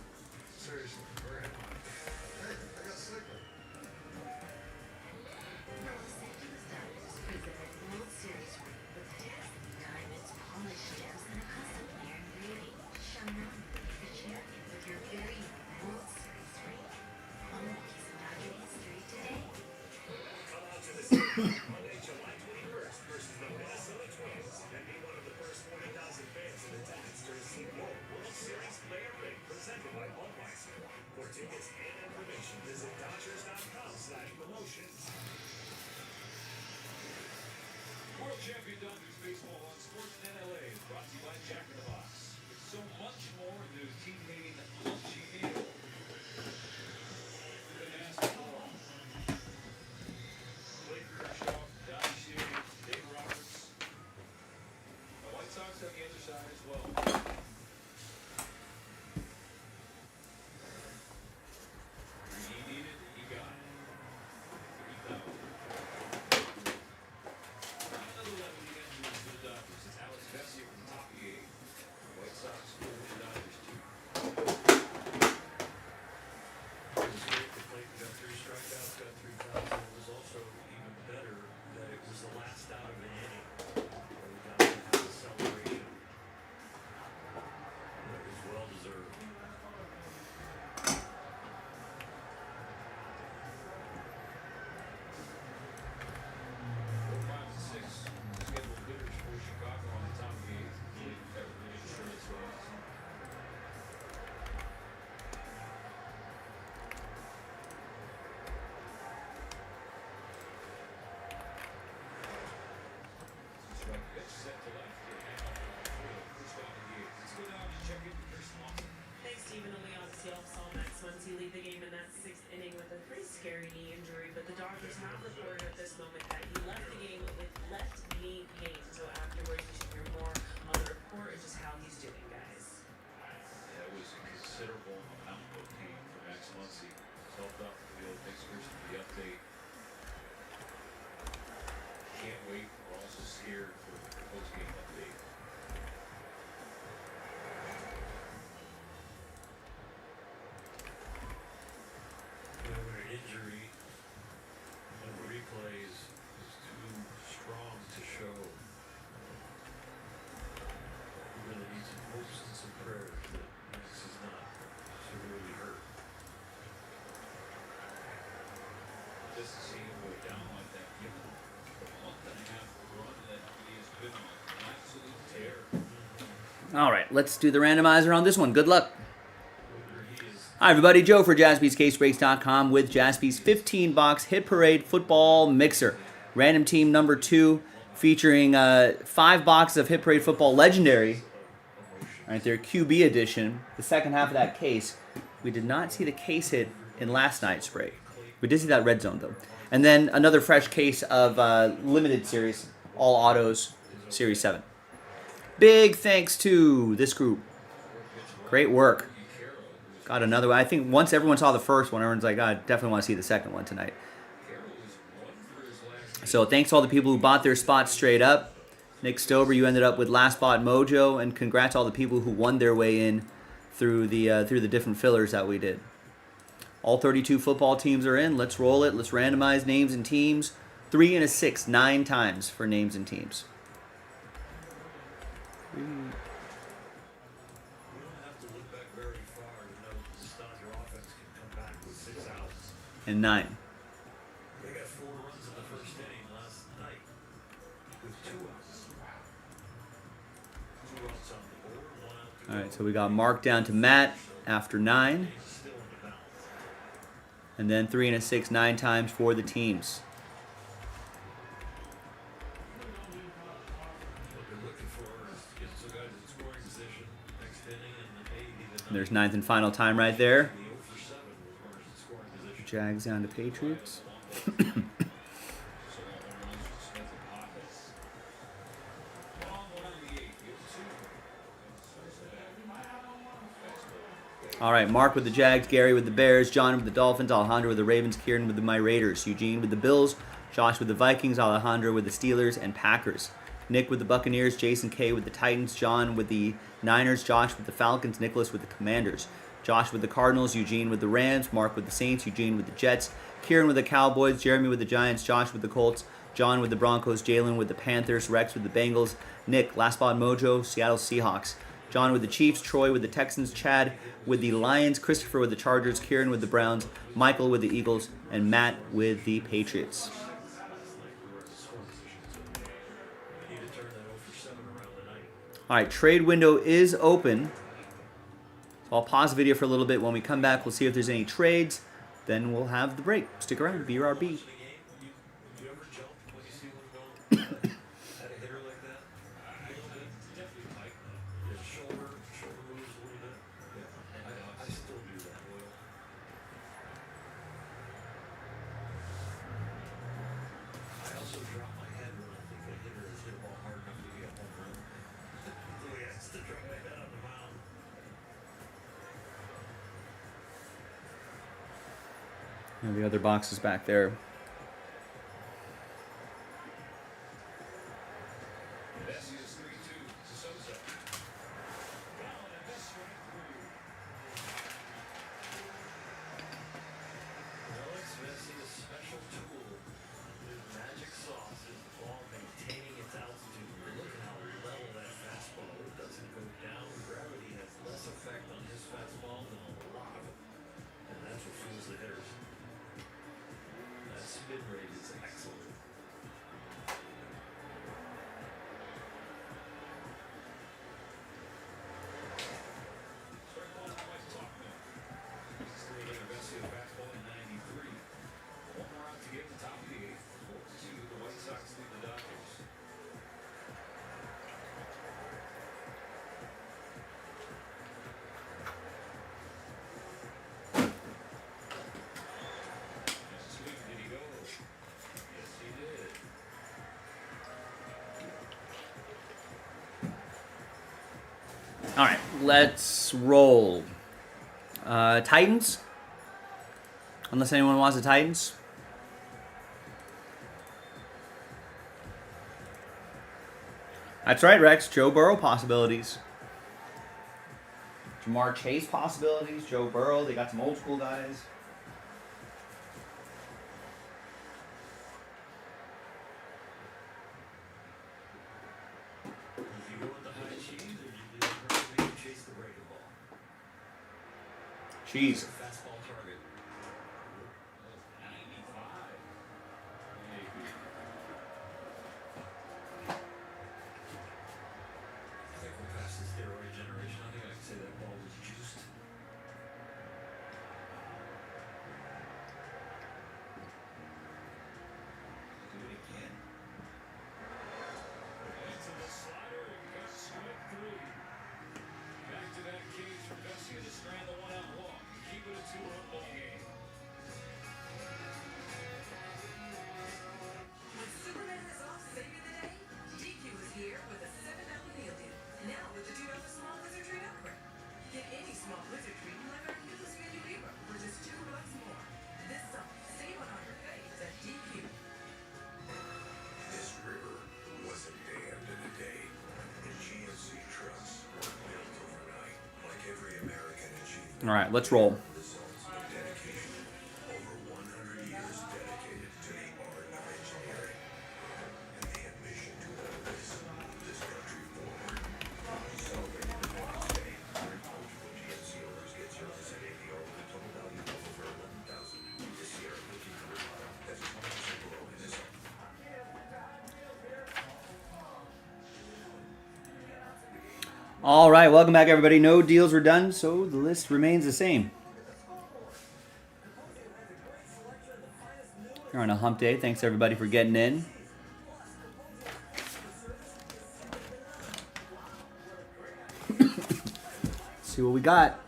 Seriously, where am I? Hey, I got signal. Los Angeles Diamonds presents World Series ring with dazzling diamonds, polished gems, and a custom iron rating. Shine on the champion with your very own World Series ring. Only piece of Dodger history today. Come out to the stadium Monday, July 21st versus the Minnesota Twins and be one of the first 40,000 fans in attendance to receive your World Series player ring presented by Budweiser. For tickets and information, visit Dodgers.com/promotions. World Champion Dodgers Baseball on Sportsnet LA is brought to you by Jack in the Box. With so much more new T-Pain Munchie Meal. Couldn't ask for more. Blake Kershaw, Dodge City, Dave Roberts. The White Sox on the other side as well. You need it, you got it. 3,000. Another level you got to do for the Dodgers. It's Alex Vesia from Top 8. White Sox for the Dodgers too. set to left to hand off first off the game. Let's go down and check in with Chris Lawson. Thanks, Stephen. Only on Seattle saw Max Muncy lead the game in that sixth inning with a pretty scary knee injury, but the Dodgers have reported at this moment that he left the game with left knee pain. So afterwards, you should hear more on the report and just how he's doing, guys. That was a considerable amount of pain for Max Muncy. Helped off the field. Thanks, Chris, for the update. Can't wait. We're also scared for the post-game update. When an injury on the replays is too strong to show, we really need some hopes and some prayers that Max is not severely hurt. Just to see him go down like that, given the month and a half run that he has been on, an absolute tear. All right, let's do the randomizer on this one. Good luck. Hi, everybody. Joe for JaspysCaseBreaks.com with Jaspy's 15-box Hit Parade Football Mixer. Random team number 2 featuring 5 boxes of Hit Parade Football Legendary. All right, their QB edition. The second half of that case. We did not see the case hit in last night's break. We did see that red zone, though. And then another fresh case of limited series, all autos, Series 7. Big thanks to this group. Great work. Got another one. I think once everyone saw the first one, everyone's like, I definitely want to see the second one tonight. So thanks to all the people who bought their spots straight up. Nick Stober, you ended up with last spot mojo, and congrats to all the people who won their way in through the different fillers that we did. All 32 football teams are in. Let's roll it. Let's randomize names and teams. 3 and a 6, 9 times for names and teams. You don't have to look back very far to know that this Dodger offense can come back with 6 outs. And 9. They got 4 runs in the first inning last night with 2 outs. 2 outs on the board, 1 out to go. All right, so we got Mark down to Matt after 9. Still in the balance. And then 3 and a 6, 9 times for the teams. What they're looking for is to get some guys in scoring position next inning and maybe the And there's 9th and final time right there. 0 for 7 with runners in scoring position. Jags down to Patriots. So all runs for Smith and Pockets. Long one on the 8, you have 2. All right, Mark with the Jags, Gary with the Bears, John with the Dolphins, Alejandro with the Ravens, Kieran with my Raiders, Eugene with the Bills, Josh with the Vikings, Alejandro with the Steelers and Packers, Nick with the Buccaneers, Jason K with the Titans, John with the Niners, Josh with the Falcons, Nicholas with the Commanders, Josh with the Cardinals, Eugene with the Rams, Mark with the Saints, Eugene with the Jets, Kieran with the Cowboys, Jeremy with the Giants, Josh with the Colts, John with the Broncos, Jalen with the Panthers, Rex with the Bengals, Nick, Last Spot Mojo, Seattle Seahawks, John with the Chiefs, Troy with the Texans, Chad with the Lions, Christopher with the Chargers, Kieran with the Browns, Michael with the Eagles, and Matt with the Patriots. All right, trade window is open. So I'll pause the video for a little bit. When we come back, we'll see if there's any trades. Then we'll have the break. Stick around. BRB. Would you ever jump when you see one going at a hitter like that? A little bit. Definitely tight. Your shoulder moves a little bit. Yeah. I still do that. I also drop my head when I think a hitter has hit a ball hard enough to get a home run. The way I still drop my head on the mound. And the other boxes back there. Messi's 3-2 to Sosa. Alex Messi, a special tool. His magic sauce is the ball maintaining its altitude. Look at how level that fastball. It doesn't go down. Gravity has less effect on his fastball than a lot of them. And that's what fools the hitters. That spin rate is excellent. All right, let's roll. Titans. Unless anyone wants the Titans. That's right, Rex. Joe Burrow possibilities. Jamar Chase possibilities. Joe Burrow. They got some old school guys. If you go with the high cheese, or you chase the breaking ball. Cheese. Fastball target. 95. I think we're past the steroid generation. I think I can say that ball was juiced. Do it again. Into the slider and got strike 3. Back to that cage for Bessie to strand the one-out walk. Keep it a 2-run ball game. When Superman is off saving the day, DQ is here with a $7 meal deal. Now with the $2 small lizard treat upgrade. Get any small lizard treat like our newest menu Libra for just $2 more. This summer, save on all your faves at DQ. This river wasn't dammed in a day. And GNC trucks were built overnight. Like every American achievement. All right, let's roll. Results of dedication. Over 100 years dedicated to the art of engineering. And the ambition to always move this country forward. Celebrate Independence Day. Eligible GNC owners get 0% APR with a total value of over $11,000. This year, 1,500 model. That's 20% below MSRP. All right, welcome back, everybody. No deals were done, so the list remains the same. We're on a hump day. Thanks, everybody, for getting in. See what we got.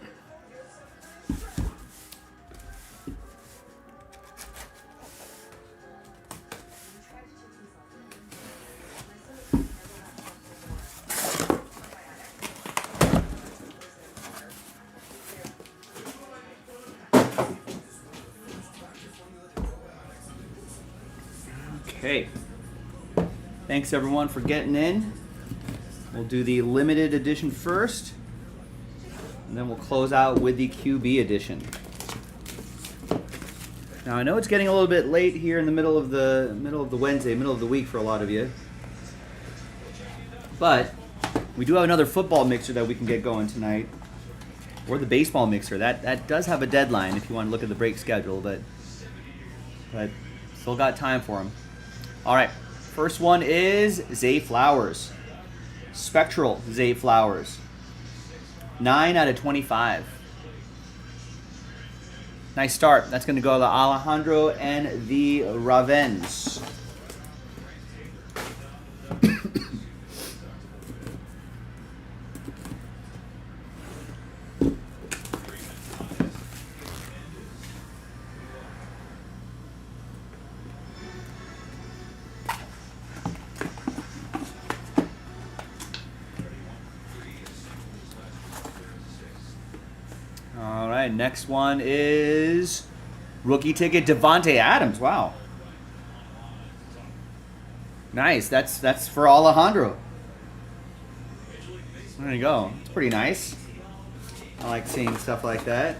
Okay. Thanks everyone for getting in. We'll do the limited edition first, and then we'll close out with the QB edition. Now I know it's getting a little bit late here in the middle of the Wednesday, middle of the week for a lot of you, but we do have another football mixer that we can get going tonight, or the baseball mixer. That does have a deadline if you want to look at the break schedule, but still got time for them. All right, first one is Zay Flowers. Spectral Zay Flowers. 9 out of 25. Nice start. That's going to go to Alejandro and the Ravens. All right, next one is rookie ticket Devontae Adams. Wow. Nice. That's for Alejandro. There you go. It's pretty nice. I like seeing stuff like that.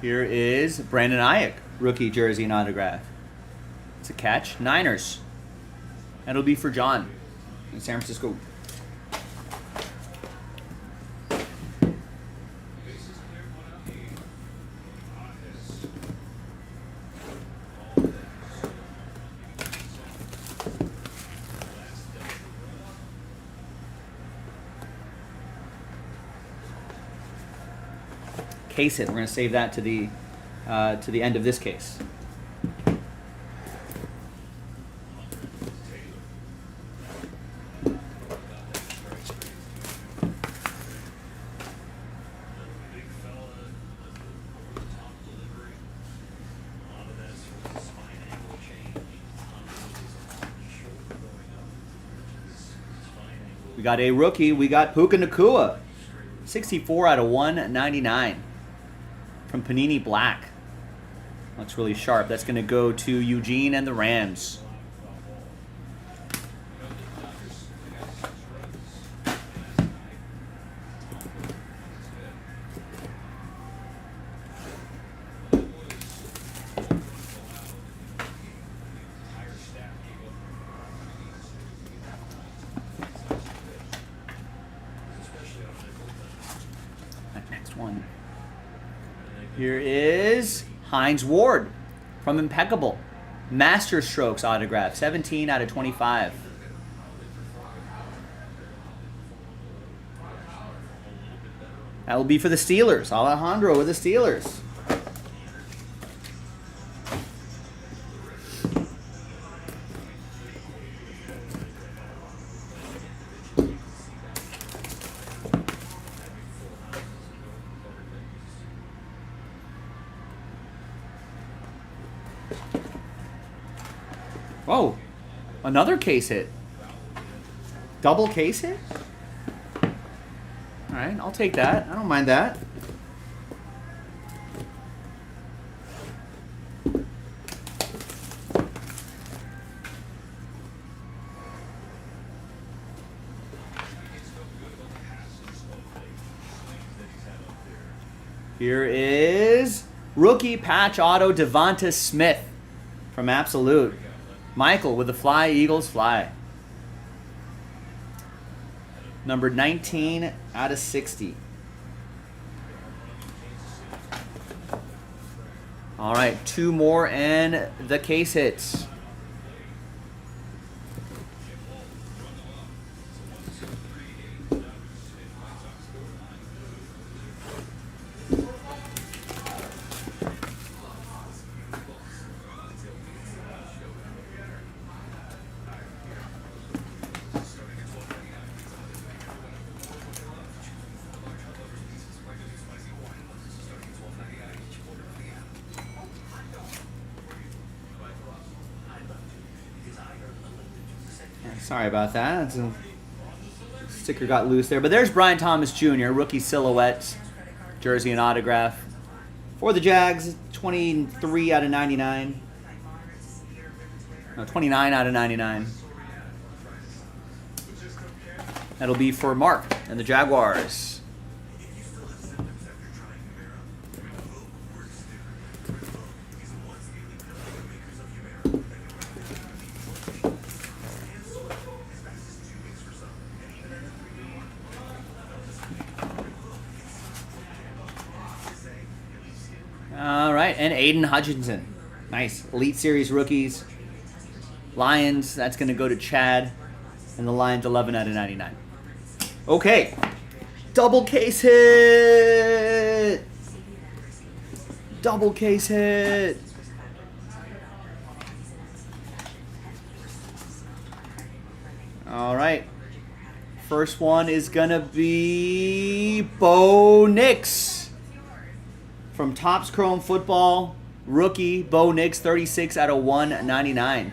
Here is Brandon Ayuk, rookie jersey and autograph. It's a catch. Niners. That'll be for John in San Francisco. Case it. We're going to save that to the to the end of this case. We got a rookie. We got Puka Nacua. 64 out of 199 from Panini Black. Looks really sharp. That's going to go to Eugene and the Rams. Next one. Here is Hines Ward from Impeccable. Master Strokes autograph, 17 out of 25. That will be for the Steelers. Alejandro with the Steelers. Oh, another case hit. Double case hit? All right, I'll take that. I don't mind that. Here is rookie patch auto Devonta Smith from Absolute. Michael with the fly, Eagles fly. Number 19 out of 60. All right, two more and the case hits. Sorry about that. It's a sticker got loose there. But there's Brian Thomas Jr., rookie silhouette, jersey and autograph. For the Jags, 23 out of 99. No, 29 out of 99. That'll be for Mark and the Jaguars. All right, and Aiden Hutchinson. Nice. Elite Series rookies. Lions, that's going to go to Chad. And the Lions, 11 out of 99. Okay. Double case hit. Double case hit. All right. First one is going to be Bo Nix. From Topps Chrome Football, rookie, Bo Nix, 36 out of 199.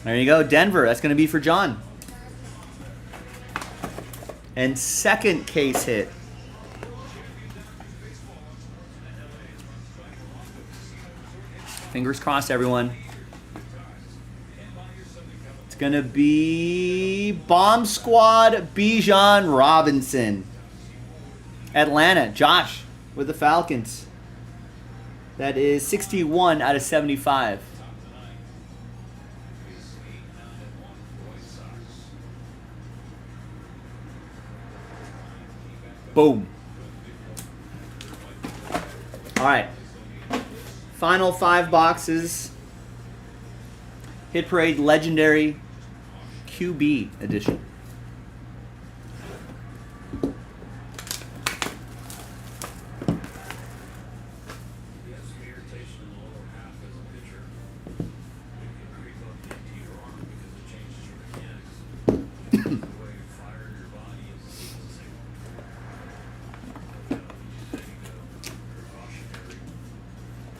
There you go, Denver. That's going to be for John. And second case hit. Fingers crossed, everyone. Gonna be Bomb Squad Bijan Robinson. Atlanta, Josh with the Falcons. That is 61 out of 75. Boom. All right. Final 5 boxes. Hit Parade Legendary QB edition.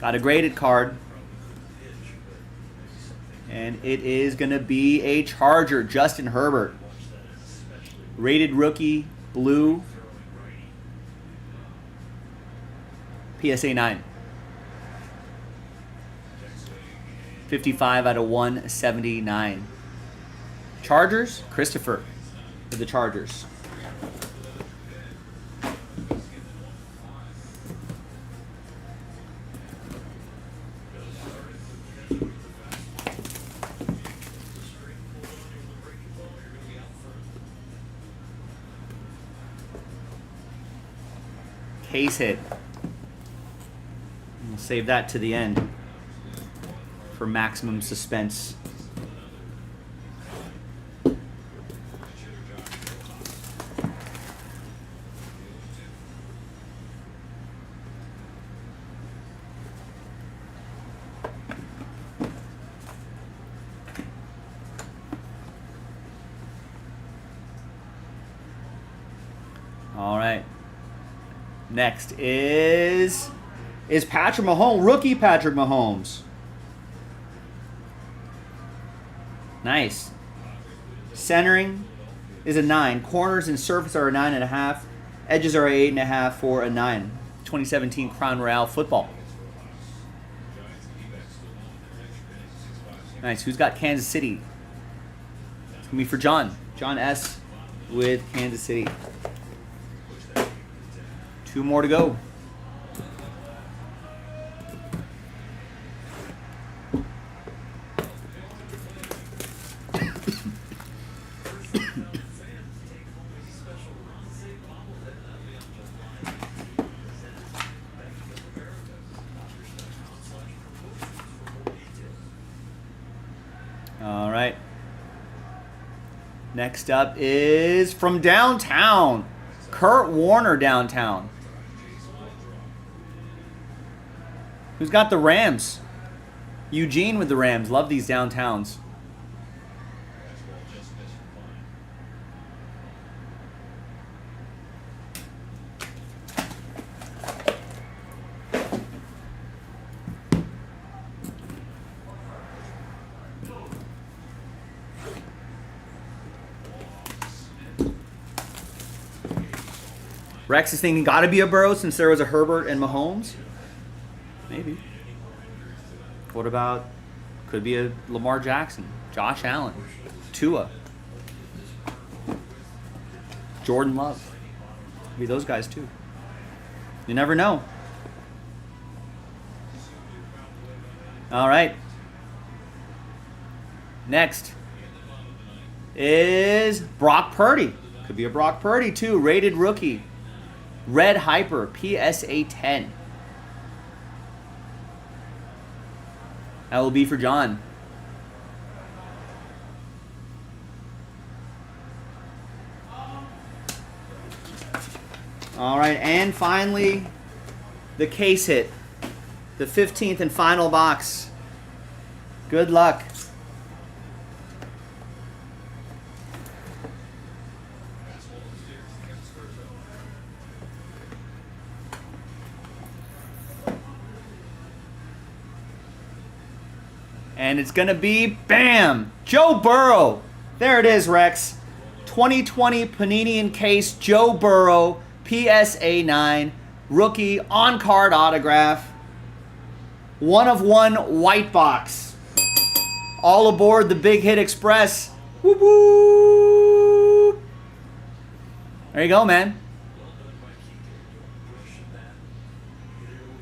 Got a graded card. And it is going to be a Charger, Justin Herbert. Rated rookie, blue. PSA 9. 55 out of 179. Chargers, Christopher for the Chargers. Case hit. We'll save that to the end for maximum suspense. All right. Next is Patrick Mahomes, rookie Patrick Mahomes. Nice. Centering is a 9. Corners and surface are a 9.5. Edges are a 8.5 for a 9. 2017 Crown Royale football. Nice. Who's got Kansas City? It's gonna be for John. John S. with Kansas City. 2 more to go. All right. Next up is from downtown. Kurt Warner downtown. Who's got the Rams? Eugene with the Rams. Love these downtowns. Rex is thinking gotta be a Burrow since there was a Herbert and Mahomes. Maybe. What about, could be a Lamar Jackson, Josh Allen, Tua, Jordan Love. Could be those guys too. You never know. All right. Next is Brock Purdy. Could be a Brock Purdy too. Rated rookie. Red Hyper, PSA 10. That will be for John. All right, and finally, the case hit. The 15th and final box. Good luck. And it's going to be, bam, Joe Burrow. There it is, Rex. 2020 Panini Encased Joe Burrow, PSA 9, rookie, on-card autograph. 1 of 1 white box. All aboard the Big Hit Express. Whoop, whoop. There you go, man.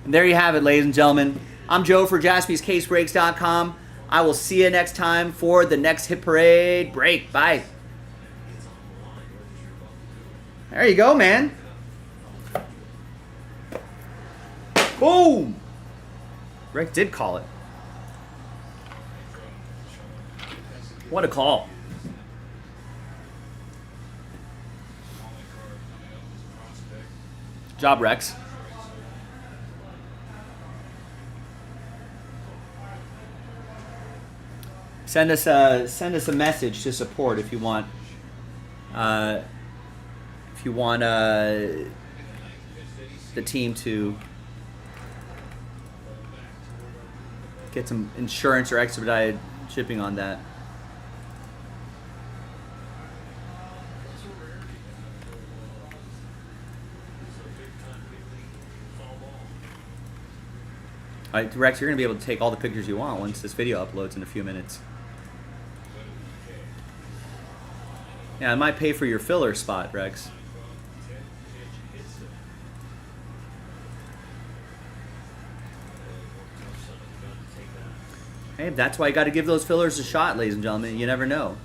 And there you have it, ladies and gentlemen. I'm Joe for JaspysCaseBreaks.com. I will see you next time for the next Hit Parade break. Bye. There you go, man. Boom. Rick did call it. What a call. Job, Rex. Send us a message to support if you want. The team to Get some insurance or expedited shipping on that. That's a rarity. It's a big-time big league fall ball. All right, Rex, you're gonna be able to take all the pictures you want once this video uploads in a few minutes. Yeah, I might pay for your filler spot, Rex. Hey, that's why you got to give those fillers a shot, ladies and gentlemen. You never know.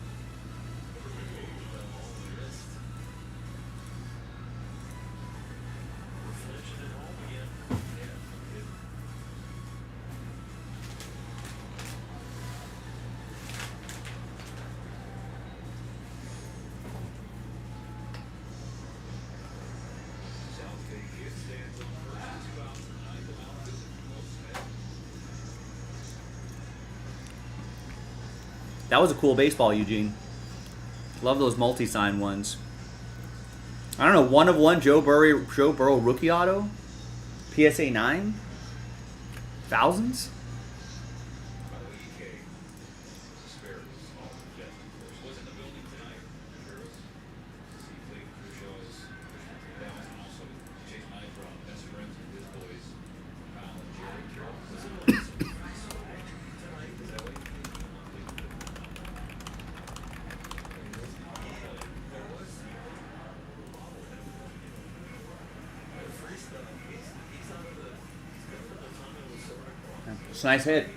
That was a cool baseball, Eugene. Love those multi-sign ones. I don't know, 1 of 1 Joe Burrow rookie auto? PSA 9? Thousands? It's a nice hit.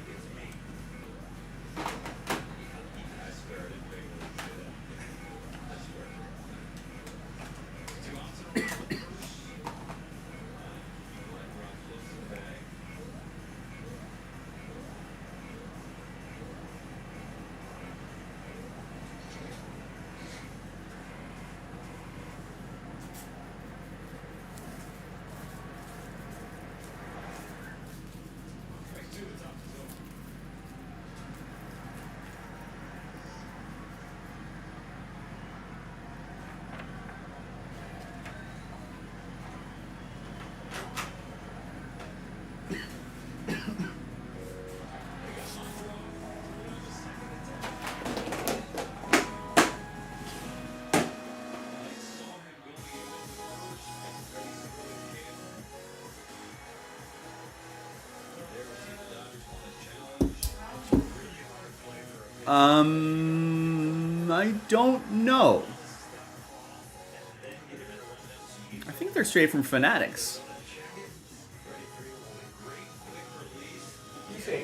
I don't know. I think they're straight from Fanatics. You say,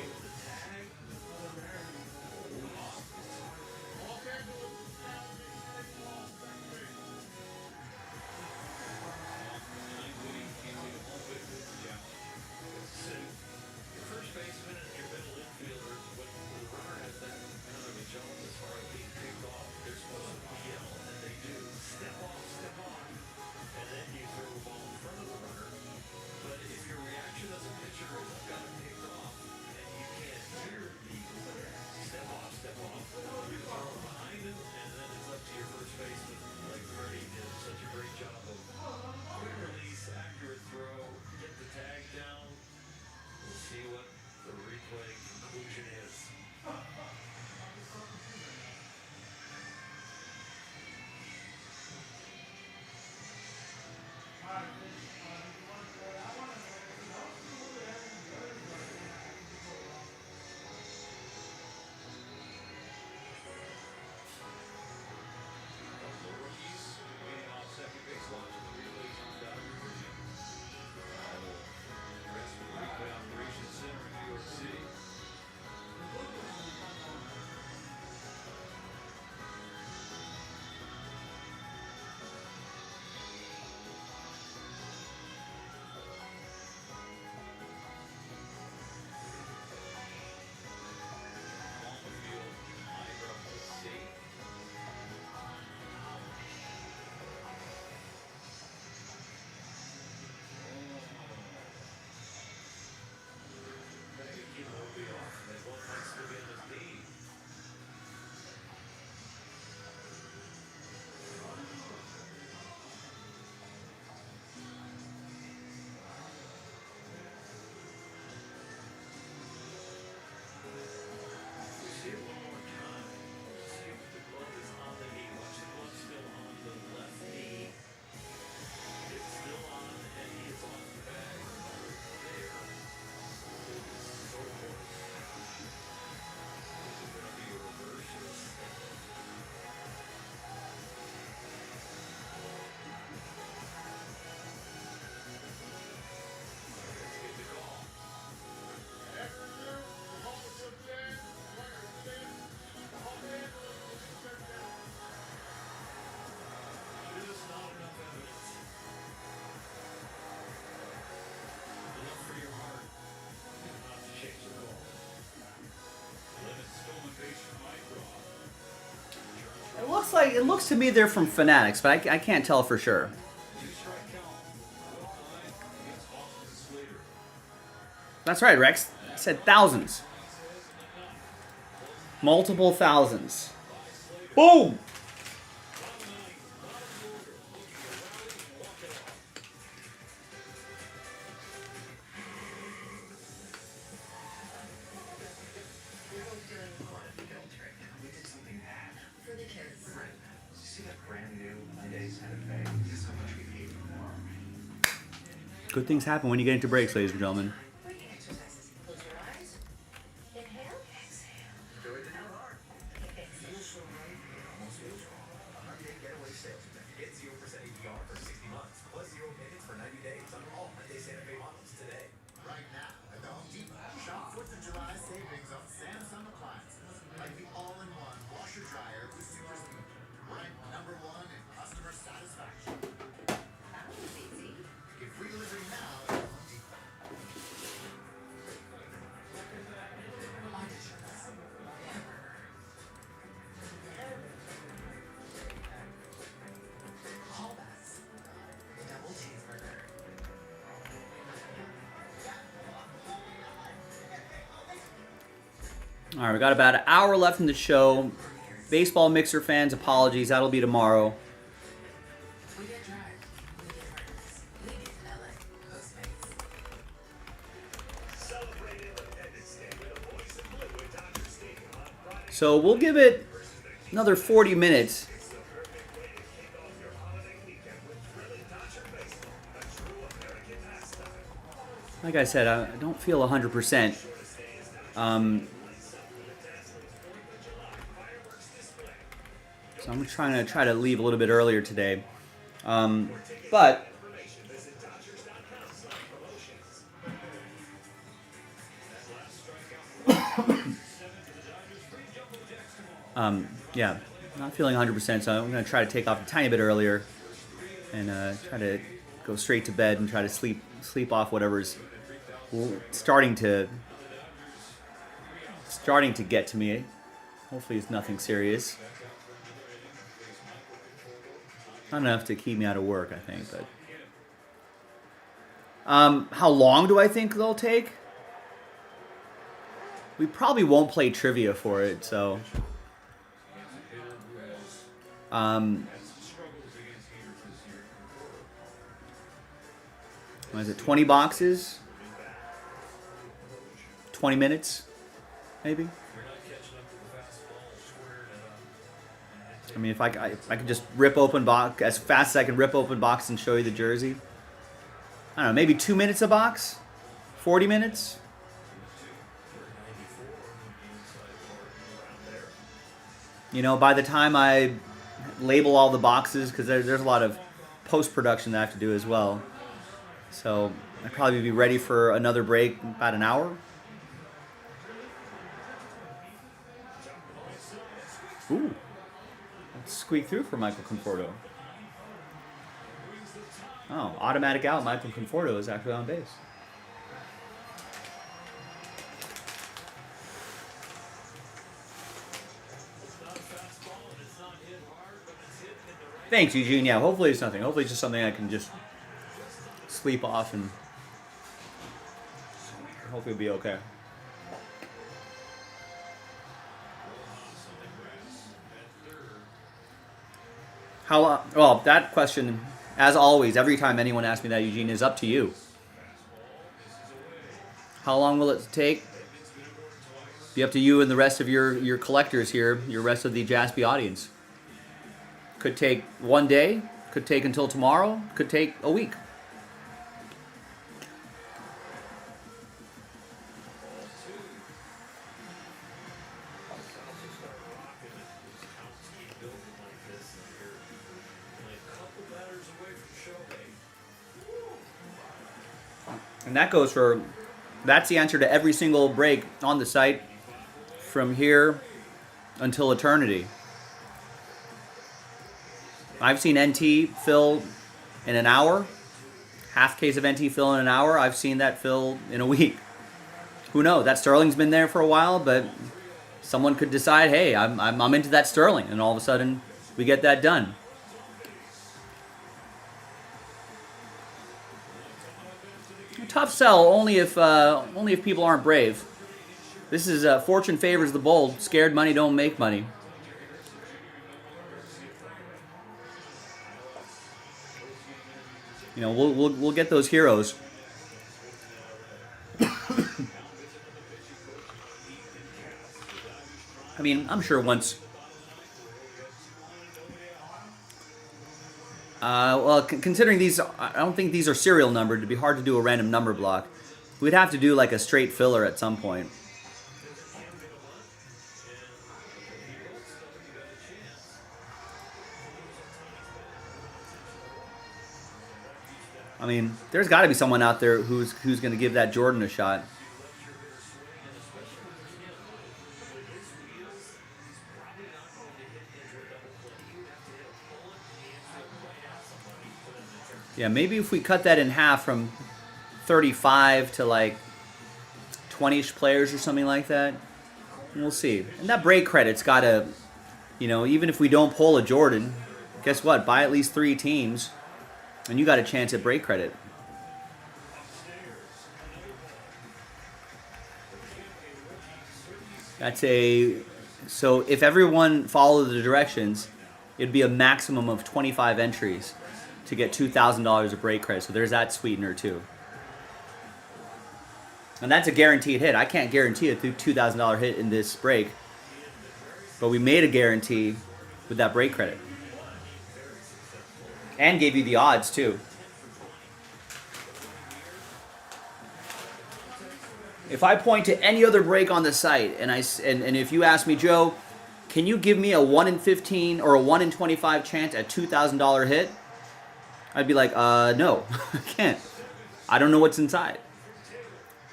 looks to me they're from Fanatics, but I can't tell for sure. That's right, Rex. I said thousands. Multiple thousands. Boom! Good things happen when you get into breaks, ladies and gentlemen. Breathing exercises. Close your eyes. Inhale. Exhale. Getaway salesman. Get 0% APR for 60 months, plus 0 payments for 90 days on all Hyundai Santa Fe models today. Right now at the Home Depot. Shop 4th of July savings on Samsung appliances. Like the all-in-one washer dryer with super speed. Ranked #1 in customer satisfaction. That was easy. Get free delivery now at Home Depot. Callbacks. Double cheeseburger. All right, we got about an hour left in the show. Baseball Mixer fans, apologies. That'll be tomorrow. We get drive. We get friends. We get LA. Postmates. Celebrate Independence Day with the boys in blue at Dodger Stadium on Friday. So we'll give it another 40 minutes. It's the perfect way to kick off your holiday weekend with thrilling Dodger baseball, a true American pastime. Like I said, I don't feel 100%. So I'm trying to leave a little bit earlier today. But yeah, not feeling 100%, so I'm going to try to take off a tiny bit earlier and try to go straight to bed and try to sleep off whatever's starting to get to me. Hopefully it's nothing serious. Not enough to keep me out of work, I think, but how long do I think they'll take? We probably won't play trivia for it, so what is it, 20 boxes? 20 minutes, maybe? I mean, if I could just rip open box as fast as I can rip open box and show you the jersey. I don't know, maybe 2 minutes a box? 40 minutes? You know, by the time I label all the boxes, because there's a lot of post-production that I have to do as well. So I'd probably be ready for another break in about an hour. Ooh. Squeak through for Michael Conforto. Oh, automatic out. Michael Conforto is actually on base. Thanks, Eugene. Yeah, hopefully it's nothing. Hopefully it's just something I can just sleep off and hopefully it'll be okay. Well, that question, as always, every time anyone asks me that, Eugene, is up to you. How long will it take? Be up to you and the rest of your collectors here, your rest of the Jaspy audience. Could take one day, could take until tomorrow, could take a week. And that goes for, that's the answer to every single break on the site from here until eternity. I've seen NT fill in an hour, half case of NT fill in an hour. I've seen that fill in a week. Who knows? That Sterling's been there for a while, but someone could decide, hey, I'm into that Sterling, and all of a sudden we get that done. Tough sell only if people aren't brave. This is fortune favors the bold. Scared money don't make money. You know, we'll get those heroes. I mean, I'm sure once. Well, considering these, I don't think these are serial numbered. It'd be hard to do a random number block. We'd have to do like a straight filler at some point. I mean, there's got to be someone out there who's going to give that Jordan a shot. Yeah, maybe if we cut that in half from 35 to like 20-ish players or something like that, we'll see. And that break credit's got to, you know, even if we don't pull a Jordan, guess what? Buy at least 3 teams, and you got a chance at break credit. So if everyone followed the directions, it'd be a maximum of 25 entries to get $2,000 of break credit. So there's that sweetener too. And that's a guaranteed hit. I can't guarantee a $2,000 hit in this break, but we made a guarantee with that break credit. And gave you the odds too. If I point to any other break on the site, and if you ask me, Joe, can you give me a 1 in 15 or a 1 in 25 chance at $2,000 hit? I'd be like, no, I can't. I don't know what's inside.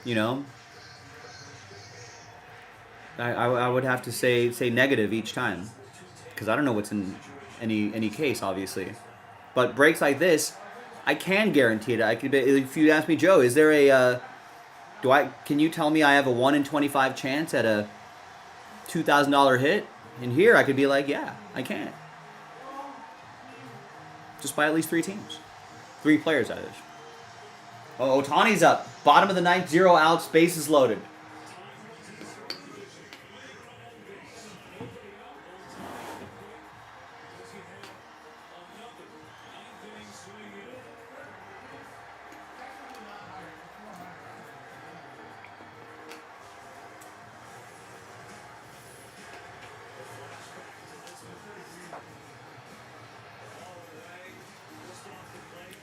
You know? I would have to say negative each time, because I don't know what's in any case, obviously. But breaks like this, I can guarantee it. I could. If you ask me, Joe, is there a can you tell me I have a 1 in 25 chance at a $2,000 hit? In here, I could be like, yeah, I can. Just buy at least 3 teams. 3 players, that is. Oh, Otani's up. Bottom of the 9th, 0 outs, bases loaded.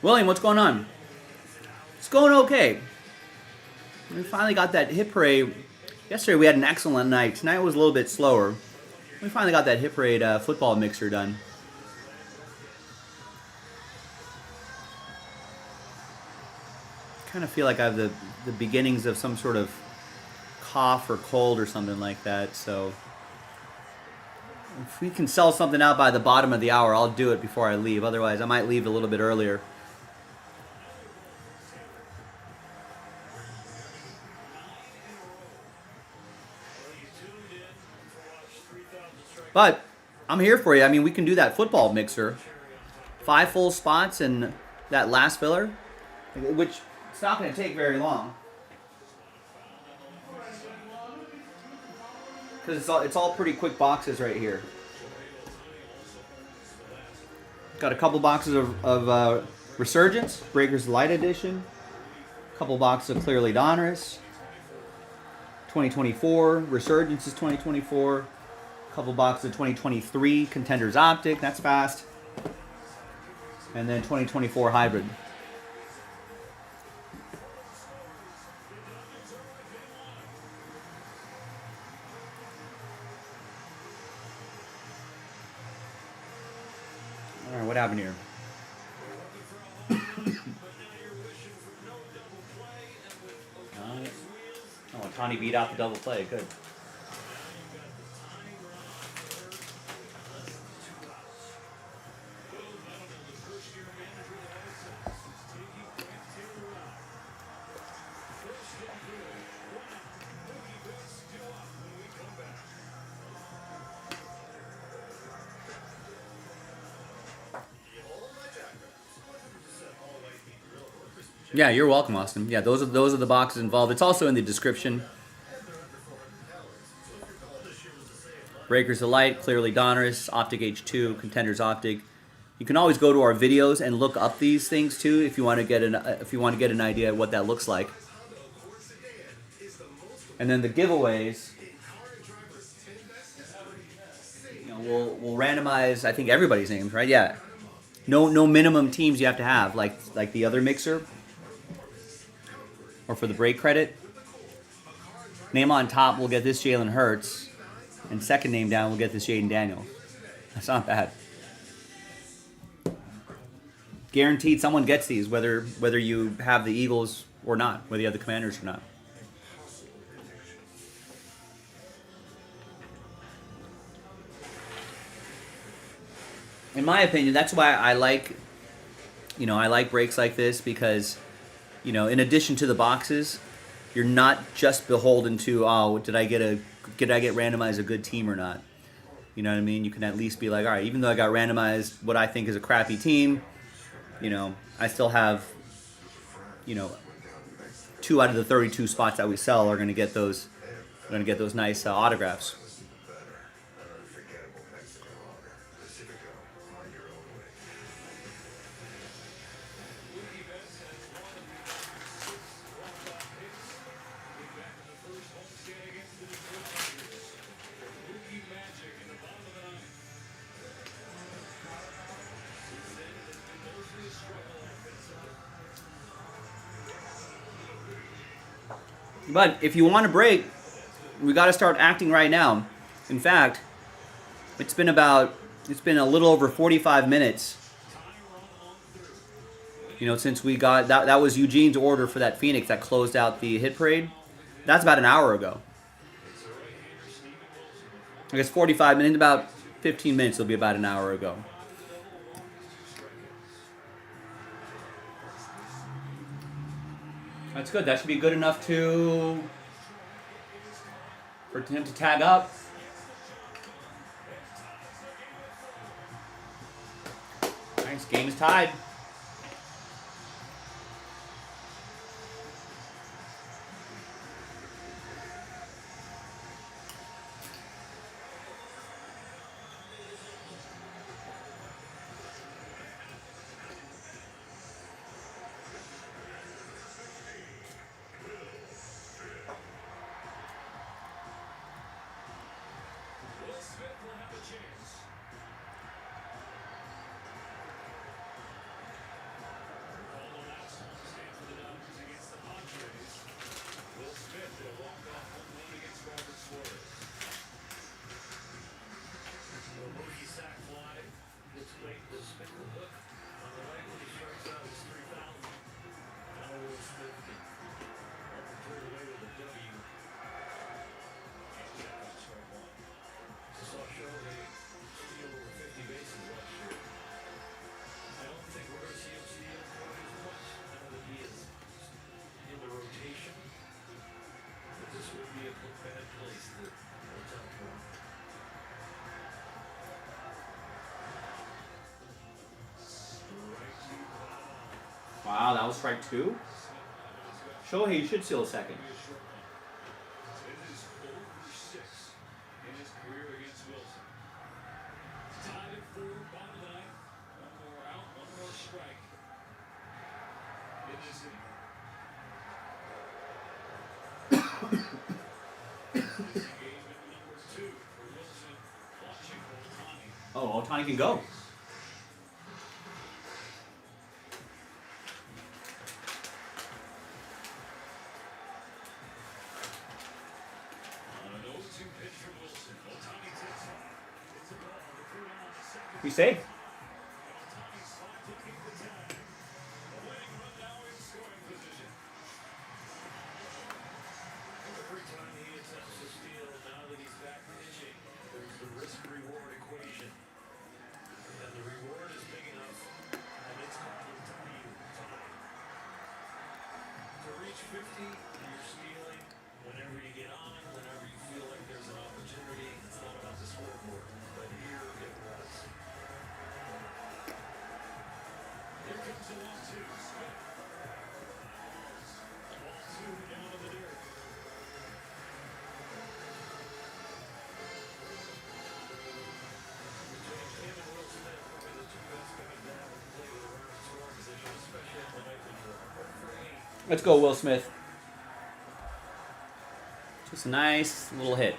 William, what's going on? It's going okay. We finally got that hit parade. Yesterday we had an excellent night. Tonight was a little bit slower. We finally got that hit parade football mixer done. Kind of feel like I have the beginnings of some sort of cough or cold or something like that. So if we can sell something out by the bottom of the hour, I'll do it before I leave. Otherwise, I might leave a little bit earlier. But I'm here for you. I mean, we can do that football mixer. 5 full spots and that last filler, which it's not going to take very long. Because it's all pretty quick boxes right here. Got a couple boxes of Resurgence, Breakers Light Edition. A couple boxes of Clearly Donruss. 2024, Resurgence is 2024. Couple boxes of 2023 Contenders Optic, that's fast, and then 2024 Hybrid. All right, what happened here? Oh, Tony beat out the double play. Good. Yeah, you're welcome, Austin. Yeah, those are the boxes involved. It's also in the description. Breakers of Light, Clearly Donruss, Optic H2, Contenders Optic. You can always go to our videos and look up these things too if you want to get an idea of what that looks like. And then the giveaways, you know, we'll randomize. I think everybody's names, right? Yeah. No minimum teams you have to have, like the other mixer, or for the break credit. Name on top will get this Jalen Hurts, and second name down will get this Jaden Daniels. That's not bad. Guaranteed, someone gets these, whether you have the Eagles or not, whether you have the Commanders or not. In my opinion, that's why I like breaks like this, because, in addition to the boxes, you're not just beholden to, oh, did I get randomized a good team or not? You know what I mean? You can at least be like, all right, even though I got randomized what I think is a crappy team, I still have, 2 out of the 32 spots that we sell are going to get those nice autographs. But if you want to break, we got to start acting right now. In fact, it's been a little over 45 minutes. Since we got that was Eugene's order for that Phoenix that closed out the hit parade. That's about an hour ago. I guess 45 minutes, about 15 minutes will be about an hour ago. That's good. That should be good enough for him to tag up. Nice, game is tied. Wow, that was strike 2. Shohei, you should steal a second. Oh, Ohtani can go. He's safe. Every time he attempts to steal, now that he's back pitching, there's the risk-reward equation. And the reward is big enough, and it's called a W time. To reach 50, you're stealing whenever you get on, whenever you feel like there's an opportunity. It's not about the scoreboard, but here it was. Here comes the 1-2. Smith. Let's go, Will Smith. Just a nice little hit.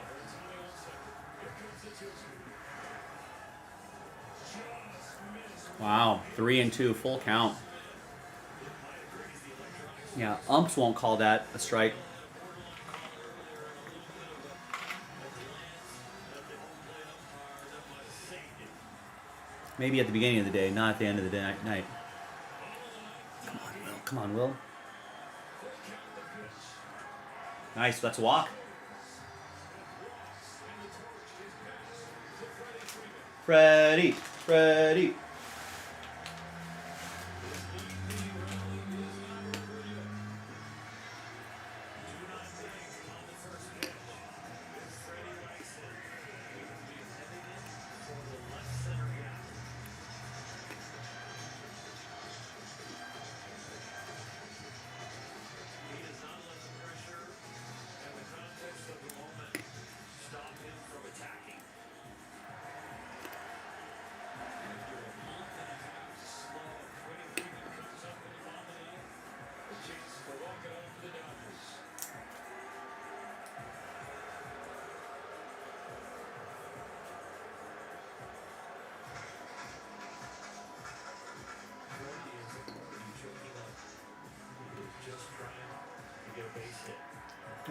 Wow, 3 and 2, full count. Yeah, umps won't call that a strike. Maybe at the beginning of the day, not at the end of the day, night. Come on, Will. Come on, Will. Nice, let's walk. Freddie, Freddie.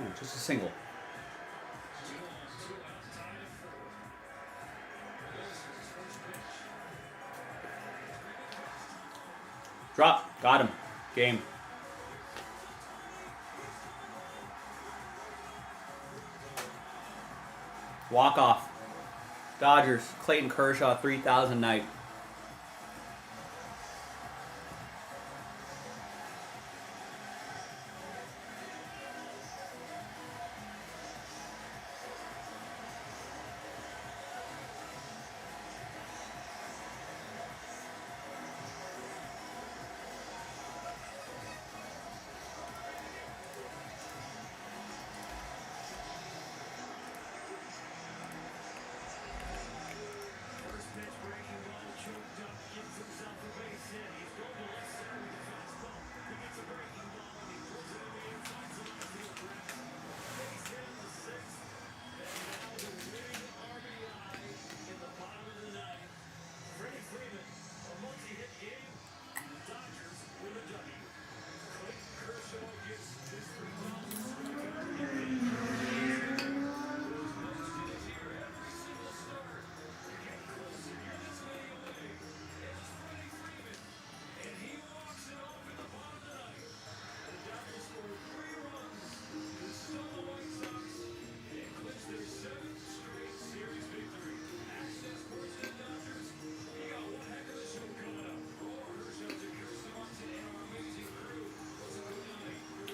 Oh, just a single. Drop. Got him. Game. Walk off. Dodgers. Clayton Kershaw, 3,000 night.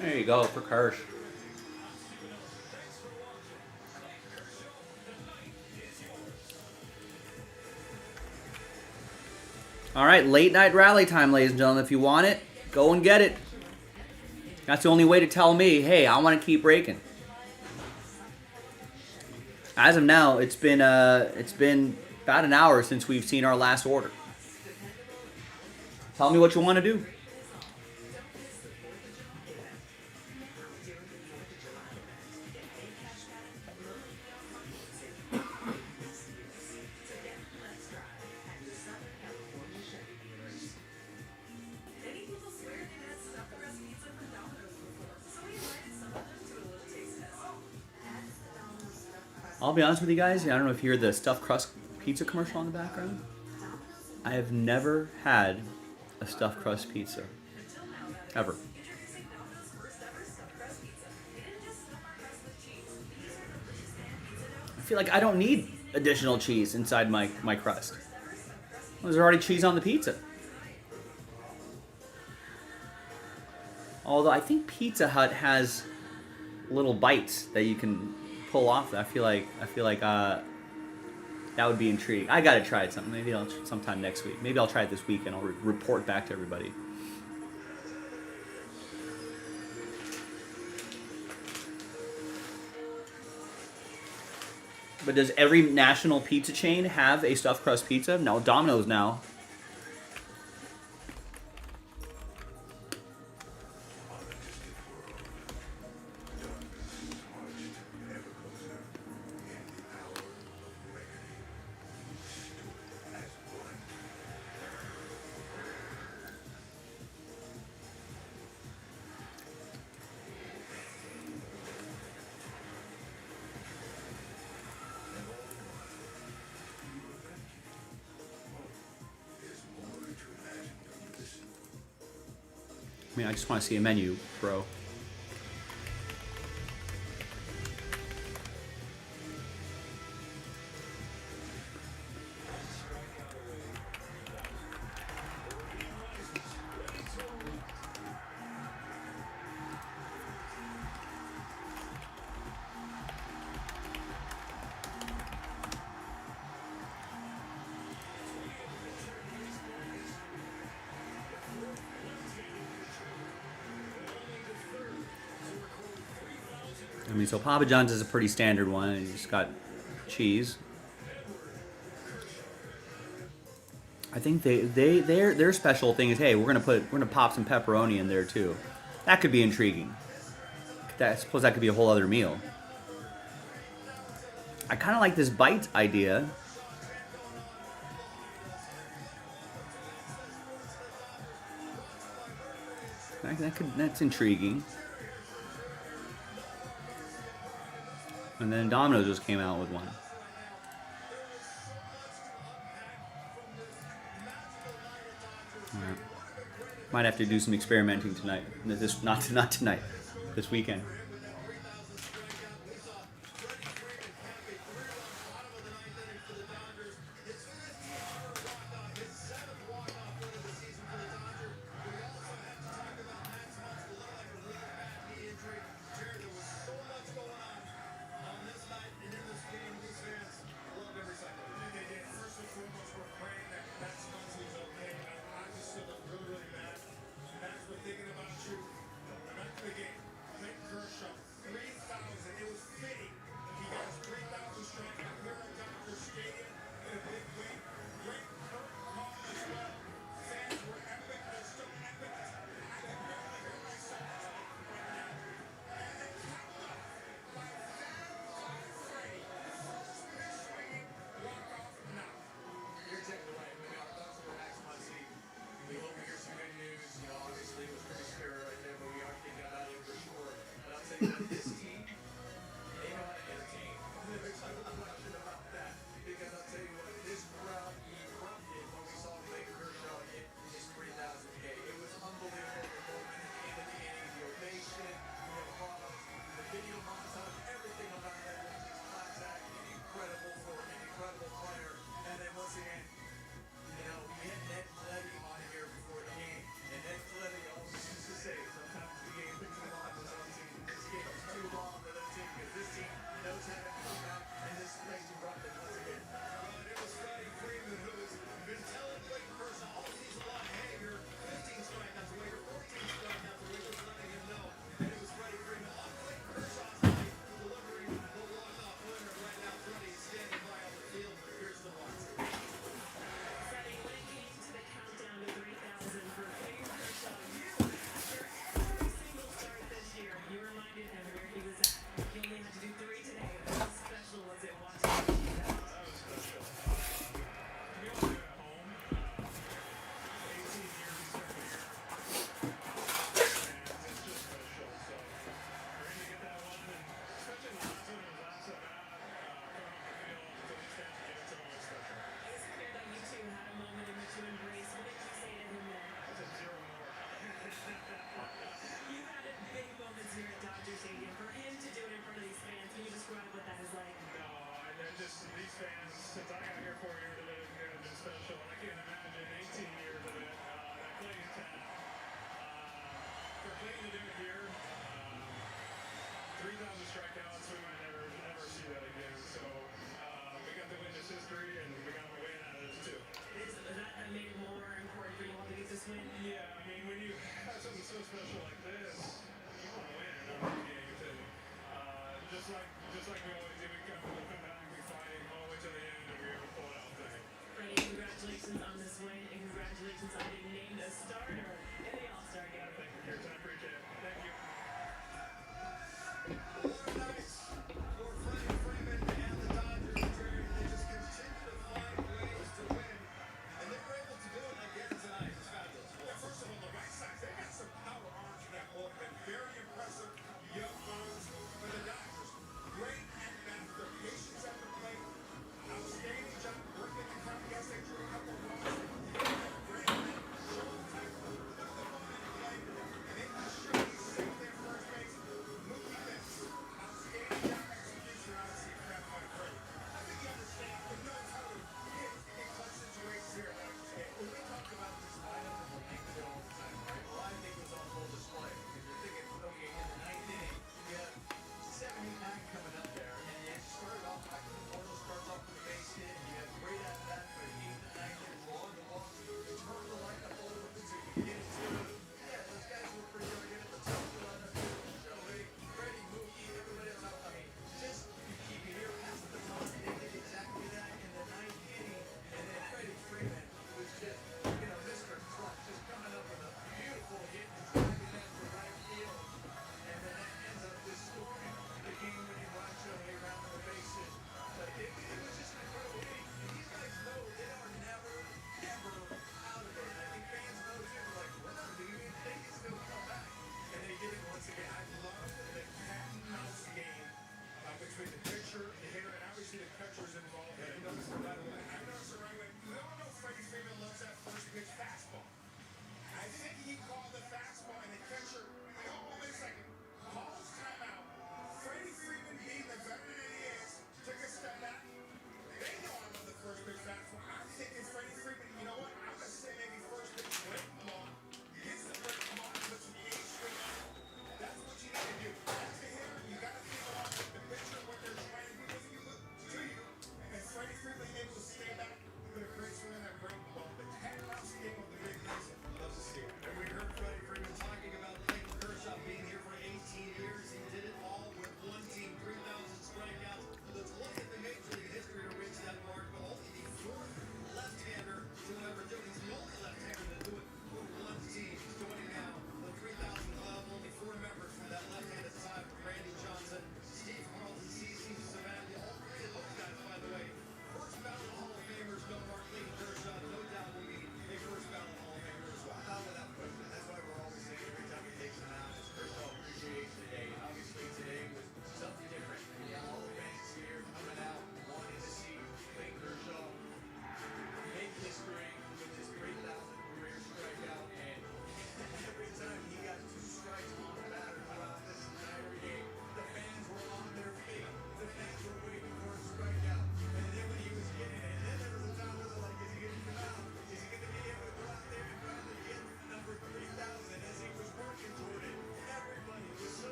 There you go for Kirsch. All right, late night rally time, ladies and gentlemen. If you want it, go and get it. That's the only way to tell me, hey, I want to keep breaking. As of now, it's been about an hour since we've seen our last order. Tell me what you want to do. Many people swear they've had stuffed crust pizza from Domino's before, so we invited some of them to a little taste test. I'll be honest with you guys. I don't know if you hear the stuffed crust pizza commercial in the background. I have never had a stuffed crust pizza. Ever. Introducing Domino's first ever stuffed crust pizza. We didn't just stuff our crust with cheese. We used our delicious pan pizza dough. I feel like I don't need additional cheese inside my crust. There's already cheese on the pizza. Although I think Pizza Hut has little bites that you can pull off. I feel like that would be intriguing. I gotta try it sometime next week. Maybe I'll try it this week and I'll report back to everybody. But does every national pizza chain have a stuffed crust pizza? No, Domino's now. I mean, I just want to see a menu, bro. I mean, so Papa John's is a pretty standard one. And it's got cheese. I think their special thing is, hey, we're gonna pop some pepperoni in there too. That could be intriguing. I suppose that could be a whole other meal. I kind of like this bite idea. That's intriguing. And then Domino's just came out with one. Right. Might have to do some experimenting tonight. Not tonight. This weekend.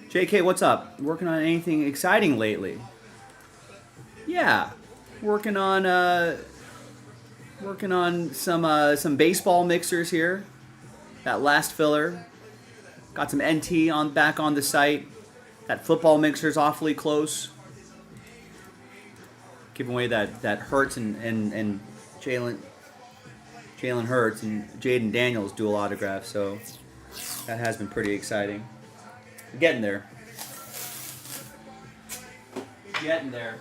JK, what's up? Working on anything exciting lately? Yeah, working on some baseball mixers here. That last filler. Got some NT on back on the site. That football mixer's awfully close. Giving away that Hurts and Jalen Hurts and Jaden Daniels dual autograph, so that has been pretty exciting. Getting there. Getting there.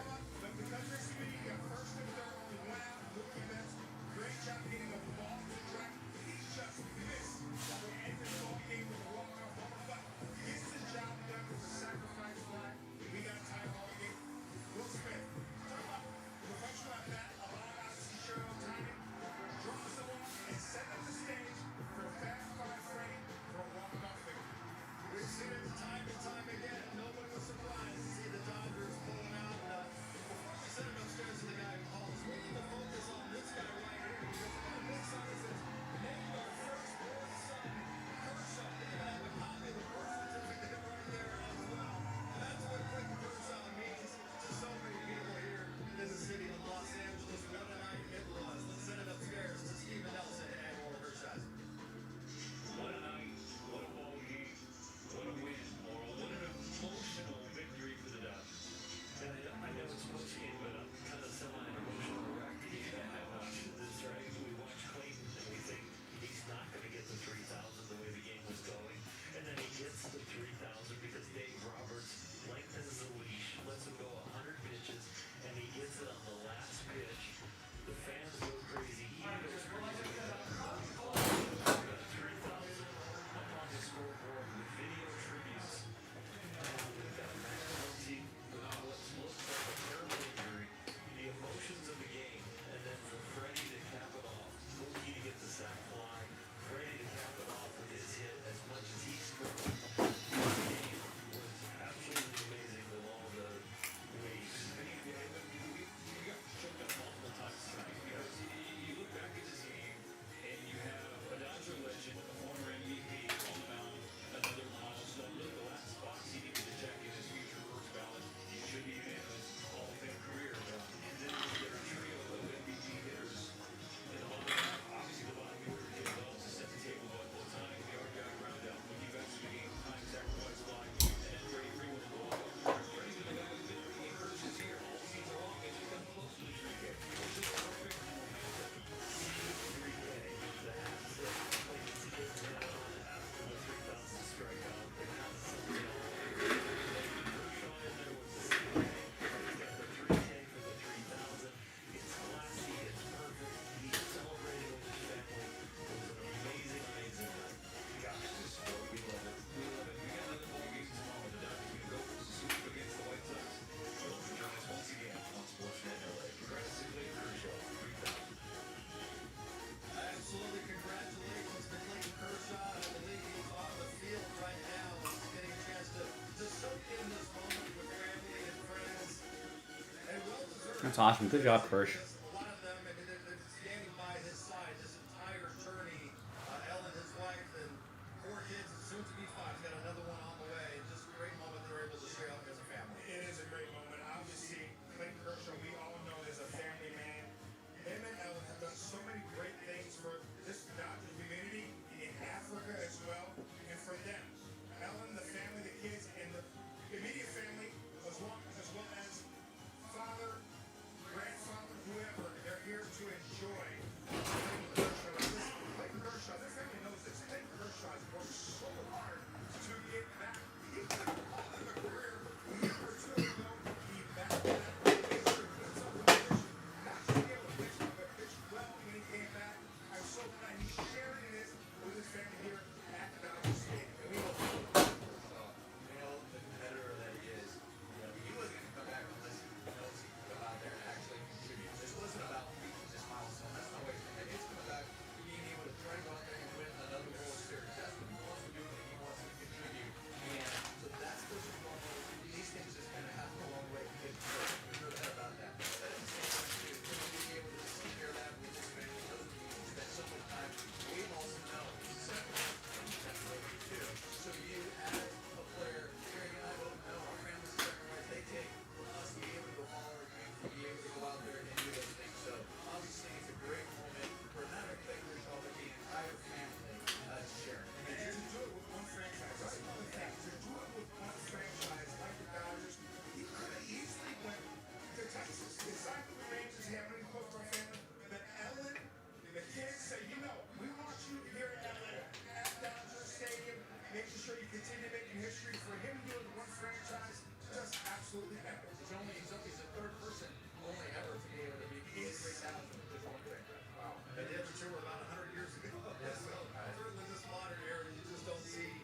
That's awesome. Good job, Kirsch.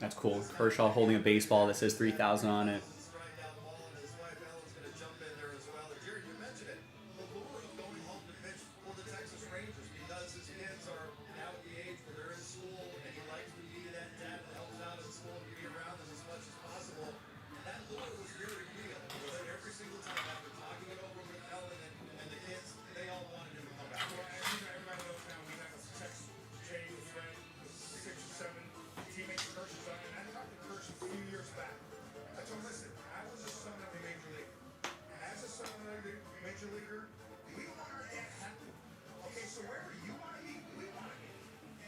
That's cool. Kershaw holding a baseball that says 3,000 on it. Strikeout ball, and his wife Ellen's going to jump in there as well. And Jerry, you mentioned it. The lure of going home to pitch for the Texas Rangers because his kids are now at the age where they're in school and he likes to be that dad that helps out in school and be around them as much as possible. And that lure was very real. So every single time after talking it over with Ellen and the kids, they all wanted him to come back. Well, everybody knows now we have a text chain thread with 6 or 7 teammates of Kershaw's on it. And I talked to Kershaw a few years back. I told him, listen, I was a son of a major league. As a son of a major leaguer, we want our dad happy. Okay, so wherever you want to be, we want to be.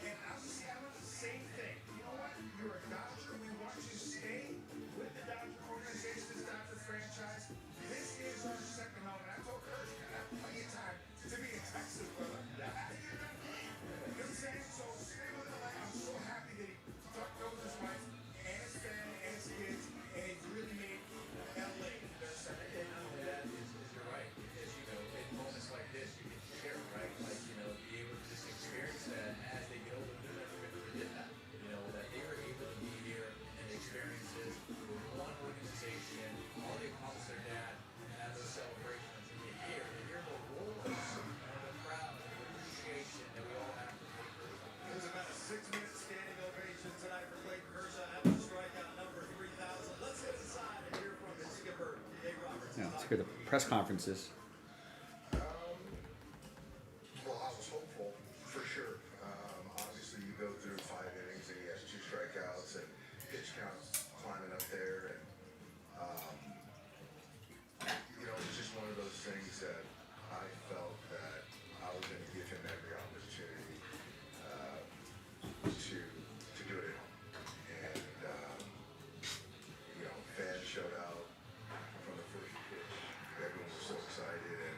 And I was the same thing. You know what? You're a Dodger. We want you to stay with the Dodger organization, this Dodger franchise. This is our second home. And I told Kersh, I got plenty of time to be in Texas, brother. After you're done playing. You know what I'm saying? So stay with LA. I'm so happy that he talked over his wife and his family and his kids, and he's really made LA their second home. And not only that is you're right, because you know, in moments like this you can share, right? Like, you know, be able to just experience that as they get older. They're never going to forget that. You know, that they were able to be here and experience this with one organization, all they accomplished their dad, and have those celebrations. And you hear the roars and the crowd and the appreciation that we all have for Clayton Kershaw. It was about a 6-minute standing ovation tonight for Clayton Kershaw after strikeout number 3,000. Let's get inside and hear from his skipper, Dave Roberts. Yeah, let's hear the press conferences. Well, I was hopeful, for sure. Obviously, you go through 5 innings and he has 2 strikeouts and pitch counts climbing up there. And, you know, it's just one of those things that I felt that I was going to give him every opportunity to do it at home. And, you know, fans showed out from the first pitch. Everyone was so excited. And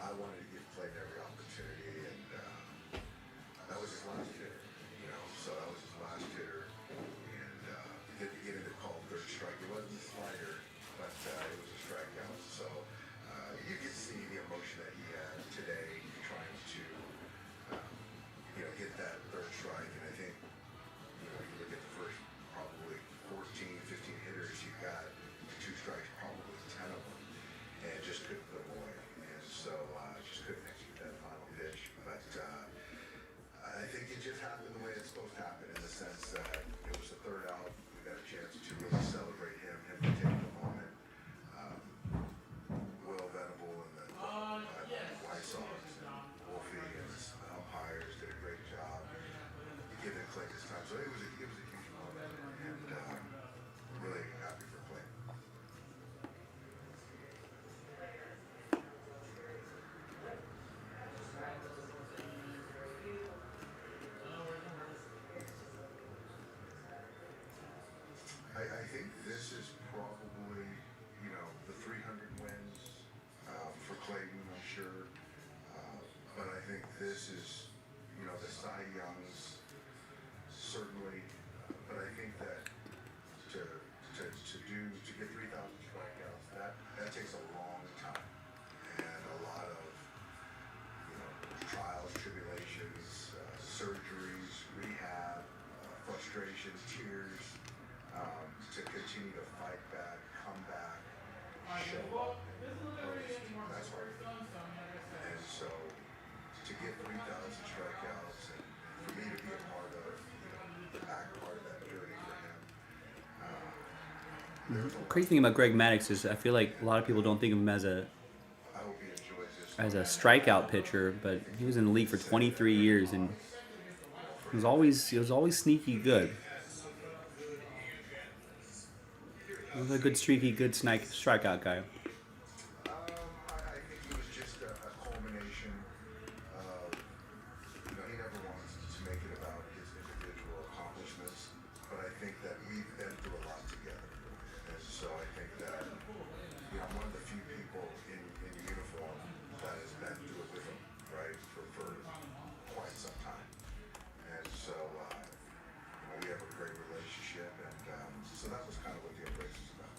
I wanted to give Clayton every opportunity, and that was his last hitter, you know, so that was his last hitter, and didn't get him to call third strike. It wasn't a slider, but it was a strikeout, so you could see the emotion that he had today trying to, you know, get that third strike, and I think, you know, you look at the first probably 14, 15 hitters, you got 2 strikes, probably 10 of them, and just couldn't put them away. So just couldn't execute that final pitch. But I think it just happened the way it's supposed to happen, in the sense that it was the 3rd out. We got a chance to really celebrate him to take the moment. Will Venable and the White Sox and Wolfie and the umpires did a great job giving Clay his time. So it was a huge moment, and really happy for Clay. I think this is probably, you know, the 300 wins for Clayton, I'm sure. But I think this is, you know, the Cy Youngs, certainly. But I think that to get 3,000 strikeouts, that takes a long time. And a lot of, you know, trials, tribulations, surgeries, rehab, frustrations, tears. To continue to fight back, come back, show up, that's hard. And so to get 3,000 strikeouts and for me to be a part of, you know, back part of that journey for him. The crazy thing about Greg Maddux is I feel like a lot of people don't think of him as a strikeout pitcher, but he was in the league for 23 years and he was always sneaky good. He was a good streaky, good strikeout guy. I think it was just a culmination of, you know, he never wanted to make it about his individual accomplishments, but I think that we've been through a lot together. And so I think that, you know, I'm one of the few people in uniform that has been through it with him, right, for quite some time. And so, you know, we have a great relationship, and so that was kind of what the embrace is about.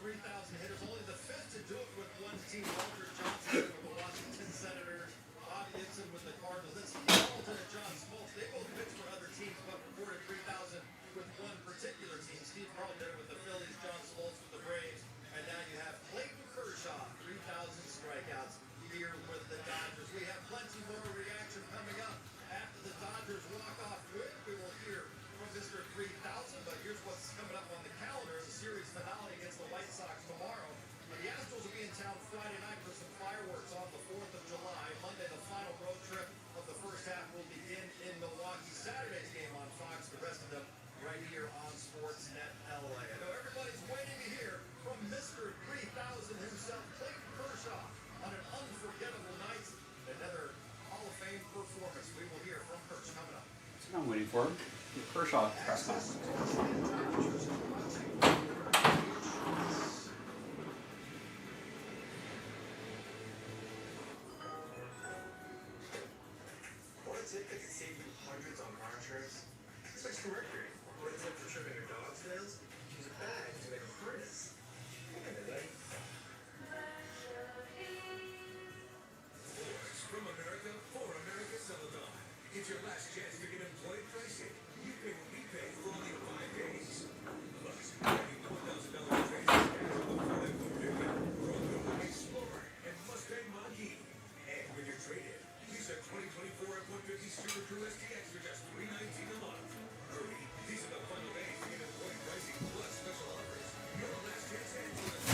3,000 hitters. Only the fifth to do it with one team. Walter Johnson with the Washington Senators. Bobby Gibson with the Cardinals. Then Steve Hamilton and John Smoltz. They both pitched for other teams, but recorded 3,000 with one particular team. Steve Carlton did it with the Phillies. John Smoltz with the Braves. And now you have Clayton Kershaw, 3,000 strikeouts here with the Dodgers. We have plenty more reaction coming up after the Dodgers walk off win. We will hear from Mr. 3,000, but here's what's coming up on the calendar. The series finale against the White Sox tomorrow. The Astros will be in town Friday night for some fireworks on the 4th of July. Monday, the final road trip of the first half will begin in Milwaukee. Saturday's game on Fox, the rest of them right here on Sportsnet LA. I know everybody's waiting to hear from Mr. 3,000 himself, Clayton Kershaw, on an unforgettable night. Another Hall of Fame performance. We will hear from Kershaw coming up. That's what I'm waiting for. The Kershaw press conference. Want a tip that can save you hundreds on car insurance? Switch to Mercury. Want a tip for trimming your dog's nails? Use a bag to make a harness. Boys from America, for America Celadon. It's your last chance to get employee pricing. You pay what we pay for only 5 days. Plus, getting $1,000 trade cash with a Ford F-150, Bronco, Explorer, and Mustang Mach-E. And when you're traded, use a 2024 F-150 Super Crew STX for just $319 a month. Hurry, these are the final days to get employee pricing plus special offers. Your last chance to enter the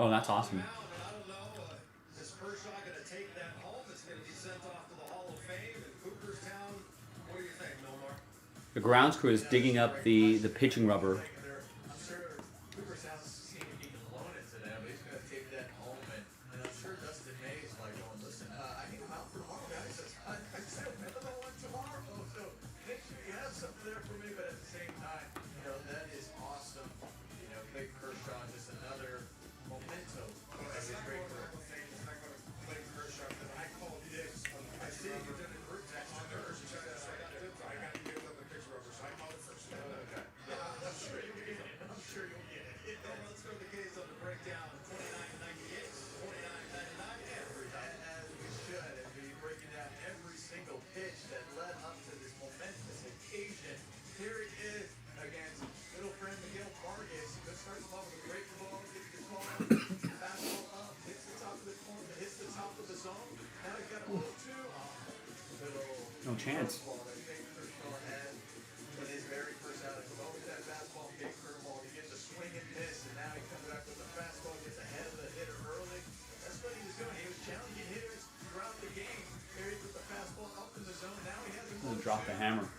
Oh, that's awesome. I don't know, is Kershaw going to take that home? It's going to be sent off to the Hall of Fame in Cooperstown. What do you think, Milmar? The grounds crew is digging up the pitching rubber. I'm sure Cooperstown's seen him being loaned today, but he's going to take that home, and I'm sure Dustin May is like going, listen, I need him out for tomorrow, guys. I said, I'm going to want tomorrow, so make sure you have something there for me, but at the same time, that is awesome. Clayton Kershaw, just another memento of his great career. Clayton Kershaw, because I called this. I see you did a group text on Thursday. I got to give up the picture of her, so I called it first. Okay. I'm sure you No chance. Curveball that Clayton Kershaw had in his very first outing. It was always that fastball, big curveball. He gets a swing and miss, and now he comes back with a fastball, gets ahead of the hitter early. That's what he was doing. He was challenging hitters throughout the game. Here he put the fastball up in the zone. Now he has a Doesn't drop the hammer.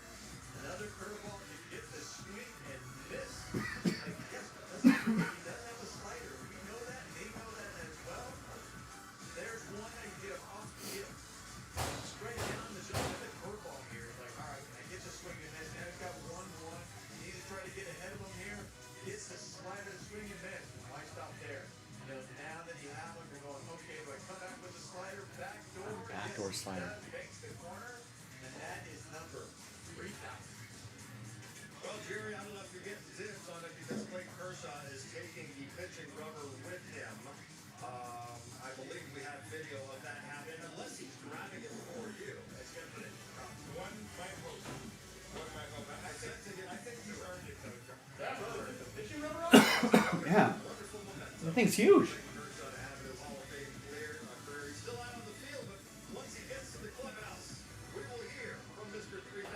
another curveball to get the swing and miss. Like, yes, he does have a slider. We know that. They know that as well. There's one that can get him off the hip. Straight down the zone with a curveball here. Like, all right, I get the swing and miss. Now he's got 1-1. He needs to try to get ahead of him here. Gets the slider, swing and miss. Why stop there? You know, now that you have him, you're going, okay, do I come back with the slider? Backdoor slider. Makes the corner, and that is number 3,000. Well, Jerry, I don't know if you're getting zips on it because Clayton Kershaw is taking the pitching rubber with him. I believe we have video of that happening, unless he's grabbing it for you. It's going to be one mic hope. I think he's earned it, Coach. That's the pitching rubber on? Yeah. Wonderful momentum. That thing's huge. Kershaw to have his Hall of Fame career. He's still out on the field, but once he gets to the clubhouse, we will hear from Mr. 3000,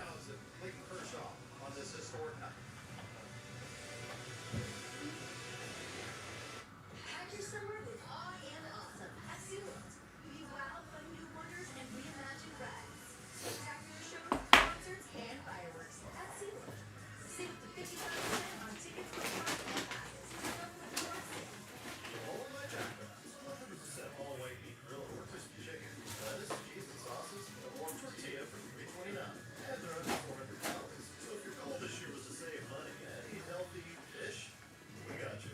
Clayton Kershaw, on this historic night. Pack your summer with awe and awesome at SeaWorld. Be wowed by new wonders and reimagined rides. Spectacular shows, concerts, and fireworks at SeaWorld. Save up to 55% on tickets for park and passes. Come with the July sale. All my jacket. 100% all white beef grill or crispy chicken. Lettuce, cheese, and sauces. A warm tortilla for $3.29. And they're under 400 calories. So if your goal this year was to save money and eat healthy fish, we got you.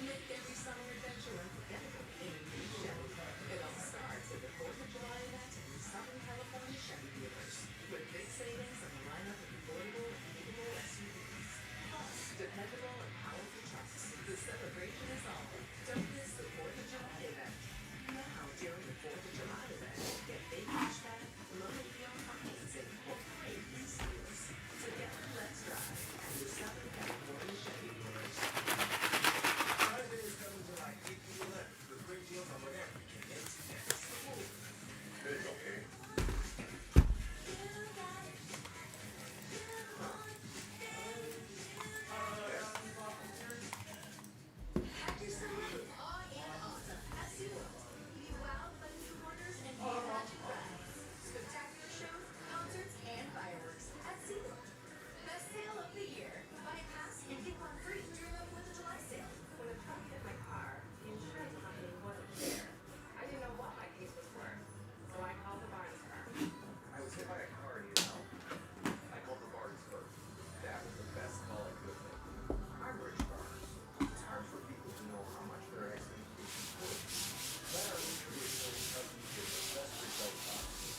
Make every summer adventure unforgettable in a new Chevy. It all starts at the 4th of July event in Southern California Chevy dealers. With big savings on the lineup of affordable and capable SUVs. Plus, dependable and powerful trucks. The celebration is on. Don't miss the 4th of July event. Now, during the 4th of July event, get big cashback, loaded beyond financing, or pay these dealers. Together, let's drive at the Southern California Chevy dealers. Friday is coming July 8th through 11th with great deals on whatever you can get next. Big, okay? Pack your summer with awe and awesome at SeaWorld. Be wowed by new wonders and reimagined rides. Spectacular shows, concerts, and fireworks at SeaWorld. Best sale of the year. Buy a pass and get one free during the 4th of July sale. When a truck hit my car, the insurance company wasn't there. I didn't know what my case was worth, so I called the Barnes firm. I was hit by a car and needed help. I called the Barnes firm. That was the best call I could make. I'm Rich Barnes. It's hard for people to know how much their accident case is worth. Let our mutual insurance company give the best result possible.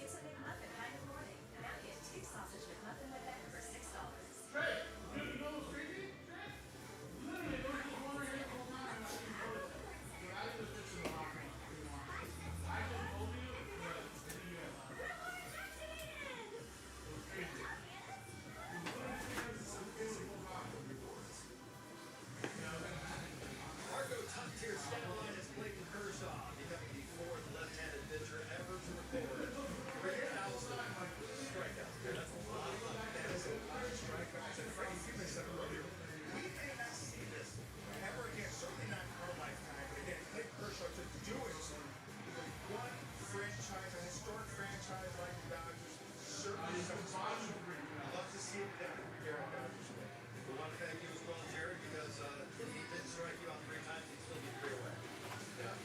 It's a McMuffin kind of morning. Now get two sausage McMuffin with egg for $6. Argo top-tier stat line is Clayton Kershaw, becoming the 4th left-handed pitcher ever to record 3,000 strikeouts. That's a lot. That is a lot of strikeouts. And Frank, you mentioned it earlier. We may not see this ever again, certainly not in our lifetime. But again, Clayton Kershaw to do it with one franchise, a historic franchise like the Dodgers, certainly something special. I'd love to see it done here at Dodgers. We want to thank you as well, Jared, because if he did strike you out 3 times, he'd still be 3 away. Yeah.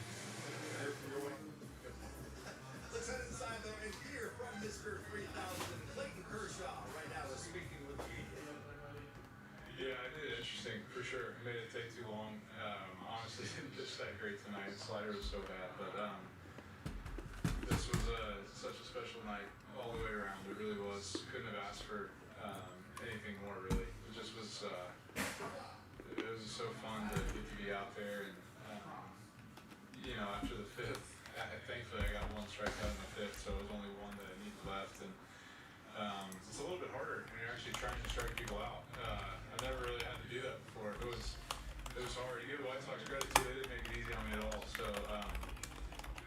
You're welcome. Let's head inside, though, and hear from Mr. 3000, Clayton Kershaw, right now is speaking with the media. Yeah, I did interesting for sure. Made it take too long. Honestly, didn't pitch that great tonight. The slider was so bad, but this was such a special night all the way around. It really was. Couldn't have asked for anything more, really. It just was. It was so fun to get to be out there, and you know, after the 5th, thankfully I got one strikeout in the fifth, so it was only one that I needed left. And it's a little bit harder when you're actually trying to strike people out. I never really had to do that before. It was hard. You give the White Sox credit too; they didn't make it easy on me at all. So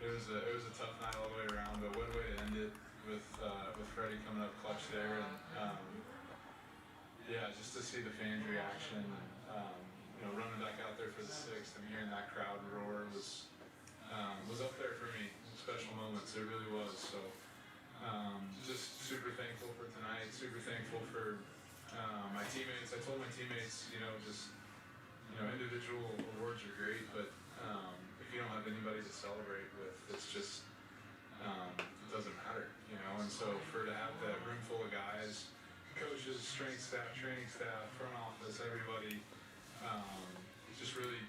it was a tough night all the way around. But what a way to end it with Freddie coming up clutch there, and yeah, just to see the fans' reaction, and running back out there for the sixth and hearing that crowd roar was up there for me. Special moments, it really was. So just super thankful for tonight. Super thankful for my teammates. I told my teammates, individual awards are great, but if you don't have anybody to celebrate with, it's just it doesn't matter, And so to have that room full of guys, coaches, strength staff, training staff, front office, everybody, just really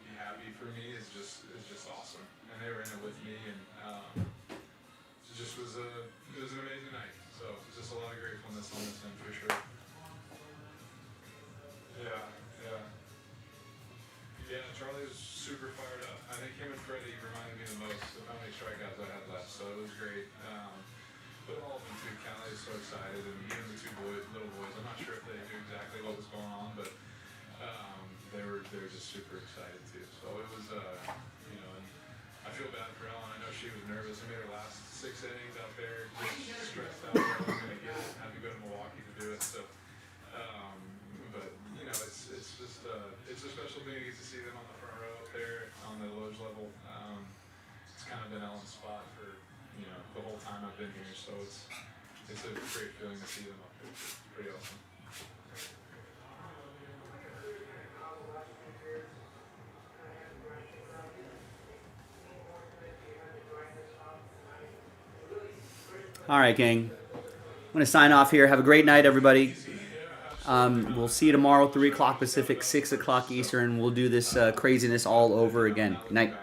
be happy for me is just awesome. And they were in it with me, and it just was an amazing night. So just a lot of gratefulness on this end for sure. Yeah, Charlie was super fired up. I think him and Freddie reminded me the most of how many strikeouts I had left, so it was great. But all of them too, Callie was so excited, and even the two little boys, I'm not sure if they knew exactly what was going on, but they were just super excited too. So it was, and I feel bad for Ellen. I know she was nervous. I made her last 6 innings out there, just stressed out. I wasn't going to get it. Had to go to Milwaukee to do it. So, but it's just it's a special thing to get to see them on the front row up there on the Loge level. It's kind of been Ellen's spot for the whole time I've been here. So it's a great feeling to see them up there. It's pretty awesome. All right, gang. I'm going to sign off here. Have a great night, everybody. We'll see you tomorrow, 3 o'clock Pacific, 6 o'clock Eastern. We'll do this craziness all over again. Good night.